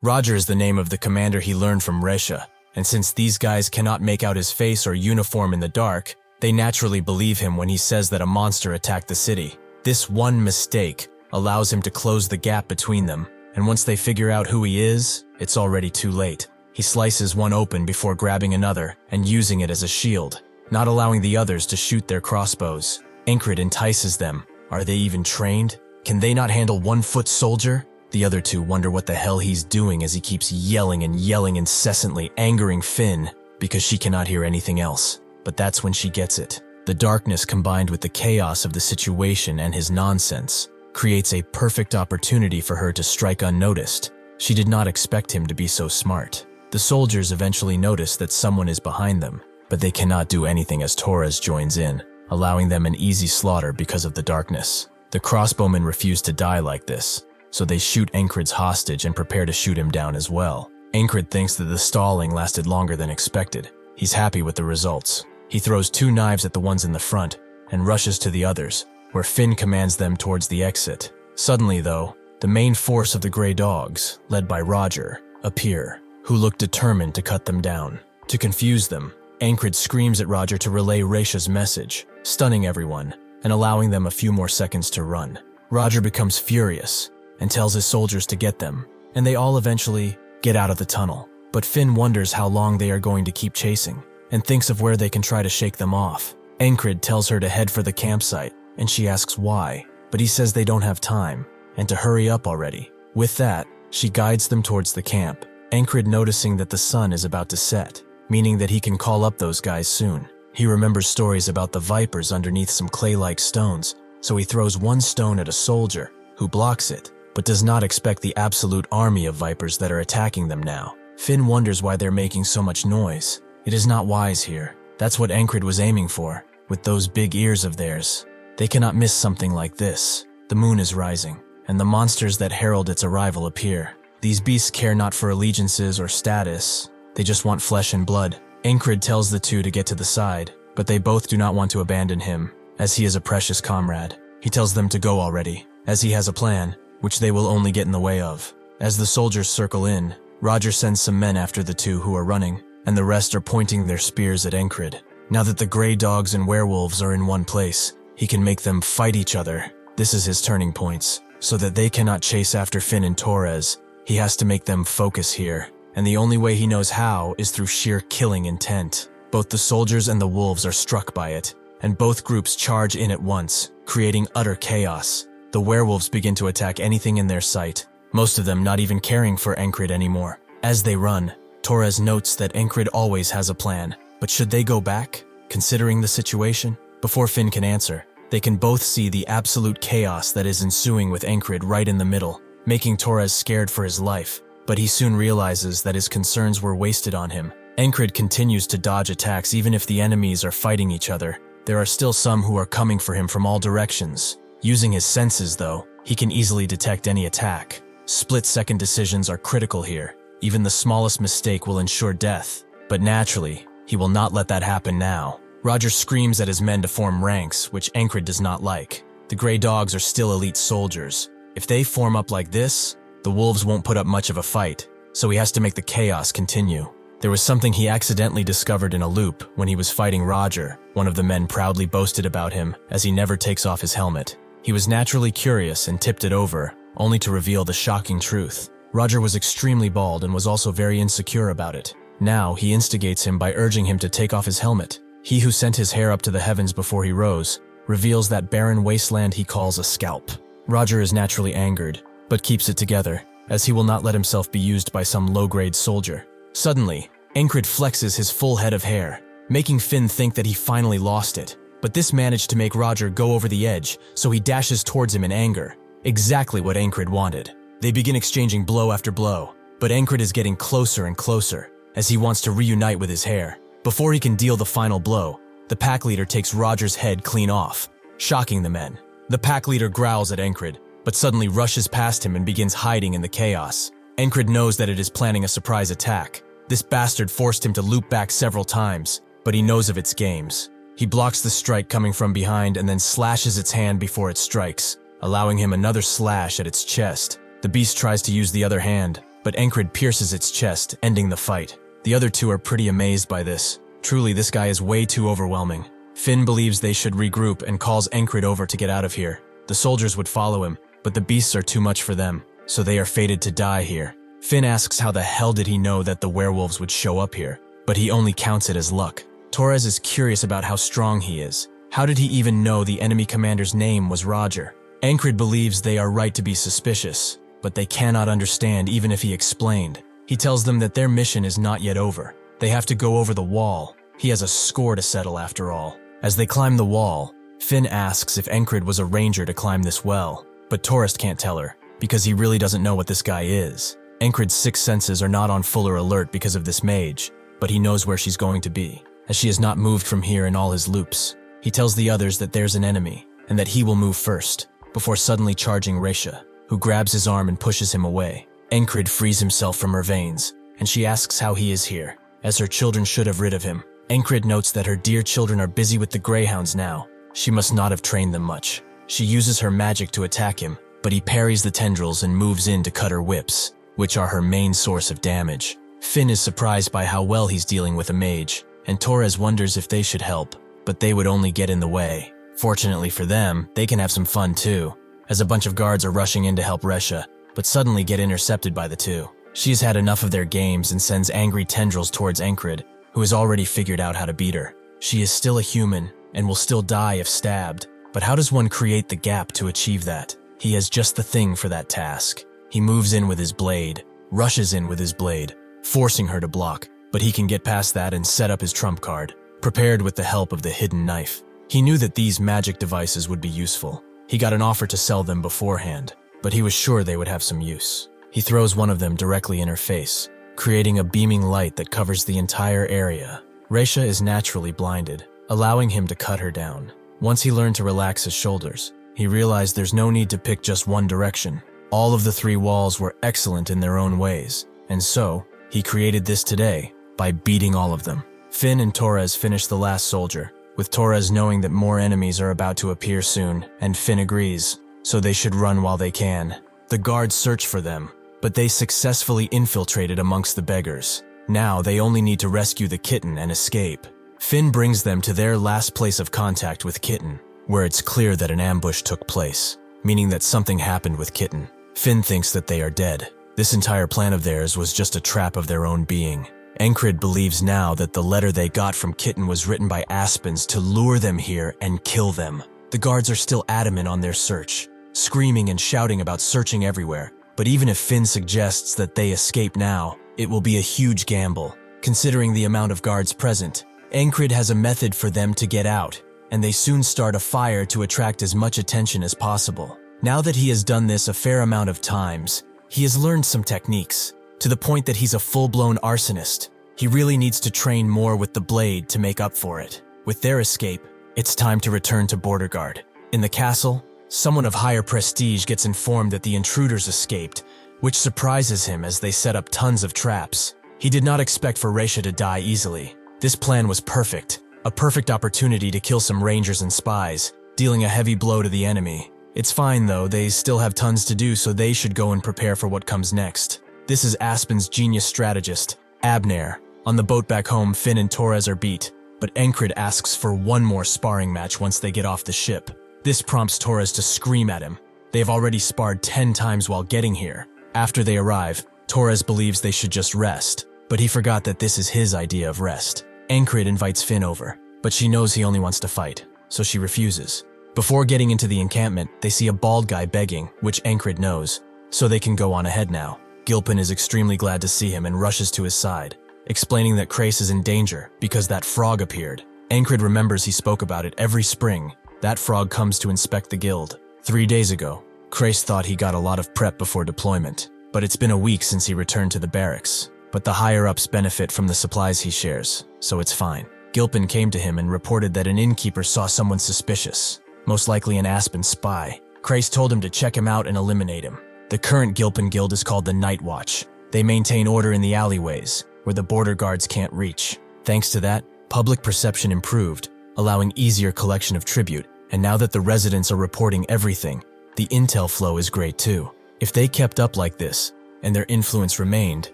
[SPEAKER 1] Roger is the name of the commander he learned from Resha, and since these guys cannot make out his face or uniform in the dark, they naturally believe him when he says that a monster attacked the city. This one mistake allows him to close the gap between them, and once they figure out who he is, it's already too late. He slices one open before grabbing another and using it as a shield, not allowing the others to shoot their crossbows. Encrid entices them. Are they even trained? Can they not handle 1-foot soldier? The other two wonder what the hell he's doing as he keeps yelling and yelling incessantly, angering Finn because she cannot hear anything else. But that's when she gets it. The darkness combined with the chaos of the situation and his nonsense creates a perfect opportunity for her to strike unnoticed. She did not expect him to be so smart. The soldiers eventually notice that someone is behind them, but they cannot do anything as Torres joins in, allowing them an easy slaughter because of the darkness. The crossbowmen refuse to die like this, so they shoot Encrid's hostage and prepare to shoot him down as well. Encrid thinks that the stalling lasted longer than expected. He's happy with the results. He throws 2 knives at the ones in the front and rushes to the others, where Finn commands them towards the exit. Suddenly, though, the main force of the Grey Dogs, led by Roger, appear, who look determined to cut them down. To confuse them, Encrid screams at Roger to relay Resha's message, stunning everyone and allowing them a few more seconds to run. Roger becomes furious and tells his soldiers to get them, and they all eventually get out of the tunnel. But Finn wonders how long they are going to keep chasing and thinks of where they can try to shake them off. Encrid tells her to head for the campsite and she asks why, but he says they don't have time, and to hurry up already. With that, she guides them towards the camp, Encrid noticing that the sun is about to set, meaning that he can call up those guys soon. He remembers stories about the vipers underneath some clay-like stones, so he throws one stone at a soldier, who blocks it, but does not expect the absolute army of vipers that are attacking them now. Finn wonders why they're making so much noise. It is not wise here. That's what Encrid was aiming for, with those big ears of theirs. They cannot miss something like this. The moon is rising, and the monsters that herald its arrival appear. These beasts care not for allegiances or status. They just want flesh and blood. Encrid tells the two to get to the side, but they both do not want to abandon him, as he is a precious comrade. He tells them to go already, as he has a plan, which they will only get in the way of. As the soldiers circle in, Roger sends some men after the two who are running, and the rest are pointing their spears at Encrid. Now that the gray dogs and werewolves are in one place, he can make them fight each other. This is his turning points, so that they cannot chase after Finn and Torres. He has to make them focus here, and the only way he knows how is through sheer killing intent. Both the soldiers and the wolves are struck by it, and both groups charge in at once, creating utter chaos. The werewolves begin to attack anything in their sight, most of them not even caring for Encrid anymore. As they run, Torres notes that Encrid always has a plan, but should they go back, considering the situation? Before Finn can answer, they can both see the absolute chaos that is ensuing with Encrid right in the middle, making Torres scared for his life, but he soon realizes that his concerns were wasted on him. Encrid continues to dodge attacks even if the enemies are fighting each other. There are still some who are coming for him from all directions. Using his senses, though, he can easily detect any attack. Split-second decisions are critical here. Even the smallest mistake will ensure death. But naturally, he will not let that happen now. Roger screams at his men to form ranks, which Encrid does not like. The gray dogs are still elite soldiers. If they form up like this, the wolves won't put up much of a fight, so he has to make the chaos continue. There was something he accidentally discovered in a loop when he was fighting Roger. One of the men proudly boasted about him, as he never takes off his helmet. He was naturally curious and tipped it over, only to reveal the shocking truth. Roger was extremely bald and was also very insecure about it. Now, he instigates him by urging him to take off his helmet. He who sent his hair up to the heavens before he rose, reveals that barren wasteland he calls a scalp. Roger is naturally angered, but keeps it together, as he will not let himself be used by some low-grade soldier. Suddenly, Encrid flexes his full head of hair, making Finn think that he finally lost it. But this managed to make Roger go over the edge, so he dashes towards him in anger. Exactly what Encrid wanted. They begin exchanging blow after blow, but Encrid is getting closer and closer, as he wants to reunite with his hair. Before he can deal the final blow, the pack leader takes Roger's head clean off, shocking the men. The pack leader growls at Encrid, but suddenly rushes past him and begins hiding in the chaos. Encrid knows that it is planning a surprise attack. This bastard forced him to loop back several times, but he knows of its games. He blocks the strike coming from behind and then slashes its hand before it strikes, allowing him another slash at its chest. The beast tries to use the other hand, but Encrid pierces its chest, ending the fight. The other two are pretty amazed by this. Truly, this guy is way too overwhelming. Finn believes they should regroup and calls Encrid over to get out of here. The soldiers would follow him, but the beasts are too much for them, so they are fated to die here. Finn asks how the hell did he know that the werewolves would show up here, but he only counts it as luck. Torres is curious about how strong he is. How did he even know the enemy commander's name was Roger? Encrid believes they are right to be suspicious, but they cannot understand even if he explained. He tells them that their mission is not yet over. They have to go over the wall. He has a score to settle after all. As they climb the wall, Finn asks if Encrid was a ranger to climb this well, but Torres can't tell her, because he really doesn't know what this guy is. Encrid's sixth senses are not on fuller alert because of this mage, but he knows where she's going to be, as she has not moved from here in all his loops. He tells the others that there's an enemy, and that he will move first, before suddenly charging Resha, who grabs his arm and pushes him away. Encrid frees himself from her veins, and she asks how he is here, as her children should have rid of him. Encrid notes that her dear children are busy with the greyhounds now. She must not have trained them much. She uses her magic to attack him, but he parries the tendrils and moves in to cut her whips, which are her main source of damage. Finn is surprised by how well he's dealing with a mage, and Torres wonders if they should help, but they would only get in the way. Fortunately for them, they can have some fun too, as a bunch of guards are rushing in to help Resha, but suddenly get intercepted by the two. She's had enough of their games and sends angry tendrils towards Encrid, who has already figured out how to beat her. She is still a human, and will still die if stabbed, But how does one create the gap to achieve that? He has just the thing for that task. He moves in with his blade, rushes in with his blade, forcing her to block, but he can get past that and set up his trump card, prepared with the help of the hidden knife. He knew that these magic devices would be useful. He got an offer to sell them beforehand, but he was sure they would have some use. He throws one of them directly in her face, creating a beaming light that covers the entire area. Reisha is naturally blinded, allowing him to cut her down. Once he learned to relax his shoulders, he realized there's no need to pick just one direction. All of the 3 walls were excellent in their own ways, and so, he created this today by beating all of them. Finn and Torres finish the last soldier, with Torres knowing that more enemies are about to appear soon, and Finn agrees, so they should run while they can. The guards search for them, but they successfully infiltrated amongst the beggars. Now they only need to rescue the kitten and escape. Finn brings them to their last place of contact with Kitten, where it's clear that an ambush took place, meaning that something happened with Kitten. Finn thinks that they are dead. This entire plan of theirs was just a trap of their own being. Encrid believes now that the letter they got from Kitten was written by Aspens to lure them here and kill them. The guards are still adamant on their search, screaming and shouting about searching everywhere. But even if Finn suggests that they escape now, it will be a huge gamble. Considering the amount of guards present, Encrid has a method for them to get out, and they soon start a fire to attract as much attention as possible. Now that he has done this a fair amount of times, he has learned some techniques, to the point that he's a full-blown arsonist. He really needs to train more with the blade to make up for it. With their escape, it's time to return to Border Guard. In the castle, someone of higher prestige gets informed that the intruders escaped, which surprises him as they set up tons of traps. He did not expect for Reisha to die easily. This plan was perfect, a perfect opportunity to kill some rangers and spies, dealing a heavy blow to the enemy. It's fine though, they still have tons to do, so they should go and prepare for what comes next. This is Aspen's genius strategist, Abner. On the boat back home, Finn and Torres are beat, but Encrid asks for one more sparring match once they get off the ship. This prompts Torres to scream at him. They have already sparred 10 times while getting here. After they arrive, Torres believes they should just rest, but he forgot that this is his idea of rest. Encrid invites Finn over, but she knows he only wants to fight, so she refuses. Before getting into the encampment, they see a bald guy begging, which Encrid knows, so they can go on ahead now. Gilpin is extremely glad to see him and rushes to his side, explaining that Crace is in danger because that frog appeared. Encrid remembers he spoke about it every spring. That frog comes to inspect the guild. 3 days ago, Crace thought he got a lot of prep before deployment, but it's been a week since he returned to the barracks. But the higher-ups benefit from the supplies he shares, so it's fine. Gilpin came to him and reported that an innkeeper saw someone suspicious, most likely an Aspen spy. Crace told him to check him out and eliminate him. The current Gilpin guild is called the Night Watch. They maintain order in the alleyways, where the border guards can't reach. Thanks to that, public perception improved, allowing easier collection of tribute, and now that the residents are reporting everything, the intel flow is great too. If they kept up like this, and their influence remained,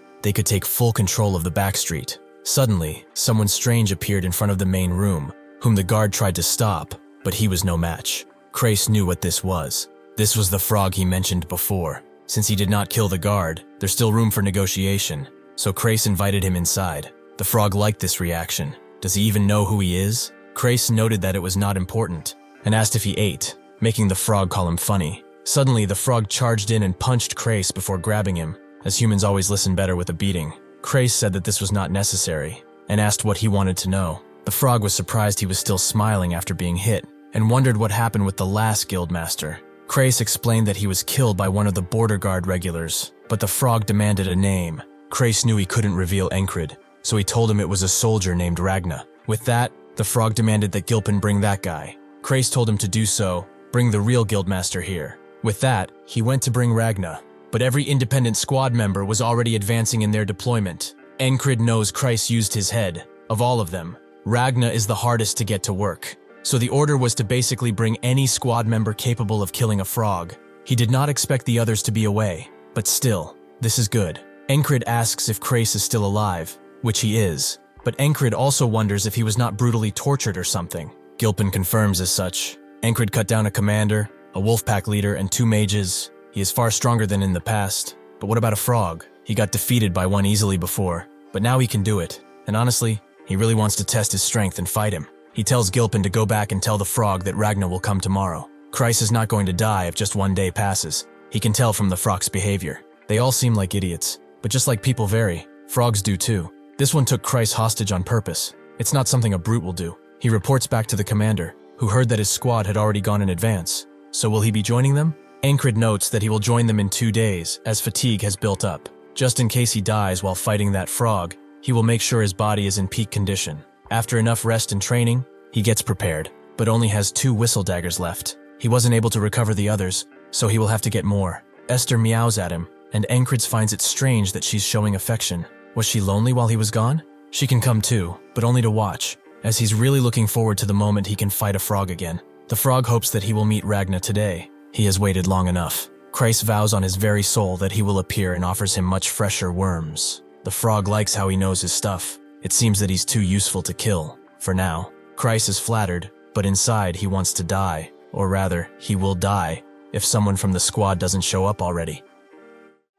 [SPEAKER 1] they could take full control of the backstreet. Suddenly, someone strange appeared in front of the main room, whom the guard tried to stop, but he was no match. Crace knew what this was. This was the frog he mentioned before. Since he did not kill the guard, there's still room for negotiation, so Crace invited him inside. The frog liked this reaction. Does he even know who he is? Crace noted that it was not important, and asked if he ate, making the frog call him funny. Suddenly, the frog charged in and punched Crace before grabbing him, as humans always listen better with a beating. Crace said that this was not necessary, and asked what he wanted to know. The frog was surprised he was still smiling after being hit, and wondered what happened with the last guildmaster. Crace explained that he was killed by one of the border guard regulars, but the frog demanded a name. Crace knew he couldn't reveal Encrid, so he told him it was a soldier named Ragna. With that, the frog demanded that Gilpin bring that guy. Crace told him to do so, bring the real guildmaster here. With that, he went to bring Ragna, but every independent squad member was already advancing in their deployment. Encrid knows Crace used his head. Of all of them, Ragna is the hardest to get to work, so the order was to basically bring any squad member capable of killing a frog. He did not expect the others to be away, but still, this is good. Encrid asks if Crace is still alive, which he is, but Encrid also wonders if he was not brutally tortured or something. Gilpin confirms as such. Encrid cut down a commander, a wolf pack leader, and 2 mages. He is far stronger than in the past. But what about a frog? He got defeated by one easily before, but now he can do it. And honestly, he really wants to test his strength and fight him. He tells Gilpin to go back and tell the frog that Ragna will come tomorrow. Kreis is not going to die if just one day passes. He can tell from the frog's behavior. They all seem like idiots, but just like people vary, frogs do too. This one took Kreis hostage on purpose. It's not something a brute will do. He reports back to the commander, who heard that his squad had already gone in advance. So will he be joining them? Encrid notes that he will join them in 2 days, as fatigue has built up. Just in case he dies while fighting that frog, he will make sure his body is in peak condition. After enough rest and training, he gets prepared, but only has 2 whistle daggers left. He wasn't able to recover the others, so he will have to get more. Esther meows at him, and Encrid finds it strange that she's showing affection. Was she lonely while he was gone? She can come too, but only to watch, as he's really looking forward to the moment he can fight a frog again. The frog hopes that he will meet Ragna today. He has waited long enough. Kreis vows on his very soul that he will appear and offers him much fresher worms. The frog likes how he knows his stuff. It seems that he's too useful to kill, for now. Kreis is flattered, but inside he wants to die, or rather, he will die, if someone from the squad doesn't show up already.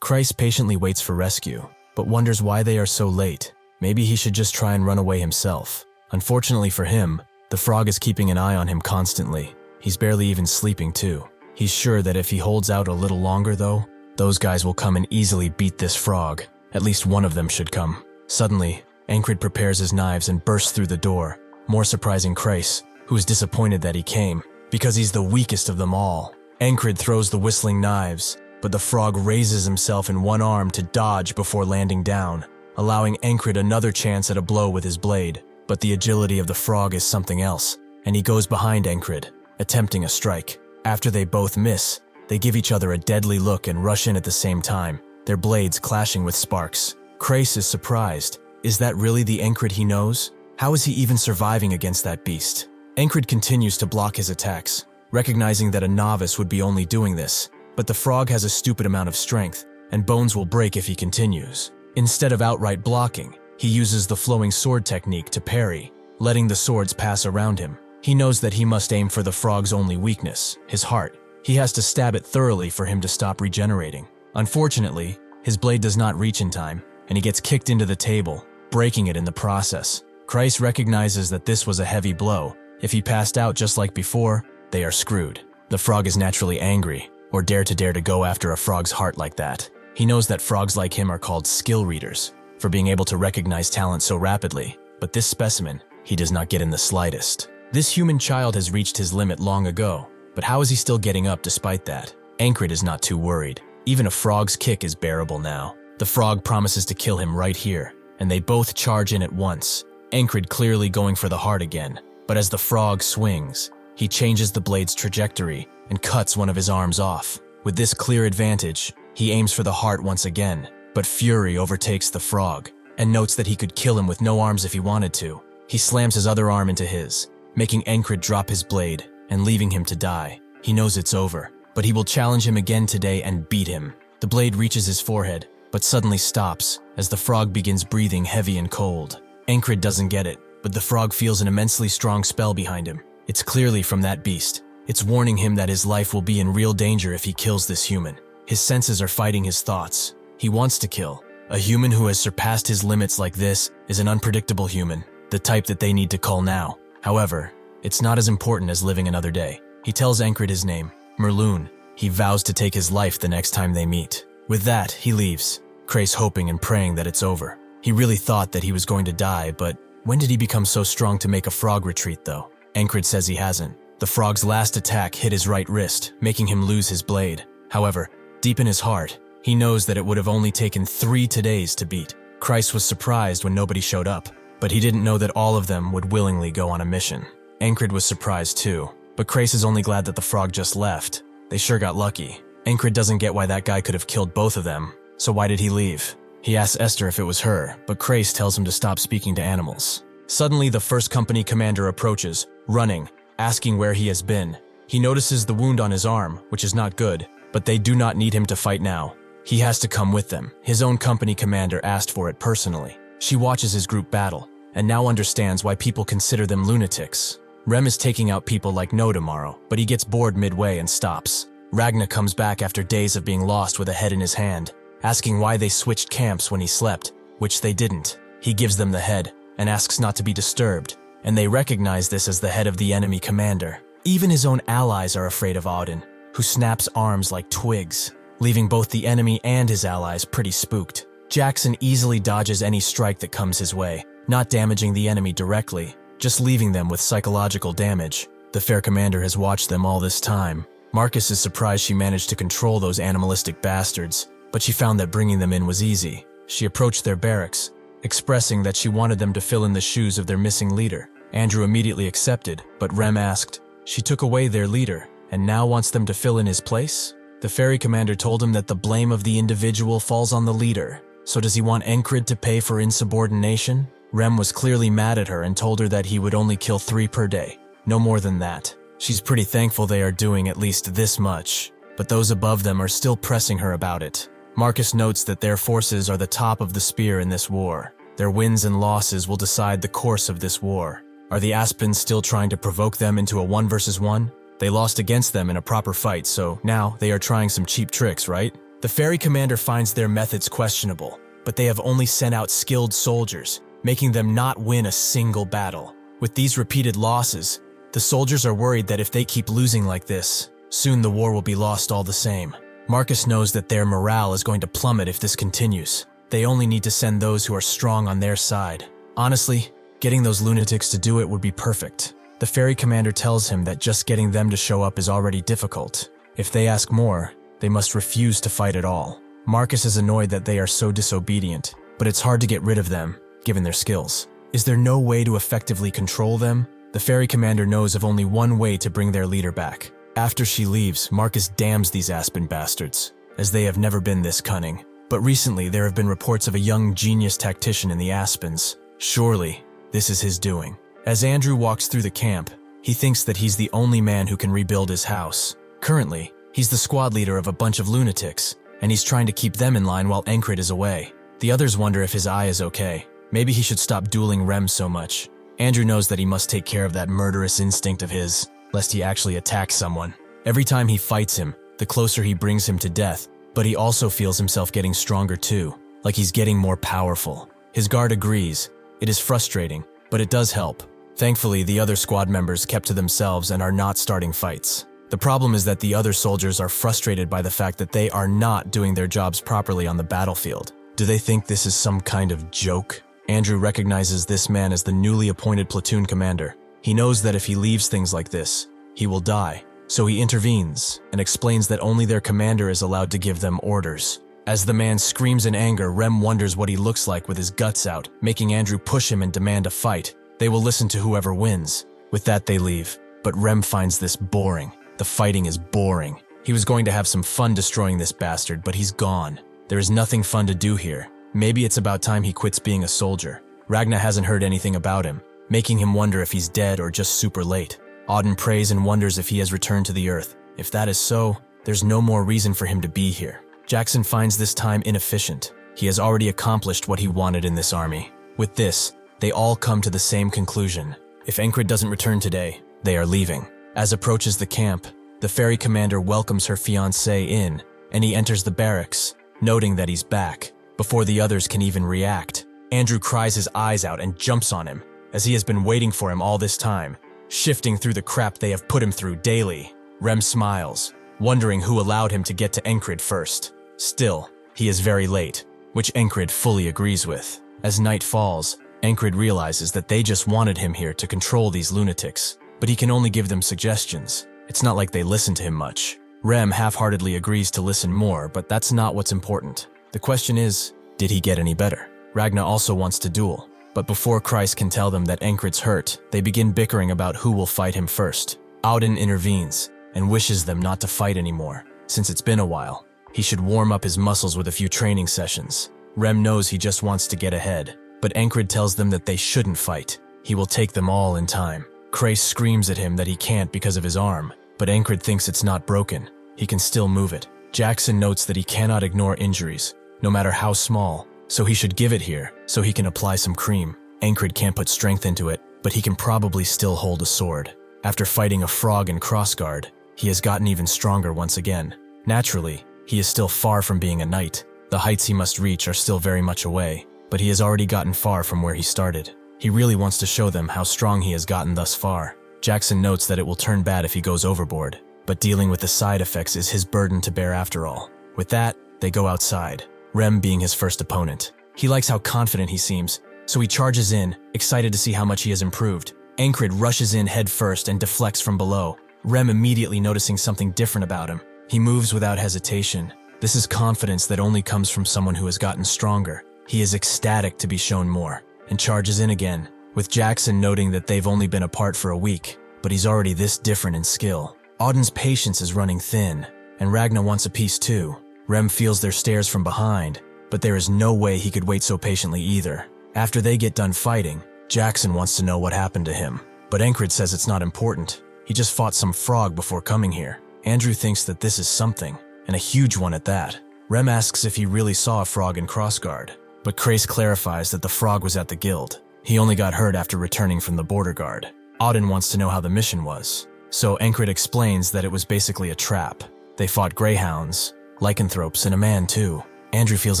[SPEAKER 1] Kreis patiently waits for rescue, but wonders why they are so late. Maybe he should just try and run away himself. Unfortunately for him, the frog is keeping an eye on him constantly. He's barely even sleeping too. He's sure that if he holds out a little longer though, those guys will come and easily beat this frog. At least one of them should come. Suddenly, Encrid prepares his knives and bursts through the door, more surprising Kreis, who is disappointed that he came, because he's the weakest of them all. Encrid throws the whistling knives, but the frog raises himself in one arm to dodge before landing down, allowing Encrid another chance at a blow with his blade. But the agility of the frog is something else, and he goes behind Encrid, attempting a strike. After they both miss, they give each other a deadly look and rush in at the same time, their blades clashing with sparks. Kreis is surprised. Is that really the Encrid he knows? How is he even surviving against that beast? Encrid continues to block his attacks, recognizing that a novice would be only doing this, but the frog has a stupid amount of strength, and bones will break if he continues. Instead of outright blocking, he uses the flowing sword technique to parry, letting the swords pass around him. He knows that he must aim for the frog's only weakness, his heart. He has to stab it thoroughly for him to stop regenerating. Unfortunately, his blade does not reach in time, and he gets kicked into the table, breaking it in the process. Kreis recognizes that this was a heavy blow. If he passed out just like before, they are screwed. The frog is naturally angry, or dare to go after a frog's heart like that. He knows that frogs like him are called skill readers, for being able to recognize talent so rapidly, but this specimen, he does not get in the slightest. This human child has reached his limit long ago, but how is he still getting up despite that? Encrid is not too worried. Even a frog's kick is bearable now. The frog promises to kill him right here, and they both charge in at once, Encrid clearly going for the heart again. But as the frog swings, he changes the blade's trajectory and cuts one of his arms off. With this clear advantage, he aims for the heart once again, but fury overtakes the frog, and notes that he could kill him with no arms if he wanted to. He slams his other arm into his, making Encrid drop his blade and leaving him to die. He knows it's over, but he will challenge him again today and beat him. The blade reaches his forehead, but suddenly stops as the frog begins breathing heavy and cold. Encrid doesn't get it, but the frog feels an immensely strong spell behind him. It's clearly from that beast. It's warning him that his life will be in real danger if he kills this human. His senses are fighting his thoughts. He wants to kill. A human who has surpassed his limits like this is an unpredictable human, the type that they need to call now. However, it's not as important as living another day. He tells Encrid his name, Merlun. He vows to take his life the next time they meet. With that, he leaves, Kreis hoping and praying that it's over. He really thought that he was going to die, but when did he become so strong to make a frog retreat though? Encrid says he hasn't. The frog's last attack hit his right wrist, making him lose his blade. However, deep in his heart, he knows that it would have only taken 3 days to beat. Kreis was surprised when nobody showed up, but he didn't know that all of them would willingly go on a mission. Encrid was surprised too, but Kreis is only glad that the frog just left. They sure got lucky. Encrid doesn't get why that guy could have killed both of them, so why did he leave? He asks Esther if it was her, but Kreis tells him to stop speaking to animals. Suddenly, the first company commander approaches, running, asking where he has been. He notices the wound on his arm, which is not good, but they do not need him to fight now. He has to come with them. His own company commander asked for it personally. She watches his group battle, and now understands why people consider them lunatics. Rem is taking out people like no tomorrow, but he gets bored midway and stops. Ragna comes back after days of being lost with a head in his hand, asking why they switched camps when he slept, which they didn't. He gives them the head, and asks not to be disturbed, and they recognize this as the head of the enemy commander. Even his own allies are afraid of Auden, who snaps arms like twigs, leaving both the enemy and his allies pretty spooked. Jackson easily dodges any strike that comes his way, not damaging the enemy directly, just leaving them with psychological damage. The fair commander has watched them all this time. Marcus is surprised she managed to control those animalistic bastards, but she found that bringing them in was easy. She approached their barracks, expressing that she wanted them to fill in the shoes of their missing leader. Andrew immediately accepted, but Rem asked, "She took away their leader, and now wants them to fill in his place?" The ferry commander told him that the blame of the individual falls on the leader. So does he want Encrid to pay for insubordination? Rem was clearly mad at her and told her that he would only kill 3 per day, no more than that. She's pretty thankful they are doing at least this much, but those above them are still pressing her about it. Marcus notes that their forces are the top of the spear in this war. Their wins and losses will decide the course of this war. Are the Aspens still trying to provoke them into a 1 versus 1? They lost against them in a proper fight, so now they are trying some cheap tricks, right? The ferry commander finds their methods questionable, but they have only sent out skilled soldiers, making them not win a single battle. With these repeated losses, the soldiers are worried that if they keep losing like this, soon the war will be lost all the same. Marcus knows that their morale is going to plummet if this continues. They only need to send those who are strong on their side. Honestly, getting those lunatics to do it would be perfect. The ferry commander tells him that just getting them to show up is already difficult. If they ask more, they must refuse to fight at all. Marcus is annoyed that they are so disobedient, but it's hard to get rid of them, given their skills. Is there no way to effectively control them? The ferry commander knows of only one way to bring their leader back. After she leaves, Marcus damns these Aspen bastards, as they have never been this cunning. But recently, there have been reports of a young genius tactician in the Aspens. Surely, this is his doing. As Andrew walks through the camp, he thinks that he's the only man who can rebuild his house. Currently, he's the squad leader of a bunch of lunatics, and he's trying to keep them in line while Encrid is away. The others wonder if his eye is okay. Maybe he should stop dueling Rem so much. Andrew knows that he must take care of that murderous instinct of his, lest he actually attacks someone. Every time he fights him, the closer he brings him to death, but he also feels himself getting stronger too, like he's getting more powerful. His guard agrees. It is frustrating, but it does help. Thankfully, the other squad members kept to themselves and are not starting fights. The problem is that the other soldiers are frustrated by the fact that they are not doing their jobs properly on the battlefield. Do they think this is some kind of joke? Andrew recognizes this man as the newly appointed platoon commander. He knows that if he leaves things like this, he will die. So he intervenes and explains that only their commander is allowed to give them orders. As the man screams in anger, Rem wonders what he looks like with his guts out, making Andrew push him and demand a fight. They will listen to whoever wins. With that, they leave. But Rem finds this boring. The fighting is boring. He was going to have some fun destroying this bastard, but he's gone. There is nothing fun to do here. Maybe it's about time he quits being a soldier. Ragna hasn't heard anything about him, making him wonder if he's dead or just super late. Auden prays and wonders if he has returned to the earth. If that is so, there's no more reason for him to be here. Jackson finds this time inefficient. He has already accomplished what he wanted in this army. With this, they all come to the same conclusion. If Encrid doesn't return today, they are leaving. As approaches the camp, the ferry commander welcomes her fiancé in, and he enters the barracks, noting that he's back, before the others can even react. Andrew cries his eyes out and jumps on him, as he has been waiting for him all this time, shifting through the crap they have put him through daily. Rem smiles, wondering who allowed him to get to Encrid first. Still, he is very late, which Encrid fully agrees with. As night falls, Encrid realizes that they just wanted him here to control these lunatics, but he can only give them suggestions. It's not like they listen to him much. Rem half-heartedly agrees to listen more, but that's not what's important. The question is, did he get any better? Ragna also wants to duel, but before Christ can tell them that Encrid's hurt, they begin bickering about who will fight him first. Auden intervenes and wishes them not to fight anymore, since it's been a while. He should warm up his muscles with a few training sessions. Rem knows he just wants to get ahead, but Encrid tells them that they shouldn't fight. He will take them all in time. Cray screams at him that he can't because of his arm, but Encrid thinks it's not broken. He can still move it. Jackson notes that he cannot ignore injuries, no matter how small, so he should give it here so he can apply some cream. Encrid can't put strength into it, but he can probably still hold a sword. After fighting a frog in crossguard, he has gotten even stronger once again. Naturally, he is still far from being a knight. The heights he must reach are still very much away, but he has already gotten far from where he started. He really wants to show them how strong he has gotten thus far. Jackson notes that it will turn bad if he goes overboard, but dealing with the side effects is his burden to bear after all. With that, they go outside, Rem being his first opponent. He likes how confident he seems, so he charges in, excited to see how much he has improved. Encrid rushes in head first and deflects from below, Rem immediately noticing something different about him. He moves without hesitation. This is confidence that only comes from someone who has gotten stronger. He is ecstatic to be shown more, and charges in again, with Jackson noting that they've only been apart for a week, but he's already this different in skill. Auden's patience is running thin, and Ragna wants a piece too. Rem feels their stares from behind, but there is no way he could wait so patiently either. After they get done fighting, Jackson wants to know what happened to him, but Encrid says it's not important. He just fought some frog before coming here. Andrew thinks that this is something, and a huge one at that. Rem asks if he really saw a frog in Crossguard, but Crace clarifies that the frog was at the guild. He only got hurt after returning from the border guard. Auden wants to know how the mission was, so Encrid explains that it was basically a trap. They fought greyhounds, lycanthropes, and a man too. Andrew feels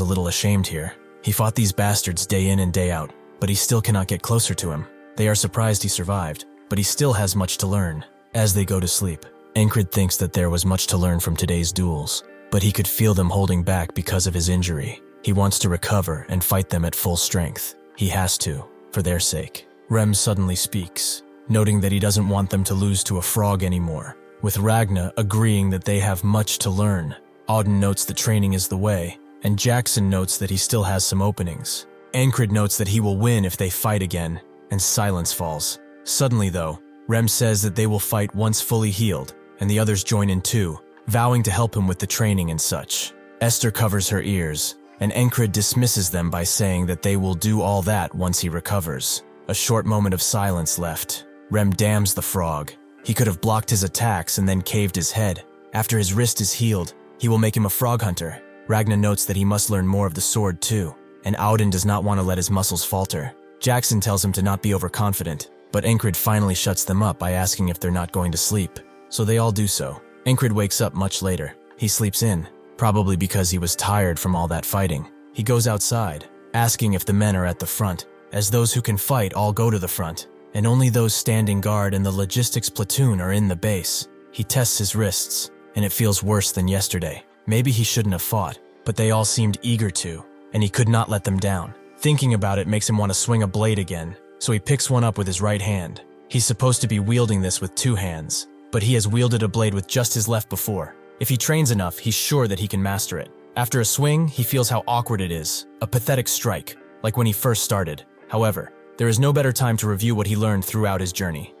[SPEAKER 1] a little ashamed here. He fought these bastards day in and day out, but he still cannot get closer to him. They are surprised he survived, but he still has much to learn. As they go to sleep, Encrid thinks that there was much to learn from today's duels, but he could feel them holding back because of his injury. He wants to recover and fight them at full strength. He has to, for their sake. Rem suddenly speaks, noting that he doesn't want them to lose to a frog anymore, with Ragna agreeing that they have much to learn. Auden notes that training is the way, and Jackson notes that he still has some openings. Encrid notes that he will win if they fight again, and silence falls. Suddenly though, Rem says that they will fight once fully healed, and the others join in too, vowing to help him with the training and such. Esther covers her ears, and Encrid dismisses them by saying that they will do all that once he recovers. A short moment of silence left. Rem damns the frog. He could have blocked his attacks and then caved his head. After his wrist is healed, he will make him a frog hunter. Ragna notes that he must learn more of the sword too, and Auden does not want to let his muscles falter. Jackson tells him to not be overconfident, but Encrid finally shuts them up by asking if they're not going to sleep. So they all do so. Encrid wakes up much later. He sleeps in, probably because he was tired from all that fighting. He goes outside, asking if the men are at the front, as those who can fight all go to the front, and only those standing guard and the logistics platoon are in the base. He tests his wrists, and it feels worse than yesterday. Maybe he shouldn't have fought, but they all seemed eager to, and he could not let them down. Thinking about it makes him want to swing a blade again, so he picks one up with his right hand. He's supposed to be wielding this with two hands, but he has wielded a blade with just his left before. If he trains enough, he's sure that he can master it. After a swing, he feels how awkward it is, a pathetic strike, like when he first started. However, there is no better time to review what he learned throughout his journey.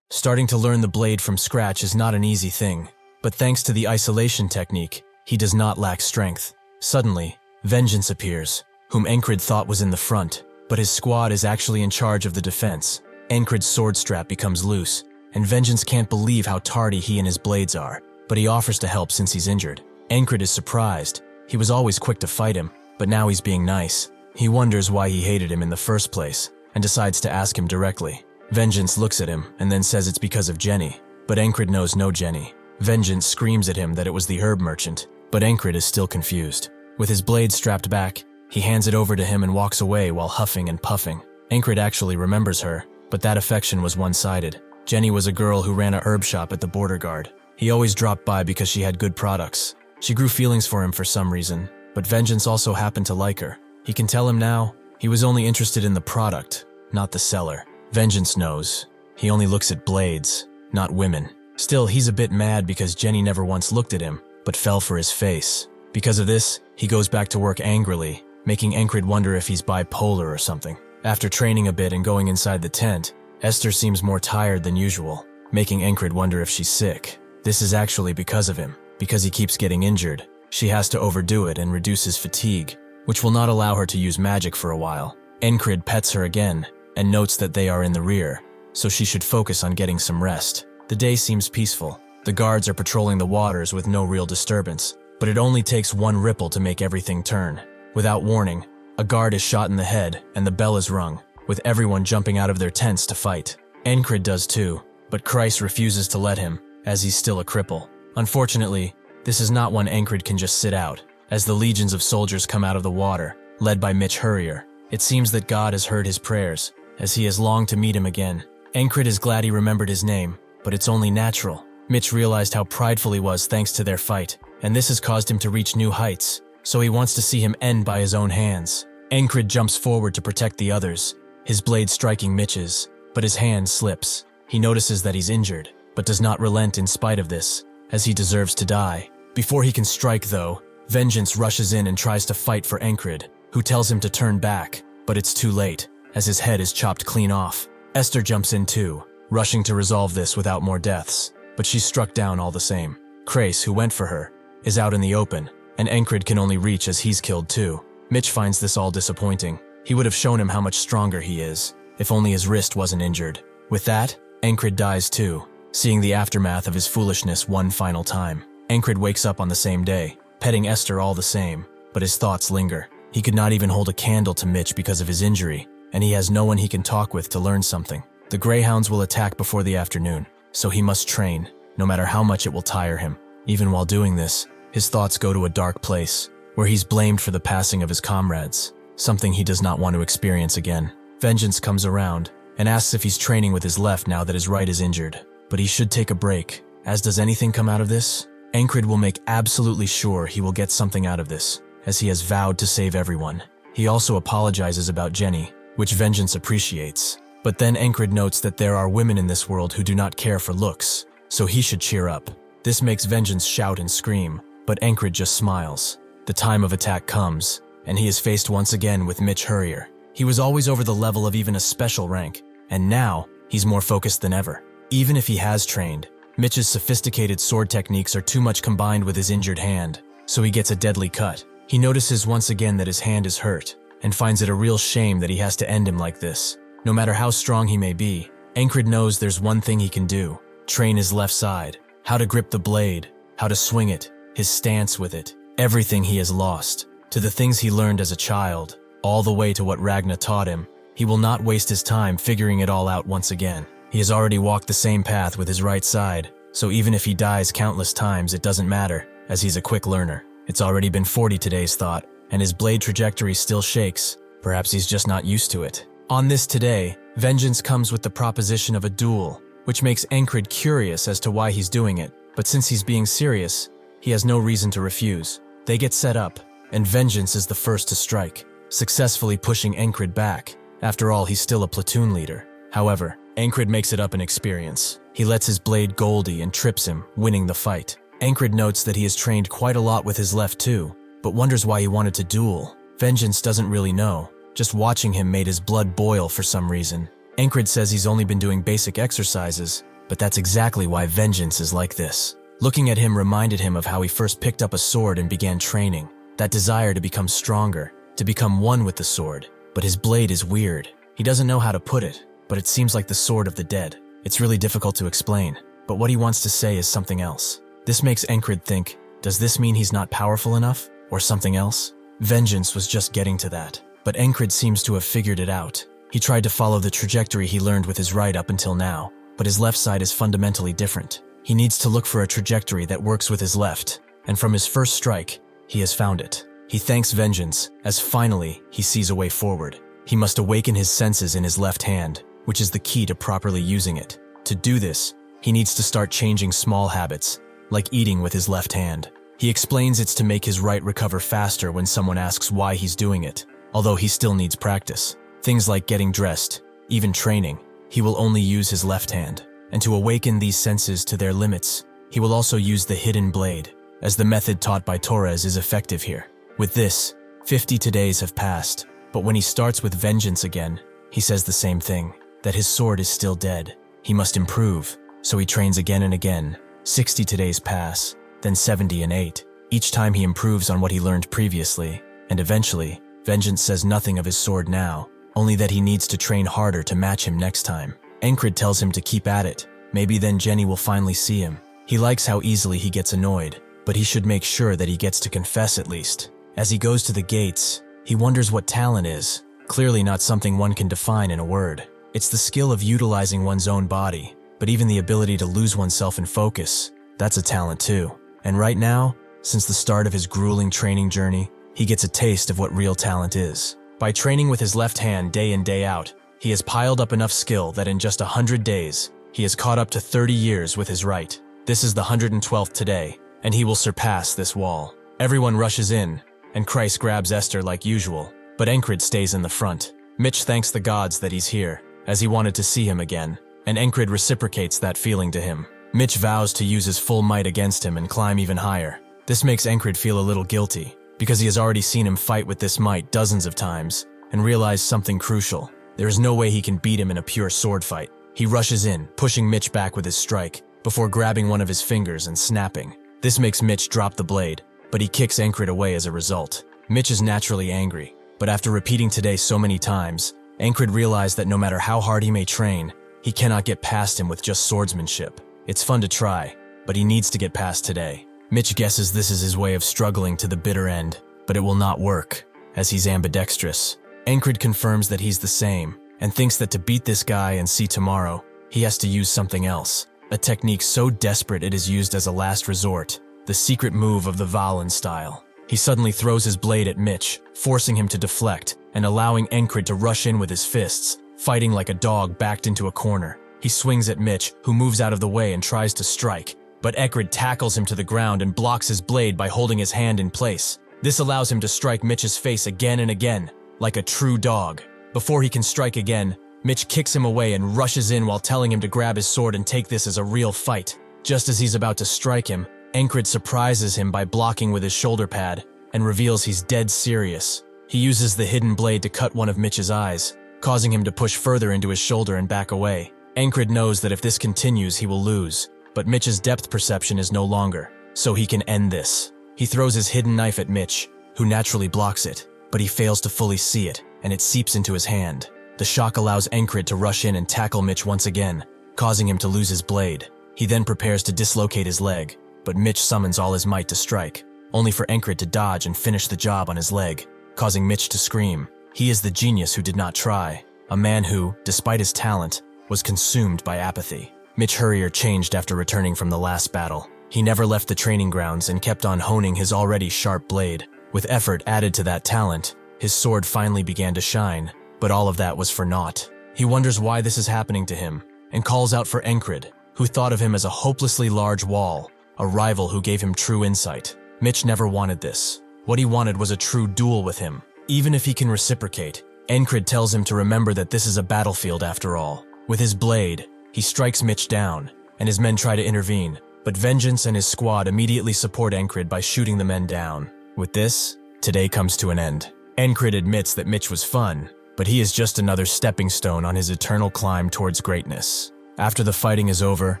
[SPEAKER 1] Starting to learn the blade from scratch is not an easy thing, but thanks to the isolation technique, he does not lack strength. Suddenly, Vengeance appears, whom Encrid thought was in the front, but his squad is actually in charge of the defense. Encrid's sword strap becomes loose, and Vengeance can't believe how tardy he and his blades are, but he offers to help since he's injured. Encrid is surprised. He was always quick to fight him, but now he's being nice. He wonders why he hated him in the first place, and decides to ask him directly. Vengeance looks at him and then says it's because of Jenny, but Encrid knows no Jenny. Vengeance screams at him that it was the herb merchant, but Encrid is still confused. With his blade strapped back, he hands it over to him and walks away while huffing and puffing. Encrid actually remembers her, but that affection was one-sided. Jenny was a girl who ran a herb shop at the border guard. He always dropped by because she had good products. She grew feelings for him for some reason, but Vengeance also happened to like her. He can tell him now, he was only interested in the product, not the seller. Vengeance knows. He only looks at blades, not women. Still, he's a bit mad because Jenny never once looked at him, but fell for his face. Because of this, he goes back to work angrily, making Encrid wonder if he's bipolar or something. After training a bit and going inside the tent, Esther seems more tired than usual, making Encrid wonder if she's sick. This is actually because of him. Because he keeps getting injured, she has to overdo it and reduce his fatigue, which will not allow her to use magic for a while. Encrid pets her again, and notes that they are in the rear, so she should focus on getting some rest. The day seems peaceful. The guards are patrolling the waters with no real disturbance, but it only takes one ripple to make everything turn. Without warning, a guard is shot in the head and the bell is rung, with everyone jumping out of their tents to fight. Encrid does too, but Christ refuses to let him, as he's still a cripple. Unfortunately, this is not one Encrid can just sit out, as the legions of soldiers come out of the water, led by Mitch Hurrier. It seems that God has heard his prayers, as he has longed to meet him again. Encrid is glad he remembered his name, but it's only natural. Mitch realized how prideful he was thanks to their fight, and this has caused him to reach new heights, so he wants to see him end by his own hands. Encrid jumps forward to protect the others, his blade striking Mitch's, but his hand slips. He notices that he's injured, but does not relent in spite of this, as he deserves to die. Before he can strike, though, Vengeance rushes in and tries to fight for Encrid, who tells him to turn back, but it's too late, as his head is chopped clean off. Esther jumps in too, rushing to resolve this without more deaths, but she's struck down all the same. Crace, who went for her, is out in the open, and Encrid can only reach as he's killed too. Mitch finds this all disappointing. He would have shown him how much stronger he is, if only his wrist wasn't injured. With that, Encrid dies too, seeing the aftermath of his foolishness one final time. Encrid wakes up on the same day, petting Esther all the same, but his thoughts linger. He could not even hold a candle to Mitch because of his injury, and he has no one he can talk with to learn something. The Greyhounds will attack before the afternoon, so he must train, no matter how much it will tire him. Even while doing this, his thoughts go to a dark place, where he's blamed for the passing of his comrades, something he does not want to experience again. Vengeance comes around, and asks if he's training with his left now that his right is injured, but he should take a break. As does anything come out of this? Encrid will make absolutely sure he will get something out of this, as he has vowed to save everyone. He also apologizes about Jenny, which Vengeance appreciates. But then Encrid notes that there are women in this world who do not care for looks, so he should cheer up. This makes Vengeance shout and scream, but Encrid just smiles. The time of attack comes, and he is faced once again with Mitch Hurrier. He was always over the level of even a special rank, and now he's more focused than ever. Even if he has trained, Mitch's sophisticated sword techniques are too much combined with his injured hand, so he gets a deadly cut. He notices once again that his hand is hurt, and finds it a real shame that he has to end him like this. No matter how strong he may be, Encrid knows there's one thing he can do: train his left side, how to grip the blade, how to swing it, his stance with it, everything he has lost, to the things he learned as a child, all the way to what Ragna taught him. He will not waste his time figuring it all out once again. He has already walked the same path with his right side, so even if he dies countless times, it doesn't matter, as he's a quick learner. It's already been 40 today's thought, and his blade trajectory still shakes. Perhaps he's just not used to it. On this today, Vengeance comes with the proposition of a duel, which makes Encrid curious as to why he's doing it, but since he's being serious, he has no reason to refuse. They get set up, and Vengeance is the first to strike, successfully pushing Encrid back. After all, he's still a platoon leader. However, Encrid makes it up in experience. He lets his blade Goldie and trips him, winning the fight. Encrid notes that he has trained quite a lot with his left too, but wonders why he wanted to duel. Vengeance doesn't really know. Just watching him made his blood boil for some reason. Encrid says he's only been doing basic exercises, but that's exactly why Vengeance is like this. Looking at him reminded him of how he first picked up a sword and began training. That desire to become stronger, to become one with the sword. But his blade is weird. He doesn't know how to put it, but it seems like the sword of the dead. It's really difficult to explain, but what he wants to say is something else. This makes Encrid think, does this mean he's not powerful enough, or something else? Vengeance was just getting to that. But Encrid seems to have figured it out. He tried to follow the trajectory he learned with his right up until now, but his left side is fundamentally different. He needs to look for a trajectory that works with his left, and from his first strike, he has found it. He thanks Vengeance, as finally he sees a way forward. He must awaken his senses in his left hand, which is the key to properly using it. To do this, he needs to start changing small habits, like eating with his left hand. He explains it's to make his right recover faster when someone asks why he's doing it. Although he still needs practice. Things like getting dressed, even training, he will only use his left hand. And to awaken these senses to their limits, he will also use the hidden blade, as the method taught by Torres is effective here. With this, 52 days have passed, but when he starts with Vengeance again, he says the same thing, that his sword is still dead. He must improve, so he trains again and again. 60 days pass, then 70 and 8. Each time he improves on what he learned previously, and eventually, Vengeance says nothing of his sword now, only that he needs to train harder to match him next time. Encrid tells him to keep at it. Maybe then Jenny will finally see him. He likes how easily he gets annoyed, but he should make sure that he gets to confess at least. As he goes to the gates, he wonders what talent is. Clearly not something one can define in a word. It's the skill of utilizing one's own body, but even the ability to lose oneself in focus, that's a talent too. And right now, since the start of his grueling training journey, he gets a taste of what real talent is. By training with his left hand day in day out, he has piled up enough skill that in just 100 days, he has caught up to 30 years with his right. This is the 112th today, and he will surpass this wall. Everyone rushes in, and Christ grabs Esther like usual, but Encrid stays in the front. Mitch thanks the gods that he's here, as he wanted to see him again, and Encrid reciprocates that feeling to him. Mitch vows to use his full might against him and climb even higher. This makes Encrid feel a little guilty, because he has already seen him fight with this might dozens of times, and realized something crucial. There is no way he can beat him in a pure sword fight. He rushes in, pushing Mitch back with his strike, before grabbing one of his fingers and snapping. This makes Mitch drop the blade, but he kicks Encrid away as a result. Mitch is naturally angry, but after repeating today so many times, Encrid realized that no matter how hard he may train, he cannot get past him with just swordsmanship. It's fun to try, but he needs to get past today. Mitch guesses this is his way of struggling to the bitter end, but it will not work, as he's ambidextrous. Encrid confirms that he's the same, and thinks that to beat this guy and see tomorrow, he has to use something else. A technique so desperate it is used as a last resort, the secret move of the Valen style. He suddenly throws his blade at Mitch, forcing him to deflect, and allowing Encrid to rush in with his fists, fighting like a dog backed into a corner. He swings at Mitch, who moves out of the way and tries to strike, but Encrid tackles him to the ground and blocks his blade by holding his hand in place. This allows him to strike Mitch's face again and again, like a true dog. Before he can strike again, Mitch kicks him away and rushes in while telling him to grab his sword and take this as a real fight. Just as he's about to strike him, Encrid surprises him by blocking with his shoulder pad and reveals he's dead serious. He uses the hidden blade to cut one of Mitch's eyes, causing him to push further into his shoulder and back away. Encrid knows that if this continues, he will lose, but Mitch's depth perception is no longer, so he can end this. He throws his hidden knife at Mitch, who naturally blocks it, but he fails to fully see it, and it seeps into his hand. The shock allows Encrid to rush in and tackle Mitch once again, causing him to lose his blade. He then prepares to dislocate his leg, but Mitch summons all his might to strike, only for Encrid to dodge and finish the job on his leg, causing Mitch to scream. He is the genius who did not try, a man who, despite his talent, was consumed by apathy. Mitch Hurrier changed after returning from the last battle. He never left the training grounds and kept on honing his already sharp blade. With effort added to that talent, his sword finally began to shine, but all of that was for naught. He wonders why this is happening to him, and calls out for Encrid, who thought of him as a hopelessly large wall, a rival who gave him true insight. Mitch never wanted this. What he wanted was a true duel with him. Even if he can reciprocate, Encrid tells him to remember that this is a battlefield after all. With his blade, he strikes Mitch down, and his men try to intervene, but Vengeance and his squad immediately support Encrid by shooting the men down. With this, today comes to an end. Encrid admits that Mitch was fun, but he is just another stepping stone on his eternal climb towards greatness. After the fighting is over,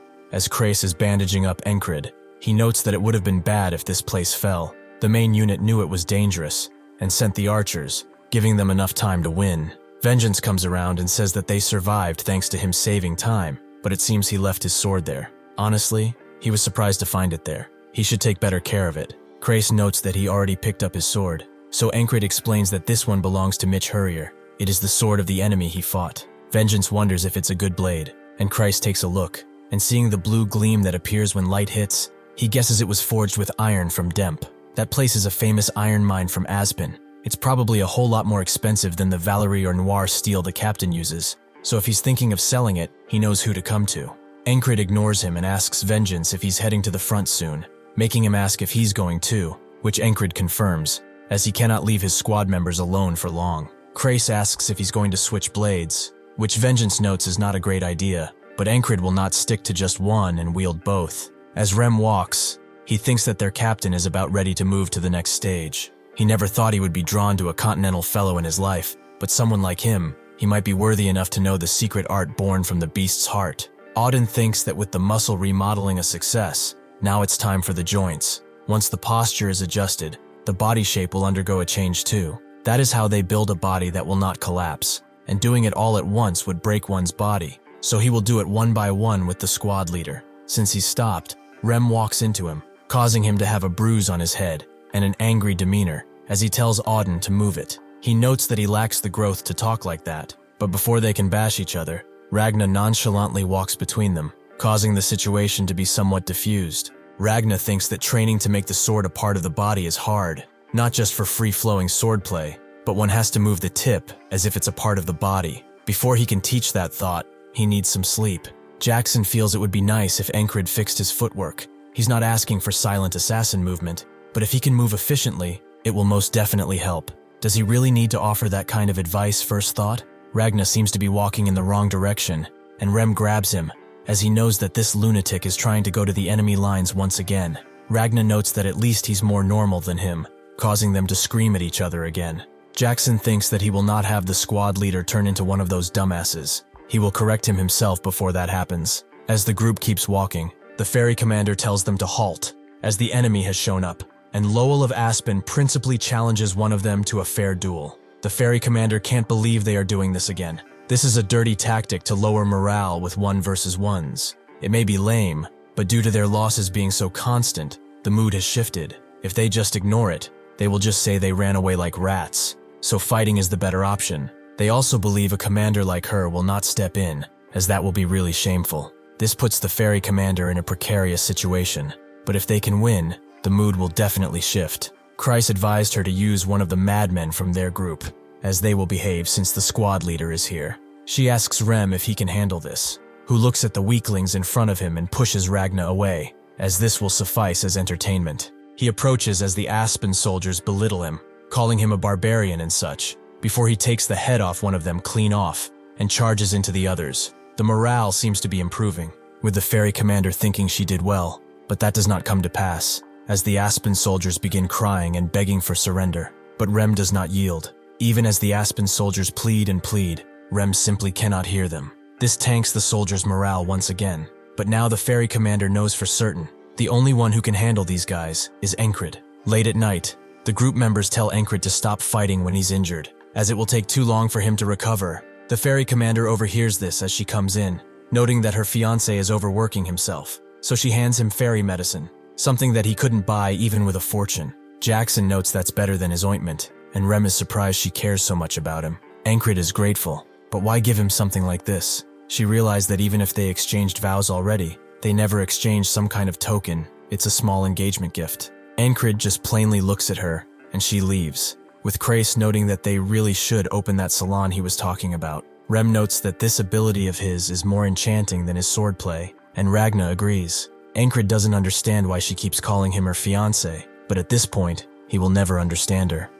[SPEAKER 1] as Krace is bandaging up Encrid, he notes that it would have been bad if this place fell. The main unit knew it was dangerous, and sent the archers, giving them enough time to win. Vengeance comes around and says that they survived thanks to him saving time, but it seems he left his sword there. Honestly, he was surprised to find it there. He should take better care of it. Krace notes that he already picked up his sword, so Encrid explains that this one belongs to Mitch Hurrier. It is the sword of the enemy he fought. Vengeance wonders if it's a good blade, and Krace takes a look, and seeing the blue gleam that appears when light hits, he guesses it was forged with iron from Demp. That place is a famous iron mine from Aspen. It's probably a whole lot more expensive than the Valerie or Noir steel the captain uses, so if he's thinking of selling it, he knows who to come to. Encrid ignores him and asks Vengeance if he's heading to the front soon, making him ask if he's going too, which Encrid confirms, as he cannot leave his squad members alone for long. Krace asks if he's going to switch blades, which Vengeance notes is not a great idea, but Encrid will not stick to just one and wield both. As Rem walks, he thinks that their captain is about ready to move to the next stage. He never thought he would be drawn to a continental fellow in his life, but someone like him, he might be worthy enough to know the secret art born from the beast's heart. Auden thinks that with the muscle remodeling a success, now it's time for the joints. Once the posture is adjusted, the body shape will undergo a change too. That is how they build a body that will not collapse, and doing it all at once would break one's body, so he will do it one by one with the squad leader. Since he's stopped, Rem walks into him, causing him to have a bruise on his head and an angry demeanor as he tells Auden to move it. He notes that he lacks the growth to talk like that, but before they can bash each other, Ragna nonchalantly walks between them, causing the situation to be somewhat diffused. Ragna thinks that training to make the sword a part of the body is hard, not just for free-flowing swordplay, but one has to move the tip as if it's a part of the body. Before he can teach that thought, he needs some sleep. Jackson feels it would be nice if Encrid fixed his footwork. He's not asking for silent assassin movement, but if he can move efficiently, it will most definitely help. Does he really need to offer that kind of advice first thought? Ragna seems to be walking in the wrong direction, and Rem grabs him, as he knows that this lunatic is trying to go to the enemy lines once again. Ragna notes that at least he's more normal than him, causing them to scream at each other again. Jackson thinks that he will not have the squad leader turn into one of those dumbasses. He will correct him himself before that happens. As the group keeps walking, the ferry commander tells them to halt, as the enemy has shown up, and Lowell of Aspen principally challenges one of them to a fair duel. The ferry commander can't believe they are doing this again. This is a dirty tactic to lower morale with 1 versus 1s. It may be lame, but due to their losses being so constant, the mood has shifted. If they just ignore it, they will just say they ran away like rats. So fighting is the better option. They also believe a commander like her will not step in, as that will be really shameful. This puts the ferry commander in a precarious situation, but if they can win, the mood will definitely shift. Kreis advised her to use one of the madmen from their group, as they will behave since the squad leader is here. She asks Rem if he can handle this, who looks at the weaklings in front of him and pushes Ragna away, as this will suffice as entertainment. He approaches as the Aspen soldiers belittle him, calling him a barbarian and such, before he takes the head off one of them clean off and charges into the others. The morale seems to be improving, with the ferry commander thinking she did well, but that does not come to pass, as the Aspen soldiers begin crying and begging for surrender. But Rem does not yield. Even as the Aspen soldiers plead and plead, Rem simply cannot hear them. This tanks the soldiers' morale once again, but now the ferry commander knows for certain the only one who can handle these guys is Encrid. Late at night, the group members tell Encrid to stop fighting when he's injured, as it will take too long for him to recover. The ferry commander overhears this as she comes in, noting that her fiancé is overworking himself, so she hands him fairy medicine, something that he couldn't buy even with a fortune. Jackson notes that's better than his ointment, and Rem is surprised she cares so much about him. Encrid is grateful, but why give him something like this? She realized that even if they exchanged vows already, they never exchanged some kind of token. It's a small engagement gift. Encrid just plainly looks at her, and she leaves, with Kreis noting that they really should open that salon he was talking about. Rem notes that this ability of his is more enchanting than his swordplay, and Ragna agrees. Encrid doesn't understand why she keeps calling him her fiancé, but at this point, he will never understand her.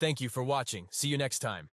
[SPEAKER 1] Thank you for watching. See you next time.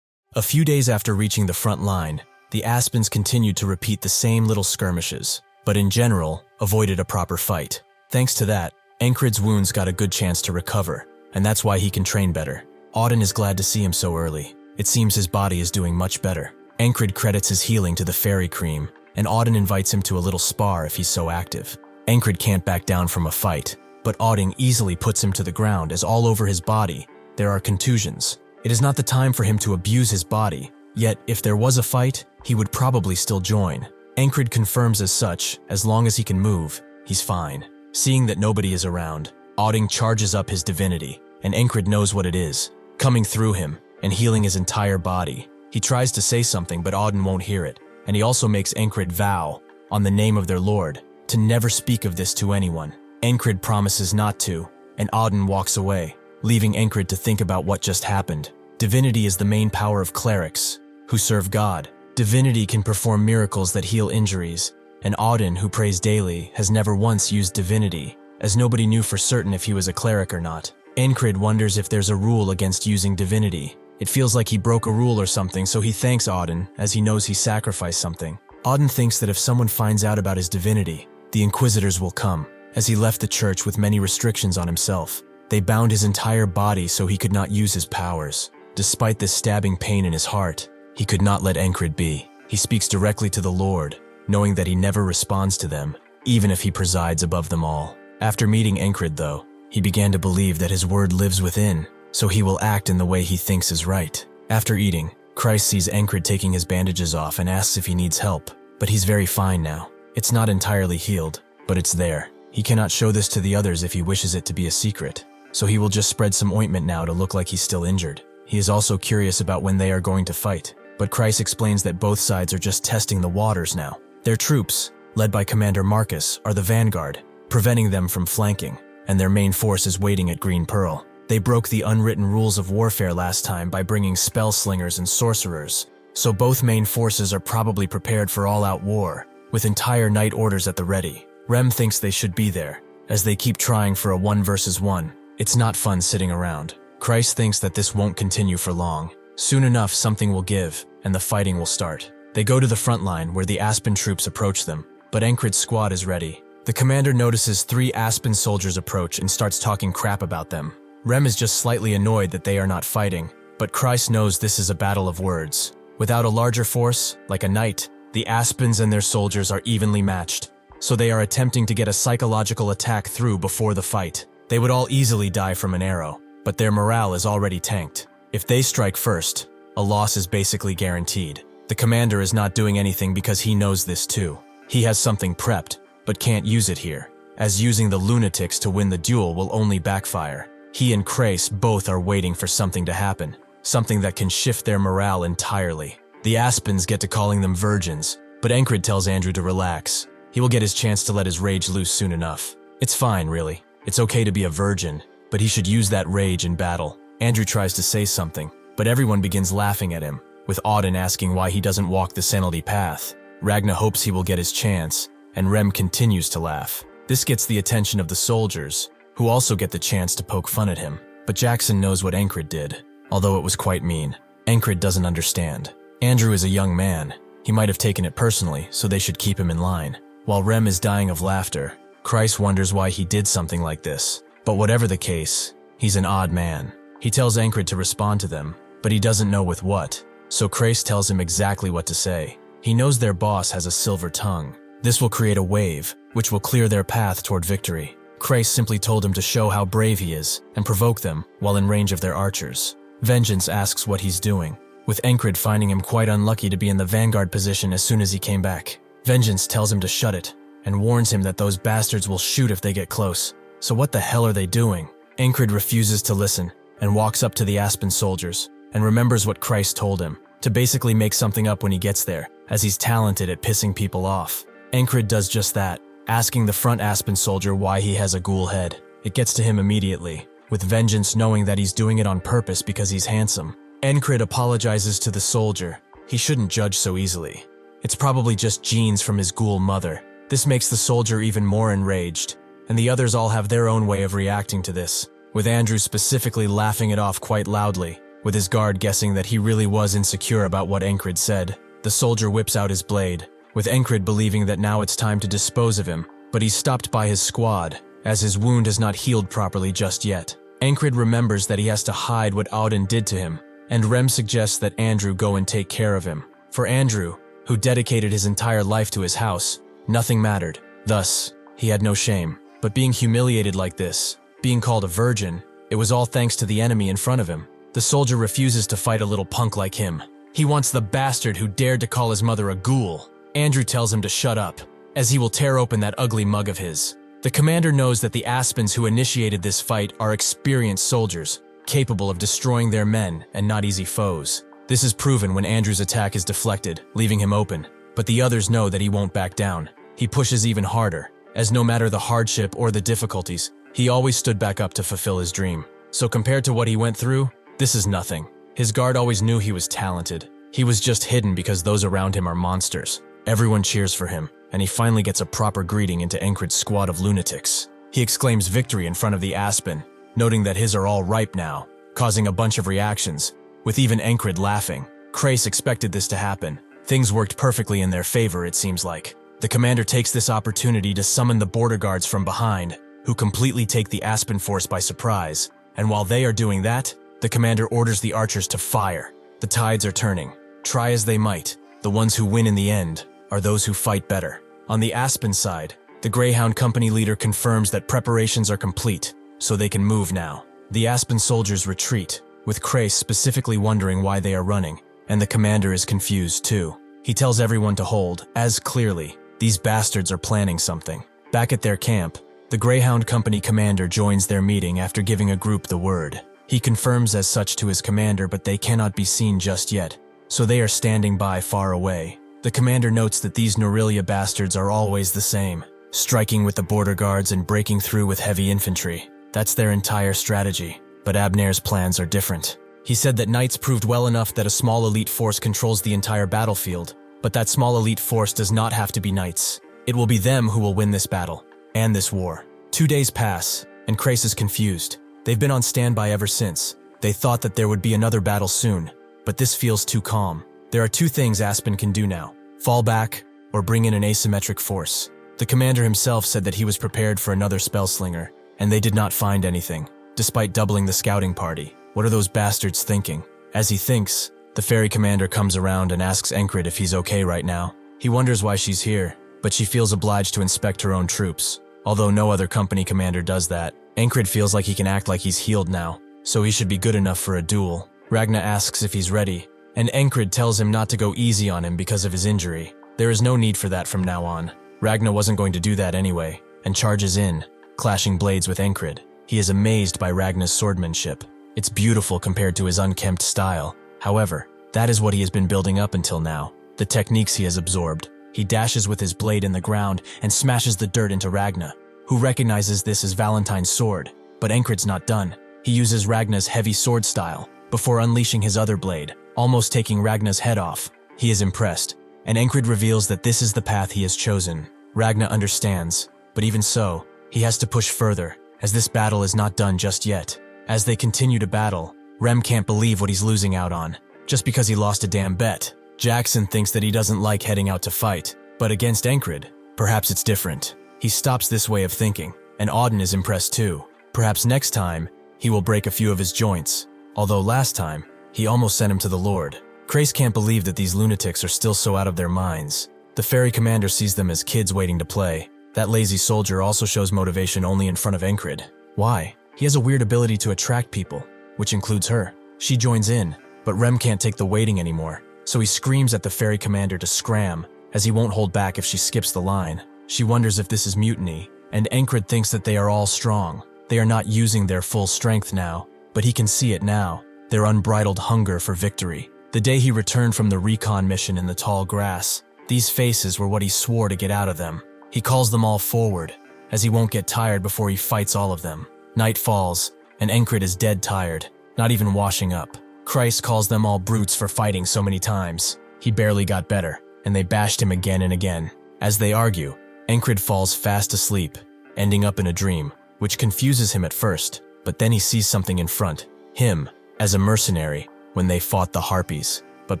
[SPEAKER 1] A few days after reaching the front line, the Aspens continued to repeat the same little skirmishes, but in general, avoided a proper fight. Thanks to that, Encrid's wounds got a good chance to recover, and that's why he can train better. Auden is glad to see him so early. It seems his body is doing much better. Encrid credits his healing to the fairy cream, and Auden invites him to a little spar if he's so active. Encrid can't back down from a fight, but Auden easily puts him to the ground as all over his body there are contusions. It is not the time for him to abuse his body, yet if there was a fight, he would probably still join. Encrid confirms as such, as long as he can move, he's fine. Seeing that nobody is around, Auden charges up his divinity, and Encrid knows what it is, coming through him and healing his entire body. He tries to say something, but Auden won't hear it, and he also makes Encrid vow, on the name of their lord, to never speak of this to anyone. Encrid promises not to, and Auden walks away, leaving Encrid to think about what just happened. Divinity is the main power of clerics, who serve God. Divinity can perform miracles that heal injuries, and Auden, who prays daily, has never once used divinity, as nobody knew for certain if he was a cleric or not. Encrid wonders if there's a rule against using divinity. It feels like he broke a rule or something, so he thanks Auden, as he knows he sacrificed something. Auden thinks that if someone finds out about his divinity, the Inquisitors will come, as he left the church with many restrictions on himself. They bound his entire body so he could not use his powers. Despite this stabbing pain in his heart, he could not let Encrid be. He speaks directly to the Lord, knowing that he never responds to them, even if he presides above them all. After meeting Encrid, though, he began to believe that his word lives within, so he will act in the way he thinks is right. After eating, Kreis sees Encrid taking his bandages off and asks if he needs help, but he's very fine now. It's not entirely healed, but it's there. He cannot show this to the others if he wishes it to be a secret, so he will just spread some ointment now to look like he's still injured. He is also curious about when they are going to fight, but Kreis explains that both sides are just testing the waters now. Their troops, led by Commander Marcus, are the vanguard, preventing them from flanking, and their main force is waiting at Green Pearl. They broke the unwritten rules of warfare last time by bringing spell slingers and sorcerers, so both main forces are probably prepared for all-out war, with entire night orders at the ready. Rem thinks they should be there, as they keep trying for a 1 versus 1. It's not fun sitting around. Kreis thinks that this won't continue for long. Soon enough, something will give, and the fighting will start. They go to the front line where the Aspen troops approach them, but Encrid's squad is ready. The commander notices 3 Aspen soldiers approach and starts talking crap about them. Rem is just slightly annoyed that they are not fighting, but Kreis knows this is a battle of words. Without a larger force, like a knight, the Aspens and their soldiers are evenly matched, so they are attempting to get a psychological attack through before the fight. They would all easily die from an arrow, but their morale is already tanked. If they strike first, a loss is basically guaranteed. The commander is not doing anything because he knows this too. He has something prepped, but can't use it here, as using the lunatics to win the duel will only backfire. He and Kreis both are waiting for something to happen, something that can shift their morale entirely. The Aspens get to calling them virgins, but Encrid tells Andrew to relax. He will get his chance to let his rage loose soon enough. It's fine, really. It's okay to be a virgin, but he should use that rage in battle. Andrew tries to say something, but everyone begins laughing at him, with Auden asking why he doesn't walk the Sanaldi path. Ragna hopes he will get his chance, and Rem continues to laugh. This gets the attention of the soldiers, who also get the chance to poke fun at him. But Jackson knows what Encrid did, although it was quite mean. Encrid doesn't understand. Andrew is a young man. He might have taken it personally, so they should keep him in line. While Rem is dying of laughter, Kreis wonders why he did something like this. But whatever the case, he's an odd man. He tells Encrid to respond to them, but he doesn't know with what, so Kreis tells him exactly what to say. He knows their boss has a silver tongue. This will create a wave, which will clear their path toward victory. Kreis simply told him to show how brave he is and provoke them while in range of their archers. Vengeance asks what he's doing, with Encrid finding him quite unlucky to be in the vanguard position as soon as he came back. Vengeance tells him to shut it, and warns him that those bastards will shoot if they get close. So what the hell are they doing? Encrid refuses to listen, and walks up to the Aspen soldiers, and remembers what Kreis told him, to basically make something up when he gets there, as he's talented at pissing people off. Encrid does just that, asking the front Aspen soldier why he has a ghoul head. It gets to him immediately, with Vengeance knowing that he's doing it on purpose because he's handsome. Encrid apologizes to the soldier. He shouldn't judge so easily. It's probably just genes from his ghoul mother. This makes the soldier even more enraged, and the others all have their own way of reacting to this, with Andrew specifically laughing it off quite loudly, with his guard guessing that he really was insecure about what Encrid said. The soldier whips out his blade, with Encrid believing that now it's time to dispose of him, but he's stopped by his squad, as his wound has not healed properly just yet. Encrid remembers that he has to hide what Auden did to him, and Rem suggests that Andrew go and take care of him. For Andrew, who dedicated his entire life to his house, nothing mattered. Thus, he had no shame. But being humiliated like this, being called a virgin, it was all thanks to the enemy in front of him. The soldier refuses to fight a little punk like him. He wants the bastard who dared to call his mother a ghoul. Andrew tells him to shut up, as he will tear open that ugly mug of his. The commander knows that the Aspens who initiated this fight are experienced soldiers, capable of destroying their men and not easy foes. This is proven when Andrew's attack is deflected, leaving him open. But the others know that he won't back down. He pushes even harder, as no matter the hardship or the difficulties, he always stood back up to fulfill his dream. So compared to what he went through, this is nothing. His guard always knew he was talented. He was just hidden because those around him are monsters. Everyone cheers for him, and he finally gets a proper greeting into Encrid's squad of lunatics. He exclaims victory in front of the Aspen, noting that his are all ripe now, causing a bunch of reactions, with even Encrid laughing. Kreis expected this to happen. Things worked perfectly in their favor, it seems like. The commander takes this opportunity to summon the border guards from behind, who completely take the Aspen force by surprise, and while they are doing that, the commander orders the archers to fire. The tides are turning. Try as they might, the ones who win in the end are those who fight better. On the Aspen side, the Greyhound Company leader confirms that preparations are complete, so they can move now. The Aspen soldiers retreat, with Kreis specifically wondering why they are running, and the commander is confused too. He tells everyone to hold, as clearly, these bastards are planning something. Back at their camp, the Greyhound Company commander joins their meeting after giving a group the word. He confirms as such to his commander, but they cannot be seen just yet, so they are standing by far away. The commander notes that these Norelia bastards are always the same, striking with the border guards and breaking through with heavy infantry. That's their entire strategy. but Abner's plans are different. He said that knights proved well enough that a small elite force controls the entire battlefield, but that small elite force does not have to be knights. It will be them who will win this battle, and this war. 2 days pass, and Krace is confused. They've been on standby ever since. They thought that there would be another battle soon, but this feels too calm. There are 2 things Aspen can do now: fall back, or bring in an asymmetric force. The commander himself said that he was prepared for another spellslinger, and they did not find anything, despite doubling the scouting party. What are those bastards thinking? As he thinks, the ferry commander comes around and asks Encrid if he's okay right now. He wonders why she's here, but she feels obliged to inspect her own troops. Although no other company commander does that, Encrid feels like he can act like he's healed now, so he should be good enough for a duel. Ragna asks if he's ready, and Encrid tells him not to go easy on him because of his injury. There is no need for that from now on. Ragna wasn't going to do that anyway, and charges in, clashing blades with Encrid. He is amazed by Ragna's swordmanship. It's beautiful compared to his unkempt style. However, that is what he has been building up until now, the techniques he has absorbed. He dashes with his blade in the ground and smashes the dirt into Ragna, who recognizes this as Valentine's sword. But Encrid's not done. He uses Ragna's heavy sword style before unleashing his other blade, almost taking Ragna's head off. He is impressed, and Encrid reveals that this is the path he has chosen. Ragna understands, but even so, he has to push further, as this battle is not done just yet. As they continue to battle, Rem can't believe what he's losing out on, just because he lost a damn bet. Jackson thinks that he doesn't like heading out to fight, but against Encrid, perhaps it's different. He stops this way of thinking, and Auden is impressed too. Perhaps next time, he will break a few of his joints, although last time, he almost sent him to the Lord. Krace can't believe that these lunatics are still so out of their minds. The ferry commander sees them as kids waiting to play. That lazy soldier also shows motivation only in front of Encrid. Why? He has a weird ability to attract people, which includes her. She joins in, but Rem can't take the waiting anymore, so he screams at the ferry commander to scram, as he won't hold back if she skips the line. She wonders if this is mutiny, and Encrid thinks that they are all strong. They are not using their full strength now, but he can see it now, their unbridled hunger for victory. The day he returned from the recon mission in the tall grass, these faces were what he swore to get out of them. He calls them all forward, as he won't get tired before he fights all of them. Night falls, and Encrid is dead tired, not even washing up. Christ calls them all brutes for fighting so many times. He barely got better, and they bashed him again and again. As they argue, Encrid falls fast asleep, ending up in a dream, which confuses him at first, but then he sees something in front, him, as a mercenary, when they fought the Harpies. But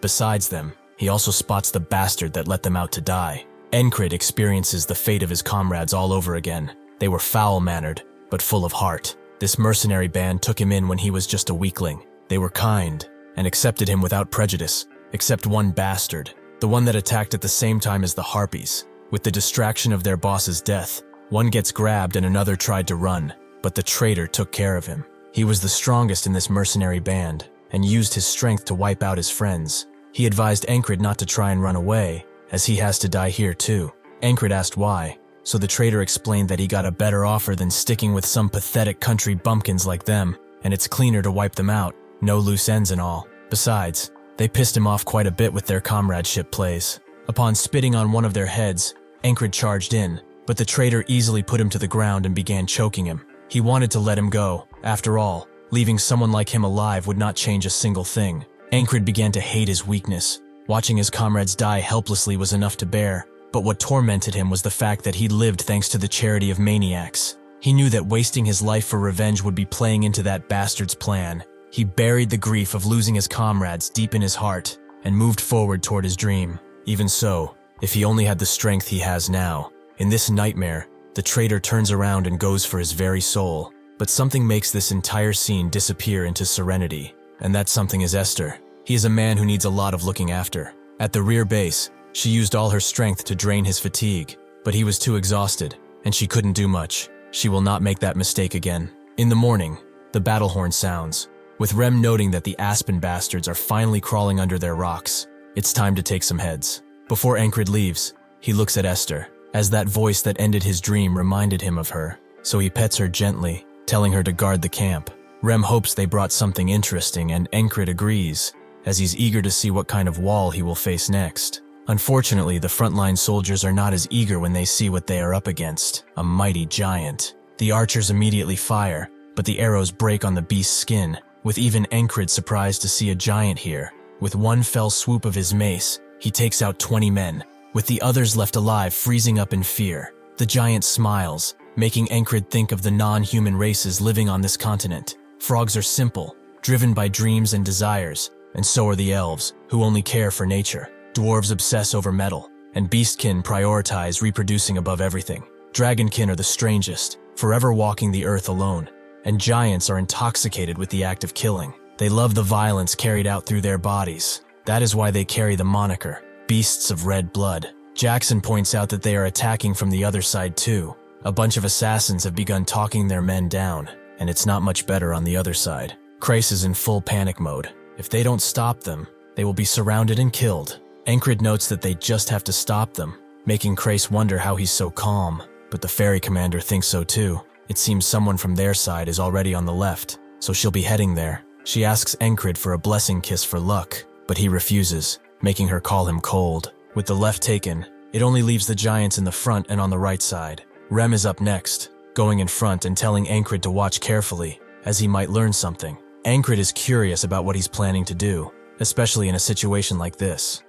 [SPEAKER 1] besides them, he also spots the bastard that let them out to die. Encrid experiences the fate of his comrades all over again. They were foul-mannered, but full of heart. This mercenary band took him in when he was just a weakling. They were kind, and accepted him without prejudice, except one bastard, the one that attacked at the same time as the Harpies. With the distraction of their boss's death, one gets grabbed and another tried to run, but the traitor took care of him. He was the strongest in this mercenary band, and used his strength to wipe out his friends. He advised Encrid not to try and run away, as he has to die here too. Encrid asked why, so the traitor explained that he got a better offer than sticking with some pathetic country bumpkins like them, and it's cleaner to wipe them out, no loose ends and all. Besides, they pissed him off quite a bit with their comradeship plays. Upon spitting on one of their heads, Encrid charged in, but the traitor easily put him to the ground and began choking him. He wanted to let him go. After all, leaving someone like him alive would not change a single thing. Encrid began to hate his weakness. Watching his comrades die helplessly was enough to bear, but what tormented him was the fact that he lived thanks to the charity of maniacs. He knew that wasting his life for revenge would be playing into that bastard's plan. He buried the grief of losing his comrades deep in his heart and moved forward toward his dream. Even so, if he only had the strength he has now. In this nightmare, the traitor turns around and goes for his very soul. But something makes this entire scene disappear into serenity, and that something is Esther. He is a man who needs a lot of looking after. At the rear base, she used all her strength to drain his fatigue, but he was too exhausted, and she couldn't do much. She will not make that mistake again. In the morning, the battle horn sounds, with Rem noting that the Aspen bastards are finally crawling under their rocks. It's time to take some heads. Before Encrid leaves, he looks at Esther, as that voice that ended his dream reminded him of her, so he pets her gently, telling her to guard the camp. Rem hopes they brought something interesting, and Encrid agrees, as he's eager to see what kind of wall he will face next. Unfortunately, the frontline soldiers are not as eager when they see what they are up against, a mighty giant. The archers immediately fire, but the arrows break on the beast's skin, with even Encrid surprised to see a giant here. With one fell swoop of his mace, he takes out 20 men, with the others left alive freezing up in fear. The giant smiles, making Encrid think of the non-human races living on this continent. Frogs are simple, driven by dreams and desires, and so are the elves, who only care for nature. Dwarves obsess over metal, and beastkin prioritize reproducing above everything. Dragonkin are the strangest, forever walking the earth alone, and giants are intoxicated with the act of killing. They love the violence carried out through their bodies. That is why they carry the moniker, Beasts of Red Blood. Jackson points out that they are attacking from the other side too. A bunch of assassins have begun talking their men down, and it's not much better on the other side. Krace is in full panic mode. If they don't stop them, they will be surrounded and killed. Encrid notes that they just have to stop them, making Krace wonder how he's so calm. But the ferry commander thinks so too. It seems someone from their side is already on the left, so she'll be heading there. She asks Encrid for a blessing kiss for luck, but he refuses, making her call him cold. With the left taken, it only leaves the giants in the front and on the right side. Rem is up next, going in front and telling Encrid to watch carefully, as he might learn something. Encrid is curious about what he's planning to do, especially in a situation like this.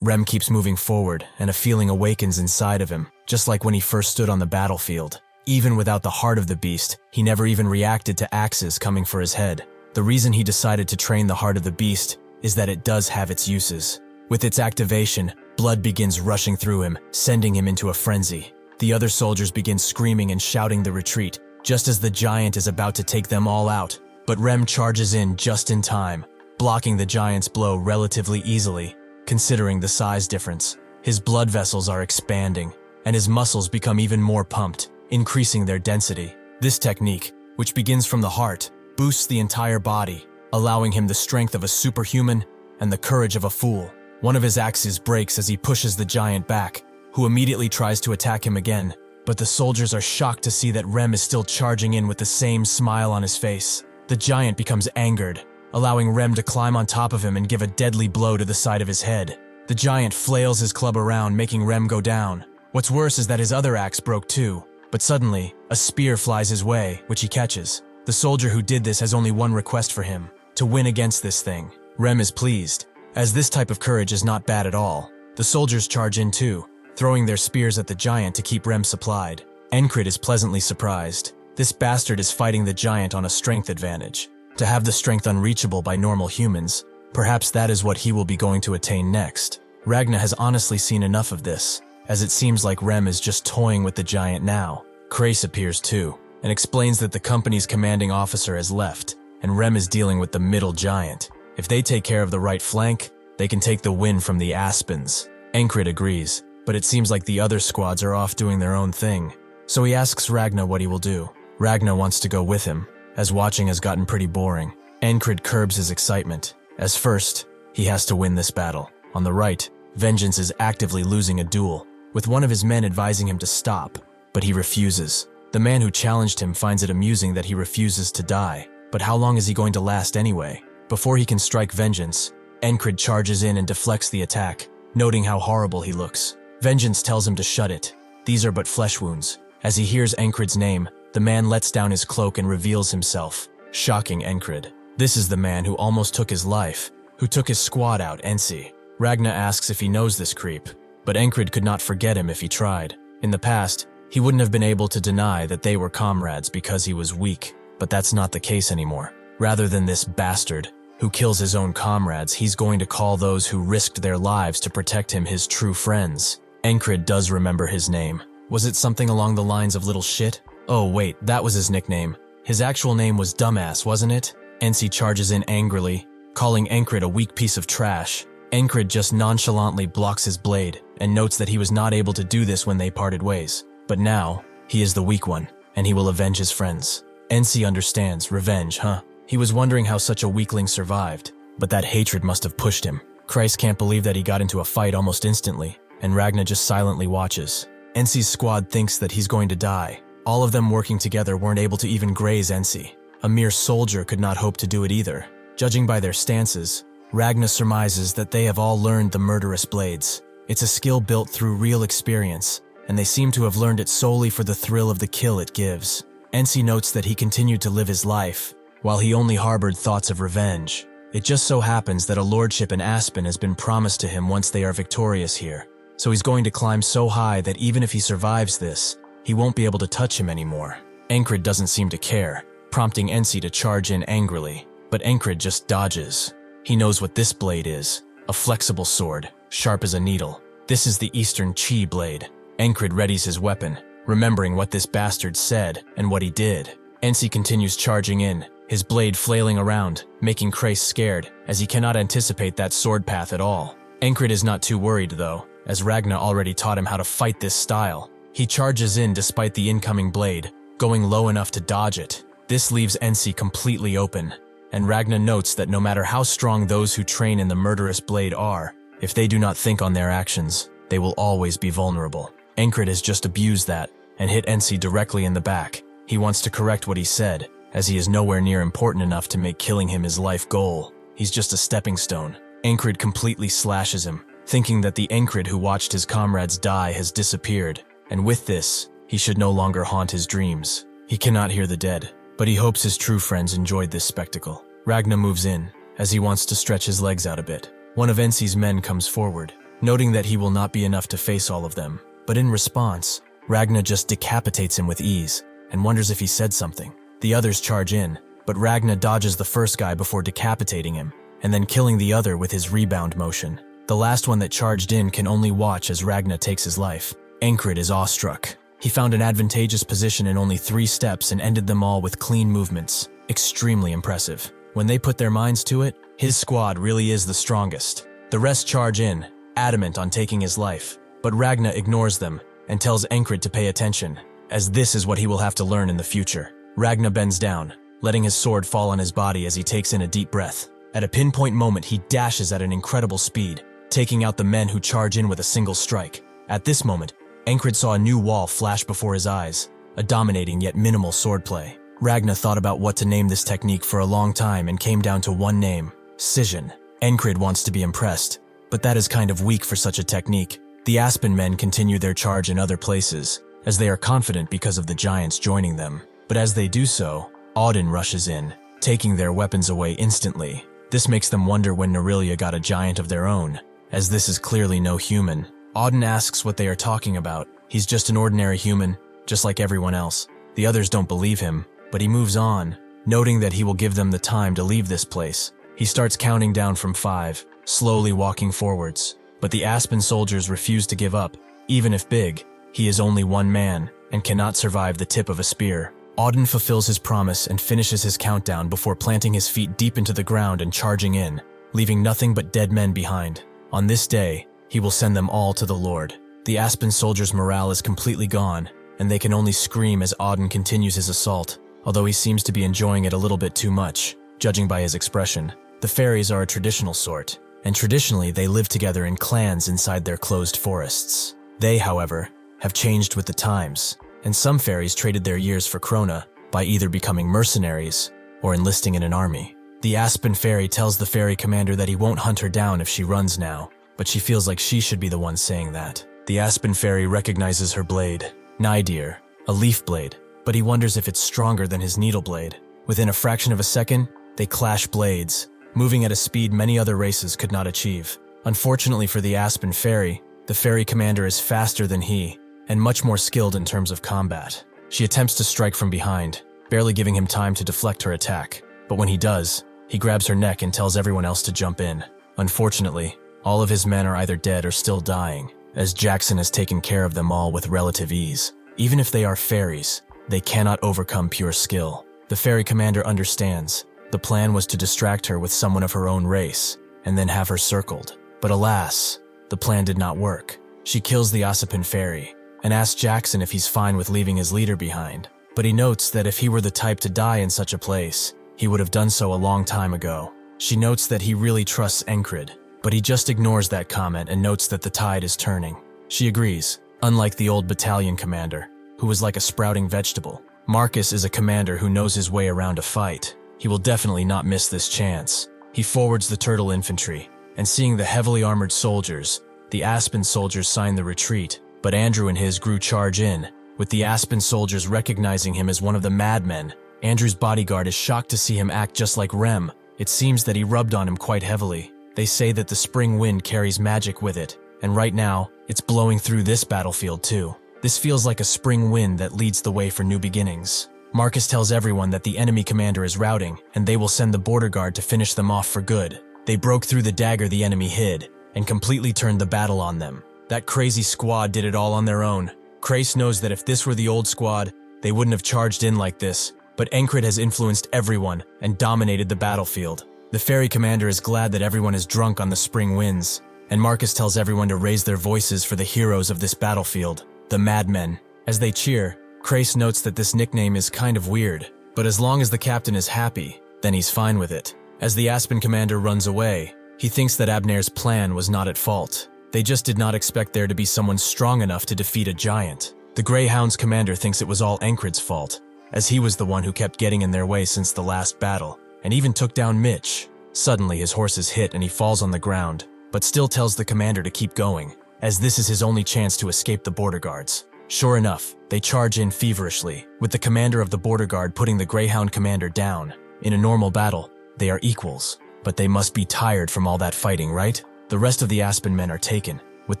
[SPEAKER 1] Rem keeps moving forward, and a feeling awakens inside of him, just like when he first stood on the battlefield. Even without the heart of the beast, he never even reacted to axes coming for his head. The reason he decided to train the heart of the beast is that it does have its uses. With its activation, blood begins rushing through him, sending him into a frenzy. The other soldiers begin screaming and shouting the retreat, just as the giant is about to take them all out. But Rem charges in just in time, blocking the giant's blow relatively easily, considering the size difference. His blood vessels are expanding, and his muscles become even more pumped, increasing their density. This technique, which begins from the heart, boosts the entire body, allowing him the strength of a superhuman and the courage of a fool. One of his axes breaks as he pushes the giant back, who immediately tries to attack him again. But the soldiers are shocked to see that Rem is still charging in with the same smile on his face. The giant becomes angered, allowing Rem to climb on top of him and give a deadly blow to the side of his head. The giant flails his club around, making Rem go down. What's worse is that his other axe broke too, but suddenly, a spear flies his way, which he catches. The soldier who did this has only one request for him: to win against this thing. Rem is pleased, as this type of courage is not bad at all. The soldiers charge in too, throwing their spears at the giant to keep Rem supplied. Encrid is pleasantly surprised. This bastard is fighting the giant on a strength advantage. To have the strength unreachable by normal humans, perhaps that is what he will be going to attain next. Ragna has honestly seen enough of this, as it seems like Rem is just toying with the giant now. Krace appears too, and explains that the company's commanding officer has left, and Rem is dealing with the middle giant. If they take care of the right flank, they can take the win from the Aspens. Encrid agrees, but it seems like the other squads are off doing their own thing, so he asks Ragna what he will do. Ragna wants to go with him, as watching has gotten pretty boring. Encrid curbs his excitement, as first, he has to win this battle. On the right, Vengeance is actively losing a duel, with one of his men advising him to stop, but he refuses. The man who challenged him finds it amusing that he refuses to die, but how long is he going to last anyway? Before he can strike Vengeance, Encrid charges in and deflects the attack, noting how horrible he looks. Vengeance tells him to shut it. These are but flesh wounds. As he hears Encrid's name, the man lets down his cloak and reveals himself, shocking Encrid. This is the man who almost took his life, who took his squad out, Ensi. Ragna asks if he knows this creep, but Encrid could not forget him if he tried. In the past, he wouldn't have been able to deny that they were comrades because he was weak, but that's not the case anymore. Rather than this bastard, who kills his own comrades, he's going to call those who risked their lives to protect him his true friends. Encrid does remember his name. Was it something along the lines of Little Shit? Oh wait, that was his nickname. His actual name was Dumbass, wasn't it? Ensi charges in angrily, calling Encrid a weak piece of trash. Encrid just nonchalantly blocks his blade, and notes that he was not able to do this when they parted ways. But now, he is the weak one, and he will avenge his friends. Ensi understands. Revenge, huh? He was wondering how such a weakling survived, but that hatred must have pushed him. Christ can't believe that he got into a fight almost instantly, and Ragna just silently watches. Ensi's squad thinks that he's going to die. All of them working together weren't able to even graze Ensi. A mere soldier could not hope to do it either. Judging by their stances, Ragna surmises that they have all learned the murderous blades. It's a skill built through real experience, and they seem to have learned it solely for the thrill of the kill it gives. Ensi notes that he continued to live his life, while he only harbored thoughts of revenge. It just so happens that a lordship in Aspen has been promised to him once they are victorious here, so he's going to climb so high that even if he survives this, he won't be able to touch him anymore. Encrid doesn't seem to care, prompting Ensi to charge in angrily, but Encrid just dodges. He knows what this blade is, a flexible sword, sharp as a needle. This is the Eastern Chi blade. Encrid readies his weapon, remembering what this bastard said and what he did. Ensi continues charging in, his blade flailing around, making Krace scared, as he cannot anticipate that sword path at all. Encrid is not too worried though, as Ragna already taught him how to fight this style. He charges in despite the incoming blade, going low enough to dodge it. This leaves Ensi completely open, and Ragna notes that no matter how strong those who train in the murderous blade are, if they do not think on their actions, they will always be vulnerable. Encrid has just abused that, and hit Ensi directly in the back. He wants to correct what he said, as he is nowhere near important enough to make killing him his life goal. He's just a stepping stone. Encrid completely slashes him, thinking that the Encrid who watched his comrades die has disappeared, and with this, he should no longer haunt his dreams. He cannot hear the dead, but he hopes his true friends enjoyed this spectacle. Ragna moves in, as he wants to stretch his legs out a bit. One of Ensi's men comes forward, noting that he will not be enough to face all of them, but in response, Ragna just decapitates him with ease, and wonders if he said something. The others charge in, but Ragna dodges the first guy before decapitating him, and then killing the other with his rebound motion. The last one that charged in can only watch as Ragna takes his life. Encrid is awestruck. He found an advantageous position in only 3 steps and ended them all with clean movements. Extremely impressive. When they put their minds to it, his squad really is the strongest. The rest charge in, adamant on taking his life, but Ragna ignores them and tells Encrid to pay attention, as this is what he will have to learn in the future. Ragna bends down, letting his sword fall on his body as he takes in a deep breath. At a pinpoint moment, he dashes at an incredible speed, taking out the men who charge in with a single strike. At this moment, Encrid saw a new wall flash before his eyes, a dominating yet minimal swordplay. Ragna thought about what to name this technique for a long time and came down to one name: Scission. Encrid wants to be impressed, but that is kind of weak for such a technique. The Aspen men continue their charge in other places, as they are confident because of the giants joining them. But as they do so, Auden rushes in, taking their weapons away instantly. This makes them wonder when Nerelia got a giant of their own, as this is clearly no human. Auden asks what they are talking about. He's just an ordinary human, just like everyone else. The others don't believe him, but he moves on, noting that he will give them the time to leave this place. He starts counting down from 5, slowly walking forwards. But the Aspen soldiers refuse to give up. Even if big, he is only one man, and cannot survive the tip of a spear. Auden fulfills his promise and finishes his countdown before planting his feet deep into the ground and charging in, leaving nothing but dead men behind. On this day, he will send them all to the Lord. The Aspen soldiers' morale is completely gone, and they can only scream as Auden continues his assault, although he seems to be enjoying it a little bit too much, judging by his expression. The fairies are a traditional sort, and traditionally they live together in clans inside their closed forests. They, however, have changed with the times, and some fairies traded their years for Krona by either becoming mercenaries or enlisting in an army. The Aspen fairy tells the fairy commander that he won't hunt her down if she runs now, but she feels like she should be the one saying that. The Aspen fairy recognizes her blade, Nydear, a leaf blade, but he wonders if it's stronger than his needle blade. Within a fraction of a second, they clash blades, moving at a speed many other races could not achieve. Unfortunately for the Aspen fairy, the fairy commander is faster than he, and much more skilled in terms of combat. She attempts to strike from behind, barely giving him time to deflect her attack, but when he does, he grabs her neck and tells everyone else to jump in. Unfortunately, all of his men are either dead or still dying, as Jackson has taken care of them all with relative ease. Even if they are fairies, they cannot overcome pure skill. The fairy commander understands. The plan was to distract her with someone of her own race, and then have her circled. But alas, the plan did not work. She kills the Ossipin fairy, and asks Jackson if he's fine with leaving his leader behind. But he notes that if he were the type to die in such a place, he would have done so a long time ago. She notes that he really trusts Encrid, but he just ignores that comment and notes that the tide is turning. She agrees, unlike the old battalion commander, who was like a sprouting vegetable. Marcus is a commander who knows his way around a fight. He will definitely not miss this chance. He forwards the turtle infantry, and seeing the heavily armored soldiers, the Aspen soldiers sign the retreat, but Andrew and his crew charge in, With the Aspen soldiers recognizing him as one of the madmen, Andrew's bodyguard is shocked to see him act just like Rem. It seems that he rubbed on him quite heavily. They say that the spring wind carries magic with it, and right now, it's blowing through this battlefield too. This feels like a spring wind that leads the way for new beginnings. Marcus tells everyone that the enemy commander is routing, and they will send the border guard to finish them off for good. They broke through the dagger the enemy hid, and completely turned the battle on them. That crazy squad did it all on their own. Krace knows that if this were the old squad, they wouldn't have charged in like this, but Encrid has influenced everyone and dominated the battlefield. The ferry commander is glad that everyone is drunk on the spring winds, and Marcus tells everyone to raise their voices for the heroes of this battlefield, the madmen. As they cheer, Krace notes that this nickname is kind of weird, but as long as the captain is happy, then he's fine with it. As the Aspen commander runs away, he thinks that Abner's plan was not at fault. They just did not expect there to be someone strong enough to defeat a giant. The Greyhound's commander thinks it was all Encrid's fault, as he was the one who kept getting in their way since the last battle, and even took down Mitch. Suddenly his horse is hit and he falls on the ground, but still tells the commander to keep going, as this is his only chance to escape the border guards. Sure enough, they charge in feverishly, with the commander of the border guard putting the Greyhound commander down. In a normal battle, they are equals, but they must be tired from all that fighting, right? The rest of the Aspen men are taken, with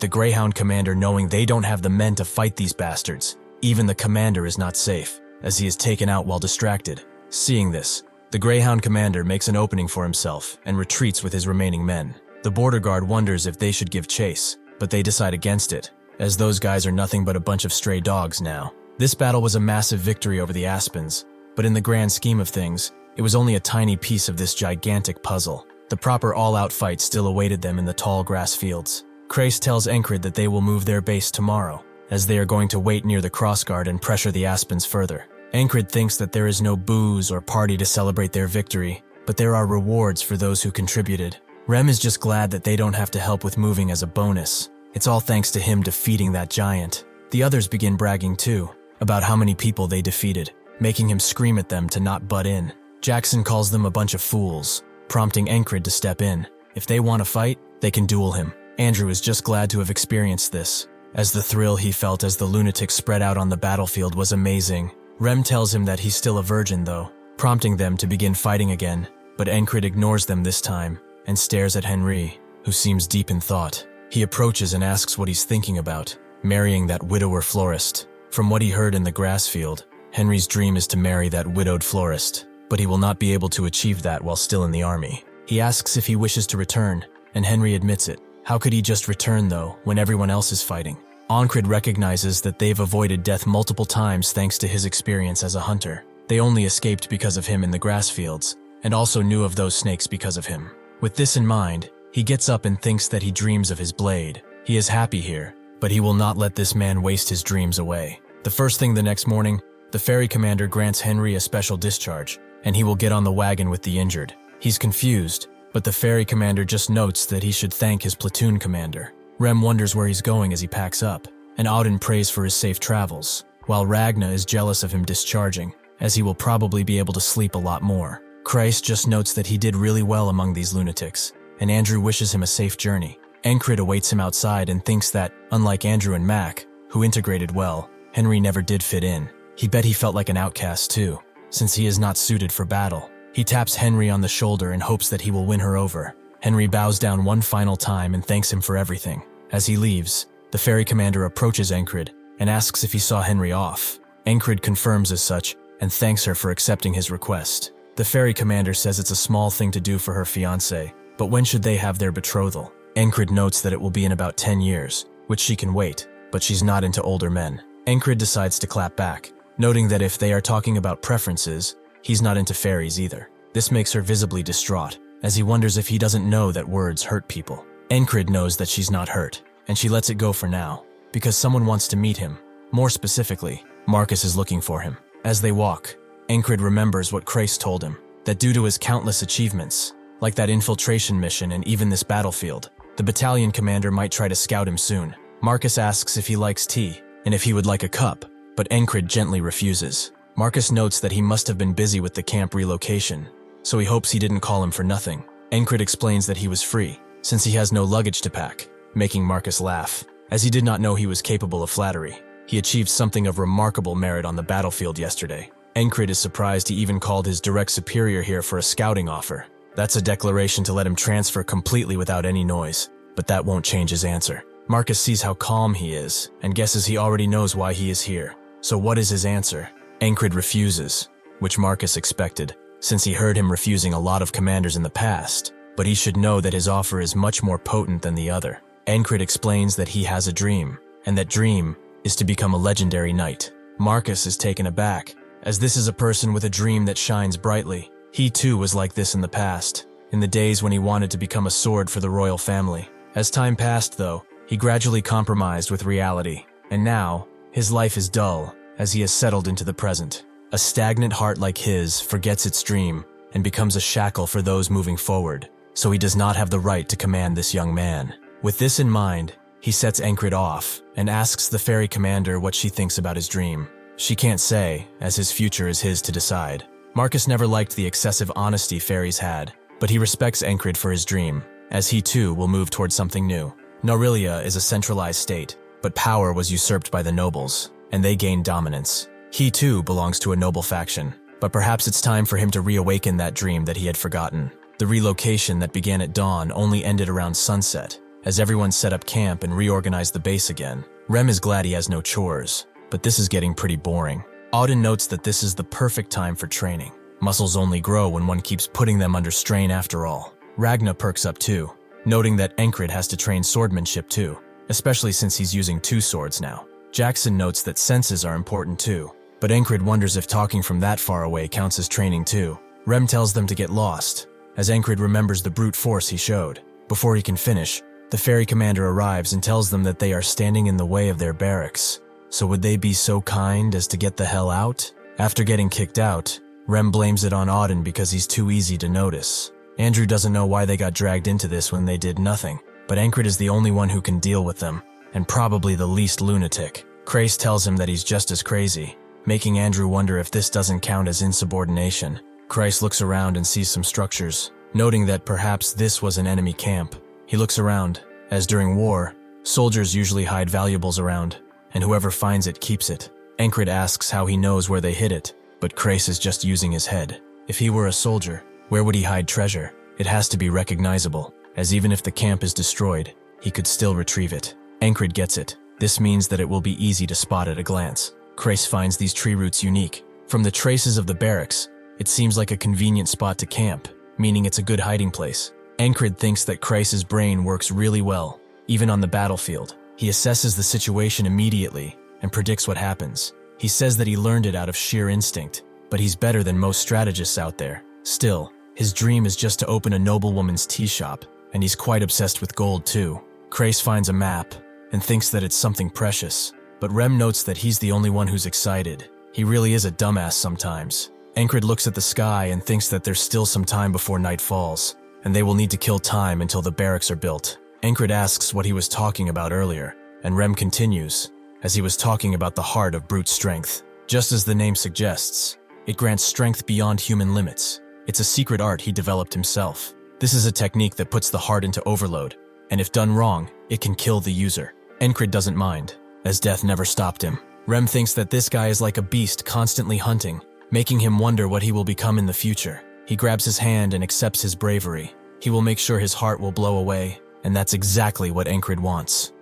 [SPEAKER 1] the Greyhound commander knowing they don't have the men to fight these bastards. Even the commander is not safe, as he is taken out while distracted. Seeing this, the Greyhound commander makes an opening for himself and retreats with his remaining men. The border guard wonders if they should give chase, but they decide against it, as those guys are nothing but a bunch of stray dogs now. This battle was a massive victory over the Aspens, but in the grand scheme of things, it was only a tiny piece of this gigantic puzzle. The proper all-out fight still awaited them in the tall grass fields. Krace tells Encrid that they will move their base tomorrow, as they are going to wait near the crossguard and pressure the Aspens further. Encrid thinks that there is no booze or party to celebrate their victory, but there are rewards for those who contributed. Rem is just glad that they don't have to help with moving as a bonus. It's all thanks to him defeating that giant. The others begin bragging too, about how many people they defeated, making him scream at them to not butt in. Jackson calls them a bunch of fools, prompting Encrid to step in. If they want to fight, they can duel him. Andrew is just glad to have experienced this, as the thrill he felt as the lunatics spread out on the battlefield was amazing. Rem tells him that he's still a virgin though, prompting them to begin fighting again, but Encrid ignores them this time and stares at Henry, who seems deep in thought. He approaches and asks what he's thinking about, marrying that widower florist. From what he heard in the grass field, Henry's dream is to marry that widowed florist, but he will not be able to achieve that while still in the army. He asks if he wishes to return, and Henry admits it. How could he just return though, when everyone else is fighting? Encrid recognizes that they've avoided death multiple times thanks to his experience as a hunter. They only escaped because of him in the grass fields, and also knew of those snakes because of him. With this in mind, he gets up and thinks that he dreams of his blade. He is happy here, but he will not let this man waste his dreams away. The first thing the next morning, the ferry commander grants Henry a special discharge, and he will get on the wagon with the injured. He's confused, but the ferry commander just notes that he should thank his platoon commander. Rem wonders where he's going as he packs up, and Auden prays for his safe travels, while Ragna is jealous of him discharging, as he will probably be able to sleep a lot more. Christ just notes that he did really well among these lunatics, and Andrew wishes him a safe journey. Encrid awaits him outside and thinks that, unlike Andrew and Mac, who integrated well, Henry never did fit in. He bet he felt like an outcast too, since he is not suited for battle. He taps Henry on the shoulder and hopes that he will win her over. Henry bows down one final time and thanks him for everything. As he leaves, the ferry commander approaches Encrid and asks if he saw Henry off. Encrid confirms as such and thanks her for accepting his request. The ferry commander says it's a small thing to do for her fiancé, but when should they have their betrothal? Encrid notes that it will be in about 10 years, which she can wait, but she's not into older men. Encrid decides to clap back, noting that if they are talking about preferences, he's not into fairies either. This makes her visibly distraught, as he wonders if he doesn't know that words hurt people. Encrid knows that she's not hurt, and she lets it go for now, because someone wants to meet him. More specifically, Marcus is looking for him. As they walk, Encrid remembers what Krace told him, that due to his countless achievements, like that infiltration mission and even this battlefield, the battalion commander might try to scout him soon. Marcus asks if he likes tea, and if he would like a cup, but Encrid gently refuses. Marcus notes that he must have been busy with the camp relocation, so he hopes he didn't call him for nothing. Encrid explains that he was free, since he has no luggage to pack, making Marcus laugh, as he did not know he was capable of flattery. He achieved something of remarkable merit on the battlefield yesterday. Encrid is surprised he even called his direct superior here for a scouting offer. That's a declaration to let him transfer completely without any noise, but that won't change his answer. Marcus sees how calm he is and guesses he already knows why he is here. So what is his answer? Encrid refuses, which Marcus expected, since he heard him refusing a lot of commanders in the past, but he should know that his offer is much more potent than the other. Encrid explains that he has a dream, and that dream is to become a legendary knight. Marcus is taken aback, as this is a person with a dream that shines brightly. He too was like this in the past, in the days when he wanted to become a sword for the royal family. As time passed, though, he gradually compromised with reality, and now, his life is dull as he has settled into the present. A stagnant heart like his forgets its dream and becomes a shackle for those moving forward, so he does not have the right to command this young man. With this in mind, he sets Encrid off and asks the fairy commander what she thinks about his dream. She can't say, as his future is his to decide. Marcus never liked the excessive honesty fairies had, but he respects Encrid for his dream, as he too will move towards something new. Norelia is a centralized state, but power was usurped by the nobles, and they gained dominance. He too belongs to a noble faction, but perhaps it's time for him to reawaken that dream that he had forgotten. The relocation that began at dawn only ended around sunset, as everyone set up camp and reorganized the base again. Rem is glad he has no chores, but this is getting pretty boring. Auden notes that this is the perfect time for training. Muscles only grow when one keeps putting them under strain after all. Ragna perks up too, noting that Encrid has to train swordmanship too, especially since he's using 2 swords now. Jackson notes that senses are important too, but Encrid wonders if talking from that far away counts as training too. Rem tells them to get lost, as Encrid remembers the brute force he showed. Before he can finish, the fairy commander arrives and tells them that they are standing in the way of their barracks. So would they be so kind as to get the hell out? After getting kicked out, Rem blames it on Auden because he's too easy to notice. Andrew doesn't know why they got dragged into this when they did nothing, but Encrid is the only one who can deal with them, and probably the least lunatic. Crace tells him that he's just as crazy, making Andrew wonder if this doesn't count as insubordination. Crace looks around and sees some structures, noting that perhaps this was an enemy camp. He looks around, as during war, soldiers usually hide valuables around, and whoever finds it keeps it. Encrid asks how he knows where they hid it, but Crace is just using his head. If he were a soldier, where would he hide treasure? It has to be recognizable, as even if the camp is destroyed, he could still retrieve it. Encrid gets it. This means that it will be easy to spot at a glance. Crace finds these tree roots unique. From the traces of the barracks, it seems like a convenient spot to camp, meaning it's a good hiding place. Encrid thinks that Crace's brain works really well, even on the battlefield. He assesses the situation immediately and predicts what happens. He says that he learned it out of sheer instinct, but he's better than most strategists out there. Still, his dream is just to open a noblewoman's tea shop, and he's quite obsessed with gold too. Crace finds a map and thinks that it's something precious, but Rem notes that he's the only one who's excited. He really is a dumbass sometimes. Encrid looks at the sky and thinks that there's still some time before night falls, and they will need to kill time until the barracks are built. Encrid asks what he was talking about earlier, and Rem continues, as he was talking about the heart of brute strength. Just as the name suggests, it grants strength beyond human limits. It's a secret art he developed himself. This is a technique that puts the heart into overload, and if done wrong, it can kill the user. Encrid doesn't mind, as death never stopped him. Rem thinks that this guy is like a beast constantly hunting, making him wonder what he will become in the future. He grabs his hand and accepts his bravery. He will make sure his heart will blow away, and that's exactly what Encrid wants.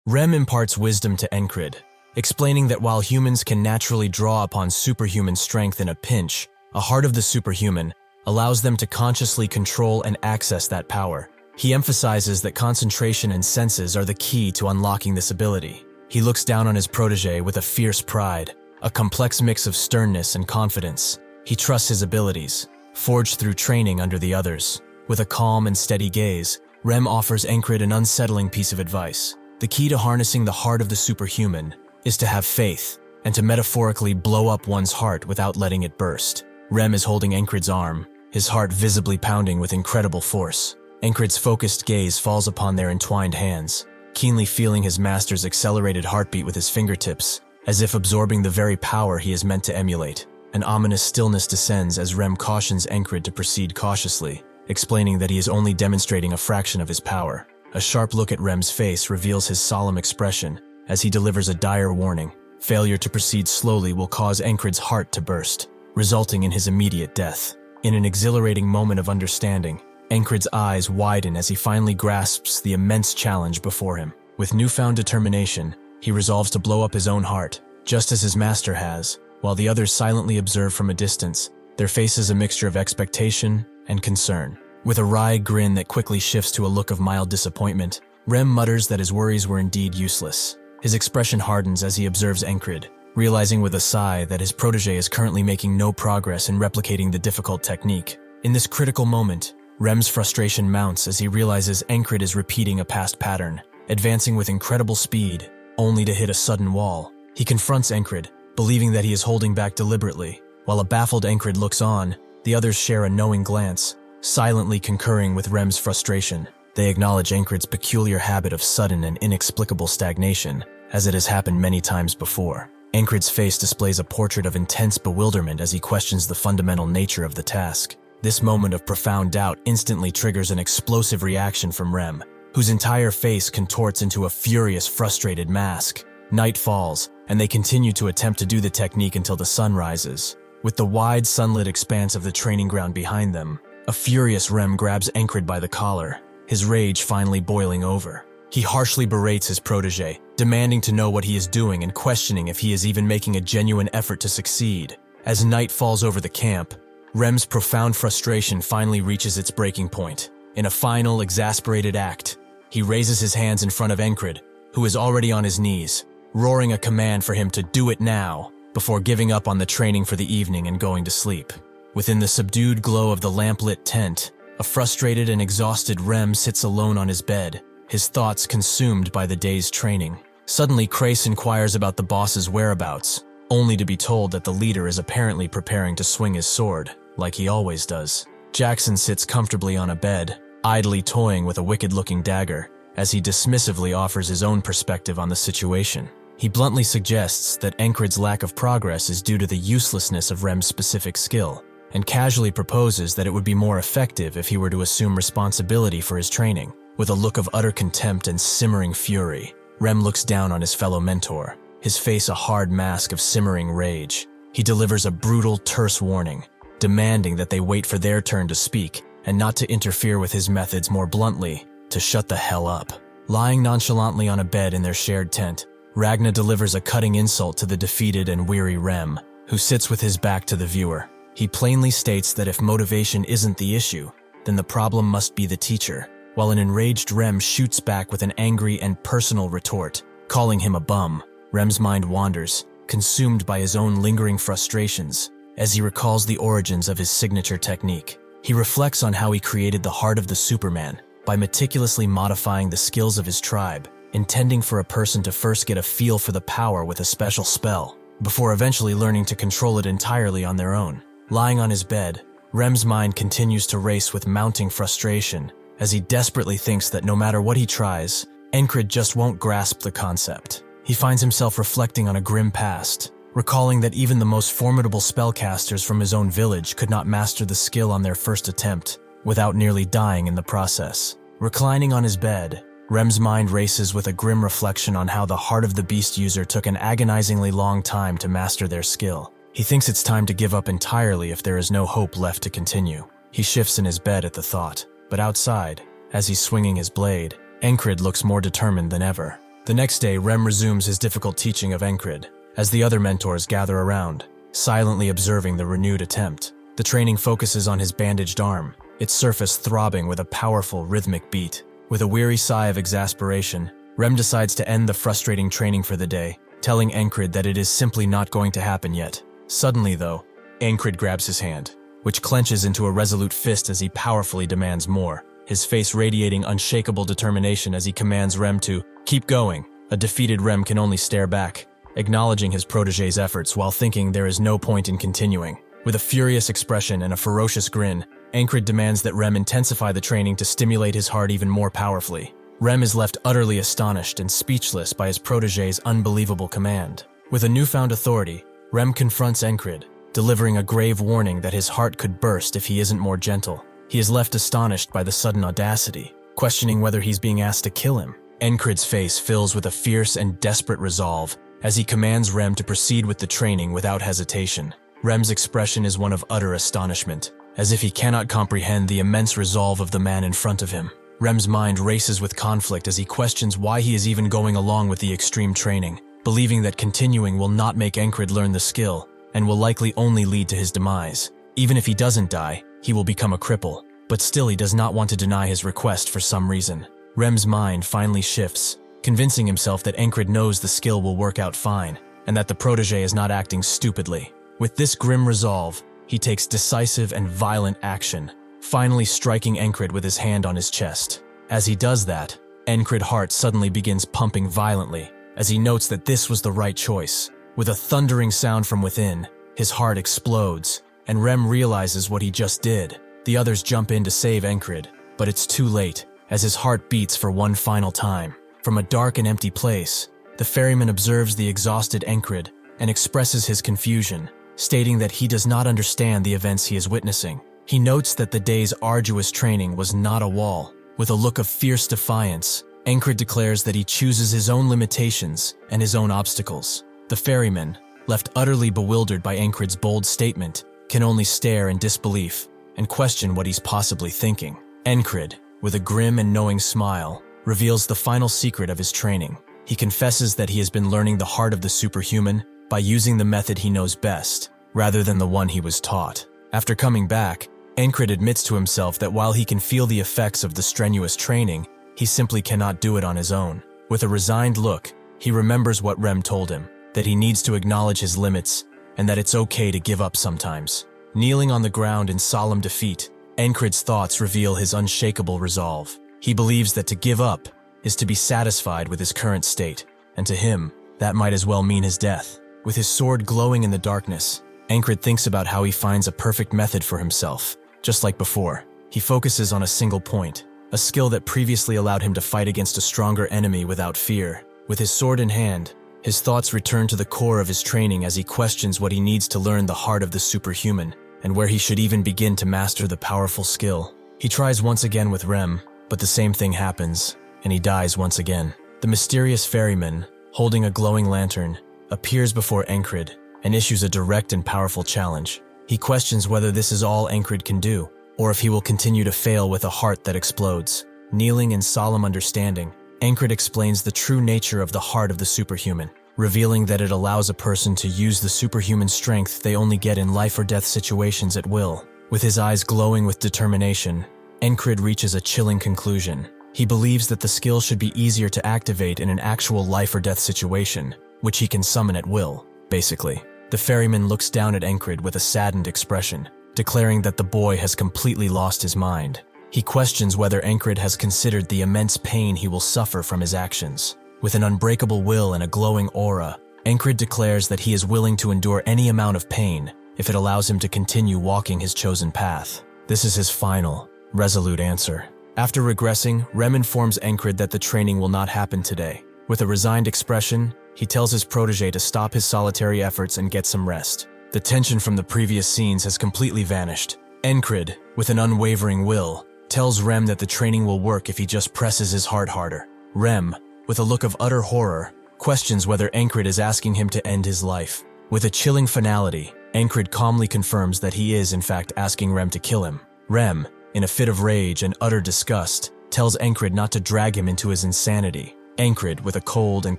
[SPEAKER 1] Rem imparts wisdom to Encrid, explaining that while humans can naturally draw upon superhuman strength in a pinch, a heart of the superhuman allows them to consciously control and access that power. He emphasizes that concentration and senses are the key to unlocking this ability. He looks down on his protege with a fierce pride, a complex mix of sternness and confidence. He trusts his abilities, forged through training under the others. With a calm and steady gaze, Rem offers Encrid an unsettling piece of advice. The key to harnessing the heart of the superhuman is to have faith and to metaphorically blow up one's heart without letting it burst. Rem is holding Encrid's arm, his heart visibly pounding with incredible force. Encrid's focused gaze falls upon their entwined hands, keenly feeling his master's accelerated heartbeat with his fingertips, as if absorbing the very power he is meant to emulate. An ominous stillness descends as Rem cautions Encrid to proceed cautiously, explaining that he is only demonstrating a fraction of his power. A sharp look at Rem's face reveals his solemn expression, as he delivers a dire warning. Failure to proceed slowly will cause Encrid's heart to burst, resulting in his immediate death. In an exhilarating moment of understanding, Encrid's eyes widen as he finally grasps the immense challenge before him. With newfound determination, he resolves to blow up his own heart, just as his master has, while the others silently observe from a distance, their faces a mixture of expectation and concern. With a wry grin that quickly shifts to a look of mild disappointment, Rem mutters that his worries were indeed useless. His expression hardens as he observes Encrid, realizing with a sigh that his protege is currently making no progress in replicating the difficult technique. In this critical moment, Rem's frustration mounts as he realizes Encrid is repeating a past pattern, advancing with incredible speed, only to hit a sudden wall. He confronts Encrid, believing that he is holding back deliberately. While a baffled Encrid looks on, the others share a knowing glance, silently concurring with Rem's frustration. They acknowledge Encrid's peculiar habit of sudden and inexplicable stagnation, as it has happened many times before. Encrid's face displays a portrait of intense bewilderment as he questions the fundamental nature of the task. This moment of profound doubt instantly triggers an explosive reaction from Rem, whose entire face contorts into a furious, frustrated mask. Night falls, and they continue to attempt to do the technique until the sun rises. With the wide, sunlit expanse of the training ground behind them, a furious Rem grabs Encrid by the collar, his rage finally boiling over. He harshly berates his protege, demanding to know what he is doing and questioning if he is even making a genuine effort to succeed. As night falls over the camp, Rem's profound frustration finally reaches its breaking point. In a final, exasperated act, he raises his hands in front of Encrid, who is already on his knees, roaring a command for him to do it now, before giving up on the training for the evening and going to sleep. Within the subdued glow of the lamplit tent, a frustrated and exhausted Rem sits alone on his bed, his thoughts consumed by the day's training. Suddenly, Krace inquires about the boss's whereabouts, only to be told that the leader is apparently preparing to swing his sword, like he always does. Jackson sits comfortably on a bed, idly toying with a wicked-looking dagger, as he dismissively offers his own perspective on the situation. He bluntly suggests that Encrid's lack of progress is due to the uselessness of Rem's specific skill, and casually proposes that it would be more effective if he were to assume responsibility for his training. With a look of utter contempt and simmering fury, Rem looks down on his fellow mentor, his face a hard mask of simmering rage. He delivers a brutal, terse warning, demanding that they wait for their turn to speak and not to interfere with his methods, more bluntly, to shut the hell up. Lying nonchalantly on a bed in their shared tent, Ragna delivers a cutting insult to the defeated and weary Rem, who sits with his back to the viewer. He plainly states that if motivation isn't the issue, then the problem must be the teacher, while an enraged Rem shoots back with an angry and personal retort, calling him a bum. Rem's mind wanders, consumed by his own lingering frustrations, as he recalls the origins of his signature technique. He reflects on how he created the heart of the Superman by meticulously modifying the skills of his tribe, intending for a person to first get a feel for the power with a special spell, before eventually learning to control it entirely on their own. Lying on his bed, Rem's mind continues to race with mounting frustration, as he desperately thinks that no matter what he tries, Encrid just won't grasp the concept. He finds himself reflecting on a grim past, recalling that even the most formidable spellcasters from his own village could not master the skill on their first attempt, without nearly dying in the process. Reclining on his bed, Rem's mind races with a grim reflection on how the Heart of the Beast user took an agonizingly long time to master their skill. He thinks it's time to give up entirely if there is no hope left to continue. He shifts in his bed at the thought, but outside, as he's swinging his blade, Encrid looks more determined than ever. The next day, Rem resumes his difficult teaching of Encrid, as the other mentors gather around, silently observing the renewed attempt. The training focuses on his bandaged arm, its surface throbbing with a powerful, rhythmic beat. With a weary sigh of exasperation, Rem decides to end the frustrating training for the day, telling Encrid that it is simply not going to happen yet. Suddenly, though, Encrid grabs his hand, which clenches into a resolute fist as he powerfully demands more, his face radiating unshakable determination as he commands Rem to keep going. A defeated Rem can only stare back, acknowledging his protege's efforts while thinking there is no point in continuing. With a furious expression and a ferocious grin, Encrid demands that Rem intensify the training to stimulate his heart even more powerfully. Rem is left utterly astonished and speechless by his protege's unbelievable command. With a newfound authority, Rem confronts Encrid, delivering a grave warning that his heart could burst if he isn't more gentle. He is left astonished by the sudden audacity, questioning whether he's being asked to kill him. Encrid's face fills with a fierce and desperate resolve as he commands Rem to proceed with the training without hesitation. Rem's expression is one of utter astonishment, as if he cannot comprehend the immense resolve of the man in front of him. Rem's mind races with conflict as he questions why he is even going along with the extreme training, believing that continuing will not make Encrid learn the skill and will likely only lead to his demise. Even if he doesn't die, he will become a cripple, but still he does not want to deny his request for some reason. Rem's mind finally shifts, convincing himself that Encrid knows the skill will work out fine and that the protege is not acting stupidly. With this grim resolve, he takes decisive and violent action, finally striking Encrid with his hand on his chest. As he does that, Encrid's heart suddenly begins pumping violently as he notes that this was the right choice. With a thundering sound from within, his heart explodes, and Rem realizes what he just did. The others jump in to save Encrid, but it's too late, as his heart beats for one final time. From a dark and empty place, the ferryman observes the exhausted Encrid and expresses his confusion, stating that he does not understand the events he is witnessing. He notes that the day's arduous training was not a wall. With a look of fierce defiance, Encrid declares that he chooses his own limitations and his own obstacles. The ferryman, left utterly bewildered by Encrid's bold statement, can only stare in disbelief and question what he's possibly thinking. Encrid, with a grim and knowing smile, reveals the final secret of his training. He confesses that he has been learning the heart of the superhuman by using the method he knows best, rather than the one he was taught. After coming back, Encrid admits to himself that while he can feel the effects of the strenuous training, he simply cannot do it on his own. With a resigned look, he remembers what Rem told him, that he needs to acknowledge his limits and that it's okay to give up sometimes. Kneeling on the ground in solemn defeat, Encrid's thoughts reveal his unshakable resolve. He believes that to give up is to be satisfied with his current state, and to him, that might as well mean his death. With his sword glowing in the darkness, Encrid thinks about how he finds a perfect method for himself. Just like before, he focuses on a single point, a skill that previously allowed him to fight against a stronger enemy without fear. With his sword in hand, his thoughts return to the core of his training as he questions what he needs to learn the heart of the superhuman, and where he should even begin to master the powerful skill. He tries once again with Rem, but the same thing happens, and he dies once again. The mysterious ferryman, holding a glowing lantern, appears before Encrid and issues a direct and powerful challenge. He questions whether this is all Encrid can do, or if he will continue to fail with a heart that explodes. Kneeling in solemn understanding, Encrid explains the true nature of the heart of the superhuman, revealing that it allows a person to use the superhuman strength they only get in life or death situations at will. With his eyes glowing with determination, Encrid reaches a chilling conclusion. He believes that the skill should be easier to activate in an actual life or death situation, which he can summon at will, basically. The ferryman looks down at Encrid with a saddened expression, declaring that the boy has completely lost his mind. He questions whether Encrid has considered the immense pain he will suffer from his actions. With an unbreakable will and a glowing aura, Encrid declares that he is willing to endure any amount of pain if it allows him to continue walking his chosen path. This is his final, resolute answer. After regressing, Rem informs Encrid that the training will not happen today. With a resigned expression, he tells his protege to stop his solitary efforts and get some rest. The tension from the previous scenes has completely vanished. Encrid, with an unwavering will, tells Rem that the training will work if he just presses his heart harder. Rem, with a look of utter horror, questions whether Encrid is asking him to end his life. With a chilling finality, Encrid calmly confirms that he is in fact asking Rem to kill him. Rem, in a fit of rage and utter disgust, tells Encrid not to drag him into his insanity. Encrid, with a cold and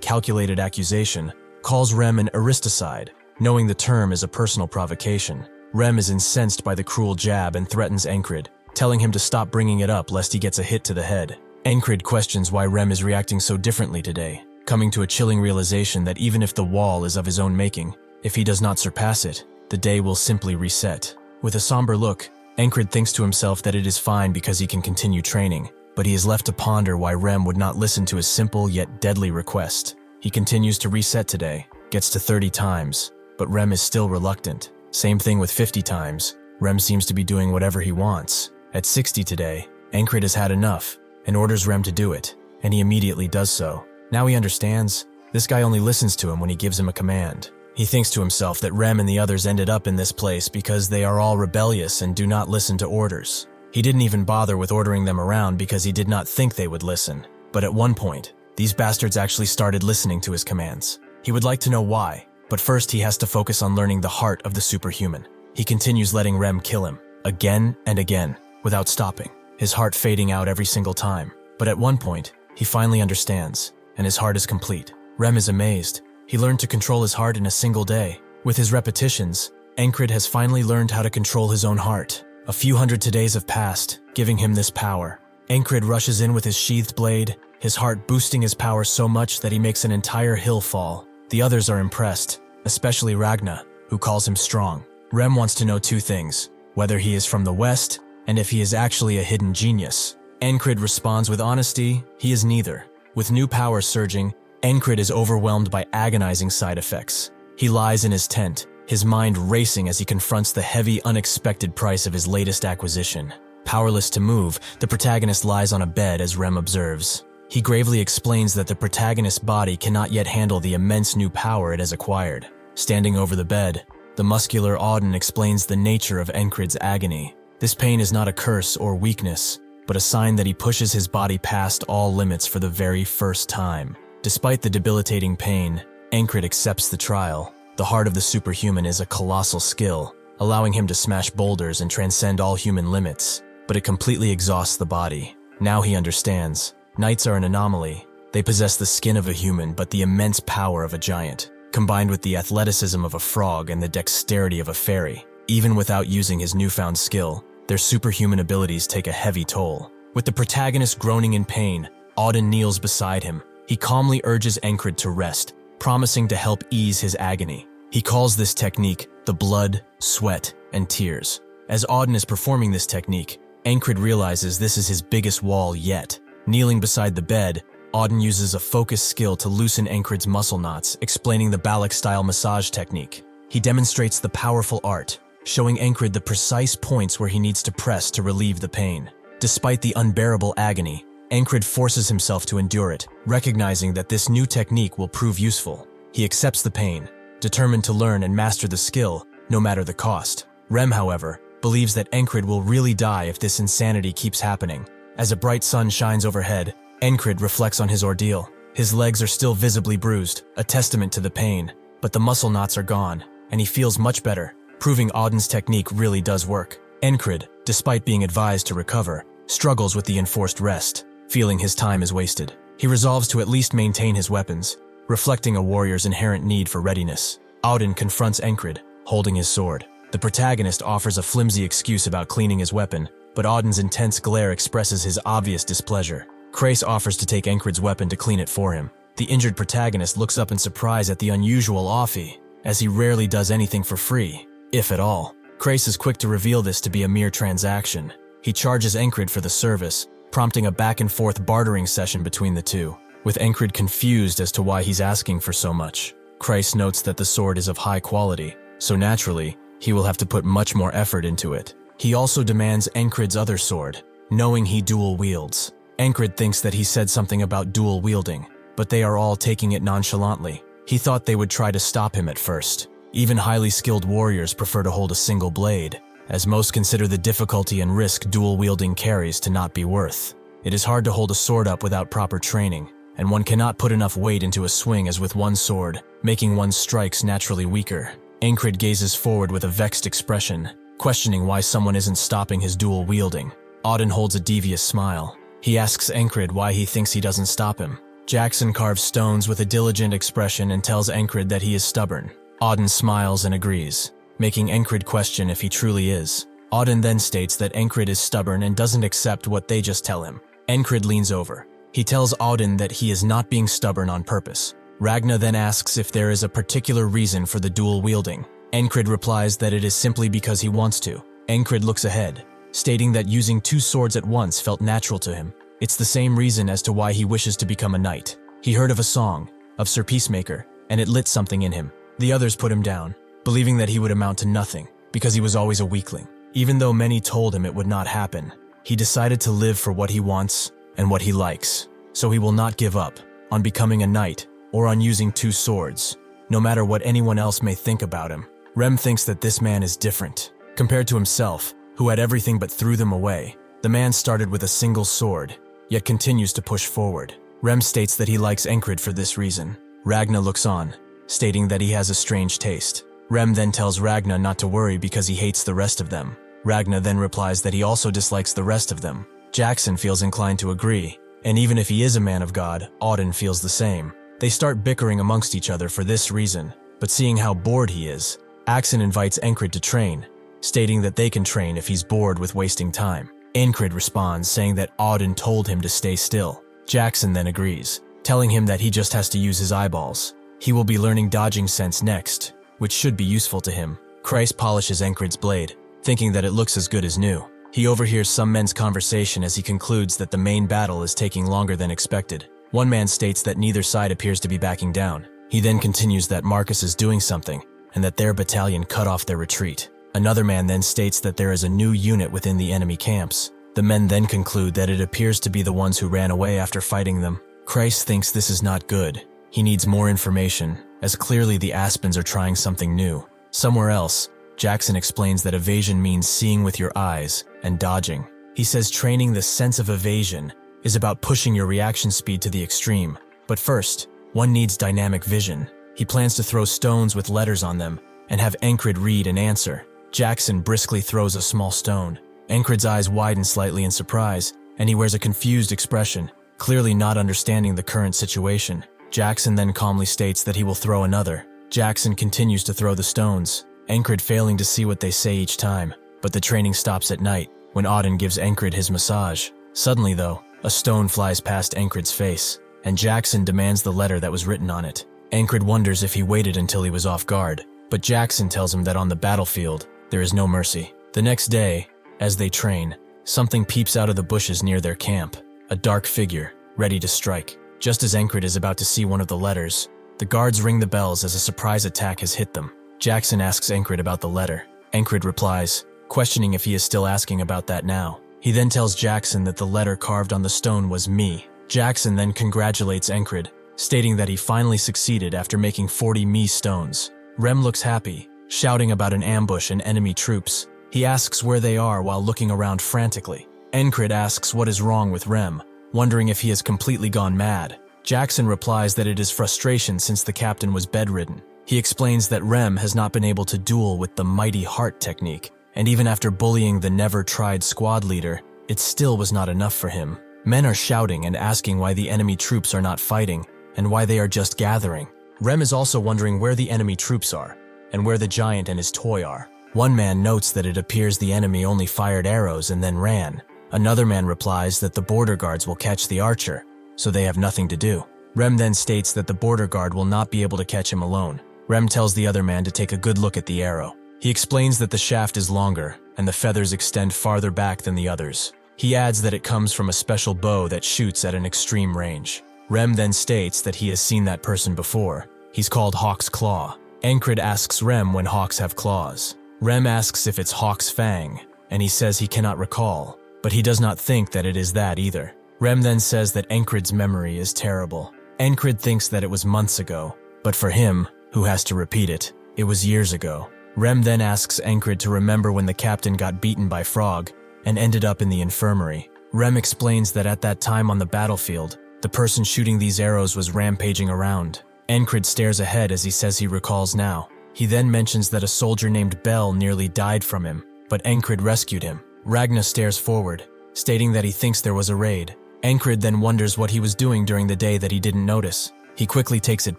[SPEAKER 1] calculated accusation, calls Rem an aristicide, knowing the term is a personal provocation. Rem is incensed by the cruel jab and threatens Encrid, telling him to stop bringing it up lest he gets a hit to the head. Encrid questions why Rem is reacting so differently today, coming to a chilling realization that even if the wall is of his own making, if he does not surpass it, the day will simply reset. With a somber look, Encrid thinks to himself that it is fine because he can continue training, but he is left to ponder why Rem would not listen to his simple yet deadly request. He continues to reset today, gets to 30 times, but Rem is still reluctant. Same thing with 50 times, Rem seems to be doing whatever he wants. At 60 today, Encrid has had enough and orders Rem to do it, and he immediately does so. Now he understands, this guy only listens to him when he gives him a command. He thinks to himself that Rem and the others ended up in this place because they are all rebellious and do not listen to orders. He didn't even bother with ordering them around because he did not think they would listen. But at one point, These bastards actually started listening to his commands. He would like to know why, but first he has to focus on learning the heart of the superhuman. He continues letting Rem kill him, again and again, without stopping, his heart fading out every single time. But at one point, he finally understands, and his heart is complete. Rem is amazed. He learned to control his heart in a single day. With his repetitions, Encrid has finally learned how to control his own heart. A few hundred days have passed, giving him this power. Encrid rushes in with his sheathed blade, his heart boosting his power so much that he makes an entire hill fall. The others are impressed, especially Ragna, who calls him strong. Rem wants to know two things: whether he is from the West, and if he is actually a hidden genius. Encrid responds with honesty, he is neither. With new power surging, Encrid is overwhelmed by agonizing side effects. He lies in his tent, his mind racing as he confronts the heavy, unexpected price of his latest acquisition. Powerless to move, the protagonist lies on a bed as Rem observes. He gravely explains that the protagonist's body cannot yet handle the immense new power it has acquired. Standing over the bed, the muscular Auden explains the nature of Encrid's agony. This pain is not a curse or weakness, but a sign that he pushes his body past all limits for the very first time. Despite the debilitating pain, Encrid accepts the trial. The heart of the superhuman is a colossal skill, allowing him to smash boulders and transcend all human limits, but it completely exhausts the body. Now he understands. Knights are an anomaly. They possess the skin of a human, but the immense power of a giant, combined with the athleticism of a frog and the dexterity of a fairy. Even without using his newfound skill, their superhuman abilities take a heavy toll. With the protagonist groaning in pain, Auden kneels beside him. He calmly urges Encrid to rest, promising to help ease his agony. He calls this technique the blood, sweat, and tears. As Auden is performing this technique, Encrid realizes this is his biggest wall yet. Kneeling beside the bed, Auden uses a focus skill to loosen Encrid's muscle knots, explaining the Balak-style massage technique. He demonstrates the powerful art, showing Encrid the precise points where he needs to press to relieve the pain. Despite the unbearable agony, Encrid forces himself to endure it, recognizing that this new technique will prove useful. He accepts the pain, determined to learn and master the skill, no matter the cost. Rem, however, believes that Encrid will really die if this insanity keeps happening. As a bright sun shines overhead, Encrid reflects on his ordeal. His legs are still visibly bruised, a testament to the pain, but the muscle knots are gone, and he feels much better, proving Auden's technique really does work. Encrid, despite being advised to recover, struggles with the enforced rest, feeling his time is wasted. He resolves to at least maintain his weapons, reflecting a warrior's inherent need for readiness. Auden confronts Encrid, holding his sword. The protagonist offers a flimsy excuse about cleaning his weapon, but Auden's intense glare expresses his obvious displeasure. Krace offers to take Encrid's weapon to clean it for him. The injured protagonist looks up in surprise at the unusual offer, as he rarely does anything for free, if at all. Krace is quick to reveal this to be a mere transaction. He charges Encrid for the service, prompting a back-and-forth bartering session between the two. With Encrid confused as to why he's asking for so much, Krace notes that the sword is of high quality, so naturally, he will have to put much more effort into it. He also demands Encrid's other sword, knowing he dual wields. Encrid thinks that he said something about dual wielding, but they are all taking it nonchalantly. He thought they would try to stop him at first. Even highly skilled warriors prefer to hold a single blade, as most consider the difficulty and risk dual wielding carries to not be worth. It is hard to hold a sword up without proper training, and one cannot put enough weight into a swing as with one sword, making one's strikes naturally weaker. Encrid gazes forward with a vexed expression, questioning why someone isn't stopping his dual wielding. Auden holds a devious smile. He asks Encrid why he thinks he doesn't stop him. Jackson carves stones with a diligent expression and tells Encrid that he is stubborn. Auden smiles and agrees, making Encrid question if he truly is. Auden then states that Encrid is stubborn and doesn't accept what they just tell him. Encrid leans over. He tells Auden that he is not being stubborn on purpose. Ragna then asks if there is a particular reason for the dual wielding. Encrid replies that it is simply because he wants to. Encrid looks ahead, stating that using two swords at once felt natural to him. It's the same reason as to why he wishes to become a knight. He heard of a song, of Sir Peacemaker, and it lit something in him. The others put him down, believing that he would amount to nothing, because he was always a weakling. Even though many told him it would not happen, he decided to live for what he wants and what he likes. So he will not give up on becoming a knight or on using two swords, no matter what anyone else may think about him. Rem thinks that this man is different. Compared to himself, who had everything but threw them away, the man started with a single sword, yet continues to push forward. Rem states that he likes Encrid for this reason. Ragna looks on, stating that he has a strange taste. Rem then tells Ragna not to worry because he hates the rest of them. Ragna then replies that he also dislikes the rest of them. Jackson feels inclined to agree, and even if he is a man of God, Auden feels the same. They start bickering amongst each other for this reason, but seeing how bored he is, Axon invites Encrid to train, stating that they can train if he's bored with wasting time. Encrid responds saying that Auden told him to stay still. Jackson then agrees, telling him that he just has to use his eyeballs. He will be learning dodging sense next, which should be useful to him. Christ polishes Encrid's blade, thinking that it looks as good as new. He overhears some men's conversation as he concludes that the main battle is taking longer than expected. One man states that neither side appears to be backing down. He then continues that Marcus is doing something, and that their battalion cut off their retreat. Another man then states that there is a new unit within the enemy camps. The men then conclude that it appears to be the ones who ran away after fighting them. Christ thinks this is not good. He needs more information, as clearly the Aspens are trying something new. Somewhere else, Jackson explains that evasion means seeing with your eyes and dodging. He says training the sense of evasion is about pushing your reaction speed to the extreme. But first, one needs dynamic vision. He plans to throw stones with letters on them and have Encrid read and answer. Jackson briskly throws a small stone. Encrid's eyes widen slightly in surprise, and he wears a confused expression, clearly not understanding the current situation. Jackson then calmly states that he will throw another. Jackson continues to throw the stones, Encrid failing to see what they say each time. But the training stops at night, when Auden gives Encrid his massage. Suddenly though, a stone flies past Encrid's face, and Jackson demands the letter that was written on it. Encrid wonders if he waited until he was off guard, but Jackson tells him that on the battlefield, there is no mercy. The next day, as they train, something peeps out of the bushes near their camp, a dark figure, ready to strike. Just as Encrid is about to see one of the letters, the guards ring the bells as a surprise attack has hit them. Jackson asks Encrid about the letter. Encrid replies, questioning if he is still asking about that now. He then tells Jackson that the letter carved on the stone was me. Jackson then congratulates Encrid, stating that he finally succeeded after making 40 me stones. Rem looks happy, shouting about an ambush and enemy troops. He asks where they are while looking around frantically. Encrid asks what is wrong with Rem, wondering if he has completely gone mad. Jackson replies that it is frustration since the captain was bedridden. He explains that Rem has not been able to duel with the mighty heart technique, and even after bullying the never-tried squad leader, it still was not enough for him. Men are shouting and asking why the enemy troops are not fighting, and why they are just gathering. Rem is also wondering where the enemy troops are, and where the giant and his toy are. One man notes that it appears the enemy only fired arrows and then ran. Another man replies that the border guards will catch the archer, so they have nothing to do. Rem then states that the border guard will not be able to catch him alone. Rem tells the other man to take a good look at the arrow. He explains that the shaft is longer, and the feathers extend farther back than the others. He adds that it comes from a special bow that shoots at an extreme range. Rem then states that he has seen that person before. He's called Hawk's Claw. Encrid asks Rem when hawks have claws. Rem asks if it's Hawk's Fang, and he says he cannot recall, but he does not think that it is that either. Rem then says that Encrid's memory is terrible. Encrid thinks that it was months ago, but for him, who has to repeat it, it was years ago. Rem then asks Encrid to remember when the captain got beaten by Frog and ended up in the infirmary. Rem explains that at that time on the battlefield, the person shooting these arrows was rampaging around. Encrid stares ahead as he says he recalls now. He then mentions that a soldier named Bell nearly died from him, but Encrid rescued him. Ragna stares forward, stating that he thinks there was a raid. Encrid then wonders what he was doing during the day that he didn't notice. He quickly takes it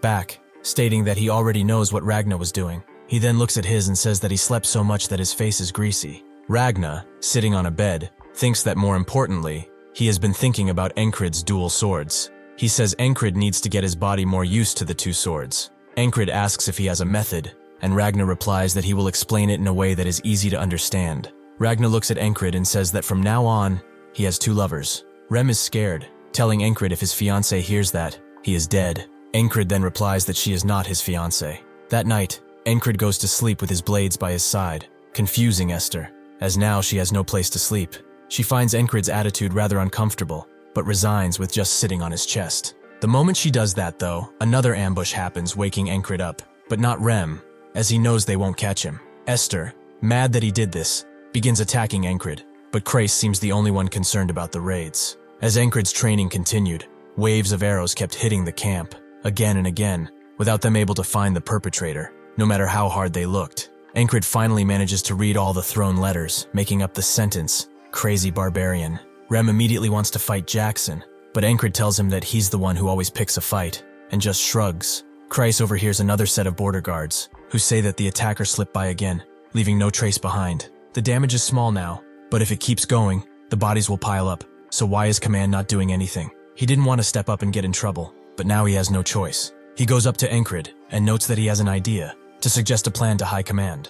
[SPEAKER 1] back, stating that he already knows what Ragna was doing. He then looks at his and says that he slept so much that his face is greasy. Ragna, sitting on a bed, thinks that more importantly, he has been thinking about Encrid's dual swords. He says Encrid needs to get his body more used to the two swords. Encrid asks if he has a method, and Ragna replies that he will explain it in a way that is easy to understand. Ragna looks at Encrid and says that from now on, he has two lovers. Rem is scared, telling Encrid if his fiancée hears that, he is dead. Encrid then replies that she is not his fiancée. That night, Encrid goes to sleep with his blades by his side, confusing Esther, as now she has no place to sleep. She finds Encrid's attitude rather uncomfortable, but resigns with just sitting on his chest. The moment she does that though, another ambush happens, waking Encrid up, but not Rem, as he knows they won't catch him. Esther, mad that he did this, begins attacking Encrid, but Krace seems the only one concerned about the raids. As Encrid's training continued, Waves of arrows kept hitting the camp, again and again, without them able to find the perpetrator, no matter how hard they looked. Encrid finally manages to read all the thrown letters, making up the sentence, "Crazy barbarian." Rem immediately wants to fight Jackson, but Encrid tells him that he's the one who always picks a fight, and just shrugs. Kreis overhears another set of border guards, who say that the attacker slipped by again, leaving no trace behind. The damage is small now, but if it keeps going, the bodies will pile up, so why is Command not doing anything? He didn't want to step up and get in trouble, but now he has no choice. He goes up to Encrid and notes that he has an idea to suggest a plan to High Command.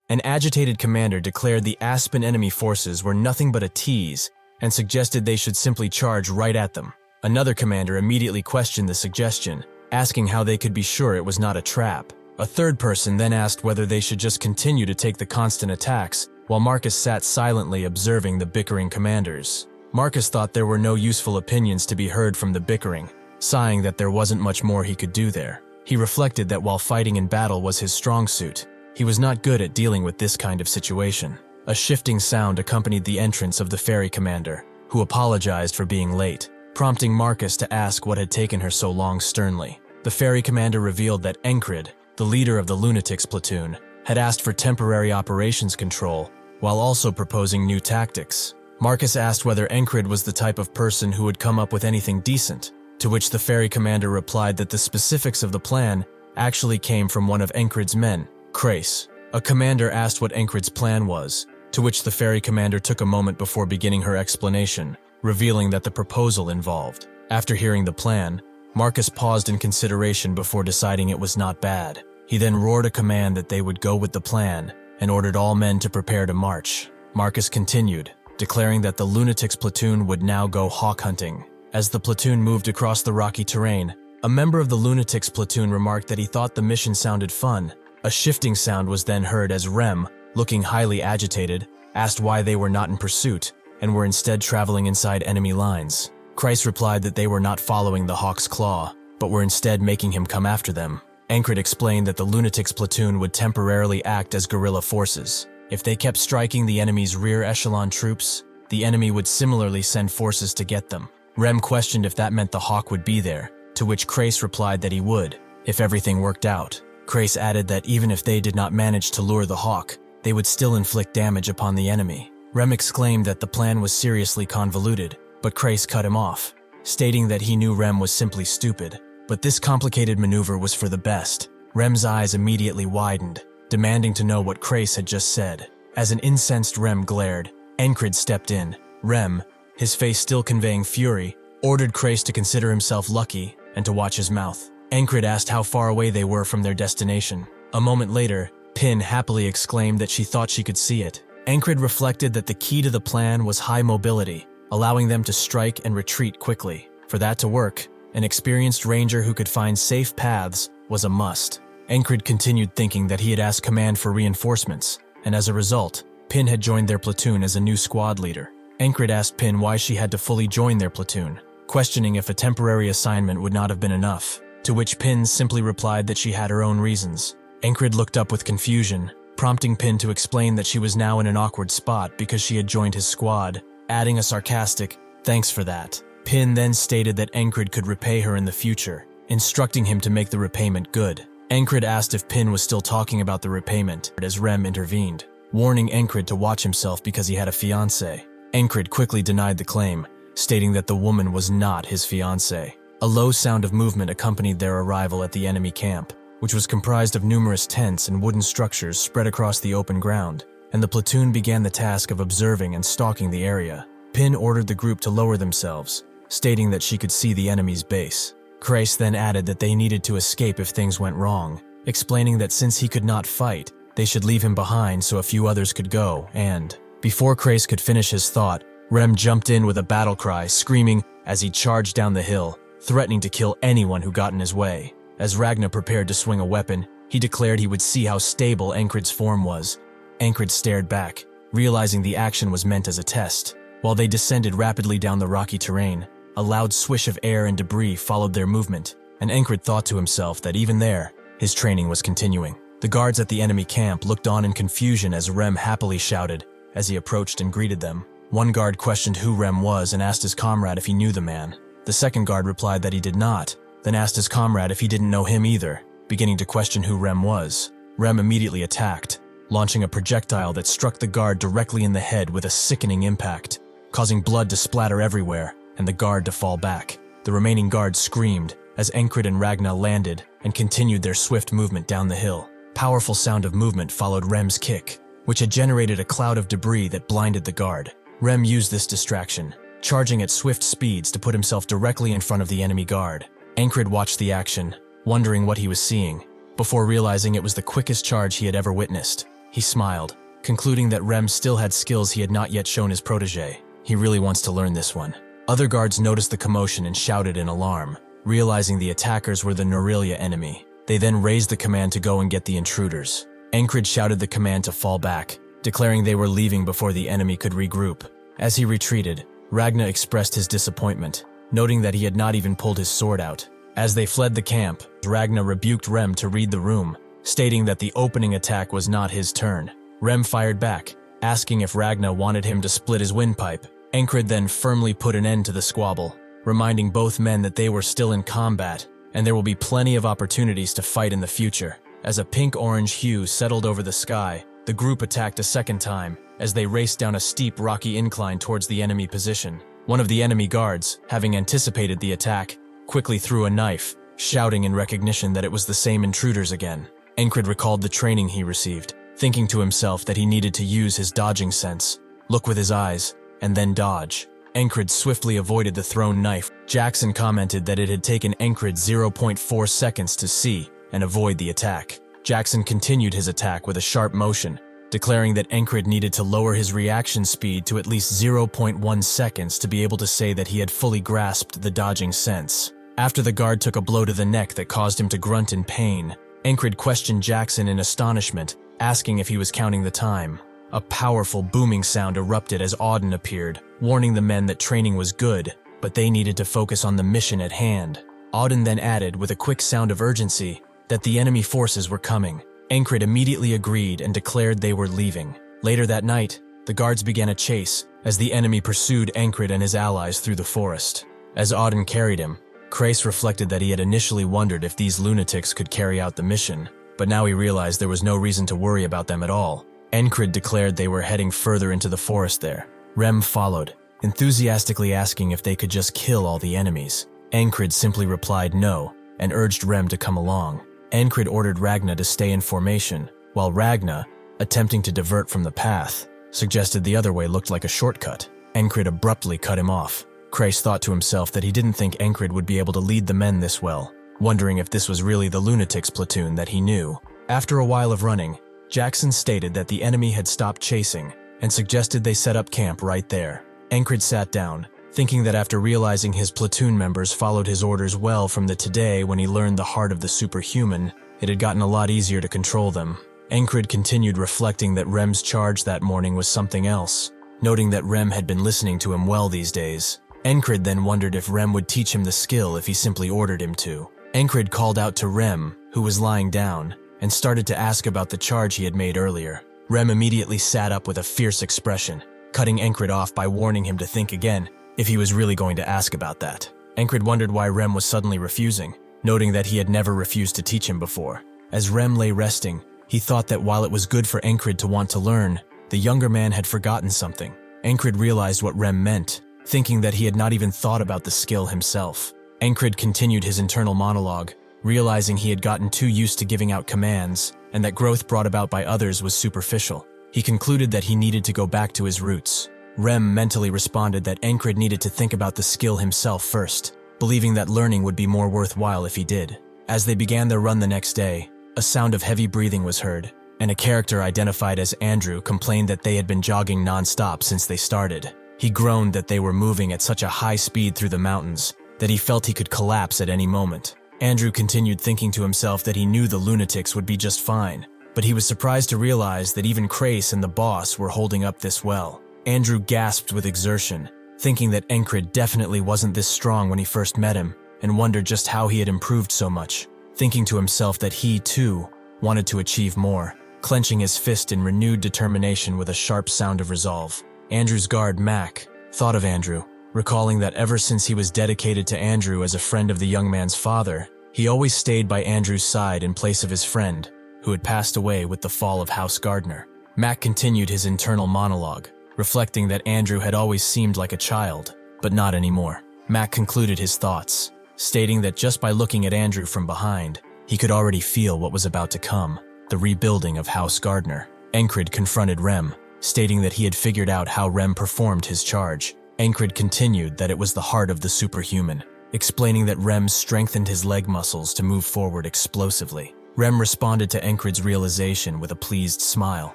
[SPEAKER 1] An agitated commander declared the Aspen enemy forces were nothing but a tease and suggested they should simply charge right at them. Another commander immediately questioned the suggestion, asking how they could be sure it was not a trap. A third person then asked whether they should just continue to take the constant attacks, while Marcus sat silently observing the bickering commanders. Marcus thought there were no useful opinions to be heard from the bickering, sighing that there wasn't much more he could do there. He reflected that while fighting in battle was his strong suit, he was not good at dealing with this kind of situation. A shifting sound accompanied the entrance of the ferry commander, who apologized for being late, prompting Marcus to ask what had taken her so long sternly. The ferry commander revealed that Encrid, the leader of the Lunatics platoon, had asked for temporary operations control, while also proposing new tactics. Marcus asked whether Encrid was the type of person who would come up with anything decent, to which the ferry commander replied that the specifics of the plan actually came from one of Encrid's men, Kreis. A commander asked what Encrid's plan was, to which the ferry commander took a moment before beginning her explanation, revealing that the proposal involved. After hearing the plan, Marcus paused in consideration before deciding it was not bad. He then roared a command that they would go with the plan and ordered all men to prepare to march. Marcus continued, declaring that the Lunatics platoon would now go hawk hunting. As the platoon moved across the rocky terrain, a member of the Lunatics platoon remarked that he thought the mission sounded fun. A shifting sound was then heard as Rem, looking highly agitated, asked why they were not in pursuit and were instead traveling inside enemy lines. Kreis replied that they were not following the Hawk's Claw, but were instead making him come after them. Encrid explained that the Lunatics platoon would temporarily act as guerrilla forces. If they kept striking the enemy's rear echelon troops, the enemy would similarly send forces to get them. Rem questioned if that meant the Hawk would be there, to which Kreis replied that he would, if everything worked out. Kreis added that even if they did not manage to lure the Hawk, they would still inflict damage upon the enemy. Rem exclaimed that the plan was seriously convoluted, but Kreis cut him off, stating that he knew Rem was simply stupid. But this complicated maneuver was for the best. Rem's eyes immediately widened, demanding to know what Kreis had just said. As an incensed Rem glared, Encrid stepped in. Rem, his face still conveying fury, ordered Kreis to consider himself lucky and to watch his mouth. Encrid asked how far away they were from their destination. A moment later, Pin happily exclaimed that she thought she could see it. Encrid reflected that the key to the plan was high mobility, allowing them to strike and retreat quickly. For that to work, an experienced ranger who could find safe paths was a must. Encrid continued thinking that he had asked command for reinforcements, and as a result, Pin had joined their platoon as a new squad leader. Encrid asked Pin why she had to fully join their platoon, questioning if a temporary assignment would not have been enough, to which Pin simply replied that she had her own reasons. Encrid looked up with confusion, prompting Pin to explain that she was now in an awkward spot because she had joined his squad, adding a sarcastic, "Thanks for that." Pin then stated that Encrid could repay her in the future, instructing him to make the repayment good. Encrid asked if Pin was still talking about the repayment, as Rem intervened, warning Encrid to watch himself because he had a fiancée. Encrid quickly denied the claim, stating that the woman was not his fiancée. A low sound of movement accompanied their arrival at the enemy camp, which was comprised of numerous tents and wooden structures spread across the open ground, and the platoon began the task of observing and stalking the area. Pin ordered the group to lower themselves, stating that she could see the enemy's base. Kreis then added that they needed to escape if things went wrong, explaining that since he could not fight, they should leave him behind so a few others could go, and before Kreis could finish his thought, Rem jumped in with a battle cry, screaming as he charged down the hill, threatening to kill anyone who got in his way. As Ragnar prepared to swing a weapon, he declared he would see how stable Encrid's form was. Encrid stared back, realizing the action was meant as a test. While they descended rapidly down the rocky terrain, a loud swish of air and debris followed their movement, and Encrid thought to himself that even there, his training was continuing. The guards at the enemy camp looked on in confusion as Rem happily shouted as he approached and greeted them. One guard questioned who Rem was and asked his comrade if he knew the man. The second guard replied that he did not, then asked his comrade if he didn't know him either, beginning to question who Rem was. Rem immediately attacked, launching a projectile that struck the guard directly in the head with a sickening impact, causing blood to splatter everywhere and the guard to fall back. The remaining guards screamed as Encrid and Ragna landed and continued their swift movement down the hill. Powerful sound of movement followed Rem's kick, which had generated a cloud of debris that blinded the guard. Rem used this distraction, charging at swift speeds to put himself directly in front of the enemy guard. Encrid watched the action, wondering what he was seeing, before realizing it was the quickest charge he had ever witnessed. He smiled, concluding that Rem still had skills he had not yet shown his protege. He really wants to learn this one. Other guards noticed the commotion and shouted in alarm, realizing the attackers were the Norelia enemy. They then raised the command to go and get the intruders. Encrid shouted the command to fall back, declaring they were leaving before the enemy could regroup. As he retreated, Ragna expressed his disappointment, noting that he had not even pulled his sword out. As they fled the camp, Ragna rebuked Rem to read the room, stating that the opening attack was not his turn. Rem fired back, asking if Ragna wanted him to split his windpipe. Encrid then firmly put an end to the squabble, reminding both men that they were still in combat, and there will be plenty of opportunities to fight in the future. As a pink-orange hue settled over the sky, the group attacked a second time, as they raced down a steep rocky incline towards the enemy position. One of the enemy guards, having anticipated the attack, quickly threw a knife, shouting in recognition that it was the same intruders again. Encrid recalled the training he received, thinking to himself that he needed to use his dodging sense, look with his eyes, and then dodge. Encrid swiftly avoided the thrown knife. Jackson commented that it had taken Encrid 0.4 seconds to see and avoid the attack. Jackson continued his attack with a sharp motion, declaring that Encrid needed to lower his reaction speed to at least 0.1 seconds to be able to say that he had fully grasped the dodging sense. After the guard took a blow to the neck that caused him to grunt in pain, Encrid questioned Jackson in astonishment, asking if he was counting the time. A powerful booming sound erupted as Auden appeared, warning the men that training was good, but they needed to focus on the mission at hand. Auden then added, with a quick sound of urgency, that the enemy forces were coming. Encrid immediately agreed and declared they were leaving. Later that night, the guards began a chase as the enemy pursued Encrid and his allies through the forest. As Auden carried him, Crace reflected that he had initially wondered if these lunatics could carry out the mission, but now he realized there was no reason to worry about them at all. Encrid declared they were heading further into the forest there. Rem followed, enthusiastically asking if they could just kill all the enemies. Encrid simply replied no, and urged Rem to come along. Encrid ordered Ragna to stay in formation, while Ragna, attempting to divert from the path, suggested the other way looked like a shortcut. Encrid abruptly cut him off. Crace thought to himself that he didn't think Encrid would be able to lead the men this well, wondering if this was really the lunatics platoon that he knew. After a while of running, Jackson stated that the enemy had stopped chasing and suggested they set up camp right there. Encrid sat down, thinking that after realizing his platoon members followed his orders well from the today when he learned the heart of the superhuman, it had gotten a lot easier to control them. Encrid continued reflecting that Rem's charge that morning was something else, noting that Rem had been listening to him well these days. Encrid then wondered if Rem would teach him the skill if he simply ordered him to. Encrid called out to Rem, who was lying down, and started to ask about the charge he had made earlier. Rem immediately sat up with a fierce expression, cutting Encrid off by warning him to think again if he was really going to ask about that. Encrid wondered why Rem was suddenly refusing, noting that he had never refused to teach him before. As Rem lay resting, he thought that while it was good for Encrid to want to learn, the younger man had forgotten something. Encrid realized what Rem meant, thinking that he had not even thought about the skill himself. Encrid continued his internal monologue, realizing he had gotten too used to giving out commands, and that growth brought about by others was superficial. He concluded that he needed to go back to his roots. Rem mentally responded that Encrid needed to think about the skill himself first, believing that learning would be more worthwhile if he did. As they began their run the next day, a sound of heavy breathing was heard, and a character identified as Andrew complained that they had been jogging non-stop since they started. He groaned that they were moving at such a high speed through the mountains that he felt he could collapse at any moment. Andrew continued thinking to himself that he knew the lunatics would be just fine, but he was surprised to realize that even Crace and the boss were holding up this well. Andrew gasped with exertion, thinking that Encrid definitely wasn't this strong when he first met him, and wondered just how he had improved so much, thinking to himself that he, too, wanted to achieve more. Clenching his fist in renewed determination with a sharp sound of resolve, Andrew's guard, Mac, thought of Andrew, recalling that ever since he was dedicated to Andrew as a friend of the young man's father, he always stayed by Andrew's side in place of his friend, who had passed away with the fall of House Gardner. Mac continued his internal monologue, reflecting that Andrew had always seemed like a child, but not anymore. Mac concluded his thoughts, stating that just by looking at Andrew from behind, he could already feel what was about to come, the rebuilding of House Gardner. Encrid confronted Rem, stating that he had figured out how Rem performed his charge. Encrid continued that it was the heart of the superhuman, explaining that Rem strengthened his leg muscles to move forward explosively. Rem responded to Encrid's realization with a pleased smile,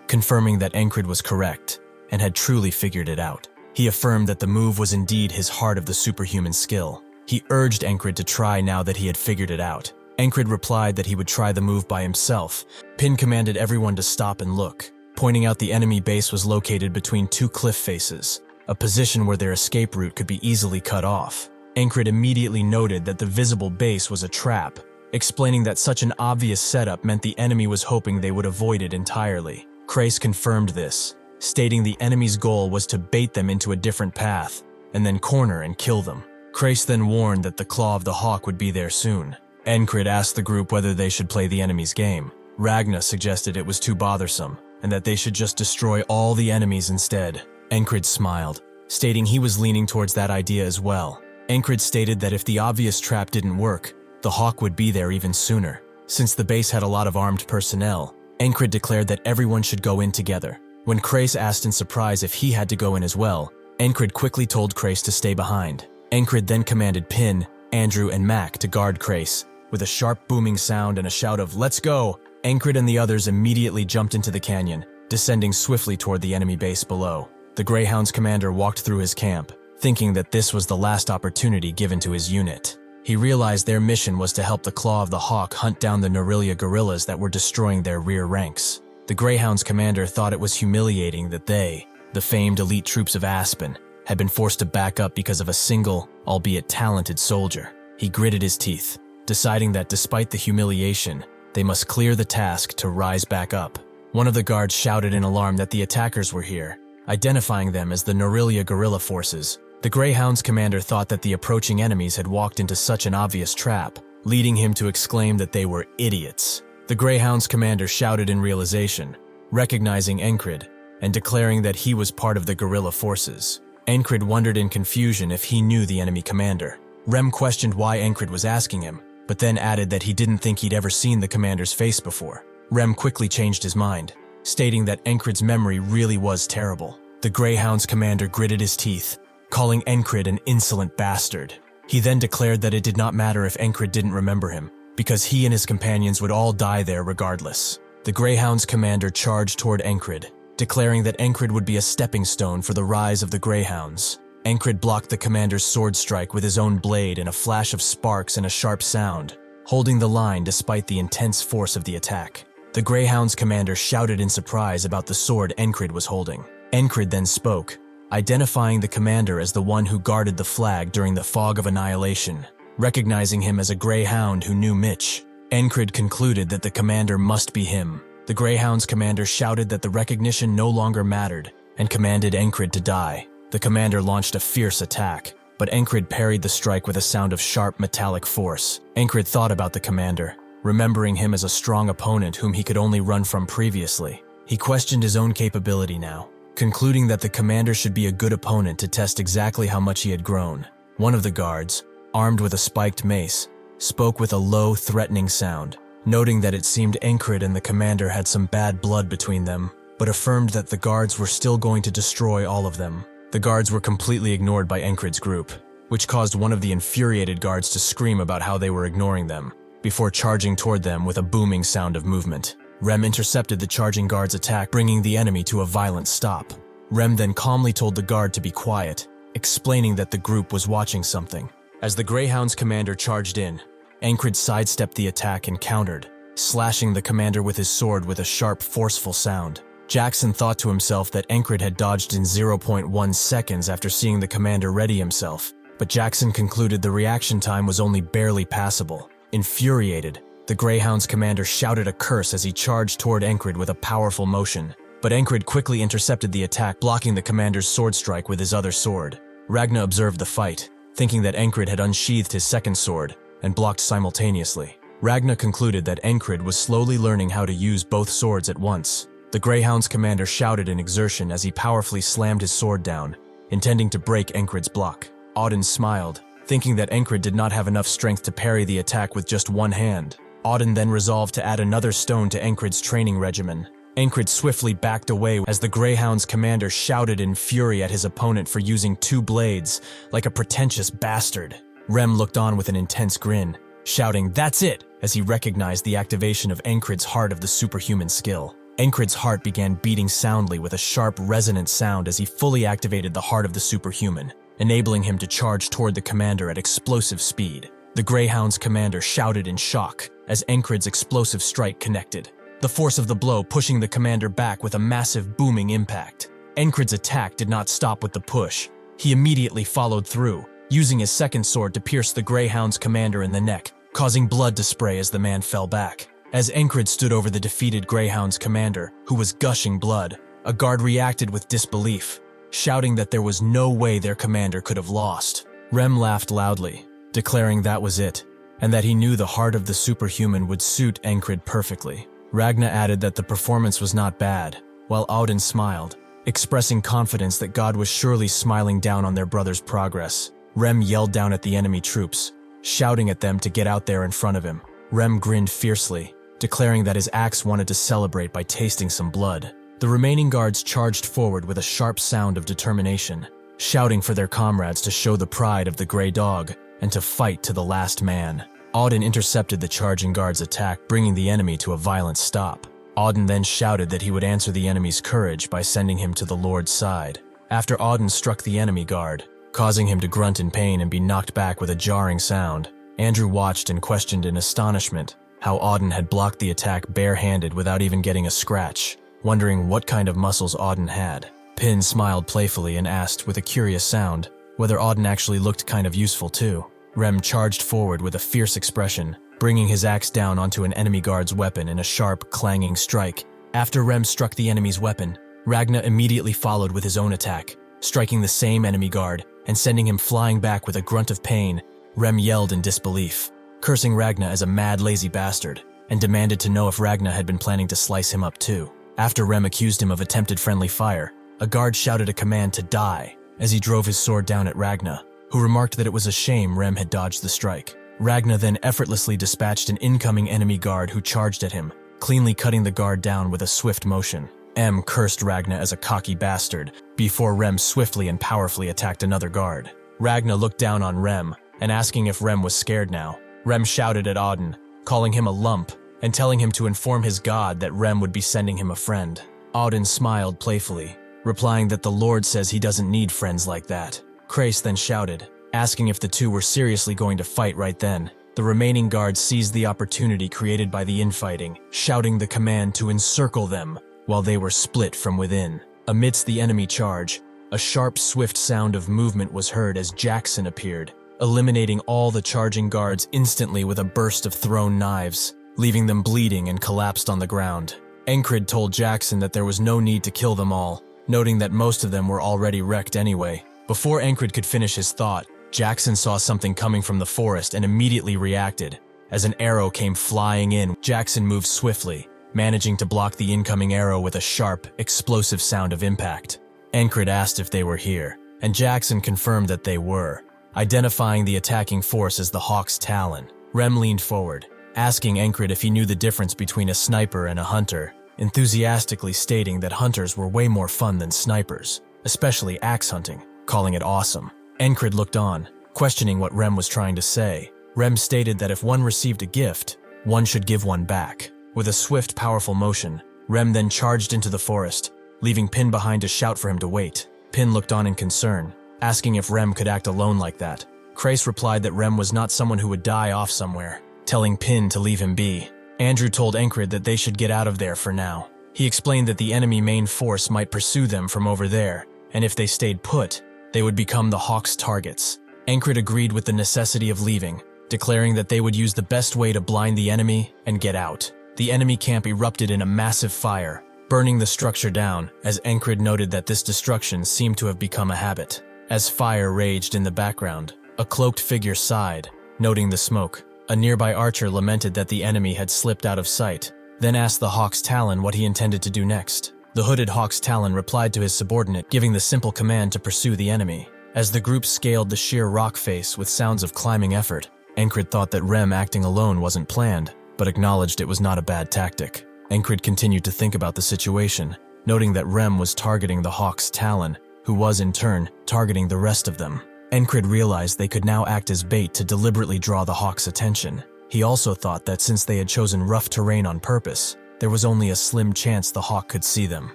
[SPEAKER 1] confirming that Encrid was correct and had truly figured it out. He affirmed that the move was indeed his heart of the superhuman skill. He urged Encrid to try now that he had figured it out. Encrid replied that he would try the move by himself. Pin commanded everyone to stop and look, pointing out the enemy base was located between two cliff faces, a position where their escape route could be easily cut off. Encrid immediately noted that the visible base was a trap, explaining that such an obvious setup meant the enemy was hoping they would avoid it entirely. Krace confirmed this, stating the enemy's goal was to bait them into a different path, and then corner and kill them. Krace then warned that the Claw of the Hawk would be there soon. Encrid asked the group whether they should play the enemy's game. Ragna suggested it was too bothersome, and that they should just destroy all the enemies instead. Encrid smiled, stating he was leaning towards that idea as well. Encrid stated that if the obvious trap didn't work, the Hawk would be there even sooner. Since the base had a lot of armed personnel, Encrid declared that everyone should go in together. When Krace asked in surprise if he had to go in as well, Encrid quickly told Krace to stay behind. Encrid then commanded Pin, Andrew, and Mac to guard Krace. With a sharp booming sound and a shout of "Let's go!" Encrid and the others immediately jumped into the canyon, descending swiftly toward the enemy base below. The Greyhound's commander walked through his camp, thinking that this was the last opportunity given to his unit. He realized their mission was to help the Claw of the Hawk hunt down the Norelia guerrillas that were destroying their rear ranks. The Greyhound's commander thought it was humiliating that they, the famed elite troops of Aspen, had been forced to back up because of a single, albeit talented soldier. He gritted his teeth, deciding that despite the humiliation, they must clear the task to rise back up. One of the guards shouted in alarm that the attackers were here, identifying them as the Norelia guerrilla forces. The Greyhound's commander thought that the approaching enemies had walked into such an obvious trap, leading him to exclaim that they were idiots. The Greyhound's commander shouted in realization, recognizing Encrid, and declaring that he was part of the guerrilla forces. Encrid wondered in confusion if he knew the enemy commander. Rem questioned why Encrid was asking him, but then added that he didn't think he'd ever seen the commander's face before. Rem quickly changed his mind, stating that Encrid's memory really was terrible. The Greyhound's commander gritted his teeth, calling Encrid an insolent bastard. He then declared that it did not matter if Encrid didn't remember him, because he and his companions would all die there regardless. The Greyhound's commander charged toward Encrid, declaring that Encrid would be a stepping stone for the rise of the Greyhounds. Encrid blocked the commander's sword strike with his own blade in a flash of sparks and a sharp sound, holding the line despite the intense force of the attack. The Greyhound's commander shouted in surprise about the sword Encrid was holding. Encrid then spoke, identifying the commander as the one who guarded the flag during the Fog of Annihilation, recognizing him as a Greyhound who knew Mitch. Encrid concluded that the commander must be him. The Greyhound's commander shouted that the recognition no longer mattered and commanded Encrid to die. The commander launched a fierce attack, but Encrid parried the strike with a sound of sharp metallic force. Encrid thought about the commander, remembering him as a strong opponent whom he could only run from previously. He questioned his own capability now, concluding that the commander should be a good opponent to test exactly how much he had grown. One of the guards, armed with a spiked mace, spoke with a low, threatening sound, noting that it seemed Encrid and the commander had some bad blood between them, but affirmed that the guards were still going to destroy all of them. The guards were completely ignored by Encrid's group, which caused one of the infuriated guards to scream about how they were ignoring them, before charging toward them with a booming sound of movement. Rem intercepted the charging guard's attack, bringing the enemy to a violent stop. Rem then calmly told the guard to be quiet, explaining that the group was watching something. As the Greyhound's commander charged in, Encrid sidestepped the attack and countered, slashing the commander with his sword with a sharp, forceful sound. Jackson thought to himself that Encrid had dodged in 0.1 seconds after seeing the commander ready himself, but Jackson concluded the reaction time was only barely passable. Infuriated, the Greyhound's commander shouted a curse as he charged toward Encrid with a powerful motion. but Encrid quickly intercepted the attack, blocking the commander's sword strike with his other sword. Ragna observed the fight, thinking that Encrid had unsheathed his second sword and blocked simultaneously. Ragna concluded that Encrid was slowly learning how to use both swords at once. The Greyhound's commander shouted in exertion as he powerfully slammed his sword down, intending to break Encrid's block. Auden smiled, thinking that Encrid did not have enough strength to parry the attack with just one hand. Auden then resolved to add another stone to Encrid's training regimen. Encrid swiftly backed away as the Greyhound's commander shouted in fury at his opponent for using two blades, like a pretentious bastard. Rem looked on with an intense grin, shouting, "That's it!" as he recognized the activation of Encrid's heart of the superhuman skill. Encrid's heart began beating soundly with a sharp, resonant sound as he fully activated the heart of the superhuman, enabling him to charge toward the commander at explosive speed. The Greyhound's commander shouted in shock as Encrid's explosive strike connected, the force of the blow pushing the commander back with a massive booming impact. Encrid's attack did not stop with the push. He immediately followed through, using his second sword to pierce the Greyhound's commander in the neck, causing blood to spray as the man fell back. As Encrid stood over the defeated Greyhound's commander, who was gushing blood, a guard reacted with disbelief, shouting that there was no way their commander could have lost. Rem laughed loudly, declaring that was it, and that he knew the heart of the superhuman would suit Encrid perfectly. Ragna added that the performance was not bad, while Auden smiled, expressing confidence that God was surely smiling down on their brother's progress. Rem yelled down at the enemy troops, shouting at them to get out there in front of him. Rem grinned fiercely, declaring that his axe wanted to celebrate by tasting some blood. The remaining guards charged forward with a sharp sound of determination, shouting for their comrades to show the pride of the Grey Dog and to fight to the last man. Auden intercepted the charging guards' attack, bringing the enemy to a violent stop. Auden then shouted that he would answer the enemy's courage by sending him to the Lord's side. After Auden struck the enemy guard, causing him to grunt in pain and be knocked back with a jarring sound, Andrew watched and questioned in astonishment how Auden had blocked the attack barehanded without even getting a scratch, wondering what kind of muscles Auden had. Pin smiled playfully and asked with a curious sound whether Auden actually looked kind of useful too. Rem charged forward with a fierce expression, bringing his axe down onto an enemy guard's weapon in a sharp, clanging strike. After Rem struck the enemy's weapon, Ragna immediately followed with his own attack, striking the same enemy guard and sending him flying back with a grunt of pain. Rem yelled in disbelief, cursing Ragna as a mad, lazy bastard, and demanded to know if Ragna had been planning to slice him up too. After Rem accused him of attempted friendly fire, a guard shouted a command to die as he drove his sword down at Ragna, who remarked that it was a shame Rem had dodged the strike. Ragna then effortlessly dispatched an incoming enemy guard who charged at him, cleanly cutting the guard down with a swift motion. M cursed Ragna as a cocky bastard before Rem swiftly and powerfully attacked another guard. Ragna looked down on Rem and asking if Rem was scared now. Rem shouted at Auden, calling him a lump and telling him to inform his god that Rem would be sending him a friend. Auden smiled playfully, replying that the Lord says he doesn't need friends like that. Krace then shouted, asking if the two were seriously going to fight right then. The remaining guards seized the opportunity created by the infighting, shouting the command to encircle them while they were split from within. Amidst the enemy charge, a sharp, swift sound of movement was heard as Jackson appeared, eliminating all the charging guards instantly with a burst of thrown knives, leaving them bleeding and collapsed on the ground. Encrid told Jackson that there was no need to kill them all, noting that most of them were already wrecked anyway. Before Encrid could finish his thought, Jackson saw something coming from the forest and immediately reacted. As an arrow came flying in, Jackson moved swiftly, managing to block the incoming arrow with a sharp, explosive sound of impact. Encrid asked if they were here, and Jackson confirmed that they were, identifying the attacking force as the Hawk's Talon. Rem leaned forward, asking Encrid if he knew the difference between a sniper and a hunter, enthusiastically stating that hunters were way more fun than snipers, especially axe hunting, calling it awesome. Encrid looked on, questioning what Rem was trying to say. Rem stated that if one received a gift, one should give one back. With a swift, powerful motion, Rem then charged into the forest, leaving Pin behind to shout for him to wait. Pin looked on in concern, asking if Rem could act alone like that. Krace replied that Rem was not someone who would die off somewhere, telling Pin to leave him be. Andrew told Encrid that they should get out of there for now. He explained that the enemy main force might pursue them from over there, and if they stayed put, they would become the Hawk's targets. Encrid agreed with the necessity of leaving, declaring that they would use the best way to blind the enemy and get out. The enemy camp erupted in a massive fire, burning the structure down, as Encrid noted that this destruction seemed to have become a habit. As fire raged in the background, a cloaked figure sighed, noting the smoke. A nearby archer lamented that the enemy had slipped out of sight, then asked the Hawk's Talon what he intended to do next. The hooded Hawk's Talon replied to his subordinate, giving the simple command to pursue the enemy. As the group scaled the sheer rock face with sounds of climbing effort, Encrid thought that Rem acting alone wasn't planned, but acknowledged it was not a bad tactic. Encrid continued to think about the situation, noting that Rem was targeting the Hawk's Talon, who was in turn targeting the rest of them. Encrid realized they could now act as bait to deliberately draw the Hawk's attention. He also thought that since they had chosen rough terrain on purpose, there was only a slim chance the Hawk could see them.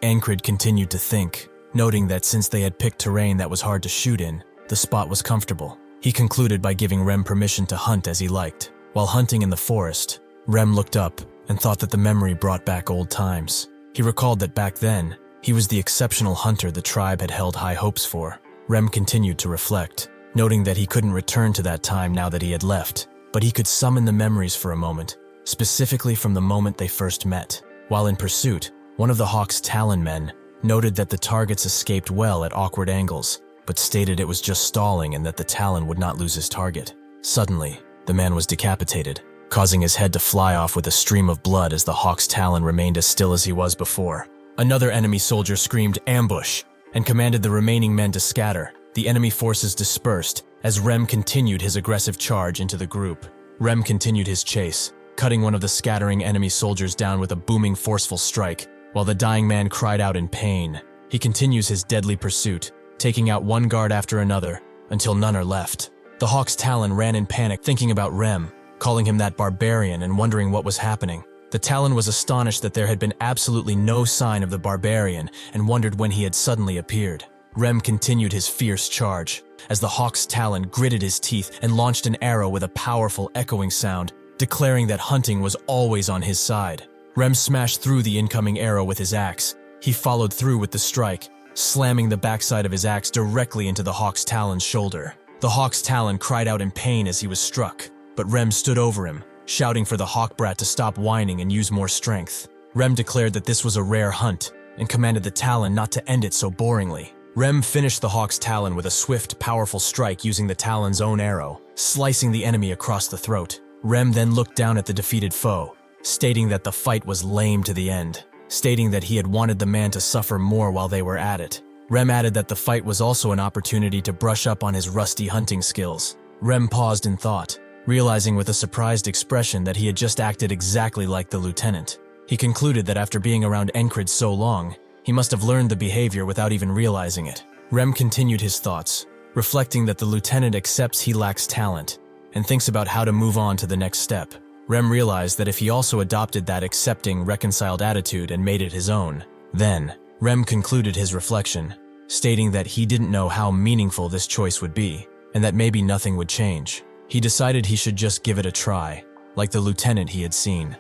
[SPEAKER 1] Encrid continued to think, noting that since they had picked terrain that was hard to shoot in, the spot was comfortable. He concluded by giving Rem permission to hunt as he liked. While hunting in the forest, Rem looked up and thought that the memory brought back old times. He recalled that back then, he was the exceptional hunter the tribe had held high hopes for. Rem continued to reflect, noting that he couldn't return to that time now that he had left, but he could summon the memories for a moment, specifically from the moment they first met. While in pursuit, one of the Hawk's Talon men noted that the targets escaped well at awkward angles, but stated it was just stalling and that the Talon would not lose his target. Suddenly, the man was decapitated, causing his head to fly off with a stream of blood as the Hawk's Talon remained as still as he was before. Another enemy soldier screamed, "Ambush!" and commanded the remaining men to scatter. The enemy forces dispersed as Rem continued his aggressive charge into the group. Rem continued his chase, cutting one of the scattering enemy soldiers down with a booming, forceful strike, while the dying man cried out in pain. He continues his deadly pursuit, taking out one guard after another, until none are left. The Hawk's Talon ran in panic, thinking about Rem, calling him that barbarian and wondering what was happening. The Talon was astonished that there had been absolutely no sign of the barbarian and wondered when he had suddenly appeared. Rem continued his fierce charge, as the Hawk's Talon gritted his teeth and launched an arrow with a powerful echoing sound, declaring that hunting was always on his side. Rem smashed through the incoming arrow with his axe. He followed through with the strike, slamming the backside of his axe directly into the Hawk's Talon's shoulder. The Hawk's Talon cried out in pain as he was struck, but Rem stood over him, shouting for the Hawk Brat to stop whining and use more strength. Rem declared that this was a rare hunt and commanded the Talon not to end it so boringly. Rem finished the Hawk's Talon with a swift, powerful strike using the Talon's own arrow, slicing the enemy across the throat. Rem then looked down at the defeated foe, stating that the fight was lame to the end, stating that he had wanted the man to suffer more while they were at it. Rem added that the fight was also an opportunity to brush up on his rusty hunting skills. Rem paused in thought, realizing with a surprised expression that he had just acted exactly like the lieutenant. He concluded that after being around Encrid so long, he must have learned the behavior without even realizing it. Rem continued his thoughts, reflecting that the lieutenant accepts he lacks talent and thinks about how to move on to the next step. Rem realized that if he also adopted that accepting, reconciled attitude and made it his own, then Rem concluded his reflection, stating that he didn't know how meaningful this choice would be, and that maybe nothing would change. He decided he should just give it a try, like the lieutenant he had seen.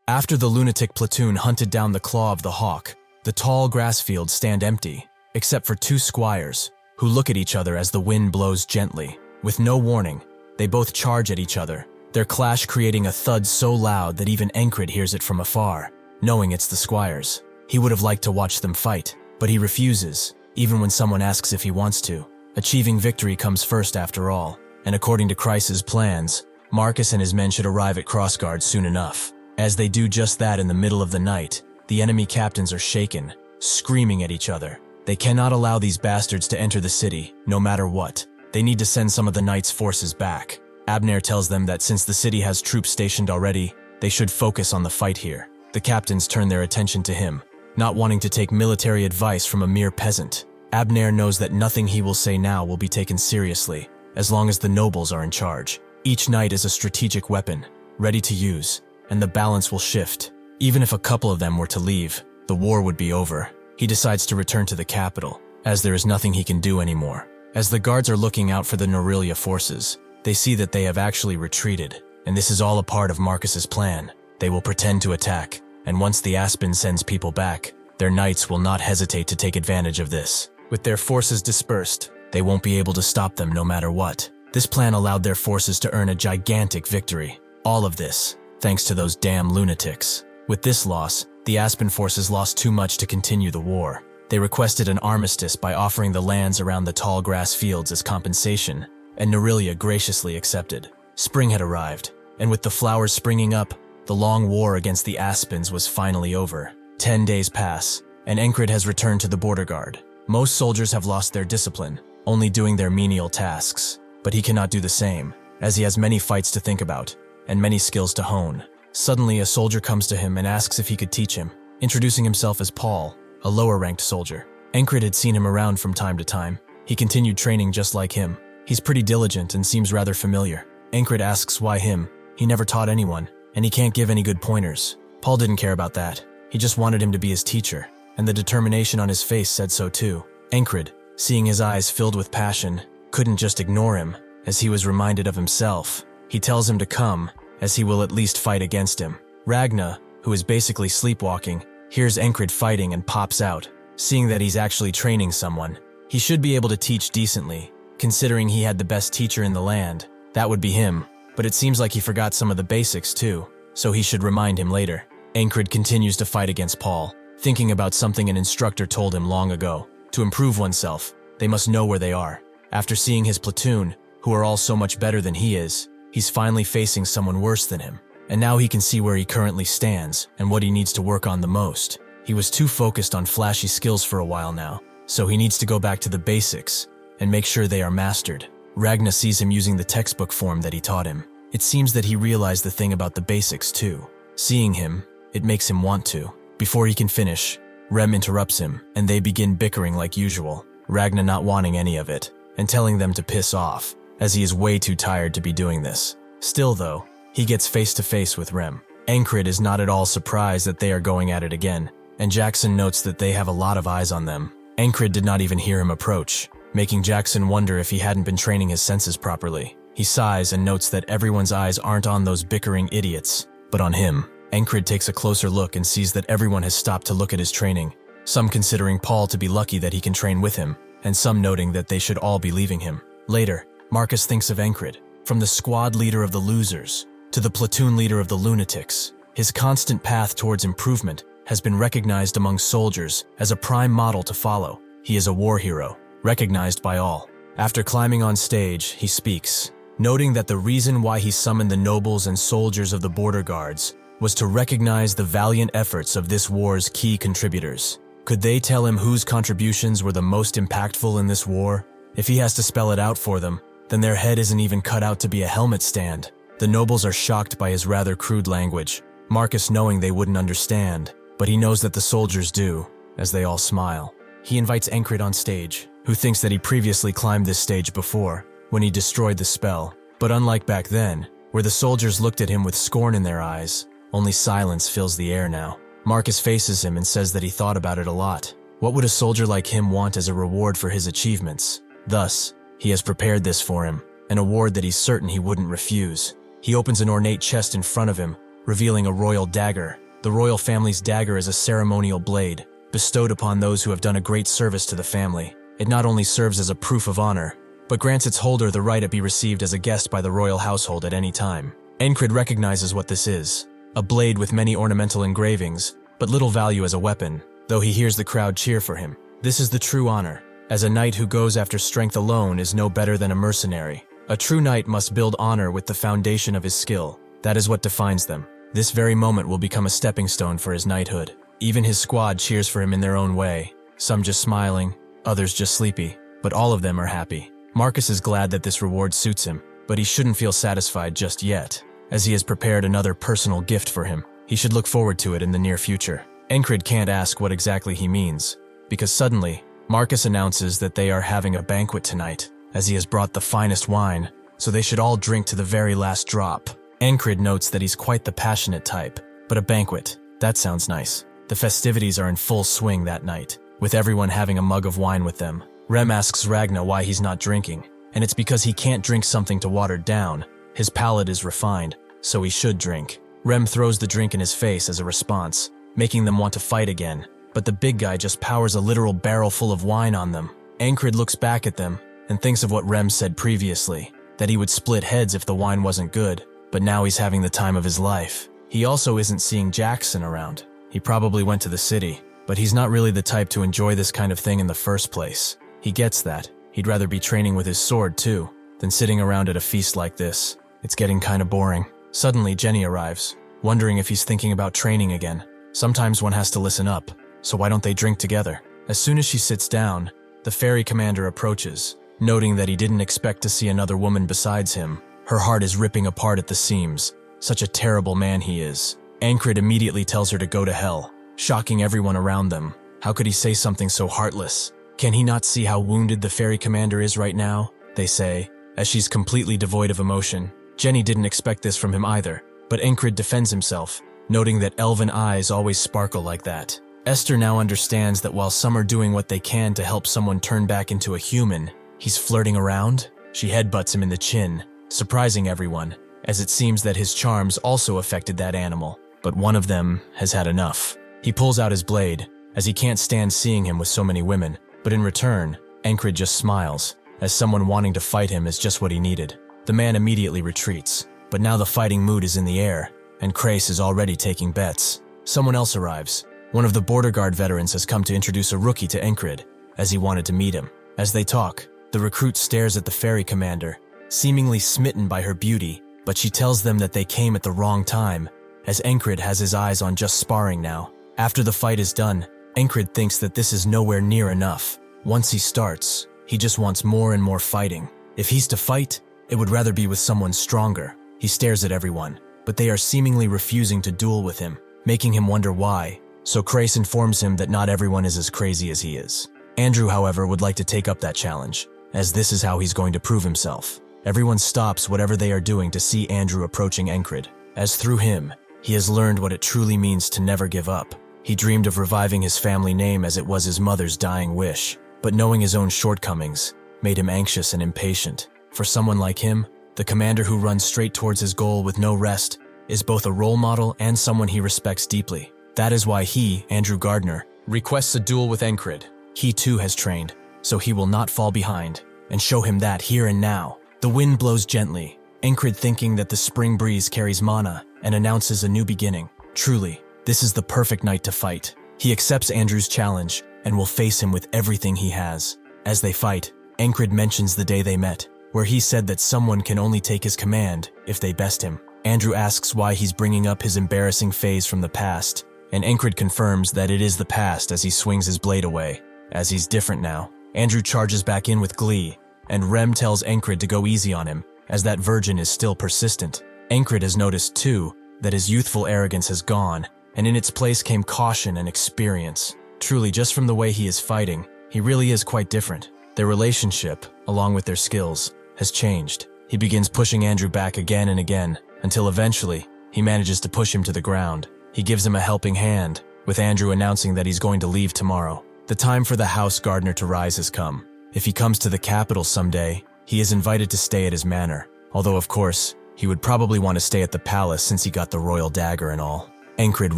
[SPEAKER 1] After the lunatic platoon hunted down the claw of the hawk, the tall grass fields stand empty, except for two squires, who look at each other as the wind blows gently. With no warning, they both charge at each other, their clash creating a thud so loud that even Encrid hears it from afar, knowing it's the squires. He would have liked to watch them fight, but he refuses, even when someone asks if he wants to. Achieving victory comes first after all, and according to Kreis's plans, Marcus and his men should arrive at Crossguard soon enough. As they do just that in the middle of the night, the enemy captains are shaken, screaming at each other. They cannot allow these bastards to enter the city, no matter what. They need to send some of the knight's forces back. Abner tells them that since the city has troops stationed already, they should focus on the fight here. The captains turn their attention to him, not wanting to take military advice from a mere peasant. Abner knows that nothing he will say now will be taken seriously, as long as the nobles are in charge. Each knight is a strategic weapon, ready to use, and the balance will shift. Even if a couple of them were to leave, the war would be over. He decides to return to the capital, as there is nothing he can do anymore. As the guards are looking out for the Norelia forces, they see that they have actually retreated, and this is all a part of Marcus's plan. They will pretend to attack, and once the Aspen sends people back, their knights will not hesitate to take advantage of this. With their forces dispersed, they won't be able to stop them no matter what. This plan allowed their forces to earn a gigantic victory. All of this, thanks to those damn lunatics. With this loss, the Aspen forces lost too much to continue the war. They requested an armistice by offering the lands around the tall grass fields as compensation, and Nerelia graciously accepted. Spring had arrived, and with the flowers springing up, the long war against the Aspens was finally over. 10 days pass, and Encrid has returned to the border guard. Most soldiers have lost their discipline, only doing their menial tasks, but he cannot do the same, as he has many fights to think about, and many skills to hone. Suddenly, a soldier comes to him and asks if he could teach him, introducing himself as Paul, a lower-ranked soldier. Encrid had seen him around from time to time. He continued training just like him. He's pretty diligent and seems rather familiar. Encrid asks why him. He never taught anyone, and he can't give any good pointers. Paul didn't care about that. He just wanted him to be his teacher, and the determination on his face said so too. Encrid, seeing his eyes filled with passion, couldn't just ignore him, as he was reminded of himself. He tells him to come, as he will at least fight against him. Ragna, who is basically sleepwalking, hears Encrid fighting and pops out, seeing that he's actually training someone. He should be able to teach decently, considering he had the best teacher in the land. That would be him, but it seems like he forgot some of the basics too, so he should remind him later. Encrid continues to fight against Paul, thinking about something an instructor told him long ago. To improve oneself, they must know where they are. After seeing his platoon, who are all so much better than he is, he's finally facing someone worse than him. And now he can see where he currently stands and what he needs to work on the most. He was too focused on flashy skills for a while now, so he needs to go back to the basics and make sure they are mastered. Ragna sees him using the textbook form that he taught him. It seems that he realized the thing about the basics too. Seeing him, it makes him want to. Before he can finish, Rem interrupts him, and they begin bickering like usual, Ragna not wanting any of it, and telling them to piss off, as he is way too tired to be doing this. Still though, he gets face to face with Rem. Encrid is not at all surprised that they are going at it again, and Jackson notes that they have a lot of eyes on them. Encrid did not even hear him approach, making Jackson wonder if he hadn't been training his senses properly. He sighs and notes that everyone's eyes aren't on those bickering idiots, but on him. Encrid takes a closer look and sees that everyone has stopped to look at his training, some considering Paul to be lucky that he can train with him, and some noting that they should all be leaving him. Later, Marcus thinks of Encrid, from the squad leader of the losers to the platoon leader of the lunatics. His constant path towards improvement has been recognized among soldiers as a prime model to follow. He is a war hero, recognized by all. After climbing on stage, he speaks, noting that the reason why he summoned the nobles and soldiers of the border guards was to recognize the valiant efforts of this war's key contributors. Could they tell him whose contributions were the most impactful in this war? If he has to spell it out for them, then their head isn't even cut out to be a helmet stand. The nobles are shocked by his rather crude language, Marcus knowing they wouldn't understand, but he knows that the soldiers do, as they all smile. He invites Encrid on stage, who thinks that he previously climbed this stage before, when he destroyed the spell. But unlike back then, where the soldiers looked at him with scorn in their eyes, only silence fills the air now. Marcus faces him and says that he thought about it a lot. What would a soldier like him want as a reward for his achievements? Thus, he has prepared this for him, an award that he's certain he wouldn't refuse. He opens an ornate chest in front of him, revealing a royal dagger. The royal family's dagger is a ceremonial blade, bestowed upon those who have done a great service to the family. It not only serves as a proof of honor, but grants its holder the right to be received as a guest by the royal household at any time. Encrid recognizes what this is, a blade with many ornamental engravings, but little value as a weapon, though he hears the crowd cheer for him. This is the true honor, as a knight who goes after strength alone is no better than a mercenary. A true knight must build honor with the foundation of his skill. That is what defines them. This very moment will become a stepping stone for his knighthood. Even his squad cheers for him in their own way, some just smiling, others just sleepy, but all of them are happy. Marcus is glad that this reward suits him, but he shouldn't feel satisfied just yet, as he has prepared another personal gift for him. He should look forward to it in the near future. Encrid can't ask what exactly he means, because suddenly, Marcus announces that they are having a banquet tonight, as he has brought the finest wine, so they should all drink to the very last drop. Encrid notes that he's quite the passionate type, but a banquet, that sounds nice. The festivities are in full swing that night, with everyone having a mug of wine with them. Rem asks Ragna why he's not drinking, and it's because he can't drink something to water down. His palate is refined, so he should drink. Rem throws the drink in his face as a response, making them want to fight again, but the big guy just powers a literal barrel full of wine on them. Encrid looks back at them and thinks of what Rem said previously, that he would split heads if the wine wasn't good, but now he's having the time of his life. He also isn't seeing Jackson around. He probably went to the city, but he's not really the type to enjoy this kind of thing in the first place. He gets that. He'd rather be training with his sword too, than sitting around at a feast like this. It's getting kinda boring. Suddenly, Jenny arrives, wondering if he's thinking about training again. Sometimes one has to listen up, so why don't they drink together? As soon as she sits down, the ferry commander approaches, noting that he didn't expect to see another woman besides him. Her heart is ripping apart at the seams. Such a terrible man he is. Encrid immediately tells her to go to hell, shocking everyone around them. How could he say something so heartless? Can he not see how wounded the ferry commander is right now? They say, as she's completely devoid of emotion. Jenny didn't expect this from him either, but Encrid defends himself, noting that elven eyes always sparkle like that. Esther now understands that while some are doing what they can to help someone turn back into a human, he's flirting around. She headbutts him in the chin, surprising everyone, as it seems that his charms also affected that animal. But one of them has had enough. He pulls out his blade, as he can't stand seeing him with so many women. But in return, Encrid just smiles, as someone wanting to fight him is just what he needed. The man immediately retreats, but now the fighting mood is in the air, and Krace is already taking bets. Someone else arrives. One of the border guard veterans has come to introduce a rookie to Encrid, as he wanted to meet him. As they talk, the recruit stares at the ferry commander, seemingly smitten by her beauty, but she tells them that they came at the wrong time, as Encrid has his eyes on just sparring now. After the fight is done, Encrid thinks that this is nowhere near enough. Once he starts, he just wants more and more fighting. If he's to fight, it would rather be with someone stronger. He stares at everyone, but they are seemingly refusing to duel with him, making him wonder why. So Krace informs him that not everyone is as crazy as he is. Andrew, however, would like to take up that challenge, as this is how he's going to prove himself. Everyone stops whatever they are doing to see Andrew approaching Encrid, as through him, he has learned what it truly means to never give up. He dreamed of reviving his family name as it was his mother's dying wish, but knowing his own shortcomings made him anxious and impatient. For someone like him, the commander who runs straight towards his goal with no rest is both a role model and someone he respects deeply. That is why he, Andrew Gardner, requests a duel with Encrid. He too has trained, so he will not fall behind, and show him that here and now. The wind blows gently, Encrid thinking that the spring breeze carries mana and announces a new beginning. Truly, this is the perfect night to fight. He accepts Andrew's challenge and will face him with everything he has. As they fight, Encrid mentions the day they met, where he said that someone can only take his command if they best him. Andrew asks why he's bringing up his embarrassing phase from the past, and Encrid confirms that it is the past as he swings his blade away. As he's different now, Andrew charges back in with glee, and Rem tells Encrid to go easy on him, as that virgin is still persistent. Encrid has noticed too that his youthful arrogance has gone, and in its place came caution and experience. Truly, just from the way he is fighting, he really is quite different. Their relationship, along with their skills, has changed. He begins pushing Andrew back again and again, until eventually, he manages to push him to the ground. He gives him a helping hand, with Andrew announcing that he's going to leave tomorrow. The time for the House Gardner to rise has come. If he comes to the capital someday, he is invited to stay at his manor, although of course, he would probably want to stay at the palace since he got the royal dagger and all. Encrid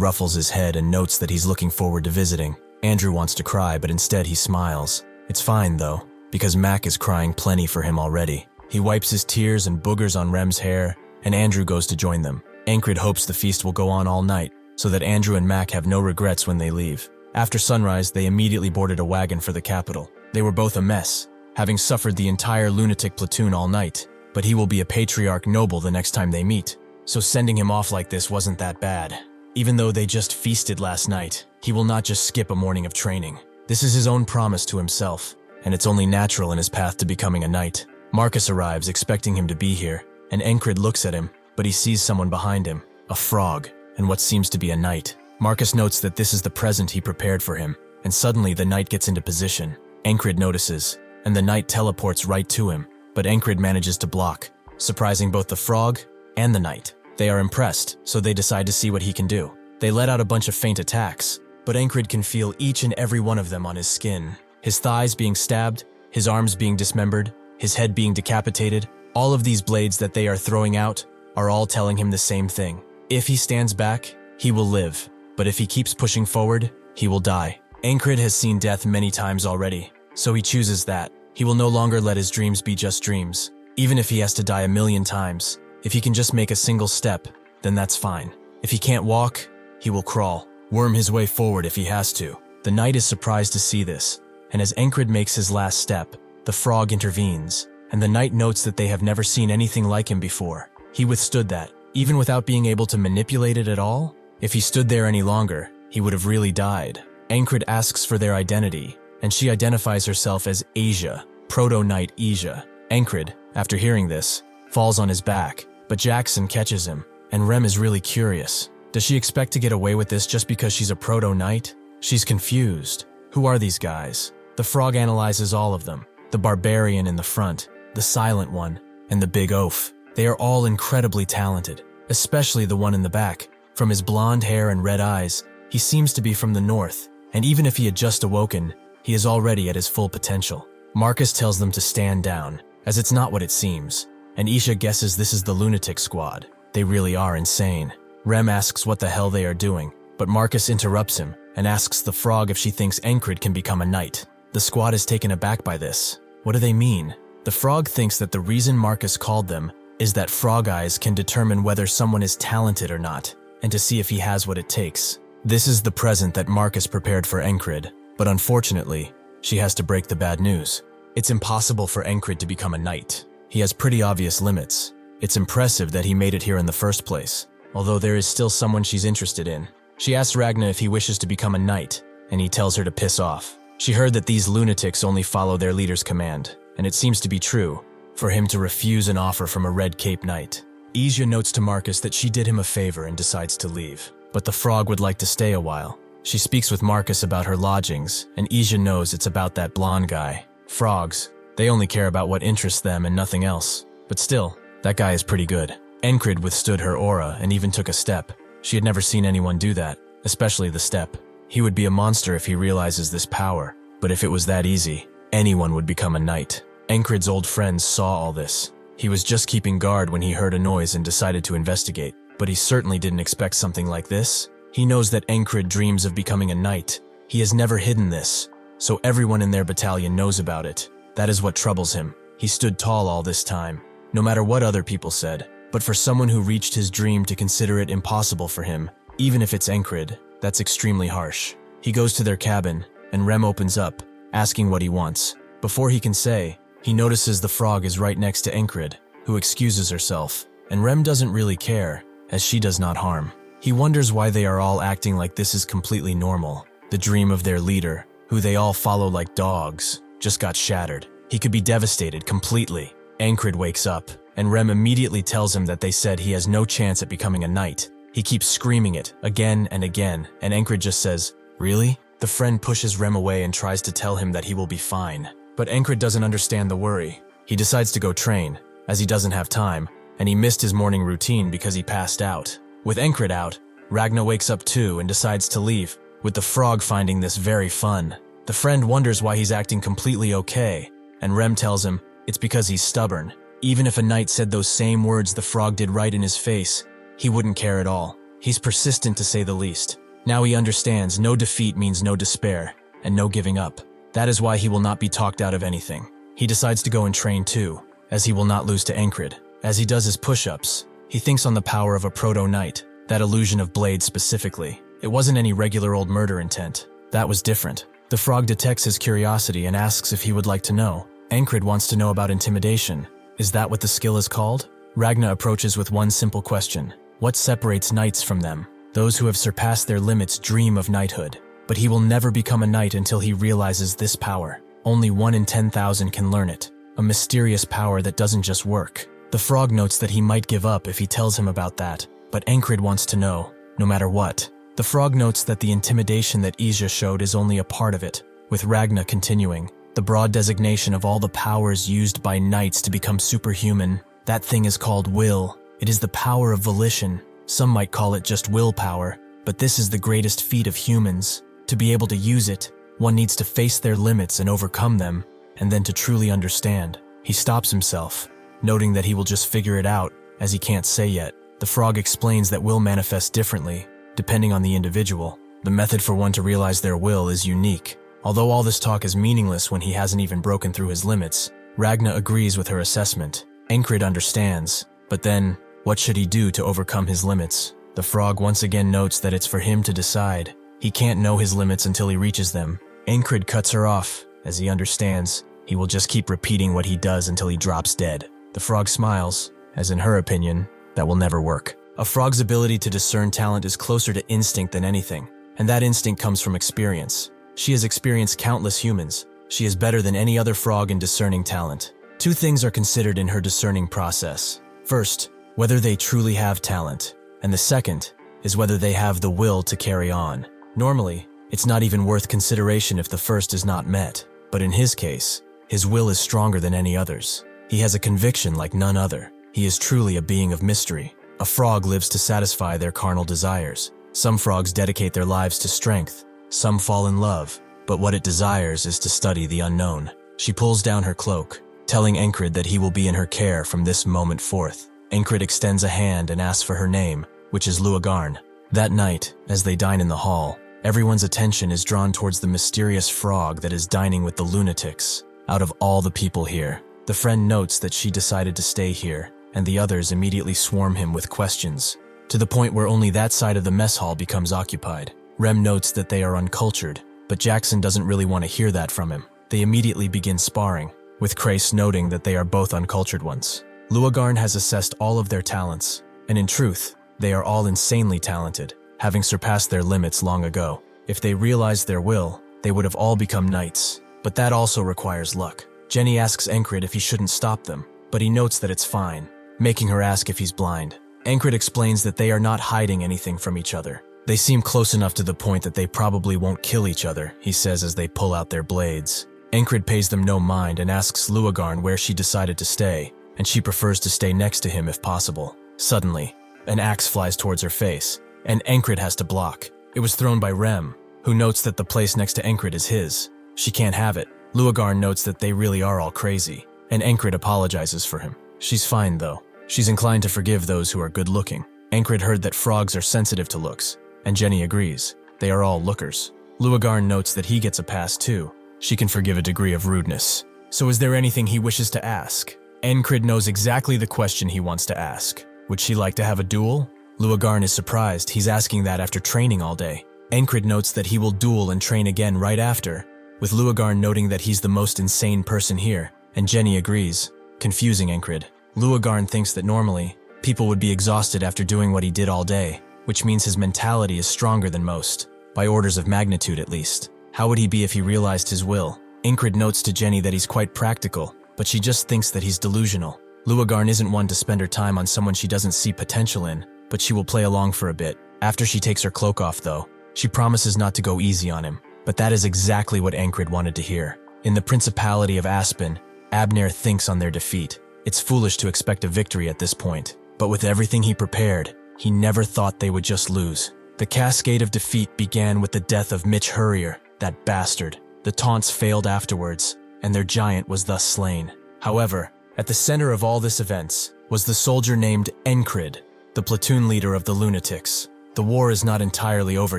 [SPEAKER 1] ruffles his head and notes that he's looking forward to visiting. Andrew wants to cry, but instead he smiles. It's fine though, because Mac is crying plenty for him already. He wipes his tears and boogers on Rem's hair, and Andrew goes to join them. Encrid hopes the feast will go on all night, so that Andrew and Mac have no regrets when they leave. After sunrise, they immediately boarded a wagon for the capital. They were both a mess, having suffered the entire lunatic platoon all night, but he will be a patriarch noble the next time they meet, so sending him off like this wasn't that bad. Even though they just feasted last night, he will not just skip a morning of training. This is his own promise to himself, and it's only natural in his path to becoming a knight. Marcus arrives expecting him to be here, and Encrid looks at him, but he sees someone behind him, a frog, and what seems to be a knight. Marcus notes that this is the present he prepared for him, and suddenly the knight gets into position. Encrid notices, and the knight teleports right to him, but Encrid manages to block, surprising both the frog and the knight. They are impressed, so they decide to see what he can do. They let out a bunch of feint attacks, but Encrid can feel each and every one of them on his skin. His thighs being stabbed, his arms being dismembered, his head being decapitated. All of these blades that they are throwing out are all telling him the same thing. If he stands back, he will live, but if he keeps pushing forward, he will die. Encrid has seen death many times already, so he chooses that. He will no longer let his dreams be just dreams, even if he has to die 1,000,000 times. If he can just make a single step, then that's fine. If he can't walk, he will crawl. worm his way forward if he has to. The knight is surprised to see this, and as Encrid makes his last step, the frog intervenes, and the knight notes that they have never seen anything like him before. He withstood that, even without being able to manipulate it at all? If he stood there any longer, he would have really died. Encrid asks for their identity, and she identifies herself as Asia, Proto-Knight Asia. Encrid, after hearing this, falls on his back, but Jackson catches him, and Rem is really curious. Does she expect to get away with this just because she's a Proto-Knight? She's confused. Who are these guys? The frog analyzes all of them. The barbarian in the front, the silent one, and the big oaf. They are all incredibly talented, especially the one in the back. From his blonde hair and red eyes, he seems to be from the north, and even if he had just awoken, he is already at his full potential. Marcus tells them to stand down, as it's not what it seems, and Isha guesses this is the lunatic squad. They really are insane. Rem asks what the hell they are doing, but Marcus interrupts him and asks the frog if she thinks Encrid can become a knight. The squad is taken aback by this. What do they mean? The frog thinks that the reason Marcus called them is that frog eyes can determine whether someone is talented or not, and to see if he has what it takes. This is the present that Marcus prepared for Encrid, but unfortunately, she has to break the bad news. It's impossible for Encrid to become a knight. He has pretty obvious limits. It's impressive that he made it here in the first place, although there is still someone she's interested in. She asks Ragnar if he wishes to become a knight, and he tells her to piss off. She heard that these lunatics only follow their leader's command, and it seems to be true for him to refuse an offer from a red cape knight. Asia notes to Marcus that she did him a favor and decides to leave, but the frog would like to stay a while. She speaks with Marcus about her lodgings, and Asia knows it's about that blonde guy. Frogs, they only care about what interests them and nothing else. But still, that guy is pretty good. Encrid withstood her aura and even took a step. She had never seen anyone do that, especially the step. He would be a monster if he realizes this power, but if it was that easy, anyone would become a knight. Encrid's old friends saw all this. He was just keeping guard when he heard a noise and decided to investigate, but he certainly didn't expect something like this. He knows that Encrid dreams of becoming a knight. He has never hidden this, so everyone in their battalion knows about it. That is what troubles him. He stood tall all this time, no matter what other people said, but for someone who reached his dream to consider it impossible for him, even if it's Encrid, that's extremely harsh. He goes to their cabin, and Rem opens up, asking what he wants. Before he can say, he notices the frog is right next to Encrid, who excuses herself, and Rem doesn't really care, as she does not harm. He wonders why they are all acting like this is completely normal. The dream of their leader, who they all follow like dogs, just got shattered. He could be devastated completely. Encrid wakes up, and Rem immediately tells him that they said he has no chance at becoming a knight. He keeps screaming it again and again, and Encrid just says, "Really?" The friend pushes Rem away and tries to tell him that he will be fine. But Encrid doesn't understand the worry. He decides to go train, as he doesn't have time, and he missed his morning routine because he passed out. With Encrid out, Ragnar wakes up too and decides to leave, with the frog finding this very fun. The friend wonders why he's acting completely okay, and Rem tells him it's because he's stubborn. Even if a knight said those same words the frog did right in his face, he wouldn't care at all. He's persistent to say the least. Now he understands no defeat means no despair, and no giving up. That is why he will not be talked out of anything. He decides to go and train too, as he will not lose to Encrid. As he does his push-ups, he thinks on the power of a proto-knight, that illusion of blade specifically. It wasn't any regular old murder intent. That was different. The frog detects his curiosity and asks if he would like to know. Encrid wants to know about intimidation. Is that what the skill is called? Ragnar approaches with one simple question. What separates knights from them? Those who have surpassed their limits dream of knighthood, but he will never become a knight until he realizes this power. Only 1 in 10,000 can learn it. A mysterious power that doesn't just work. The frog notes that he might give up if he tells him about that, but Encrid wants to know, no matter what. The frog notes that the intimidation that Asia showed is only a part of it, with Ragnar continuing. The broad designation of all the powers used by knights to become superhuman. That thing is called will. It is the power of volition. Some might call it just willpower, but this is the greatest feat of humans. To be able to use it, one needs to face their limits and overcome them, and then to truly understand. He stops himself, noting that he will just figure it out, as he can't say yet. The frog explains that will manifests differently, depending on the individual. The method for one to realize their will is unique. Although all this talk is meaningless when he hasn't even broken through his limits, Ragnar agrees with her assessment. Encrid understands, but then, what should he do to overcome his limits? The frog once again notes that it's for him to decide. He can't know his limits until he reaches them. Encrid cuts her off, as he understands he will just keep repeating what he does until he drops dead. The frog smiles, as in her opinion, that will never work. A frog's ability to discern talent is closer to instinct than anything, and that instinct comes from experience. She has experienced countless humans. She is better than any other frog in discerning talent. Two things are considered in her discerning process. First, whether they truly have talent, and the second is whether they have the will to carry on. Normally, it's not even worth consideration if the first is not met, but in his case, his will is stronger than any other's. He has a conviction like none other. He is truly a being of mystery. A frog lives to satisfy their carnal desires. Some frogs dedicate their lives to strength. Some fall in love, but what it desires is to study the unknown. She pulls down her cloak, telling Encrid that he will be in her care from this moment forth. Encrid extends a hand and asks for her name, which is Luagarn. That night, as they dine in the hall, everyone's attention is drawn towards the mysterious frog that is dining with the lunatics. Out of all the people here, the friend notes that she decided to stay here, and the others immediately swarm him with questions, to the point where only that side of the mess hall becomes occupied. Rem notes that they are uncultured, but Jackson doesn't really want to hear that from him. They immediately begin sparring, with Crace noting that they are both uncultured ones. Luagarn has assessed all of their talents, and in truth, they are all insanely talented, having surpassed their limits long ago. If they realized their will, they would have all become knights, but that also requires luck. Jenny asks Encrid if he shouldn't stop them, but he notes that it's fine, making her ask if he's blind. Encrid explains that they are not hiding anything from each other. They seem close enough to the point that they probably won't kill each other, he says as they pull out their blades. Encrid pays them no mind and asks Luagarn where she decided to stay, and she prefers to stay next to him if possible. Suddenly, an axe flies towards her face, and Encrid has to block. It was thrown by Rem, who notes that the place next to Encrid is his. She can't have it. Luagarn notes that they really are all crazy, and Encrid apologizes for him. She's fine though. She's inclined to forgive those who are good-looking. Encrid heard that frogs are sensitive to looks, and Jenny agrees. They are all lookers. Luagarn notes that he gets a pass too. She can forgive a degree of rudeness. So is there anything he wishes to ask? Encrid knows exactly the question he wants to ask. Would she like to have a duel? Luagarn is surprised he's asking that after training all day. Encrid notes that he will duel and train again right after, with Luagarn noting that he's the most insane person here, and Jenny agrees, confusing Encrid. Luagarn thinks that normally, people would be exhausted after doing what he did all day, which means his mentality is stronger than most, by orders of magnitude at least. How would he be if he realized his will? Encrid notes to Jenny that he's quite practical, but she just thinks that he's delusional. Luagarn isn't one to spend her time on someone she doesn't see potential in, but she will play along for a bit. After she takes her cloak off though, she promises not to go easy on him, but that is exactly what Encrid wanted to hear. In the Principality of Aspen, Abner thinks on their defeat. It's foolish to expect a victory at this point, but with everything he prepared, he never thought they would just lose. The cascade of defeat began with the death of Mitch Hurrier, that bastard. The taunts failed afterwards, and their giant was thus slain. However, at the center of all this events was the soldier named Encrid, the platoon leader of the lunatics. The war is not entirely over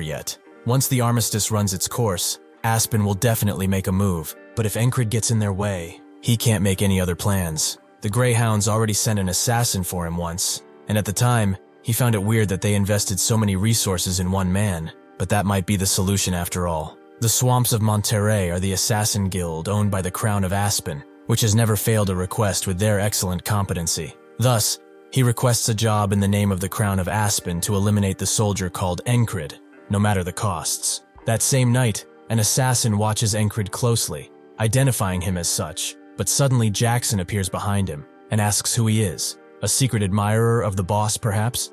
[SPEAKER 1] yet. Once the armistice runs its course, Aspen will definitely make a move, but if Encrid gets in their way, he can't make any other plans. The Greyhounds already sent an assassin for him once, and at the time, he found it weird that they invested so many resources in one man, but that might be the solution after all. The Swamps of Monterey are the assassin guild owned by the Crown of Aspen, which has never failed a request with their excellent competency. Thus, he requests a job in the name of the Crown of Aspen to eliminate the soldier called Encrid, no matter the costs. That same night, an assassin watches Encrid closely, identifying him as such, but suddenly Jackson appears behind him and asks who he is. A secret admirer of the boss, perhaps?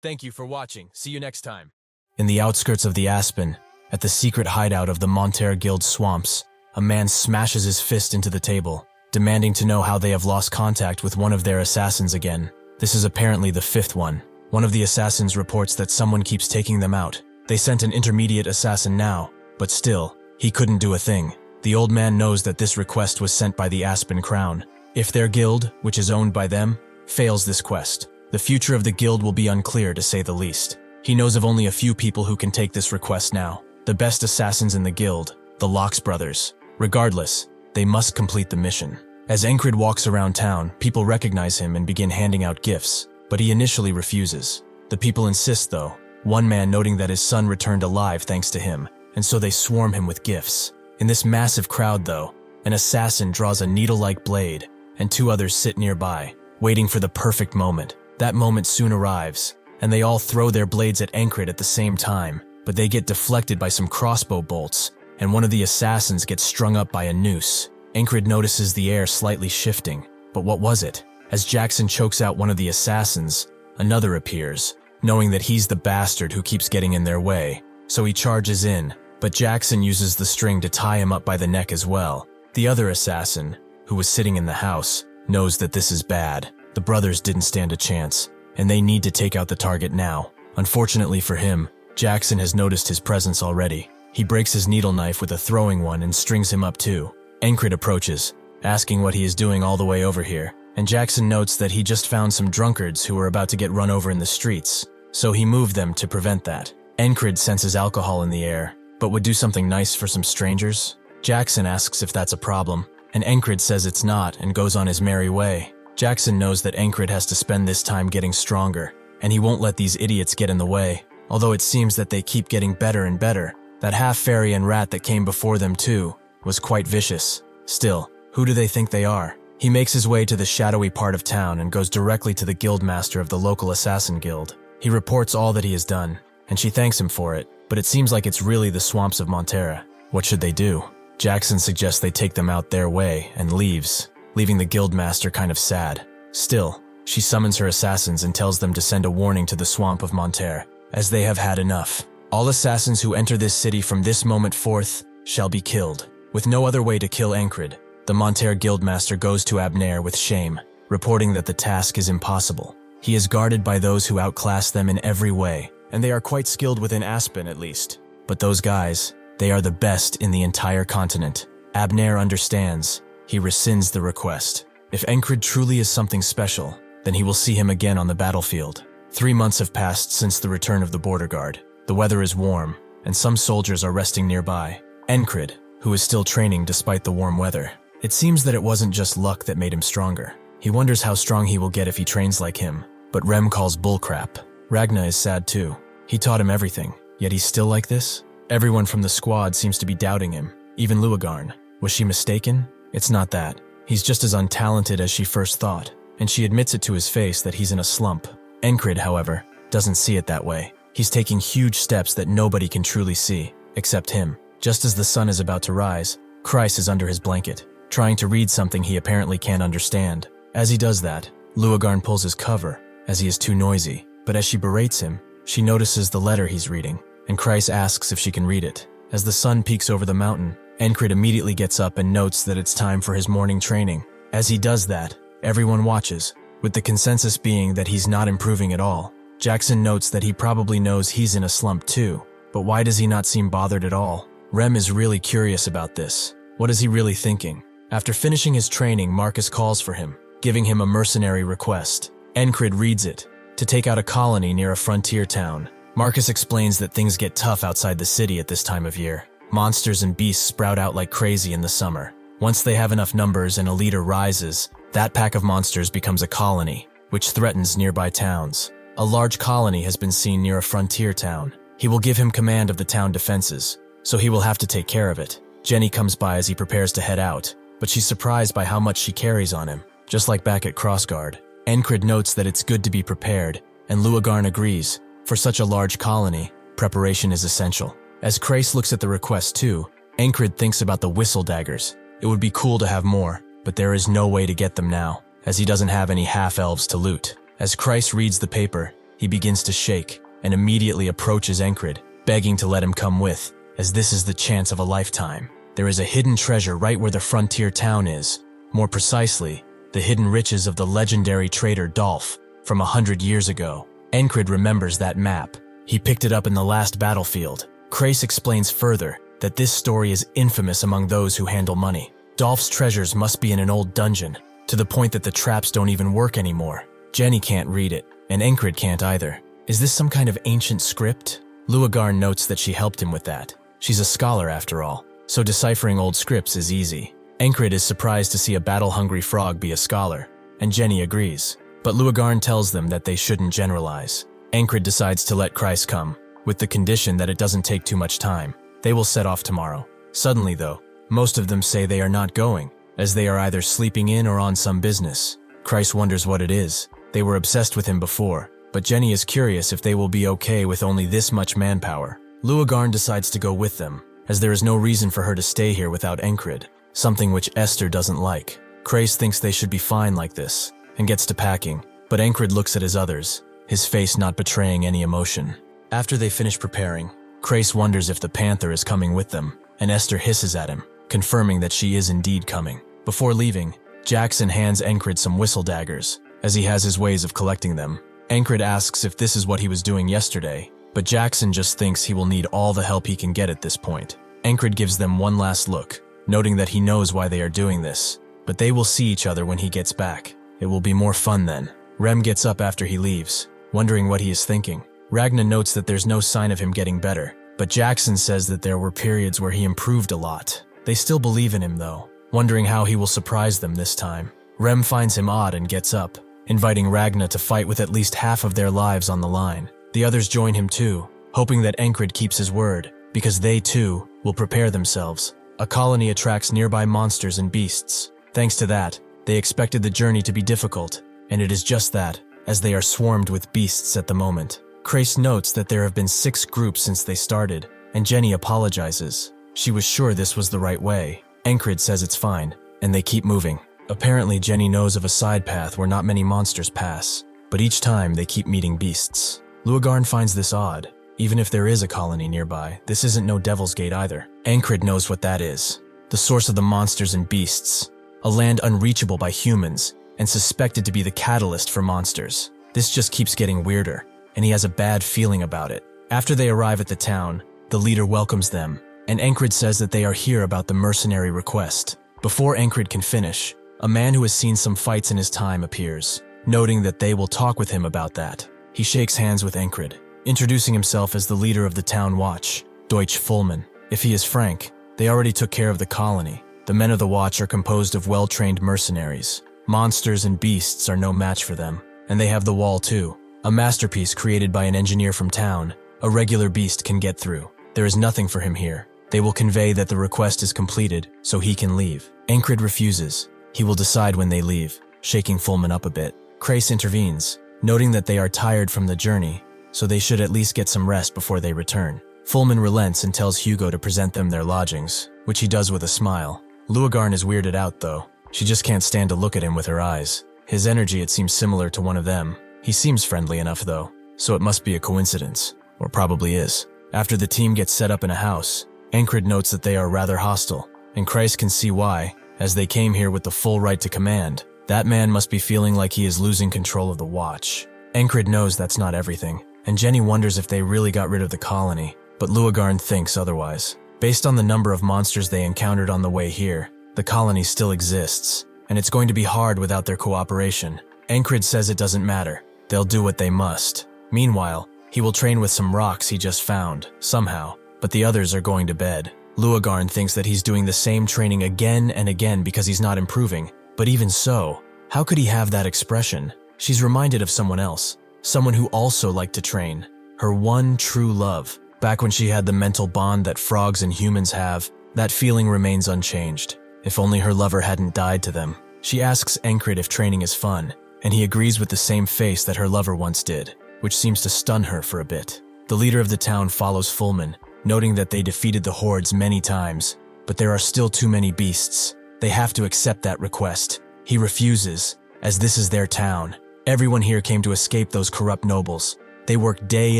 [SPEAKER 1] Thank you for watching. See you next time. In the outskirts of the Aspen, at the secret hideout of the Monterey Guild swamps, a man smashes his fist into the table, demanding to know how they have lost contact with one of their assassins again. This is apparently the fifth one. One of the assassins reports that someone keeps taking them out. They sent an intermediate assassin now, but still, he couldn't do a thing. The old man knows that this request was sent by the Aspen Crown. If their guild, which is owned by them, fails this quest, the future of the guild will be unclear to say the least. He knows of only a few people who can take this request now. The best assassins in the guild, the Locks brothers. Regardless, they must complete the mission. As Encrid walks around town, people recognize him and begin handing out gifts, but he initially refuses. The people insist though, one man noting that his son returned alive thanks to him, and so they swarm him with gifts. In this massive crowd, though, an assassin draws a needle-like blade, and two others sit nearby, waiting for the perfect moment. That moment soon arrives, and they all throw their blades at Encrid at the same time, but they get deflected by some crossbow bolts, and one of the assassins gets strung up by a noose. Encrid notices the air slightly shifting, but what was it? As Jackson chokes out one of the assassins, another appears, knowing that he's the bastard who keeps getting in their way, so he charges in, but Jackson uses the string to tie him up by the neck as well. The other assassin, who was sitting in the house, knows that this is bad. The brothers didn't stand a chance, and they need to take out the target now. Unfortunately for him, Jackson has noticed his presence already. He breaks his needle knife with a throwing one and strings him up too. Encrid approaches, asking what he is doing all the way over here, and Jackson notes that he just found some drunkards who were about to get run over in the streets, so he moved them to prevent that. Encrid senses alcohol in the air, but would do something nice for some strangers. Jackson asks if that's a problem, and Encrid says it's not and goes on his merry way. Jackson knows that Encrid has to spend this time getting stronger, and he won't let these idiots get in the way, although it seems that they keep getting better and better. That half-fairy and rat that came before them too was quite vicious. Still, who do they think they are? He makes his way to the shadowy part of town and goes directly to the guildmaster of the local assassin guild. He reports all that he has done, and she thanks him for it, but it seems like it's really the swamps of Montera. What should they do? Jackson suggests they take them out their way and leaves, leaving the guildmaster kind of sad. Still, she summons her assassins and tells them to send a warning to the swamp of Montera, as they have had enough. All assassins who enter this city from this moment forth shall be killed. With no other way to kill Encrid, the Montera guildmaster goes to Abner with shame, reporting that the task is impossible. He is guarded by those who outclass them in every way, and they are quite skilled within Aspen at least. But those guys, they are the best in the entire continent. Abner understands. He rescinds the request. If Encrid truly is something special, then he will see him again on the battlefield. 3 months have passed since the return of the border guard. The weather is warm, and some soldiers are resting nearby. Encrid, who is still training despite the warm weather. It seems that it wasn't just luck that made him stronger. He wonders how strong he will get if he trains like him, but Rem calls bullcrap. Ragna is sad too. He taught him everything, yet he's still like this? Everyone from the squad seems to be doubting him, even Luagarn. Was she mistaken? It's not that. He's just as untalented as she first thought, and she admits it to his face that he's in a slump. Encrid, however, doesn't see it that way. He's taking huge steps that nobody can truly see, except him. Just as the sun is about to rise, Kreis is under his blanket, trying to read something he apparently can't understand. As he does that, Luagarn pulls his cover, as he is too noisy, but as she berates him, she notices the letter he's reading, and Kreis asks if she can read it. As the sun peeks over the mountain, Encrid immediately gets up and notes that it's time for his morning training. As he does that, everyone watches, with the consensus being that he's not improving at all. Jackson notes that he probably knows he's in a slump too, but why does he not seem bothered at all? Rem is really curious about this. What is he really thinking? After finishing his training, Marcus calls for him, giving him a mercenary request. Encrid reads it, to take out a colony near a frontier town. Marcus explains that things get tough outside the city at this time of year. Monsters and beasts sprout out like crazy in the summer. Once they have enough numbers and a leader rises, that pack of monsters becomes a colony, which threatens nearby towns. A large colony has been seen near a frontier town. He will give him command of the town defenses, so he will have to take care of it. Jenny comes by as he prepares to head out, but she's surprised by how much she carries on him, just like back at Crossguard. Encrid notes that it's good to be prepared, and Luagarn agrees. For such a large colony, preparation is essential. As Kreis looks at the request too, Encrid thinks about the whistle daggers. It would be cool to have more, but there is no way to get them now, as he doesn't have any half-elves to loot. As Kreis reads the paper, he begins to shake, and immediately approaches Encrid, begging to let him come with, as this is the chance of a lifetime. There is a hidden treasure right where the frontier town is. More precisely, the hidden riches of the legendary trader Dolph from 100 years ago. Encrid remembers that map. He picked it up in the last battlefield. Kreis explains further that this story is infamous among those who handle money. Dolph's treasures must be in an old dungeon, to the point that the traps don't even work anymore. Jenny can't read it, and Encrid can't either. Is this some kind of ancient script? Luagarn notes that she helped him with that. She's a scholar after all, so deciphering old scripts is easy. Encrid is surprised to see a battle-hungry frog be a scholar, and Jenny agrees. But Luagarn tells them that they shouldn't generalize. Encrid decides to let Kreis come, with the condition that it doesn't take too much time. They will set off tomorrow. Suddenly though, most of them say they are not going, as they are either sleeping in or on some business. Kreis wonders what it is. They were obsessed with him before, but Jenny is curious if they will be okay with only this much manpower. Luagarn decides to go with them, as there is no reason for her to stay here without Encrid, something which Esther doesn't like. Kreis thinks they should be fine like this, and gets to packing, but Encrid looks at his others, his face not betraying any emotion. After they finish preparing, Kreis wonders if the panther is coming with them, and Esther hisses at him, confirming that she is indeed coming. Before leaving, Jackson hands Encrid some whistle daggers, as he has his ways of collecting them. Encrid asks if this is what he was doing yesterday, but Jackson just thinks he will need all the help he can get at this point. Encrid gives them one last look, noting that he knows why they are doing this, but they will see each other when he gets back. It will be more fun then. Rem gets up after he leaves, wondering what he is thinking. Ragna notes that there's no sign of him getting better, but Jackson says that there were periods where he improved a lot. They still believe in him though, wondering how he will surprise them this time. Rem finds him odd and gets up, inviting Ragna to fight with at least half of their lives on the line. The others join him too, hoping that Encrid keeps his word, because they too will prepare themselves. A colony attracts nearby monsters and beasts. Thanks to that, they expected the journey to be difficult, and it is just that, as they are swarmed with beasts at the moment. Kreis notes that there have been 6 groups since they started, and Jenny apologizes. She was sure this was the right way. Encrid says it's fine, and they keep moving. Apparently Jenny knows of a side path where not many monsters pass, but each time they keep meeting beasts. Luagarn finds this odd. Even if there is a colony nearby, this isn't no Devil's Gate either. Encrid knows what that is. The source of the monsters and beasts. A land unreachable by humans, and suspected to be the catalyst for monsters. This just keeps getting weirder, and he has a bad feeling about it. After they arrive at the town, the leader welcomes them, and Encrid says that they are here about the mercenary request. Before Encrid can finish, a man who has seen some fights in his time appears, noting that they will talk with him about that. He shakes hands with Encrid, introducing himself as the leader of the town watch, Deutsch Fullman. If he is frank, they already took care of the colony. The men of the watch are composed of well-trained mercenaries. Monsters and beasts are no match for them, and they have the wall too. A masterpiece created by an engineer from town. A regular beast can get through. There is nothing for him here. They will convey that the request is completed, so he can leave. Encrid refuses. He will decide when they leave, shaking Fullman up a bit. Kreis intervenes, noting that they are tired from the journey, so they should at least get some rest before they return. Fullman relents and tells Hugo to present them their lodgings, which he does with a smile. Luagarn is weirded out though. She just can't stand to look at him with her eyes. His energy, it seems similar to one of them. He seems friendly enough though, so it must be a coincidence, or probably is. After the team gets set up in a house, Encrid notes that they are rather hostile, and Kreis can see why, as they came here with the full right to command. That man must be feeling like he is losing control of the watch. Encrid knows that's not everything, and Jenny wonders if they really got rid of the colony, but Luagarn thinks otherwise. Based on the number of monsters they encountered on the way here, the colony still exists, and it's going to be hard without their cooperation. Encrid says it doesn't matter. They'll do what they must. Meanwhile, he will train with some rocks he just found, somehow, but the others are going to bed. Luagarn thinks that he's doing the same training again and again because he's not improving, but even so, how could he have that expression? She's reminded of someone else, someone who also liked to train, her one true love. Back when she had the mental bond that frogs and humans have, that feeling remains unchanged. If only her lover hadn't died to them. She asks Encrid if training is fun, and he agrees with the same face that her lover once did, which seems to stun her for a bit. The leader of the town follows Fullman, noting that they defeated the hordes many times, but there are still too many beasts. They have to accept that request. He refuses, as this is their town. Everyone here came to escape those corrupt nobles. They worked day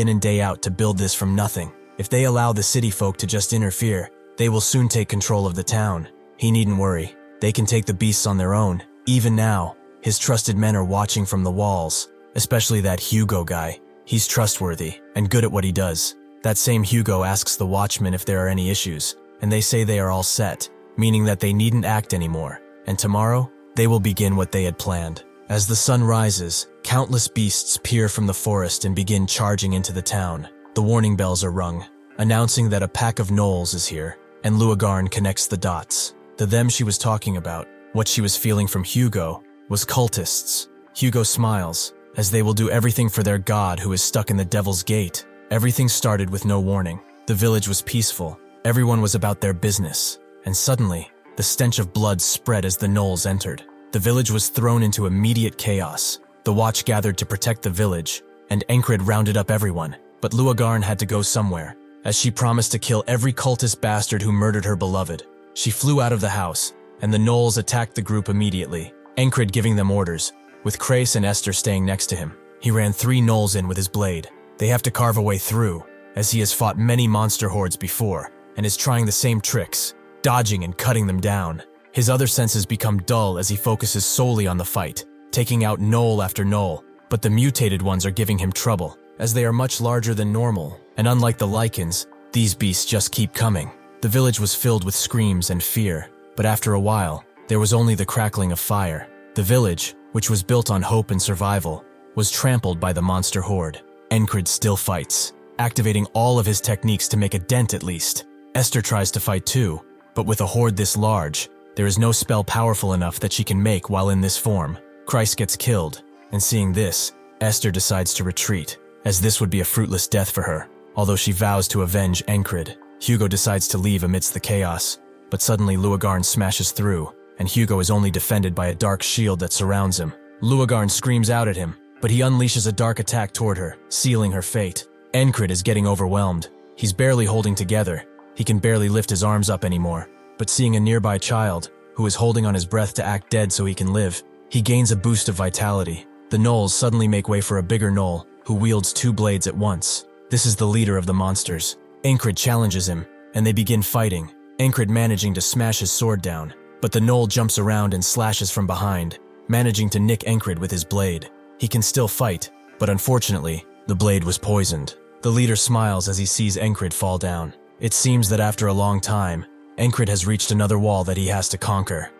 [SPEAKER 1] in and day out to build this from nothing. If they allow the city folk to just interfere, they will soon take control of the town. He needn't worry. They can take the beasts on their own. Even now, his trusted men are watching from the walls, especially that Hugo guy. He's trustworthy and good at what he does. That same Hugo asks the watchmen if there are any issues, and they say they are all set, meaning that they needn't act anymore. And tomorrow, they will begin what they had planned. As the sun rises, countless beasts peer from the forest and begin charging into the town. The warning bells are rung, announcing that a pack of gnolls is here, and Luagarn connects the dots. The them she was talking about, what she was feeling from Hugo, was cultists. Hugo smiles, as they will do everything for their god who is stuck in the Devil's Gate. Everything started with no warning. The village was peaceful. Everyone was about their business. And suddenly, the stench of blood spread as the gnolls entered. The village was thrown into immediate chaos. The Watch gathered to protect the village, and Encrid rounded up everyone. But Luagarn had to go somewhere, as she promised to kill every cultist bastard who murdered her beloved. She flew out of the house, and the gnolls attacked the group immediately, Encrid giving them orders, with Krace and Esther staying next to him. He ran 3 gnolls in with his blade. They have to carve a way through, as he has fought many monster hordes before, and is trying the same tricks, dodging and cutting them down. His other senses become dull as he focuses solely on the fight, taking out gnoll after gnoll, but the mutated ones are giving him trouble, as they are much larger than normal, and unlike the lichens, these beasts just keep coming. The village was filled with screams and fear, but after a while, there was only the crackling of fire. The village, which was built on hope and survival, was trampled by the monster horde. Encrid still fights, activating all of his techniques to make a dent at least. Esther tries to fight too, but with a horde this large, there is no spell powerful enough that she can make while in this form. Christ gets killed, and seeing this, Esther decides to retreat, as this would be a fruitless death for her. Although she vows to avenge Encrid, Hugo decides to leave amidst the chaos, but suddenly Luagarn smashes through, and Hugo is only defended by a dark shield that surrounds him. Luagarn screams out at him, but he unleashes a dark attack toward her, sealing her fate. Encrid is getting overwhelmed. He's barely holding together. He can barely lift his arms up anymore, but seeing a nearby child, who is holding on his breath to act dead so he can live, he gains a boost of vitality. The gnolls suddenly make way for a bigger gnoll, who wields 2 blades at once. This is the leader of the monsters. Encrid challenges him, and they begin fighting, Encrid managing to smash his sword down, but the gnoll jumps around and slashes from behind, managing to nick Encrid with his blade. He can still fight, but unfortunately, the blade was poisoned. The leader smiles as he sees Encrid fall down. It seems that after a long time, Encrid has reached another wall that he has to conquer.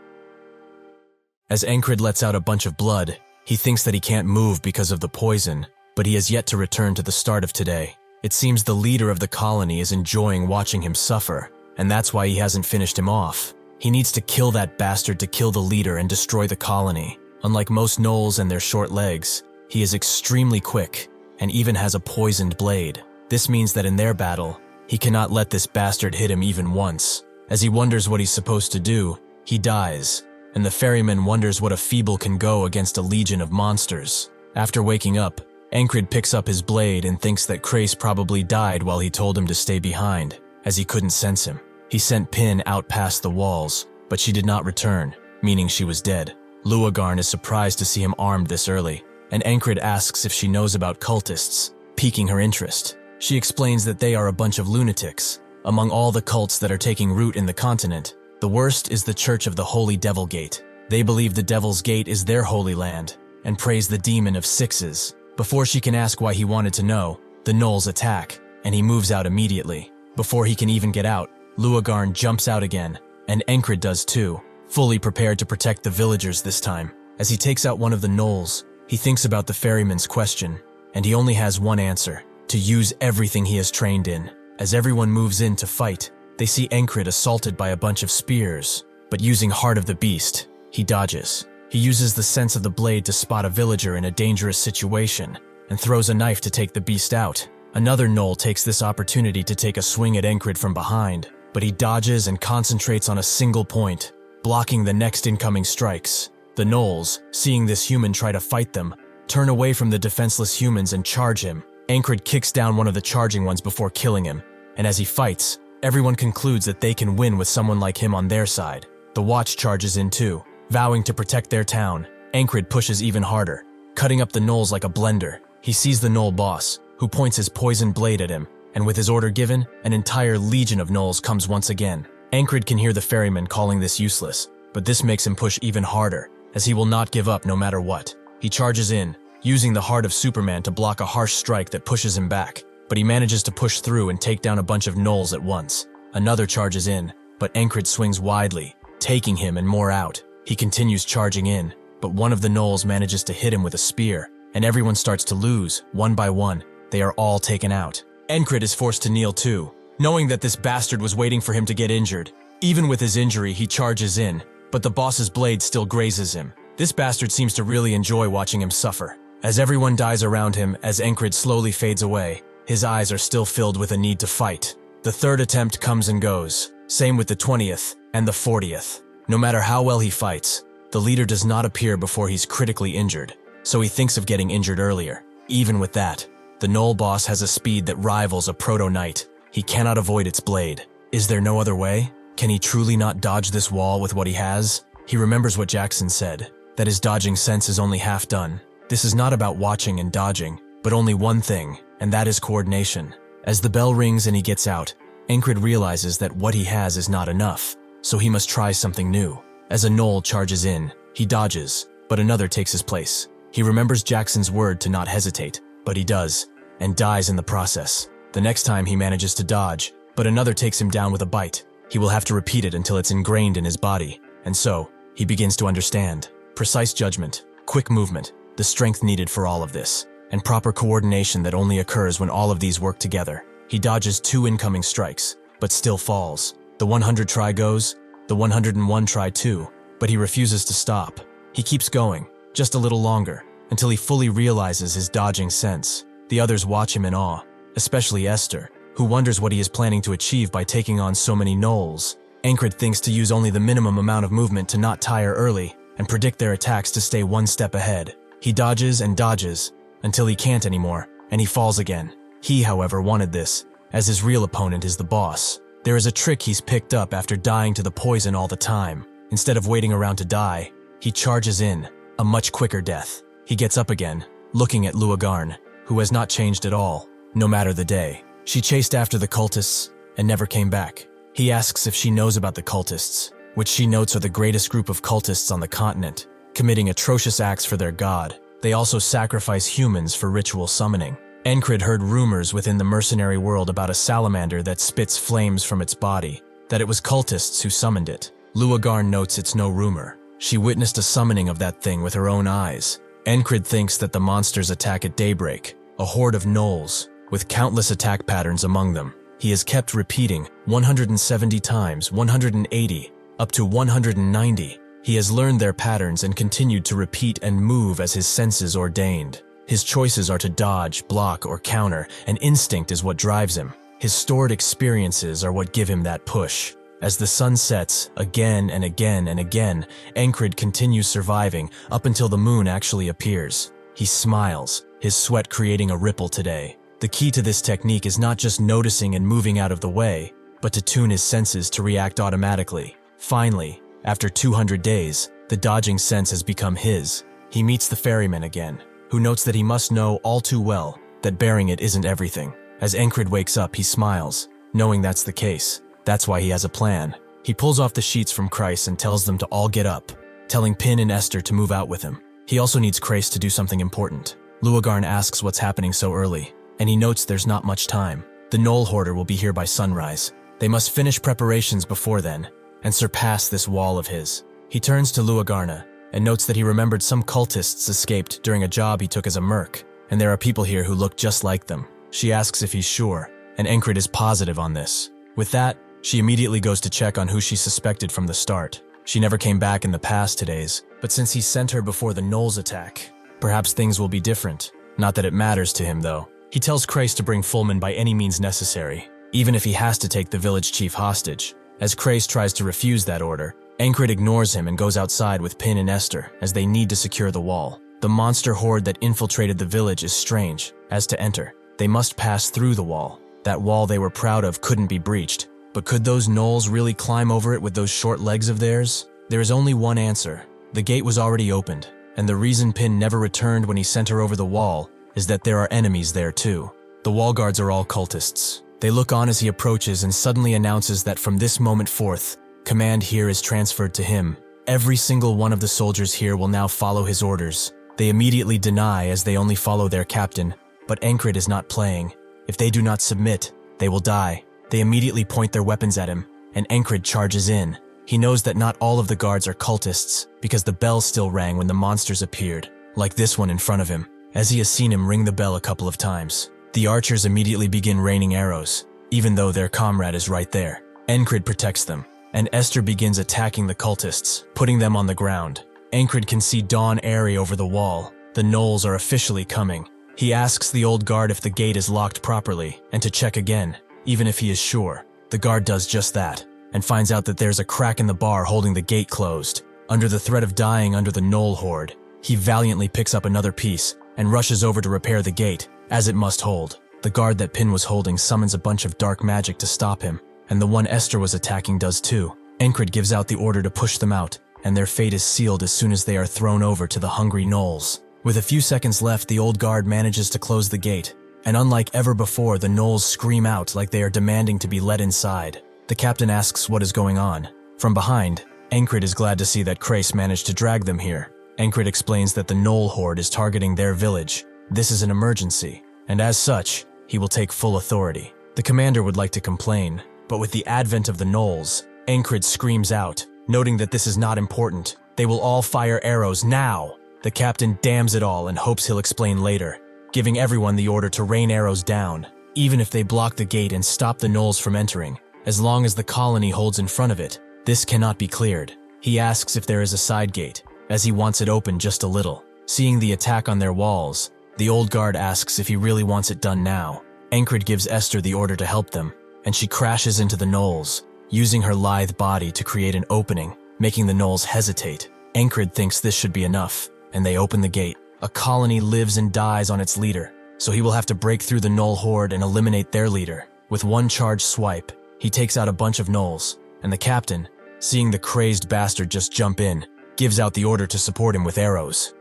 [SPEAKER 1] As Encrid lets out a bunch of blood, he thinks that he can't move because of the poison, but he has yet to return to the start of today. It seems the leader of the colony is enjoying watching him suffer, and that's why he hasn't finished him off. He needs to kill that bastard to kill the leader and destroy the colony. Unlike most gnolls and their short legs, he is extremely quick, and even has a poisoned blade. This means that in their battle, he cannot let this bastard hit him even once. As he wonders what he's supposed to do, he dies, and the ferryman wonders what a feeble can go against a legion of monsters. After waking up, Encrid picks up his blade and thinks that Krace probably died while he told him to stay behind, as he couldn't sense him. He sent Pin out past the walls, but she did not return, meaning she was dead. Luagarn is surprised to see him armed this early, and Encrid asks if she knows about cultists, piquing her interest. She explains that they are a bunch of lunatics. Among all the cults that are taking root in the continent, the worst is the Church of the Holy Devil Gate. They believe the Devil's Gate is their holy land, and praise the demon of sixes. Before she can ask why he wanted to know, the gnolls attack, and he moves out immediately. Before he can even get out, Luagarn jumps out again, and Encrid does too, fully prepared to protect the villagers this time. As he takes out one of the gnolls, he thinks about the ferryman's question, and he only has one answer: to use everything he has trained in. As everyone moves in to fight, they see Encrid assaulted by a bunch of spears, but using Heart of the Beast, he dodges. He uses the sense of the blade to spot a villager in a dangerous situation, and throws a knife to take the beast out. Another gnoll takes this opportunity to take a swing at Encrid from behind, but he dodges and concentrates on a single point, blocking the next incoming strikes. The gnolls, seeing this human try to fight them, turn away from the defenseless humans and charge him. Encrid kicks down one of the charging ones before killing him, and as he fights, everyone concludes that they can win with someone like him on their side. The Watch charges in too, vowing to protect their town. Encrid pushes even harder, cutting up the gnolls like a blender. He sees the gnoll boss, who points his poisoned blade at him, and with his order given, an entire legion of gnolls comes once again. Encrid can hear the ferryman calling this useless, but this makes him push even harder, as he will not give up no matter what. He charges in, using the Heart of Superman to block a harsh strike that pushes him back, but he manages to push through and take down a bunch of gnolls at once. Another charges in, but Encrid swings widely, taking him and more out. He continues charging in, but one of the gnolls manages to hit him with a spear, and everyone starts to lose, one by one. They are all taken out. Encrid is forced to kneel too, knowing that this bastard was waiting for him to get injured. Even with his injury, he charges in, but the boss's blade still grazes him. This bastard seems to really enjoy watching him suffer. As everyone dies around him, as Encrid slowly fades away, his eyes are still filled with a need to fight. The third attempt comes and goes, same with the 20th and the 40th. No matter how well he fights, the leader does not appear before he's critically injured, so he thinks of getting injured earlier. Even with that, the Gnoll boss has a speed that rivals a Proto-Knight. He cannot avoid its blade. Is there no other way? Can he truly not dodge this wall with what he has? He remembers what Jackson said, that his dodging sense is only half done. This is not about watching and dodging, but only one thing, and that is coordination. As the bell rings and he gets out, Encrid realizes that what he has is not enough, so he must try something new. As a Gnoll charges in, he dodges, but another takes his place. He remembers Jackson's word to not hesitate, but he does, and dies in the process. The next time he manages to dodge, but another takes him down with a bite. He will have to repeat it until it's ingrained in his body, and so, he begins to understand. Precise judgment, quick movement, the strength needed for all of this, and proper coordination that only occurs when all of these work together. He dodges 2 incoming strikes, but still falls. The 100 try goes, the 101 try too, but he refuses to stop. He keeps going, just a little longer, until he fully realizes his dodging sense. The others watch him in awe, especially Esther, who wonders what he is planning to achieve by taking on so many gnolls. Encrid thinks to use only the minimum amount of movement to not tire early and predict their attacks to stay one step ahead. He dodges and dodges until he can't anymore, and he falls again. He, however, wanted this, as his real opponent is the boss. There is a trick he's picked up after dying to the poison all the time. Instead of waiting around to die, he charges in, a much quicker death. He gets up again, looking at Luagarn, who has not changed at all, no matter the day. She chased after the cultists and never came back. He asks if she knows about the cultists, which she notes are the greatest group of cultists on the continent, committing atrocious acts for their god. They also sacrifice humans for ritual summoning. Encrid heard rumors within the mercenary world about a salamander that spits flames from its body, that it was cultists who summoned it. Luagarn notes it's no rumor. She witnessed a summoning of that thing with her own eyes. Encrid thinks that the monsters attack at daybreak, a horde of gnolls, with countless attack patterns among them. He has kept repeating 170 times, 180, up to 190. He has learned their patterns and continued to repeat and move as his senses ordained. His choices are to dodge, block, or counter, and instinct is what drives him. His stored experiences are what give him that push. As the sun sets, again and again and again, Encrid continues surviving up until the moon actually appears. He smiles, his sweat creating a ripple today. The key to this technique is not just noticing and moving out of the way, but to tune his senses to react automatically. Finally, after 200 days, the dodging sense has become his. He meets the ferryman again, who notes that he must know all too well that bearing it isn't everything. As Encrid wakes up, he smiles, knowing that's the case. That's why he has a plan. He pulls off the sheets from Kreis and tells them to all get up, telling Pin and Esther to move out with him. He also needs Kreis to do something important. Luagarn asks what's happening so early, and he notes there's not much time. The Gnoll Hoarder will be here by sunrise. They must finish preparations before then, and surpass this wall of his. He turns to Luagarna, and notes that he remembered some cultists escaped during a job he took as a merc, and there are people here who look just like them. She asks if he's sure, and Encrid is positive on this. With that, she immediately goes to check on who she suspected from the start. She never came back in the past 2 days, but since he sent her before the Gnolls attack, perhaps things will be different. Not that it matters to him, though. He tells Kreis to bring Fulman by any means necessary, even if he has to take the village chief hostage. As Kreis tries to refuse that order, Encrid ignores him and goes outside with Pin and Esther as they need to secure the wall. The monster horde that infiltrated the village is strange. As to enter, they must pass through the wall. That wall they were proud of couldn't be breached. But could those gnolls really climb over it with those short legs of theirs? There is only one answer. The gate was already opened, and the reason Pin never returned when he sent her over the wall is that there are enemies there too. The wall guards are all cultists. They look on as he approaches and suddenly announces that from this moment forth, command here is transferred to him. Every single one of the soldiers here will now follow his orders. They immediately deny as they only follow their captain, but Encrid is not playing. If they do not submit, they will die. They immediately point their weapons at him, and Encrid charges in. He knows that not all of the guards are cultists, because the bell still rang when the monsters appeared, like this one in front of him, as he has seen him ring the bell a couple of times. The archers immediately begin raining arrows, even though their comrade is right there. Encrid protects them, and Esther begins attacking the cultists, putting them on the ground. Encrid can see Dawn Airy over the wall, The gnolls are officially coming. He asks the old guard if the gate is locked properly and to check again, even if he is sure. The guard does just that and finds out that there's a crack in the bar holding the gate closed. Under the threat of dying under the gnoll horde, he valiantly picks up another piece and rushes over to repair the gate, as it must hold. The guard that Pin was holding summons a bunch of dark magic to stop him, and the one Esther was attacking does too. Encrid gives out the order to push them out, and their fate is sealed as soon as they are thrown over to the hungry gnolls. With a few seconds left, the old guard manages to close the gate, and unlike ever before, the gnolls scream out like they are demanding to be let inside. The captain asks what is going on. From behind, Encrid is glad to see that Krace managed to drag them here. Encrid explains that the gnoll horde is targeting their village. This is an emergency, and as such, he will take full authority. The commander would like to complain, but with the advent of the gnolls, Encrid screams out, noting that this is not important. They will all fire arrows now. The captain damns it all and hopes he'll explain later, giving everyone the order to rain arrows down, even if they block the gate and stop the gnolls from entering. As long as the colony holds in front of it, this cannot be cleared. He asks if there is a side gate, as he wants it open just a little. Seeing the attack on their walls, the old guard asks if he really wants it done now. Encrid gives Esther the order to help them, and she crashes into the gnolls, using her lithe body to create an opening, making the gnolls hesitate. Encrid thinks this should be enough, and they open the gate. A colony lives and dies on its leader, so he will have to break through the gnoll horde and eliminate their leader. With one charge swipe, he takes out a bunch of gnolls, and the captain, seeing the crazed bastard just jump in, gives out the order to support him with arrows.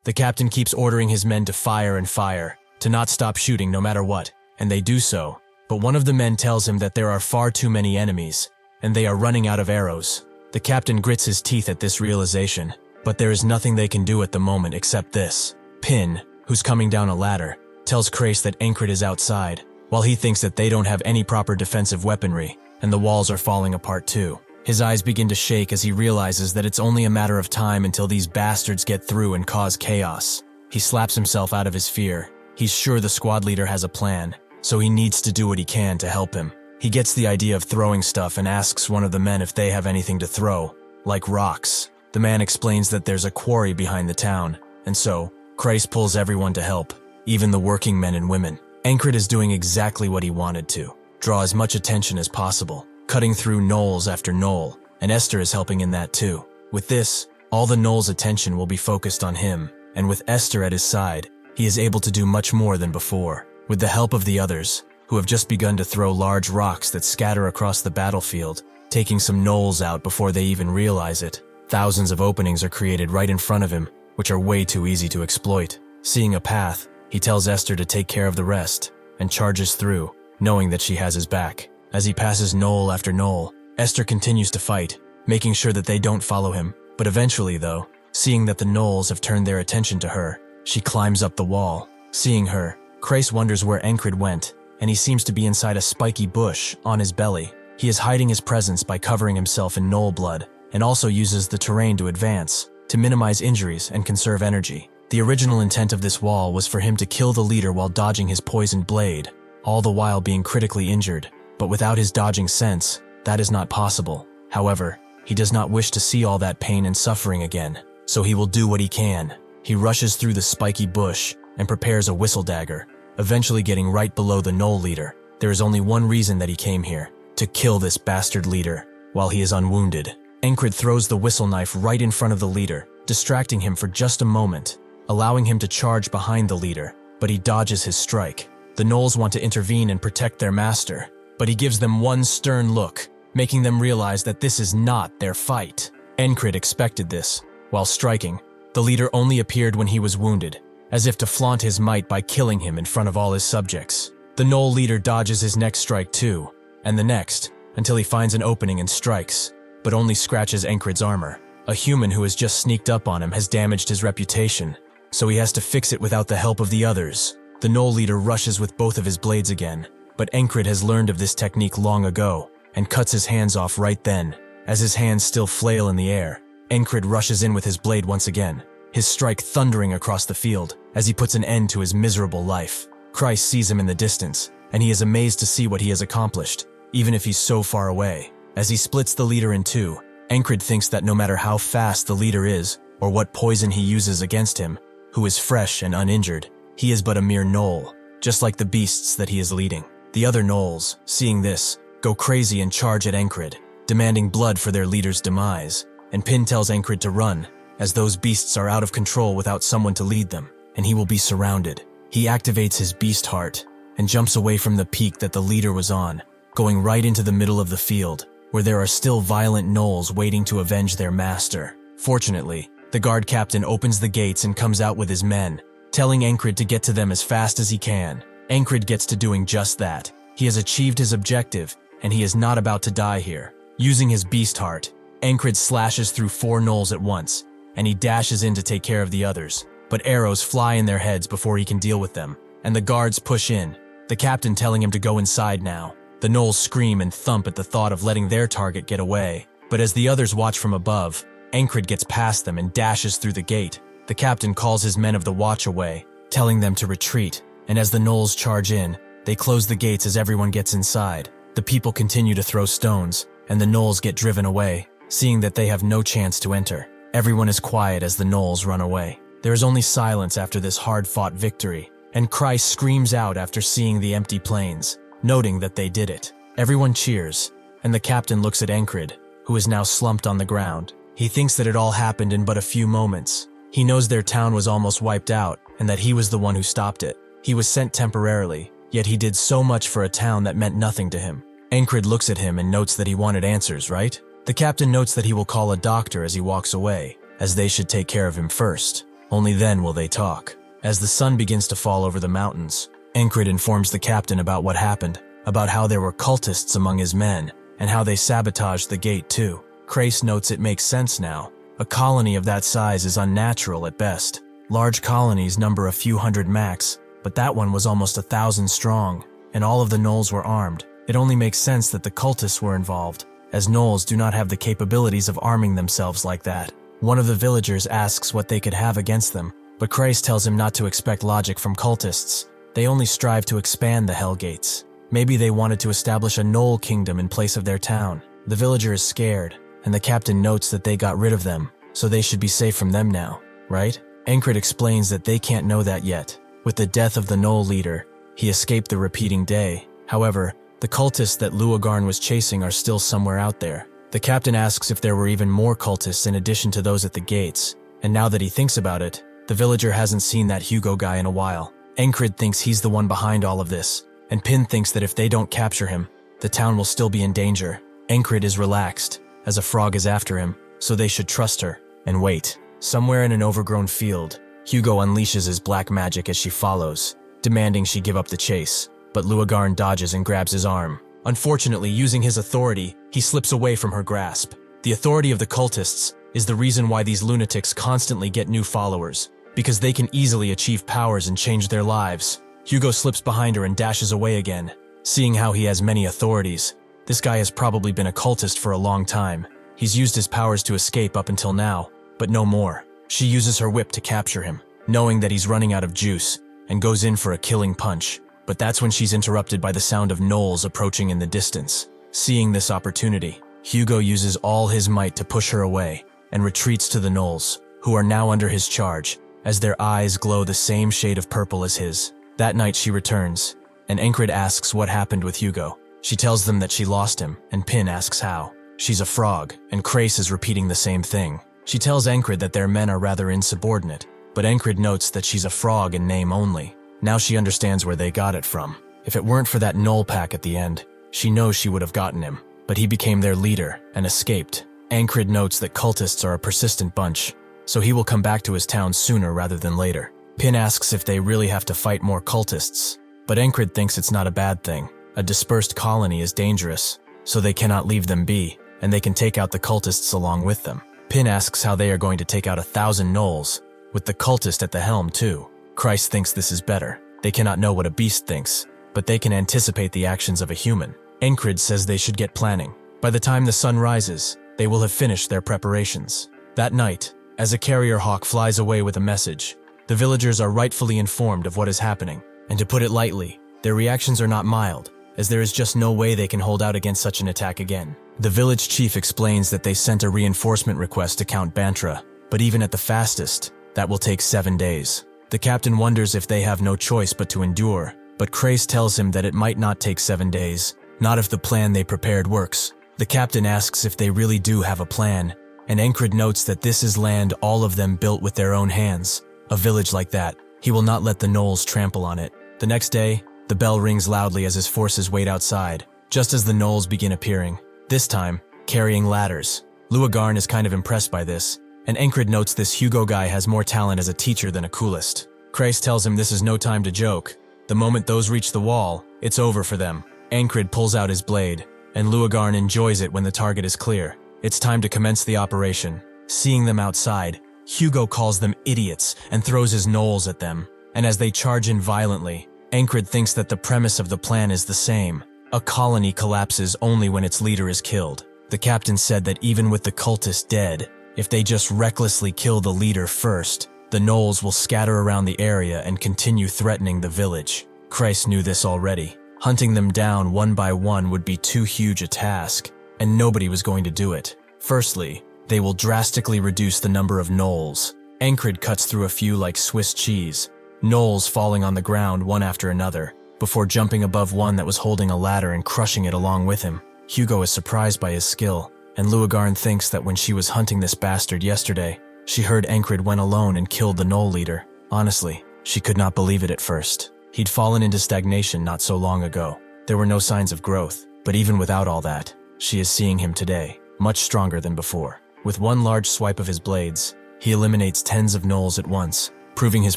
[SPEAKER 1] The captain keeps ordering his men to fire and fire, to not stop shooting no matter what, and they do so, but one of the men tells him that there are far too many enemies, and they are running out of arrows. The captain grits his teeth at this realization, but there is nothing they can do at the moment except this. Pin, who's coming down a ladder, tells Krace that Encrid is outside, while he thinks that they don't have any proper defensive weaponry, and the walls are falling apart too. His eyes begin to shake as he realizes that it's only a matter of time until these bastards get through and cause chaos. He slaps himself out of his fear. He's sure the squad leader has a plan, so he needs to do what he can to help him. He gets the idea of throwing stuff and asks one of the men if they have anything to throw, like rocks. The man explains that there's a quarry behind the town, and so, Krace pulls everyone to help, even the working men and women. Encrid is doing exactly what he wanted to, draw as much attention as possible, cutting through gnolls after gnoll, and Esther is helping in that too. With this, all the gnolls' attention will be focused on him, and with Esther at his side, he is able to do much more than before. With the help of the others, who have just begun to throw large rocks that scatter across the battlefield, taking some gnolls out before they even realize it. Thousands of openings are created right in front of him, which are way too easy to exploit. Seeing a path, he tells Esther to take care of the rest, and charges through, knowing that she has his back. As he passes gnoll after gnoll, Esther continues to fight, making sure that they don't follow him. But eventually though, seeing that the gnolls have turned their attention to her, she climbs up the wall. Seeing her, Krace wonders where Encrid went, and he seems to be inside a spiky bush on his belly. He is hiding his presence by covering himself in gnoll blood, and also uses the terrain to advance, to minimize injuries and conserve energy. The original intent of this wall was for him to kill the leader while dodging his poisoned blade, all the while being critically injured. But without his dodging sense, that is not possible. However, he does not wish to see all that pain and suffering again, so he will do what he can. He rushes through the spiky bush and prepares a whistle dagger, eventually getting right below the gnoll leader. There is only one reason that he came here, to kill this bastard leader, while he is unwounded. Encrid throws the whistle knife right in front of the leader, distracting him for just a moment, allowing him to charge behind the leader, but he dodges his strike. The gnolls want to intervene and protect their master, but he gives them one stern look, making them realize that this is not their fight. Encrid expected this. While striking, the leader only appeared when he was wounded, as if to flaunt his might by killing him in front of all his subjects. The gnoll leader dodges his next strike too, and the next, until he finds an opening and strikes, but only scratches Encrid's armor. A human who has just sneaked up on him has damaged his reputation, so he has to fix it without the help of the others. The gnoll leader rushes with both of his blades again, but Encrid has learned of this technique long ago, and cuts his hands off right then. As his hands still flail in the air, Encrid rushes in with his blade once again, his strike thundering across the field as he puts an end to his miserable life. Christ sees him in the distance, and he is amazed to see what he has accomplished, even if he's so far away. As he splits the leader in two, Encrid thinks that no matter how fast the leader is, or what poison he uses against him, who is fresh and uninjured. He is but a mere gnoll, just like the beasts that he is leading. The other gnolls, seeing this, go crazy and charge at Encrid, demanding blood for their leader's demise, and Pin tells Encrid to run, as those beasts are out of control without someone to lead them, and he will be surrounded. He activates his beast heart and jumps away from the peak that the leader was on, going right into the middle of the field, where there are still violent gnolls waiting to avenge their master. Fortunately, the guard captain opens the gates and comes out with his men, telling Encrid to get to them as fast as he can. Encrid gets to doing just that. He has achieved his objective, and he is not about to die here. Using his beast heart, Encrid slashes through 4 gnolls at once, and he dashes in to take care of the others. But arrows fly in their heads before he can deal with them, and the guards push in, the captain telling him to go inside now. The gnolls scream and thump at the thought of letting their target get away, but as the others watch from above, Encrid gets past them and dashes through the gate. The captain calls his men of the watch away, telling them to retreat, and as the gnolls charge in, they close the gates as everyone gets inside. The people continue to throw stones, and the gnolls get driven away, seeing that they have no chance to enter. Everyone is quiet as the gnolls run away. There is only silence after this hard-fought victory, and Christ screams out after seeing the empty plains, noting that they did it. Everyone cheers, and the captain looks at Encrid, who is now slumped on the ground. He thinks that it all happened in but a few moments. He knows their town was almost wiped out, and that he was the one who stopped it. He was sent temporarily, yet he did so much for a town that meant nothing to him. Encrid looks at him and notes that he wanted answers, right? The captain notes that he will call a doctor as he walks away, as they should take care of him first. Only then will they talk. As the sun begins to fall over the mountains, Encrid informs the captain about what happened, about how there were cultists among his men, and how they sabotaged the gate too. Crace notes it makes sense now. A colony of that size is unnatural at best. Large colonies number a few hundred max, but that one was almost 1,000 strong, and all of the gnolls were armed. It only makes sense that the cultists were involved, as gnolls do not have the capabilities of arming themselves like that. One of the villagers asks what they could have against them, but Christ tells him not to expect logic from cultists. They only strive to expand the Hell Gates. Maybe they wanted to establish a gnoll kingdom in place of their town. The villager is scared, and the captain notes that they got rid of them, so they should be safe from them now, right? Encrid explains that they can't know that yet. With the death of the gnoll leader, he escaped the repeating day. However, the cultists that Luagarn was chasing are still somewhere out there. The captain asks if there were even more cultists in addition to those at the gates, and now that he thinks about it, the villager hasn't seen that Hugo guy in a while. Encrid thinks he's the one behind all of this, and Pin thinks that if they don't capture him, the town will still be in danger. Encrid is relaxed, as a frog is after him, so they should trust her, and wait. Somewhere in an overgrown field, Hugo unleashes his black magic as she follows, demanding she give up the chase, but Luagarn dodges and grabs his arm. Unfortunately, using his authority, he slips away from her grasp. The authority of the cultists is the reason why these lunatics constantly get new followers, because they can easily achieve powers and change their lives. Hugo slips behind her and dashes away again. Seeing how he has many authorities, this guy has probably been a cultist for a long time. He's used his powers to escape up until now, but no more. She uses her whip to capture him, knowing that he's running out of juice, and goes in for a killing punch. But that's when she's interrupted by the sound of gnolls approaching in the distance. Seeing this opportunity, Hugo uses all his might to push her away, and retreats to the gnolls, who are now under his charge, as their eyes glow the same shade of purple as his. That night she returns, and Encrid asks what happened with Hugo. She tells them that she lost him, and Pin asks how. She's a frog, and Crace is repeating the same thing. She tells Encrid that their men are rather insubordinate, but Encrid notes that she's a frog in name only. Now she understands where they got it from. If it weren't for that gnoll pack at the end, she knows she would have gotten him, but he became their leader and escaped. Encrid notes that cultists are a persistent bunch, so he will come back to his town sooner rather than later. Pin asks if they really have to fight more cultists, but Encrid thinks it's not a bad thing. A dispersed colony is dangerous, so they cannot leave them be, and they can take out the cultists along with them. Pin asks how they are going to take out 1,000 gnolls, with the cultist at the helm too. Christ thinks this is better. They cannot know what a beast thinks, but they can anticipate the actions of a human. Encrid says they should get planning. By the time the sun rises, they will have finished their preparations. That night, as a carrier hawk flies away with a message, the villagers are rightfully informed of what is happening. And to put it lightly, their reactions are not mild, as there is just no way they can hold out against such an attack again. The village chief explains that they sent a reinforcement request to Count Bantra, but even at the fastest, that will take 7 days. The captain wonders if they have no choice but to endure, but Crace tells him that it might not take 7 days, not if the plan they prepared works. The captain asks if they really do have a plan, and Encrid notes that this is land all of them built with their own hands. A village like that, he will not let the gnolls trample on it. The next day, the bell rings loudly as his forces wait outside, just as the gnolls begin appearing, this time carrying ladders. Luagarn is kind of impressed by this, and Encrid notes this Hugo guy has more talent as a teacher than a coolest. Crace tells him this is no time to joke. The moment those reach the wall, it's over for them. Encrid pulls out his blade, and Luagarn enjoys it when the target is clear. It's time to commence the operation. Seeing them outside, Hugo calls them idiots and throws his gnolls at them. And as they charge in violently, Encrid thinks that the premise of the plan is the same. A colony collapses only when its leader is killed. The captain said that even with the cultist dead, if they just recklessly kill the leader first, the gnolls will scatter around the area and continue threatening the village. Crace knew this already. Hunting them down one by one would be too huge a task, and nobody was going to do it. Firstly, they will drastically reduce the number of gnolls. Encrid cuts through a few like Swiss cheese, gnolls falling on the ground one after another, before jumping above one that was holding a ladder and crushing it along with him. Hugo is surprised by his skill, and Luagarn thinks that when she was hunting this bastard yesterday, she heard Encrid went alone and killed the gnoll leader. Honestly, she could not believe it at first. He'd fallen into stagnation not so long ago. There were no signs of growth, but even without all that, she is seeing him today, much stronger than before. With one large swipe of his blades, he eliminates tens of gnolls at once, proving his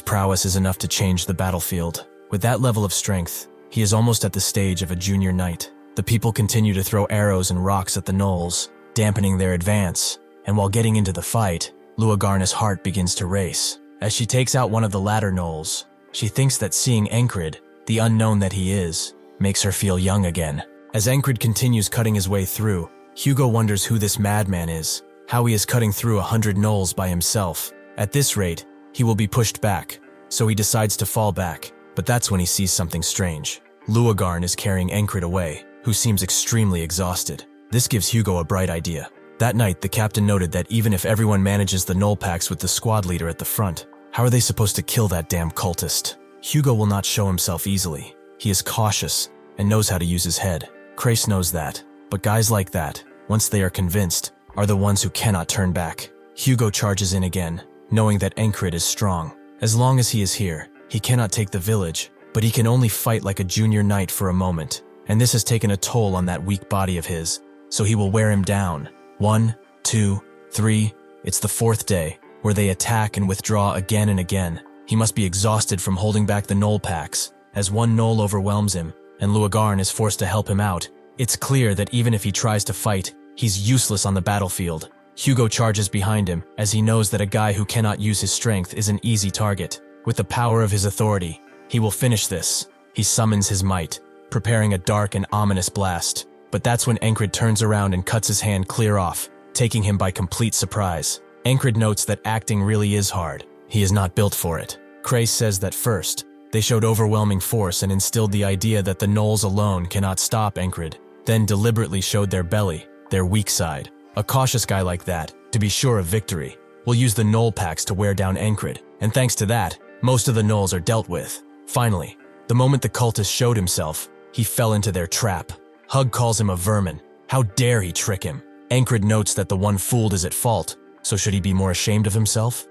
[SPEAKER 1] prowess is enough to change the battlefield. With that level of strength, he is almost at the stage of a junior knight. The people continue to throw arrows and rocks at the gnolls, dampening their advance, and while getting into the fight, Luagarn's heart begins to race. As she takes out one of the latter gnolls, she thinks that seeing Encrid, the unknown that he is, makes her feel young again. As Encrid continues cutting his way through, Hugo wonders who this madman is, how he is cutting through 100 gnolls by himself. At this rate, he will be pushed back, so he decides to fall back, but that's when he sees something strange. Luagarn is carrying Encrid away, who seems extremely exhausted. This gives Hugo a bright idea. That night, the captain noted that even if everyone manages the gnoll packs with the squad leader at the front, how are they supposed to kill that damn cultist? Hugo will not show himself easily. He is cautious and knows how to use his head. Crace knows that, but guys like that, once they are convinced, are the ones who cannot turn back. Hugo charges in again, knowing that Encrid is strong. As long as he is here, he cannot take the village, but he can only fight like a junior knight for a moment, and this has taken a toll on that weak body of his, so he will wear him down. 1, 2, 3, it's the 4th day, where they attack and withdraw again and again. He must be exhausted from holding back the gnoll packs, as one gnoll overwhelms him, and Luagarn is forced to help him out. It's clear that even if he tries to fight, he's useless on the battlefield. Hugo charges behind him, as he knows that a guy who cannot use his strength is an easy target. With the power of his authority, he will finish this. He summons his might, preparing a dark and ominous blast. But that's when Encrid turns around and cuts his hand clear off, taking him by complete surprise. Encrid notes that acting really is hard. He is not built for it. Crace says that first, they showed overwhelming force and instilled the idea that the gnolls alone cannot stop Encrid, then deliberately showed their belly, their weak side. A cautious guy like that, to be sure of victory, will use the gnoll packs to wear down Encrid, and thanks to that, most of the gnolls are dealt with. Finally, the moment the cultist showed himself, he fell into their trap. Hug calls him a vermin. How dare he trick him? Encrid notes that the one fooled is at fault, so should he be more ashamed of himself?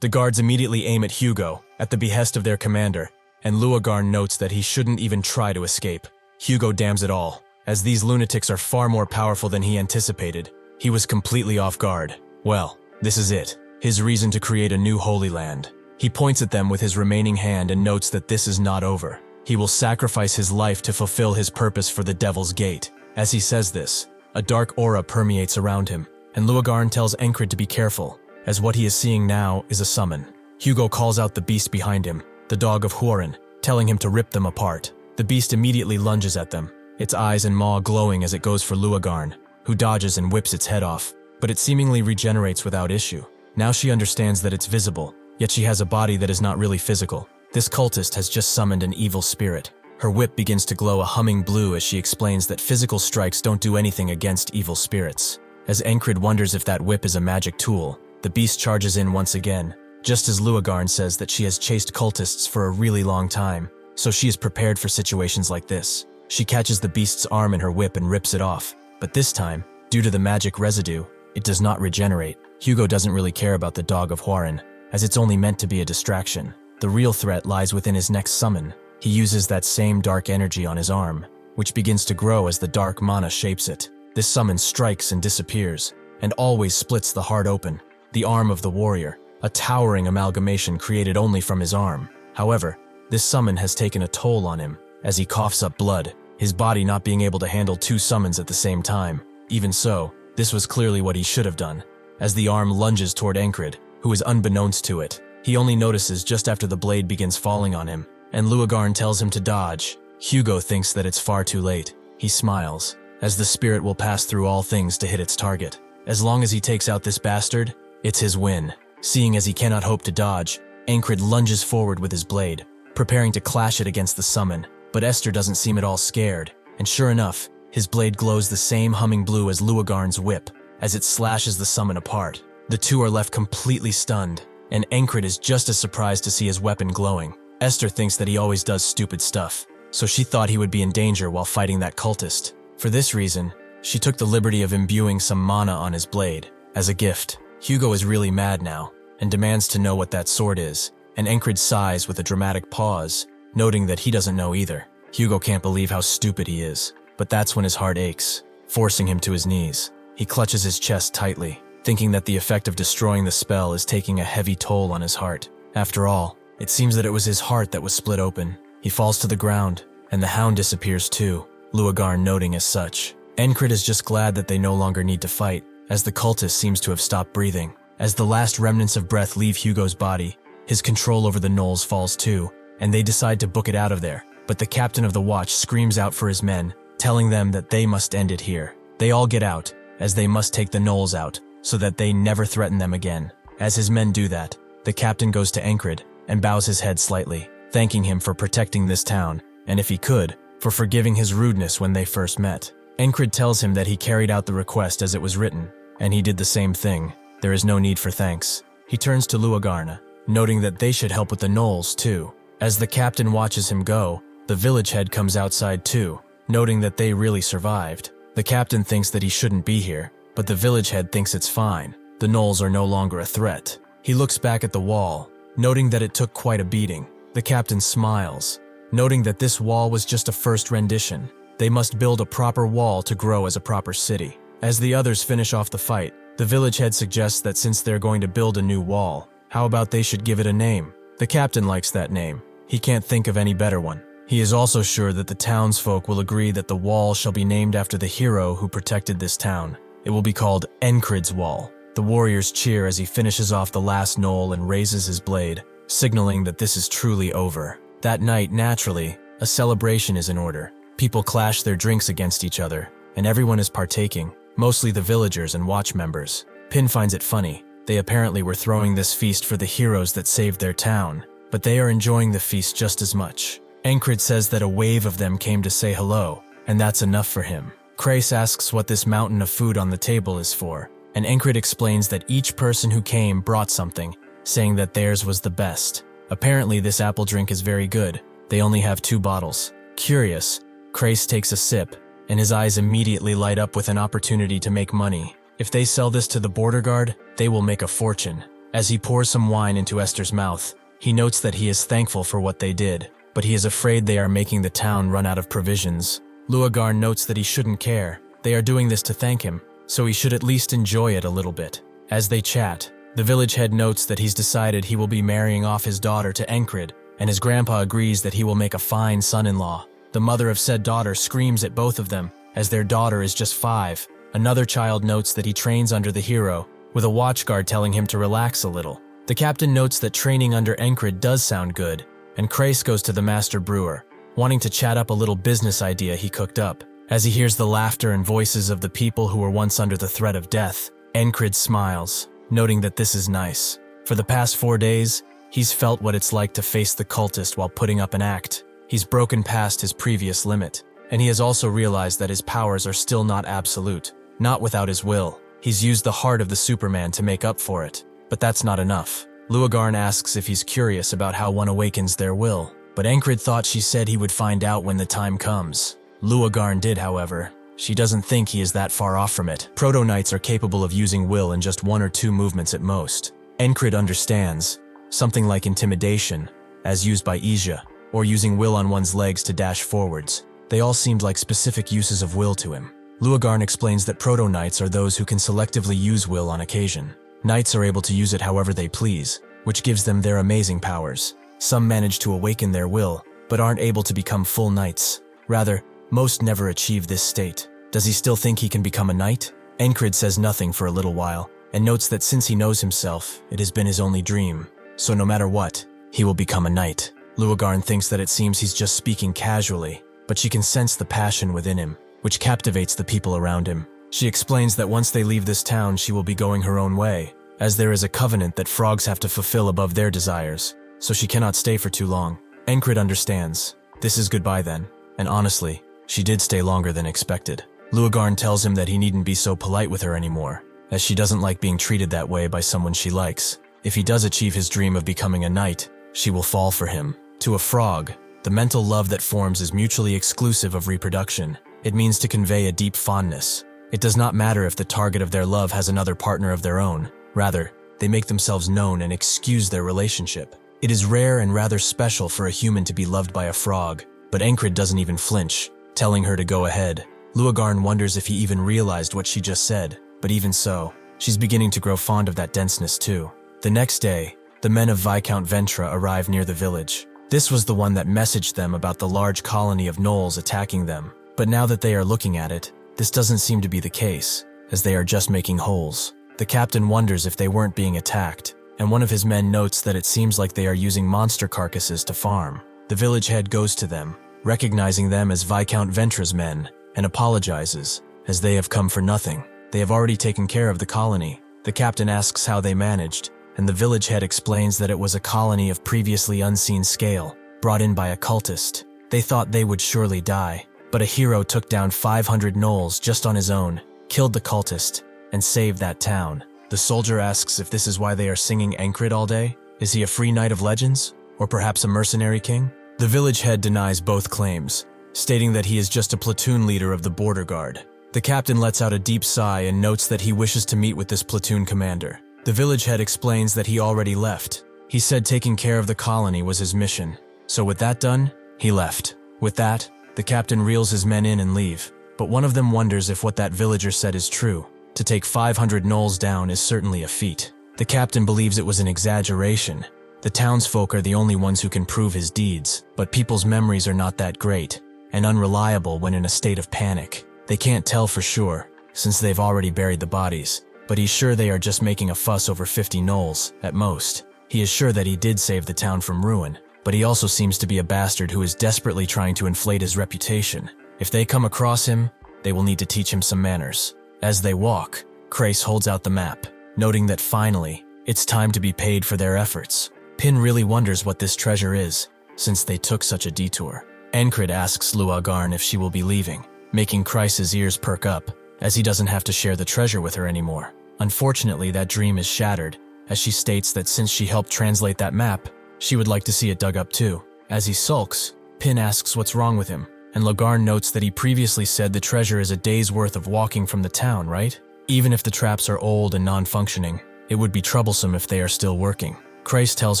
[SPEAKER 1] The guards immediately aim at Hugo, at the behest of their commander, and Luagarn notes that he shouldn't even try to escape. Hugo damns it all. As these lunatics are far more powerful than he anticipated, he was completely off guard. Well, this is it. His reason to create a new Holy Land. He points at them with his remaining hand and notes that this is not over. He will sacrifice his life to fulfill his purpose for the Devil's Gate. As he says this, a dark aura permeates around him, and Luagarn tells Encrid to be careful, as what he is seeing now is a summon. Hugo calls out the beast behind him, the dog of Huorin, telling him to rip them apart. The beast immediately lunges at them, its eyes and maw glowing as it goes for Luagarn, who dodges and whips its head off, but it seemingly regenerates without issue. Now she understands that it's visible, yet she has a body that is not really physical. This cultist has just summoned an evil spirit. Her whip begins to glow a humming blue as she explains that physical strikes don't do anything against evil spirits. As Encrid wonders if that whip is a magic tool, the beast charges in once again, just as Luagarn says that she has chased cultists for a really long time, so she is prepared for situations like this. She catches the beast's arm in her whip and rips it off, but this time, due to the magic residue, it does not regenerate. Hugo doesn't really care about the dog of Huaran, as it's only meant to be a distraction. The real threat lies within his next summon. He uses that same dark energy on his arm, which begins to grow as the dark mana shapes it. This summon strikes and disappears, and always splits the heart open, the arm of the warrior, a towering amalgamation created only from his arm. However, this summon has taken a toll on him, as he coughs up blood, his body not being able to handle 2 summons at the same time. Even so, this was clearly what he should have done. As the arm lunges toward Encrid, who is unbeknownst to it, he only notices just after the blade begins falling on him, and Luagarn tells him to dodge. Hugo thinks that it's far too late. He smiles, as the spirit will pass through all things to hit its target. As long as he takes out this bastard, it's his win. Seeing as he cannot hope to dodge, Encrid lunges forward with his blade, preparing to clash it against the summon. But Esther doesn't seem at all scared, and sure enough, his blade glows the same humming blue as Luagarn's whip, as it slashes the summon apart. The two are left completely stunned, and Encrid is just as surprised to see his weapon glowing. Esther thinks that he always does stupid stuff, so she thought he would be in danger while fighting that cultist. For this reason, she took the liberty of imbuing some mana on his blade, as a gift. Hugo is really mad now, and demands to know what that sword is, and Encrid sighs with a dramatic pause, noting that he doesn't know either. Hugo can't believe how stupid he is, but that's when his heart aches, forcing him to his knees. He clutches his chest tightly, thinking that the effect of destroying the spell is taking a heavy toll on his heart. After all, it seems that it was his heart that was split open. He falls to the ground, and the hound disappears too, Luagarn noting as such. Encrid is just glad that they no longer need to fight, as the cultist seems to have stopped breathing. As the last remnants of breath leave Hugo's body, his control over the gnolls falls too, and they decide to book it out of there. But the captain of the watch screams out for his men, telling them that they must end it here. They all get out, as they must take the gnolls out, so that they never threaten them again. As his men do that, the captain goes to Encrid and bows his head slightly, thanking him for protecting this town, and if he could, for forgiving his rudeness when they first met. Encrid tells him that he carried out the request as it was written, and he did the same thing. There is no need for thanks. He turns to Luagarn, noting that they should help with the gnolls too. As the captain watches him go, the village head comes outside too, noting that they really survived. The captain thinks that he shouldn't be here, but the village head thinks it's fine. The gnolls are no longer a threat. He looks back at the wall, noting that it took quite a beating. The captain smiles, noting that this wall was just a first rendition. They must build a proper wall to grow as a proper city. As the others finish off the fight, the village head suggests that since they're going to build a new wall, how about they should give it a name? The captain likes that name. He can't think of any better one. He is also sure that the townsfolk will agree that the wall shall be named after the hero who protected this town. It will be called Encrid's Wall. The warriors cheer as he finishes off the last gnoll and raises his blade, signaling that this is truly over. That night, naturally, a celebration is in order. People clash their drinks against each other, and everyone is partaking, mostly the villagers and watch members. Pin finds it funny. They apparently were throwing this feast for the heroes that saved their town, but they are enjoying the feast just as much. Encrid says that a wave of them came to say hello, and that's enough for him. Krace asks what this mountain of food on the table is for, and Encrid explains that each person who came brought something, saying that theirs was the best. Apparently this apple drink is very good. They only have 2 bottles. Curious, Krace takes a sip, and his eyes immediately light up with an opportunity to make money. If they sell this to the border guard, they will make a fortune. As he pours some wine into Esther's mouth, he notes that he is thankful for what they did, but he is afraid they are making the town run out of provisions. Luagarn notes that he shouldn't care. They are doing this to thank him, so he should at least enjoy it a little bit. As they chat, the village head notes that he's decided he will be marrying off his daughter to Encrid, and his grandpa agrees that he will make a fine son-in-law. The mother of said daughter screams at both of them, as their daughter is just 5. Another child notes that he trains under the hero, with a watchguard telling him to relax a little. The captain notes that training under Encrid does sound good, and Krace goes to the master brewer, wanting to chat up a little business idea he cooked up. As he hears the laughter and voices of the people who were once under the threat of death, Encrid smiles, noting that this is nice. For the past 4 days, he's felt what it's like to face the cultist while putting up an act. He's broken past his previous limit, and he has also realized that his powers are still not absolute, not without his will. He's used the heart of the Superman to make up for it, but that's not enough. Luagarn asks if he's curious about how one awakens their will, but Encrid thought she said he would find out when the time comes. Luagarn did, however. She doesn't think he is that far off from it. Proto-Knights are capable of using will in just 1 or 2 movements at most. Encrid understands, something like intimidation, as used by Ija, or using will on one's legs to dash forwards. They all seemed like specific uses of will to him. Luagarn explains that Proto-Knights are those who can selectively use will on occasion. Knights are able to use it however they please, which gives them their amazing powers. Some manage to awaken their will, but aren't able to become full knights. Rather, most never achieve this state. Does he still think he can become a knight? Encrid says nothing for a little while, and notes that since he knows himself, it has been his only dream. So no matter what, he will become a knight. Luagarn thinks that it seems he's just speaking casually, but she can sense the passion within him, which captivates the people around him. She explains that once they leave this town, she will be going her own way, as there is a covenant that frogs have to fulfill above their desires, so she cannot stay for too long. Encrid understands. This is goodbye then, and honestly, she did stay longer than expected. Luagarn tells him that he needn't be so polite with her anymore, as she doesn't like being treated that way by someone she likes. If he does achieve his dream of becoming a knight, she will fall for him. To a frog, the mental love that forms is mutually exclusive of reproduction. It means to convey a deep fondness. It does not matter if the target of their love has another partner of their own. Rather, they make themselves known and excuse their relationship. It is rare and rather special for a human to be loved by a frog, but Encrid doesn't even flinch, telling her to go ahead. Luagarn wonders if he even realized what she just said, but even so, she's beginning to grow fond of that denseness too. The next day, the men of Viscount Ventra arrive near the village. This was the one that messaged them about the large colony of gnolls attacking them. But now that they are looking at it, this doesn't seem to be the case, as they are just making holes. The captain wonders if they weren't being attacked, and one of his men notes that it seems like they are using monster carcasses to farm. The village head goes to them, recognizing them as Viscount Ventra's men, and apologizes, as they have come for nothing. They have already taken care of the colony. The captain asks how they managed, and the village head explains that it was a colony of previously unseen scale, brought in by a cultist. They thought they would surely die, but a hero took down 500 gnolls just on his own, killed the cultist, and saved that town. The soldier asks if this is why they are singing Encrid all day. Is he a free knight of legends? Or perhaps a mercenary king? The village head denies both claims, stating that he is just a platoon leader of the border guard. The captain lets out a deep sigh and notes that he wishes to meet with this platoon commander. The village head explains that he already left. He said taking care of the colony was his mission. So with that done, he left. With that, the captain reels his men in and leave. But one of them wonders if what that villager said is true. To take 500 gnolls down is certainly a feat. The captain believes it was an exaggeration. The townsfolk are the only ones who can prove his deeds, but people's memories are not that great, and unreliable when in a state of panic. They can't tell for sure, since they've already buried the bodies, but he's sure they are just making a fuss over 50 gnolls, at most. He is sure that he did save the town from ruin, but he also seems to be a bastard who is desperately trying to inflate his reputation. If they come across him, they will need to teach him some manners. As they walk, Krace holds out the map, noting that finally, it's time to be paid for their efforts. Pin really wonders what this treasure is, since they took such a detour. Encrid asks Luagarn if she will be leaving, making Krace's ears perk up, as he doesn't have to share the treasure with her anymore. Unfortunately, that dream is shattered, as she states that since she helped translate that map, she would like to see it dug up too. As he sulks, Pin asks what's wrong with him, and Luagarn notes that he previously said the treasure is a day's worth of walking from the town, right? Even if the traps are old and non-functioning, it would be troublesome if they are still working. Krace tells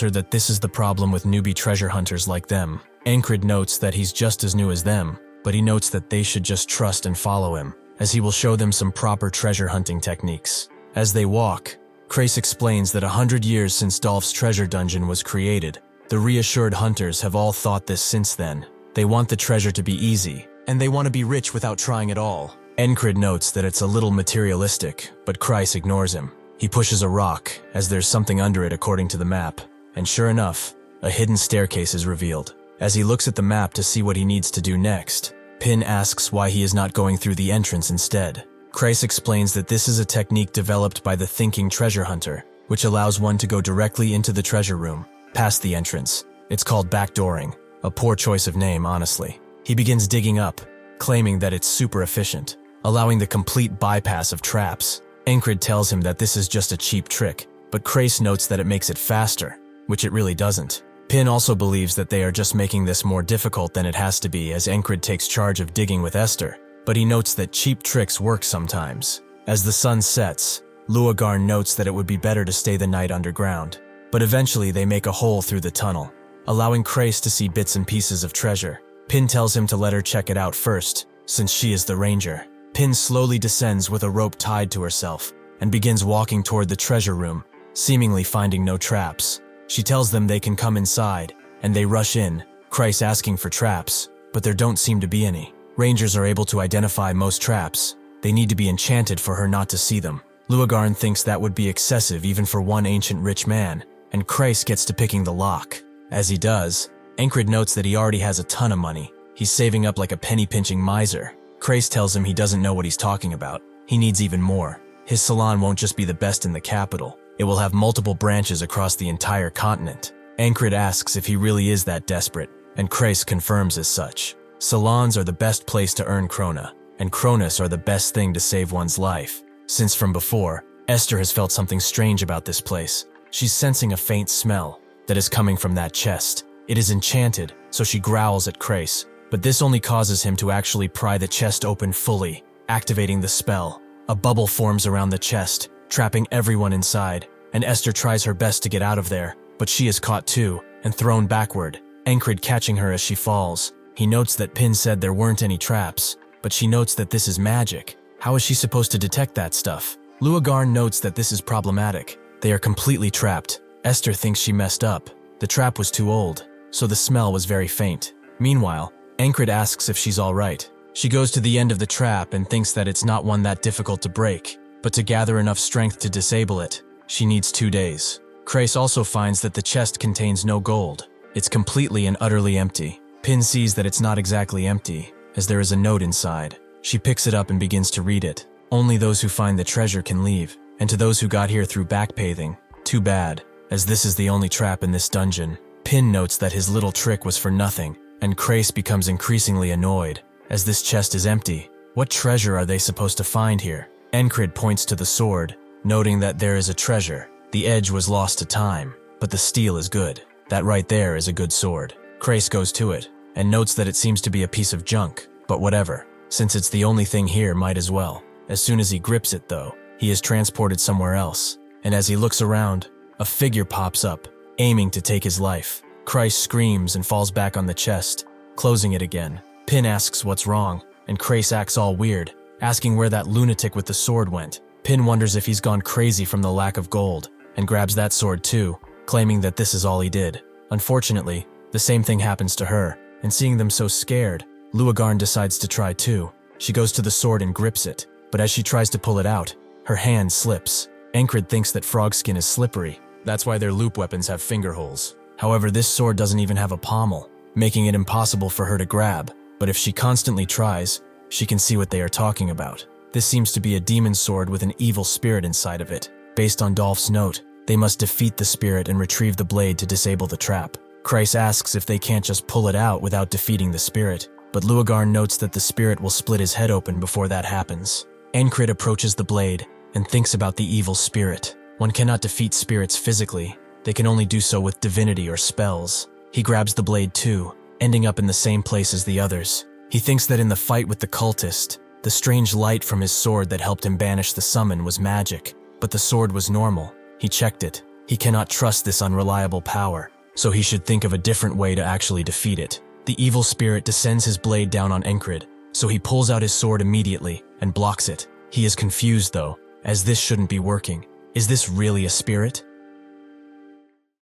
[SPEAKER 1] her that this is the problem with newbie treasure hunters like them. Encrid notes that he's just as new as them, but he notes that they should just trust and follow him, as he will show them some proper treasure hunting techniques. As they walk, Krace explains that 100 years since Dolph's treasure dungeon was created, the reassured hunters have all thought this since then. They want the treasure to be easy, and they want to be rich without trying at all. Encrid notes that it's a little materialistic, but Krace ignores him. He pushes a rock, as there's something under it according to the map, and sure enough, a hidden staircase is revealed. As he looks at the map to see what he needs to do next, Pin asks why he is not going through the entrance instead. Krace explains that this is a technique developed by the thinking treasure hunter, which allows one to go directly into the treasure room, past the entrance. It's called backdooring, a poor choice of name, honestly. He begins digging up, claiming that it's super efficient, allowing the complete bypass of traps. Encrid tells him that this is just a cheap trick, but Crais notes that it makes it faster, which it really doesn't. Pin also believes that they are just making this more difficult than it has to be as Encrid takes charge of digging with Esther, but he notes that cheap tricks work sometimes. As the sun sets, Luagarn notes that it would be better to stay the night underground, but eventually they make a hole through the tunnel, allowing Crais to see bits and pieces of treasure. Pin tells him to let her check it out first, since she is the ranger. Pin slowly descends with a rope tied to herself and begins walking toward the treasure room, seemingly finding no traps. She tells them they can come inside, and they rush in, Crais asking for traps, but there don't seem to be any. Rangers are able to identify most traps. They need to be enchanted for her not to see them. Luagarn thinks that would be excessive even for one ancient rich man, and Crais gets to picking the lock. As he does, Encrid notes that he already has a ton of money. He's saving up like a penny-pinching miser. Crais tells him he doesn't know what he's talking about. He needs even more. His salon won't just be the best in the capital. It will have multiple branches across the entire continent. Encrid asks if he really is that desperate, and Crais confirms as such. Salons are the best place to earn krona, and kronas are the best thing to save one's life. Since from before, Esther has felt something strange about this place. She's sensing a faint smell that is coming from that chest. It is enchanted, so she growls at Crais, but this only causes him to actually pry the chest open fully, activating the spell. A bubble forms around the chest, trapping everyone inside, and Esther tries her best to get out of there, but she is caught too, and thrown backward, Encrid catching her as she falls. He notes that Pin said there weren't any traps, but she notes that this is magic. How is she supposed to detect that stuff? Luagarn notes that this is problematic. They are completely trapped. Esther thinks she messed up. The trap was too old, so the smell was very faint. Meanwhile, Encrid asks if she's all right. She goes to the end of the trap and thinks that it's not one that difficult to break, but to gather enough strength to disable it, she needs 2 days. Crais also finds that the chest contains no gold. It's completely and utterly empty. Pin sees that it's not exactly empty, as there is a note inside. She picks it up and begins to read it. Only those who find the treasure can leave, and to those who got here through backpaving, too bad, as this is the only trap in this dungeon. Pin notes that his little trick was for nothing, and Crais becomes increasingly annoyed, as this chest is empty. What treasure are they supposed to find here? Encrid points to the sword, noting that there is a treasure. The edge was lost to time, but the steel is good. That right there is a good sword. Crais goes to it, and notes that it seems to be a piece of junk, but whatever. Since it's the only thing here, might as well. As soon as he grips it though, he is transported somewhere else, and as he looks around, a figure pops up, aiming to take his life. Crais screams and falls back on the chest, closing it again. Pin asks what's wrong, and Crais acts all weird, asking where that lunatic with the sword went. Pin wonders if he's gone crazy from the lack of gold, and grabs that sword too, claiming that this is all he did. Unfortunately, the same thing happens to her, and seeing them so scared, Luagarn decides to try too. She goes to the sword and grips it, but as she tries to pull it out, her hand slips. Encrid thinks that frog skin is slippery. That's why their loop weapons have finger holes. However, this sword doesn't even have a pommel, making it impossible for her to grab. But if she constantly tries, she can see what they are talking about. This seems to be a demon sword with an evil spirit inside of it. Based on Dolph's note, they must defeat the spirit and retrieve the blade to disable the trap. Crais asks if they can't just pull it out without defeating the spirit, but Luagarn notes that the spirit will split his head open before that happens. Encrid approaches the blade and thinks about the evil spirit. One cannot defeat spirits physically. They can only do so with divinity or spells. He grabs the blade too, ending up in the same place as the others. He thinks that in the fight with the cultist, the strange light from his sword that helped him banish the summon was magic, but the sword was normal. He checked it. He cannot trust this unreliable power, so he should think of a different way to actually defeat it. The evil spirit descends his blade down on Encrid, so he pulls out his sword immediately and blocks it. He is confused though, as this shouldn't be working. Is this really a spirit?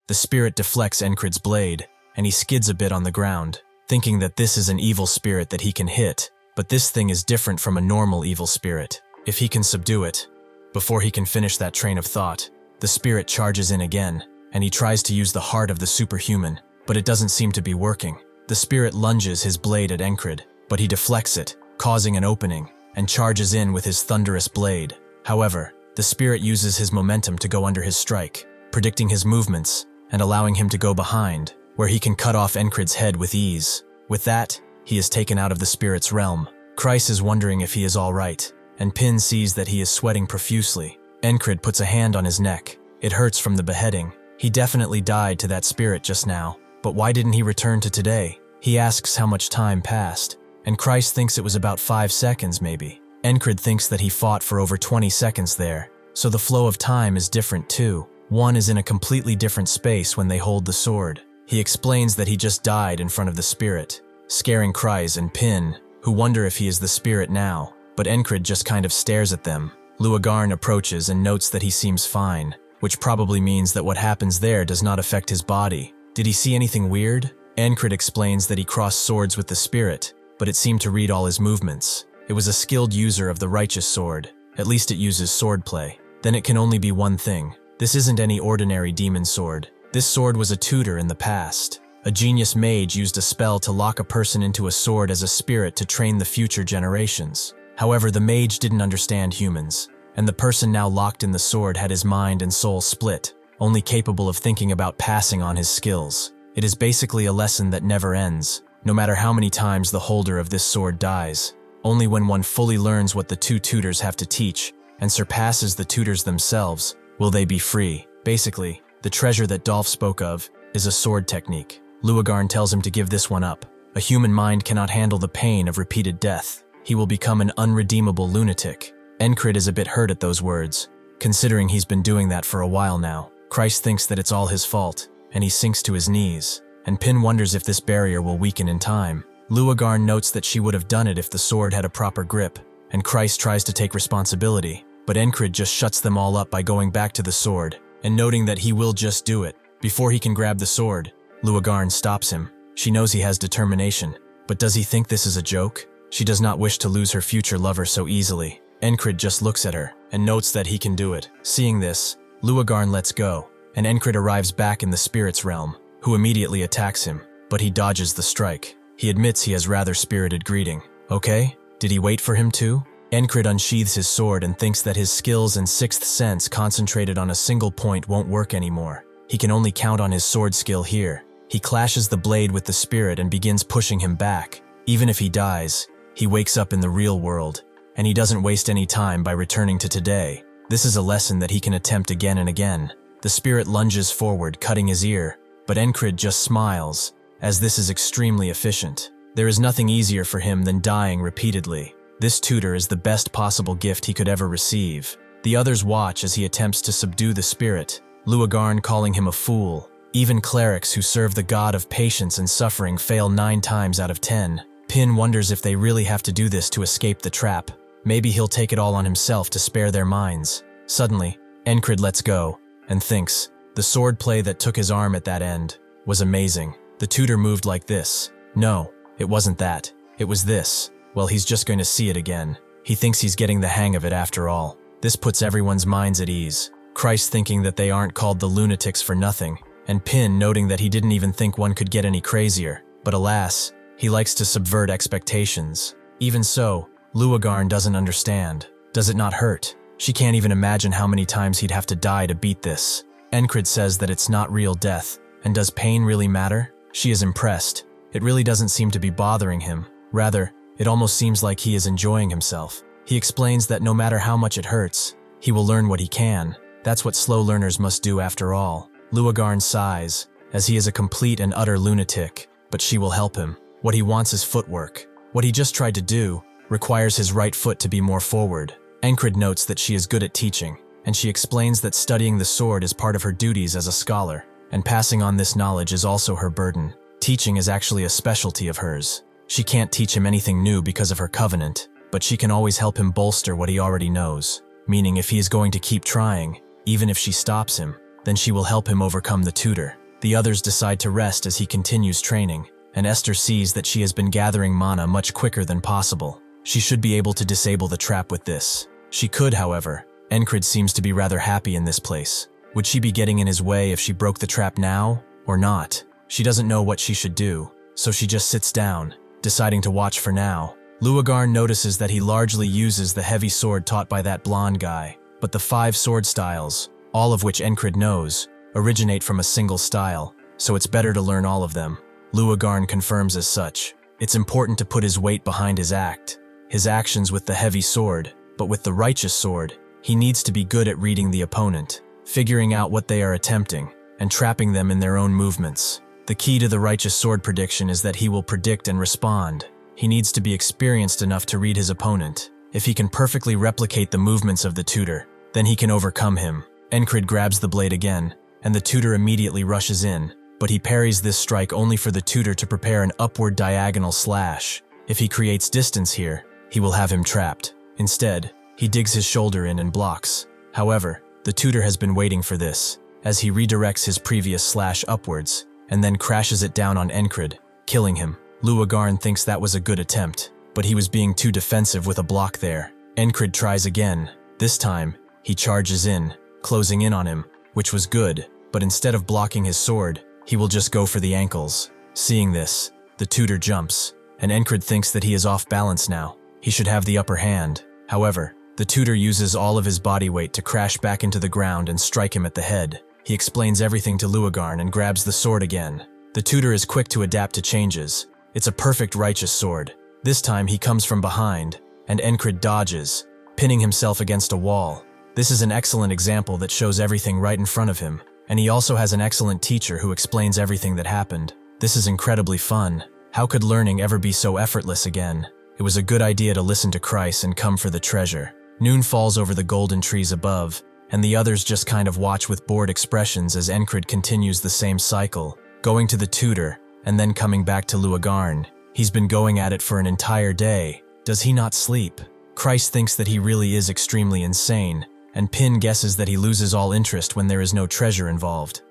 [SPEAKER 1] The spirit deflects Encrid's blade, and he skids a bit on the ground, thinking that this is an evil spirit that he can hit, but this thing is different from a normal evil spirit. If he can subdue it, before he can finish that train of thought, the spirit charges in again, and he tries to use the heart of the superhuman, but it doesn't seem to be working. The spirit lunges his blade at Encrid, but he deflects it, causing an opening, and charges in with his thunderous blade. However, the spirit uses his momentum to go under his strike, predicting his movements, and allowing him to go behind, where he can cut off Encrid's head with ease. With that, he is taken out of the spirit's realm. Crais is wondering if he is all right, and Pin sees that he is sweating profusely. Encrid puts a hand on his neck. It hurts from the beheading. He definitely died to that spirit just now. But why didn't he return to today? He asks how much time passed, and Christ thinks it was about 5 seconds maybe. Encrid thinks that he fought for over 20 seconds there, so the flow of time is different too. One is in a completely different space when they hold the sword. He explains that he just died in front of the spirit, scaring Kreis and Pin, who wonder if he is the spirit now, but Encrid just kind of stares at them. Luagarn approaches and notes that he seems fine, which probably means that what happens there does not affect his body. Did he see anything weird? Encrid explains that he crossed swords with the spirit, but it seemed to read all his movements. It was a skilled user of the righteous sword. At least it uses swordplay. Then it can only be one thing. This isn't any ordinary demon sword. This sword was a tutor in the past. A genius mage used a spell to lock a person into a sword as a spirit to train the future generations. However, the mage didn't understand humans, and the person now locked in the sword had his mind and soul split, only capable of thinking about passing on his skills. It is basically a lesson that never ends, no matter how many times the holder of this sword dies. Only when one fully learns what the two tutors have to teach and surpasses the tutors themselves will they be free. Basically, the treasure that Dolph spoke of is a sword technique. Luagarn tells him to give this one up. A human mind cannot handle the pain of repeated death. He will become an unredeemable lunatic. Encrid is a bit hurt at those words, considering he's been doing that for a while now. Christ thinks that it's all his fault, and he sinks to his knees, and Pin wonders if this barrier will weaken in time. Luagarn notes that she would have done it if the sword had a proper grip, and Christ tries to take responsibility, but Encrid just shuts them all up by going back to the sword, and noting that he will just do it. Before he can grab the sword, Luagarn stops him. She knows he has determination, but does he think this is a joke? She does not wish to lose her future lover so easily. Encrid just looks at her, and notes that he can do it. Seeing this, Luagarn lets go, and Encrid arrives back in the spirit's realm, who immediately attacks him, but he dodges the strike. He admits he has rather spirited greeting. Okay? Did he wait for him too? Encrid unsheathes his sword and thinks that his skills and sixth sense concentrated on a single point won't work anymore. He can only count on his sword skill here. He clashes the blade with the spirit and begins pushing him back. Even if he dies, he wakes up in the real world, and he doesn't waste any time by returning to today. This is a lesson that he can attempt again and again. The spirit lunges forward, cutting his ear, but Encrid just smiles, as this is extremely efficient. There is nothing easier for him than dying repeatedly. This tutor is the best possible gift he could ever receive. The others watch as he attempts to subdue the spirit, Luagarn calling him a fool. Even clerics who serve the god of patience and suffering fail 9 times out of 10. Pin wonders if they really have to do this to escape the trap. Maybe he'll take it all on himself to spare their minds. Suddenly, Encrid lets go, and thinks, the sword play that took his arm at that end was amazing. The tutor moved like this. No, it wasn't that. It was this. Well, he's just going to see it again. He thinks he's getting the hang of it after all. This puts everyone's minds at ease. Christ thinking that they aren't called the lunatics for nothing, and Pin noting that he didn't even think one could get any crazier. But alas, he likes to subvert expectations. Even so, Luagarn doesn't understand. Does it not hurt? She can't even imagine how many times he'd have to die to beat this. Encrid says that it's not real death, and does pain really matter? She is impressed. It really doesn't seem to be bothering him. Rather, it almost seems like he is enjoying himself. He explains that no matter how much it hurts, he will learn what he can. That's what slow learners must do after all. Luagarn sighs, as he is a complete and utter lunatic, but she will help him. What he wants is footwork. What he just tried to do requires his right foot to be more forward. Encrid notes that she is good at teaching, and she explains that studying the sword is part of her duties as a scholar, and passing on this knowledge is also her burden. Teaching is actually a specialty of hers. She can't teach him anything new because of her covenant, but she can always help him bolster what he already knows, meaning if he is going to keep trying, even if she stops him, then she will help him overcome the tutor. The others decide to rest as he continues training, and Esther sees that she has been gathering mana much quicker than possible. She should be able to disable the trap with this. She could, however. Encrid seems to be rather happy in this place. Would she be getting in his way if she broke the trap now, or not? She doesn't know what she should do, so she just sits down, deciding to watch for now. Luagarn notices that he largely uses the heavy sword taught by that blonde guy, but the 5 sword styles, all of which Encrid knows, originate from a single style, so it's better to learn all of them. Luagarn confirms as such. It's important to put his weight behind his act. His actions with the heavy sword, but with the righteous sword, he needs to be good at reading the opponent, figuring out what they are attempting, and trapping them in their own movements. The key to the righteous sword prediction is that he will predict and respond. He needs to be experienced enough to read his opponent. If he can perfectly replicate the movements of the tutor, then he can overcome him. Encrid grabs the blade again, and the tutor immediately rushes in, but he parries this strike only for the tutor to prepare an upward diagonal slash. If he creates distance here, he will have him trapped. Instead, he digs his shoulder in and blocks. However, the tutor has been waiting for this, as he redirects his previous slash upwards, and then crashes it down on Encrid, killing him. Luagarn thinks that was a good attempt, but he was being too defensive with a block there. Encrid tries again. This time, he charges in, closing in on him, which was good, but instead of blocking his sword, he will just go for the ankles. Seeing this, the tutor jumps, and Encrid thinks that he is off balance now. He should have the upper hand. However, the tutor uses all of his body weight to crash back into the ground and strike him at the head. He explains everything to Luagarn and grabs the sword again. The tutor is quick to adapt to changes. It's a perfect righteous sword. This time he comes from behind, and Encrid dodges, pinning himself against a wall. This is an excellent example that shows everything right in front of him, and he also has an excellent teacher who explains everything that happened. This is incredibly fun. How could learning ever be so effortless again? It was a good idea to listen to Christ and come for the treasure. Noon falls over the golden trees above, and the others just kind of watch with bored expressions as Encrid continues the same cycle, going to the tutor, and then coming back to Luagarn. He's been going at it for an entire day. Does he not sleep? Christ thinks that he really is extremely insane, and Pin guesses that he loses all interest when there is no treasure involved.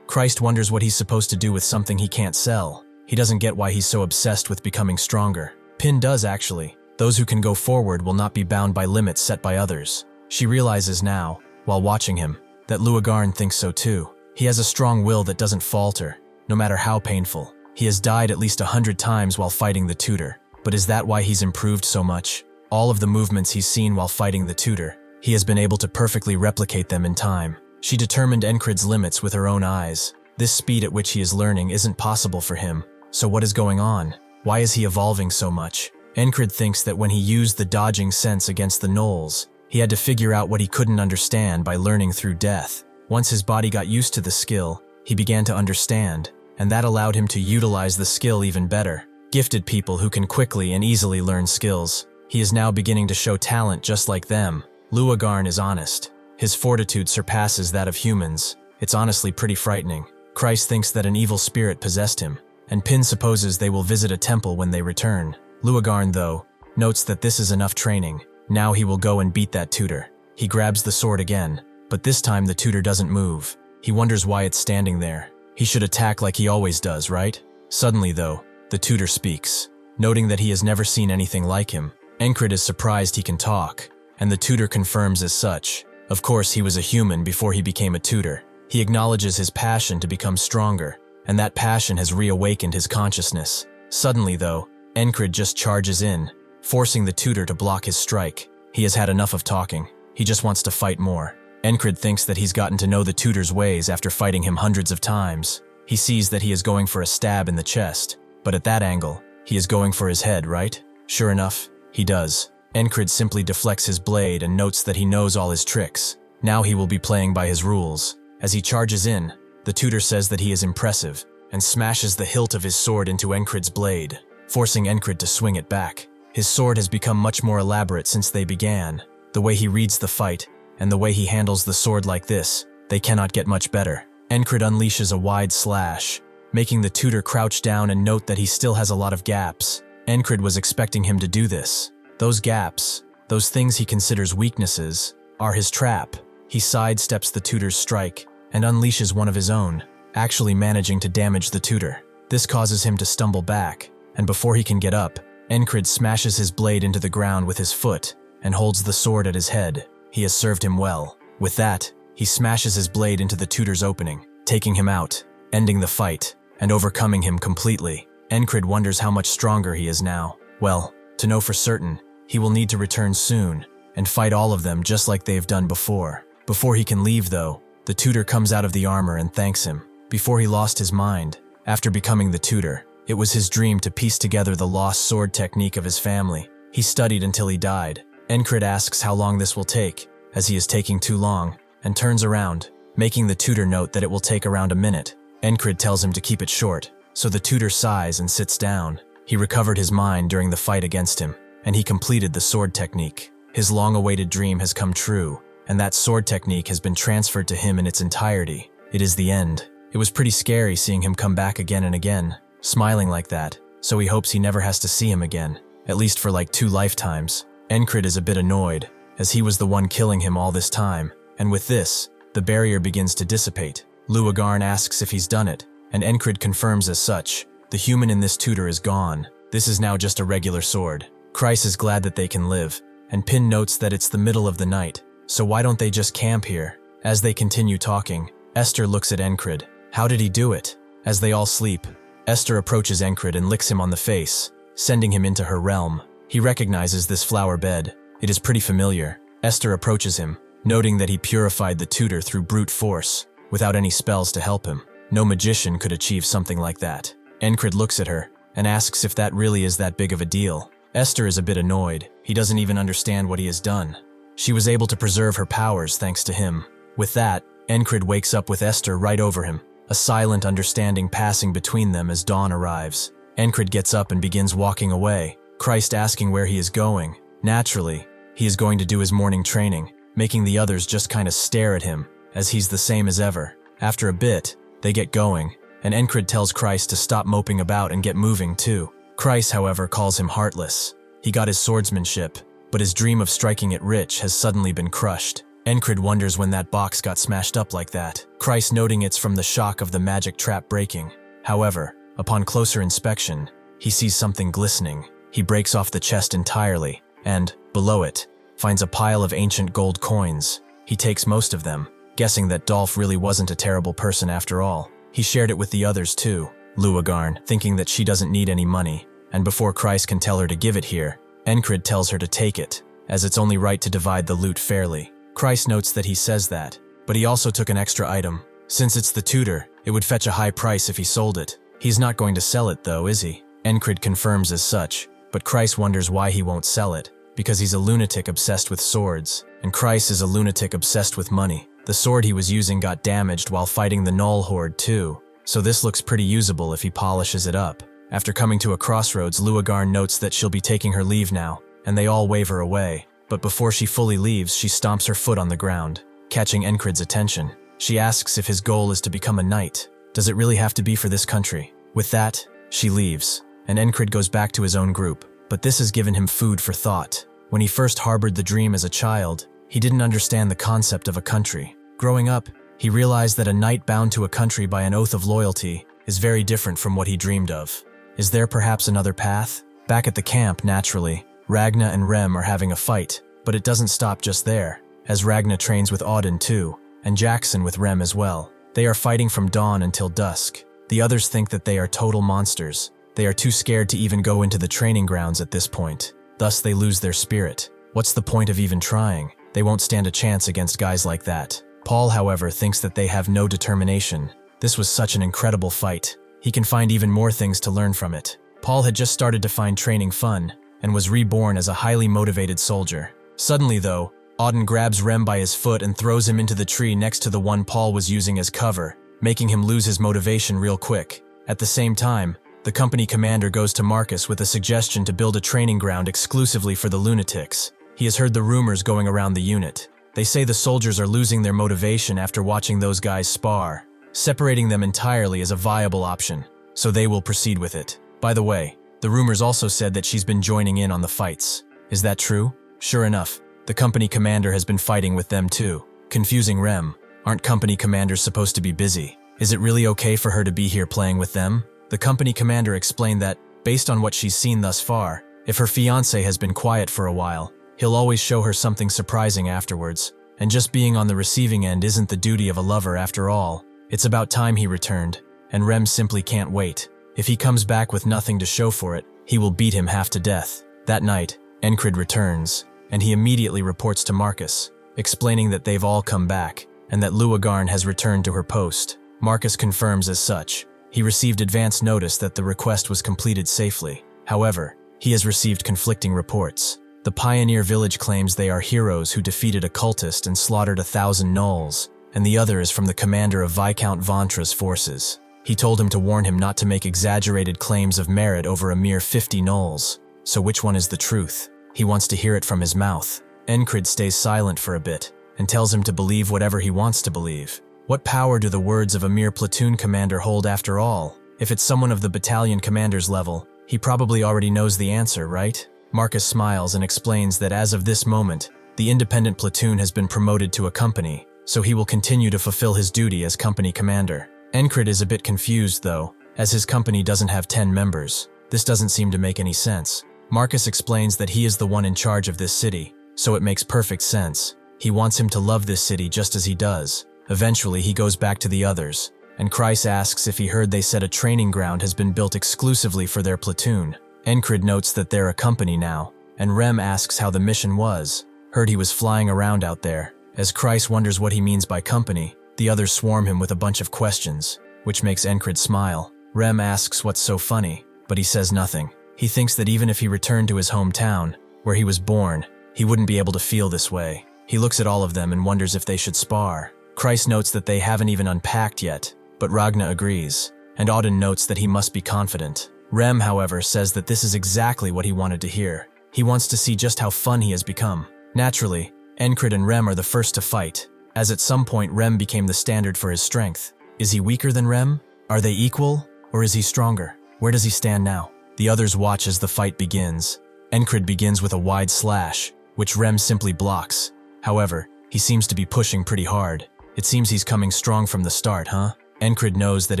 [SPEAKER 1] Christ wonders what he's supposed to do with something he can't sell. He doesn't get why he's so obsessed with becoming stronger. Pin does actually. Those who can go forward will not be bound by limits set by others. She realizes now, while watching him, that Luagarn thinks so too. He has a strong will that doesn't falter, no matter how painful. He has died at least 100 times while fighting the tutor. But is that why he's improved so much? All of the movements he's seen while fighting the tutor, he has been able to perfectly replicate them in time. She determined Encrid's limits with her own eyes. This speed at which he is learning isn't possible for him. So what is going on? Why is he evolving so much? Encrid thinks that when he used the dodging sense against the gnolls, he had to figure out what he couldn't understand by learning through death. Once his body got used to the skill, he began to understand, and that allowed him to utilize the skill even better. Gifted people who can quickly and easily learn skills. He is now beginning to show talent just like them. Luagarn is honest. His fortitude surpasses that of humans. It's honestly pretty frightening. Christ thinks that an evil spirit possessed him, and Pin supposes they will visit a temple when they return. Luagarn, though, notes that this is enough training. Now he will go and beat that tutor. He grabs the sword again, but this time the tutor doesn't move. He wonders why it's standing there. He should attack like he always does, right? Suddenly, though, the tutor speaks. Noting that he has never seen anything like him, Encrid is surprised he can talk, and the tutor confirms as such. Of course, he was a human before he became a tutor. He acknowledges his passion to become stronger, and that passion has reawakened his consciousness. Suddenly, though, Encrid just charges in, forcing the tutor to block his strike. He has had enough of talking. He just wants to fight more. Encrid thinks that he's gotten to know the tutor's ways after fighting him hundreds of times. He sees that he is going for a stab in the chest, but at that angle, he is going for his head, right? Sure enough, he does. Encrid simply deflects his blade and notes that he knows all his tricks. Now he will be playing by his rules. As he charges in, the tutor says that he is impressive, and smashes the hilt of his sword into Encrid's blade, forcing Encrid to swing it back. His sword has become much more elaborate since they began. The way he reads the fight, and the way he handles the sword like this, they cannot get much better. Encrid unleashes a wide slash, making the tutor crouch down and note that he still has a lot of gaps. Encrid was expecting him to do this. Those gaps, those things he considers weaknesses, are his trap. He sidesteps the tutor's strike and unleashes one of his own, actually managing to damage the tutor. This causes him to stumble back, and before he can get up, Encrid smashes his blade into the ground with his foot and holds the sword at his head. He has served him well. With that, he smashes his blade into the tutor's opening, taking him out, ending the fight, and overcoming him completely. Encrid wonders how much stronger he is now. Well, to know for certain, he will need to return soon and fight all of them just like they've done before. Before he can leave, though, the tutor comes out of the armor and thanks him. Before he lost his mind, after becoming the tutor, it was his dream to piece together the lost sword technique of his family. He studied until he died. Encrid asks how long this will take, as he is taking too long, and turns around, making the tutor note that it will take around a minute. Encrid tells him to keep it short, so the tutor sighs and sits down. He recovered his mind during the fight against him, and he completed the sword technique. His long-awaited dream has come true, and that sword technique has been transferred to him in its entirety. It is the end. It was pretty scary seeing him come back again and again, smiling like that, so he hopes he never has to see him again, at least for like 2 lifetimes. Encrid is a bit annoyed, as he was the one killing him all this time, and with this, the barrier begins to dissipate. Luagarn asks if he's done it, and Encrid confirms as such. The human in this tutor is gone. This is now just a regular sword. Kreis is glad that they can live, and Pin notes that it's the middle of the night, so why don't they just camp here? As they continue talking, Esther looks at Encrid. How did he do it? As they all sleep, Esther approaches Encrid and licks him on the face, sending him into her realm. He recognizes this flower bed. It is pretty familiar. Esther approaches him, noting that he purified the tutor through brute force, without any spells to help him. No magician could achieve something like that. Encrid looks at her, and asks if that really is that big of a deal. Esther is a bit annoyed. He doesn't even understand what he has done. She was able to preserve her powers thanks to him. With that, Encrid wakes up with Esther right over him, a silent understanding passing between them as dawn arrives. Encrid gets up and begins walking away, Christ asking where he is going. Naturally, he is going to do his morning training, making the others just kinda stare at him, as he's the same as ever. After a bit, they get going, and Encrid tells Christ to stop moping about and get moving too. Christ, however, calls him heartless. He got his swordsmanship, but his dream of striking it rich has suddenly been crushed. Encrid wonders when that box got smashed up like that, Christ noting it's from the shock of the magic trap breaking. However, upon closer inspection, he sees something glistening. He breaks off the chest entirely, and, below it, finds a pile of ancient gold coins. He takes most of them, guessing that Dolph really wasn't a terrible person after all. He shared it with the others too, Luagarn, thinking that she doesn't need any money, and before Christ can tell her to give it here, Encrid tells her to take it, as it's only right to divide the loot fairly. Christ notes that he says that, but he also took an extra item. Since it's the tutor, it would fetch a high price if he sold it. He's not going to sell it though, is he? Encrid confirms as such, but Christ wonders why he won't sell it, because he's a lunatic obsessed with swords, and Christ is a lunatic obsessed with money. The sword he was using got damaged while fighting the Null Horde too, so this looks pretty usable if he polishes it up. After coming to a crossroads, Luagarn notes that she'll be taking her leave now, and they all wave her away. But before she fully leaves, she stomps her foot on the ground, catching Encrid's attention. She asks if his goal is to become a knight. Does it really have to be for this country? With that, she leaves, and Encrid goes back to his own group. But this has given him food for thought. When he first harbored the dream as a child, he didn't understand the concept of a country. Growing up, he realized that a knight bound to a country by an oath of loyalty is very different from what he dreamed of. Is there perhaps another path? Back at the camp, naturally, Ragna and Rem are having a fight, but it doesn't stop just there, as Ragna trains with Auden too, and Jackson with Rem as well. They are fighting from dawn until dusk. The others think that they are total monsters. They are too scared to even go into the training grounds at this point. Thus they lose their spirit. What's the point of even trying? They won't stand a chance against guys like that. Paul, however, thinks that they have no determination. This was such an incredible fight. He can find even more things to learn from it. Paul had just started to find training fun, and was reborn as a highly motivated soldier. Suddenly though, Auden grabs Rem by his foot and throws him into the tree next to the one Paul was using as cover, making him lose his motivation real quick. At the same time, the company commander goes to Marcus with a suggestion to build a training ground exclusively for the lunatics. He has heard the rumors going around the unit. They say the soldiers are losing their motivation after watching those guys spar. Separating them entirely is a viable option, so they will proceed with it. By the way, the rumors also said that she's been joining in on the fights. Is that true? Sure enough, the company commander has been fighting with them too. Confusing Rem. Aren't company commanders supposed to be busy? Is it really okay for her to be here playing with them? The company commander explained that, based on what she's seen thus far, if her fiancé has been quiet for a while, he'll always show her something surprising afterwards. And just being on the receiving end isn't the duty of a lover after all. It's about time he returned, and Rem simply can't wait. If he comes back with nothing to show for it, he will beat him half to death. That night, Encrid returns, and he immediately reports to Marcus, explaining that they've all come back, and that Luagarn has returned to her post. Marcus confirms as such. He received advance notice that the request was completed safely. However, he has received conflicting reports. The pioneer village claims they are heroes who defeated a cultist and slaughtered 1,000 gnolls, and the other is from the commander of Viscount Ventra's forces. He told him to warn him not to make exaggerated claims of merit over a mere 50 gnolls. So which one is the truth? He wants to hear it from his mouth. Encrid stays silent for a bit and tells him to believe whatever he wants to believe. What power do the words of a mere platoon commander hold after all? If it's someone of the battalion commander's level, he probably already knows the answer, right? Marcus smiles and explains that as of this moment, the independent platoon has been promoted to a company, so he will continue to fulfill his duty as company commander. Encrid is a bit confused though, as his company doesn't have 10 members. This doesn't seem to make any sense. Marcus explains that he is the one in charge of this city, so it makes perfect sense. He wants him to love this city just as he does. Eventually, he goes back to the others, and Kreis asks if he heard they said a training ground has been built exclusively for their platoon. Encrid notes that they're a company now, and Rem asks how the mission was. Heard he was flying around out there. As Kreis wonders what he means by company, the others swarm him with a bunch of questions, which makes Encrid smile. Rem asks what's so funny, but he says nothing. He thinks that even if he returned to his hometown, where he was born, he wouldn't be able to feel this way. He looks at all of them and wonders if they should spar. Kreis notes that they haven't even unpacked yet, but Ragna agrees, and Auden notes that he must be confident. Rem, however, says that this is exactly what he wanted to hear. He wants to see just how fun he has become. Naturally, Encrid and Rem are the first to fight, as at some point Rem became the standard for his strength. Is he weaker than Rem? Are they equal? Or is he stronger? Where does he stand now? The others watch as the fight begins. Encrid begins with a wide slash, which Rem simply blocks. However, he seems to be pushing pretty hard. It seems he's coming strong from the start, huh? Encrid knows that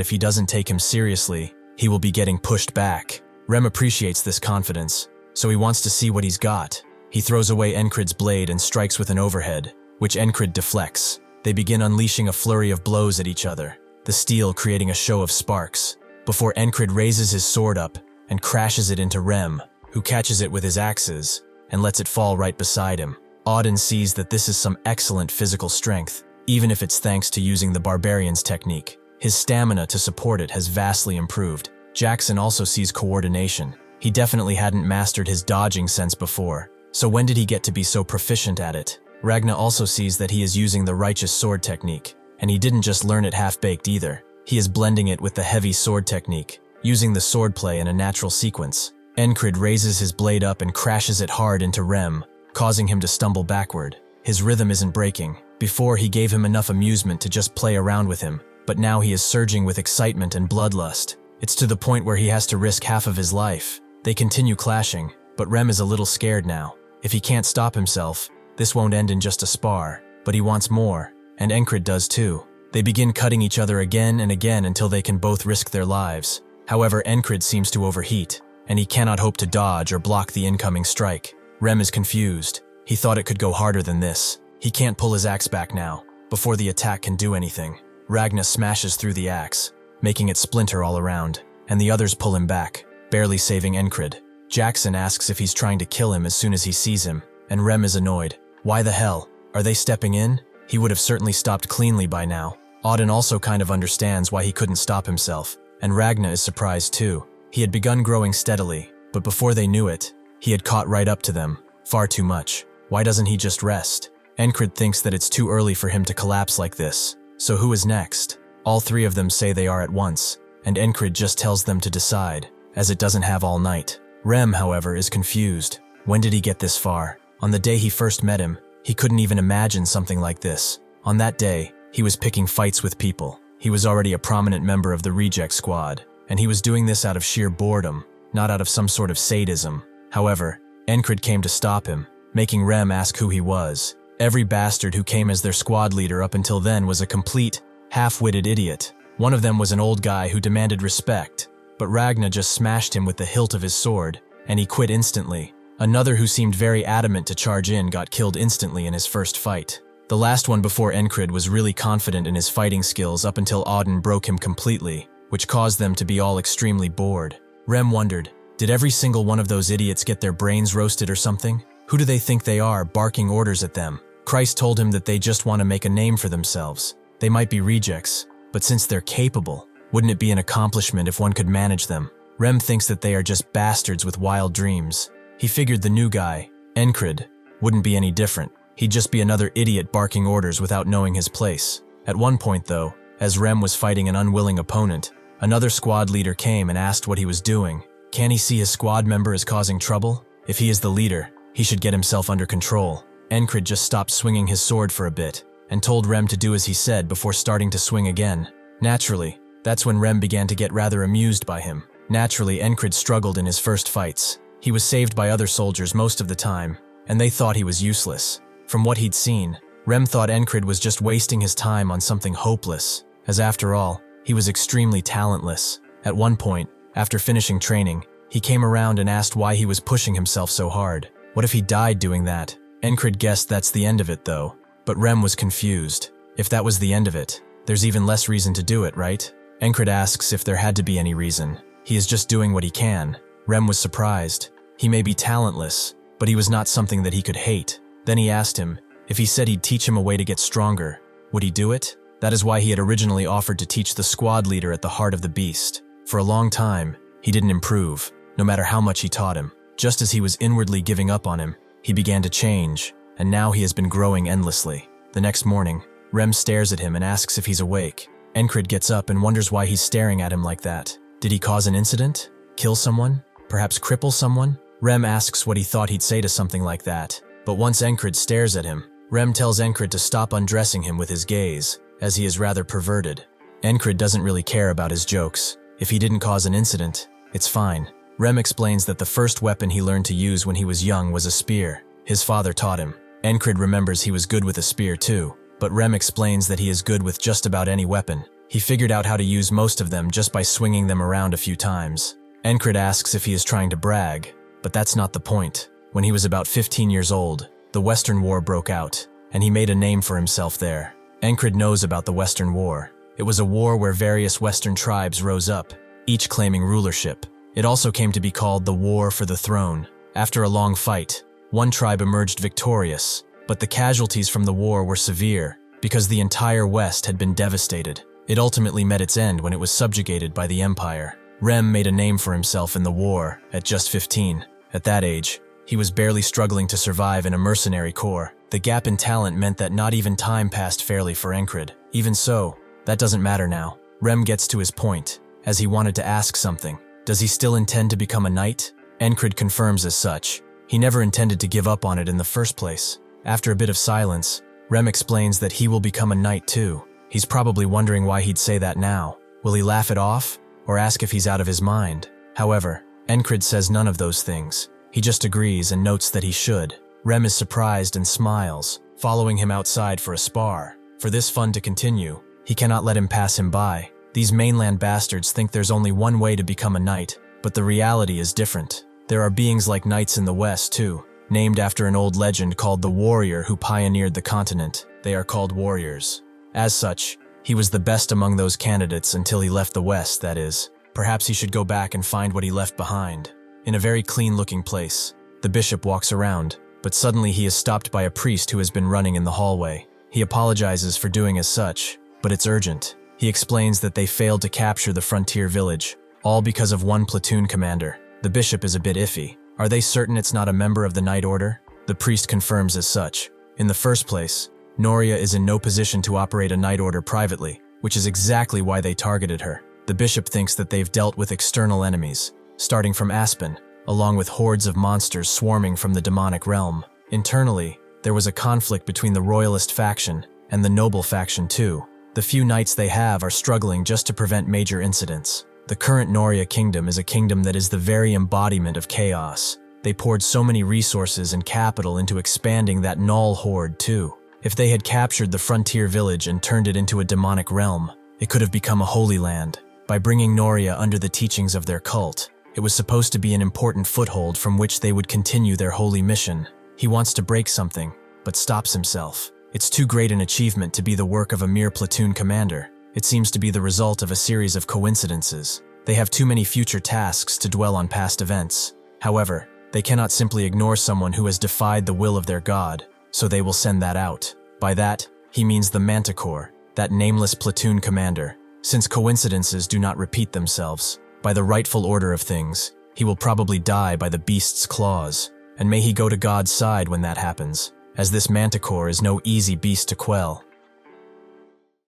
[SPEAKER 1] if he doesn't take him seriously, he will be getting pushed back. Rem appreciates this confidence, so he wants to see what he's got. He throws away Encrid's blade and strikes with an overhead, which Encrid deflects. They begin unleashing a flurry of blows at each other, the steel creating a show of sparks, before Encrid raises his sword up and crashes it into Rem, who catches it with his axes and lets it fall right beside him. Auden sees that this is some excellent physical strength, even if it's thanks to using the barbarian's technique. His stamina to support it has vastly improved. Jackson also sees coordination. He definitely hadn't mastered his dodging sense before, so when did he get to be so proficient at it? Ragna also sees that he is using the righteous sword technique, and he didn't just learn it half-baked either. He is blending it with the heavy sword technique, using the swordplay in a natural sequence. Encrid raises his blade up and crashes it hard into Rem, causing him to stumble backward. His rhythm isn't breaking. Before, he gave him enough amusement to just play around with him, but now he is surging with excitement and bloodlust. It's to the point where he has to risk half of his life. They continue clashing, but Rem is a little scared now. If he can't stop himself, this won't end in just a spar, but he wants more, and Encrid does too. They begin cutting each other again and again until they can both risk their lives. However, Encrid seems to overheat, and he cannot hope to dodge or block the incoming strike. Rem is confused. He thought it could go harder than this. He can't pull his axe back now, before the attack can do anything. Ragna smashes through the axe, making it splinter all around, and the others pull him back, barely saving Encrid. Jackson asks if he's trying to kill him as soon as he sees him, and Rem is annoyed. Why the hell? Are they stepping in? He would have certainly stopped cleanly by now. Auden also kind of understands why he couldn't stop himself, and Ragna is surprised too. He had begun growing steadily, but before they knew it, he had caught right up to them. Far too much. Why doesn't he just rest? Encrid thinks that it's too early for him to collapse like this. So who is next? All three of them say they are at once, and Encrid just tells them to decide, as it doesn't have all night. Rem, however, is confused. When did he get this far? On the day he first met him, he couldn't even imagine something like this. On that day, he was picking fights with people. He was already a prominent member of the reject squad, and he was doing this out of sheer boredom, not out of some sort of sadism. However, Encrid came to stop him, making Rem ask who he was. Every bastard who came as their squad leader up until then was a complete, half-witted idiot. One of them was an old guy who demanded respect, but Ragna just smashed him with the hilt of his sword, and he quit instantly. Another who seemed very adamant to charge in got killed instantly in his first fight. The last one before Encrid was really confident in his fighting skills up until Auden broke him completely, which caused them to be all extremely bored. Rem wondered, did every single one of those idiots get their brains roasted or something? Who do they think they are, barking orders at them? Christ told him that they just want to make a name for themselves. They might be rejects, but since they're capable, wouldn't it be an accomplishment if one could manage them? Rem thinks that they are just bastards with wild dreams. He figured the new guy, Encrid wouldn't be any different. He'd just be another idiot barking orders without knowing his place. At one point though, as Rem was fighting an unwilling opponent, another squad leader came and asked what he was doing. Can he see his squad member is causing trouble? If he is the leader, he should get himself under control. Encrid just stopped swinging his sword for a bit and told Rem to do as he said before starting to swing again. Naturally, that's when Rem began to get rather amused by him. Naturally, Encrid struggled in his first fights. He was saved by other soldiers most of the time, and they thought he was useless. From what he'd seen, Rem thought Encrid was just wasting his time on something hopeless, as after all, he was extremely talentless. At one point, after finishing training, he came around and asked why he was pushing himself so hard. What if he died doing that? Encrid guessed that's the end of it though, but Rem was confused. If that was the end of it, there's even less reason to do it, right? Encrid asks if there had to be any reason. He is just doing what he can. Rem was surprised. He may be talentless, but he was not something that he could hate. Then he asked him, if he said he'd teach him a way to get stronger, would he do it? That is why he had originally offered to teach the squad leader at the heart of the beast. For a long time, he didn't improve, no matter how much he taught him. Just as he was inwardly giving up on him, he began to change, and now he has been growing endlessly. The next morning, Rem stares at him and asks if he's awake. Encrid gets up and wonders why he's staring at him like that. Did he cause an incident? Kill someone? Perhaps cripple someone? Rem asks what he thought he'd say to something like that, but once Encrid stares at him, Rem tells Encrid to stop undressing him with his gaze, as he is rather perverted. Encrid doesn't really care about his jokes. If he didn't cause an incident, it's fine. Rem explains that the first weapon he learned to use when he was young was a spear. His father taught him. Encrid remembers he was good with a spear too, but Rem explains that he is good with just about any weapon. He figured out how to use most of them just by swinging them around a few times. Encrid asks if he is trying to brag, but that's not the point. When he was about 15 years old, the Western War broke out, and he made a name for himself there. Encrid knows about the Western War. It was a war where various Western tribes rose up, each claiming rulership. It also came to be called the War for the Throne. After a long fight, one tribe emerged victorious, but the casualties from the war were severe because the entire West had been devastated. It ultimately met its end when it was subjugated by the Empire. Rem made a name for himself in the war at just 15. At that age, he was barely struggling to survive in a mercenary corps. The gap in talent meant that not even time passed fairly for Encrid. Even so, that doesn't matter now. Rem gets to his point, as he wanted to ask something. Does he still intend to become a knight? Encrid confirms as such. He never intended to give up on it in the first place. After a bit of silence, Rem explains that he will become a knight too. He's probably wondering why he'd say that now. Will he laugh it off, or ask if he's out of his mind? However, Encrid says none of those things. He just agrees and notes that he should. Rem is surprised and smiles, following him outside for a spar. For this fun to continue, he cannot let him pass him by. These mainland bastards think there's only one way to become a knight, but the reality is different. There are beings like knights in the West too, named after an old legend called the warrior who pioneered the continent. They are called warriors. As such, he was the best among those candidates until he left the West, that is. Perhaps he should go back and find what he left behind. In a very clean-looking place, the bishop walks around, but suddenly he is stopped by a priest who has been running in the hallway. He apologizes for doing as such, but it's urgent. He explains that they failed to capture the frontier village, all because of one platoon commander. The bishop is a bit iffy. Are they certain it's not a member of the Knight Order? The priest confirms as such. In the first place, Noria is in no position to operate a Knight Order privately, which is exactly why they targeted her. The bishop thinks that they've dealt with external enemies, starting from Aspen, along with hordes of monsters swarming from the demonic realm. Internally, there was a conflict between the royalist faction and the noble faction too. The few knights they have are struggling just to prevent major incidents. The current Noria kingdom is a kingdom that is the very embodiment of chaos. They poured so many resources and capital into expanding that Null horde too. If they had captured the frontier village and turned it into a demonic realm, it could have become a holy land. By bringing Noria under the teachings of their cult, it was supposed to be an important foothold from which they would continue their holy mission. He wants to break something, but stops himself. It's too great an achievement to be the work of a mere platoon commander. It seems to be the result of a series of coincidences. They have too many future tasks to dwell on past events. However, they cannot simply ignore someone who has defied the will of their god, so they will send that out. By that, he means the Manticore, that nameless platoon commander. Since coincidences do not repeat themselves, by the rightful order of things, he will probably die by the beast's claws. and may he go to God's side when that happens, as this manticore is no easy beast to quell.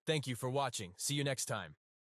[SPEAKER 1] Thank you for watching. See you next time.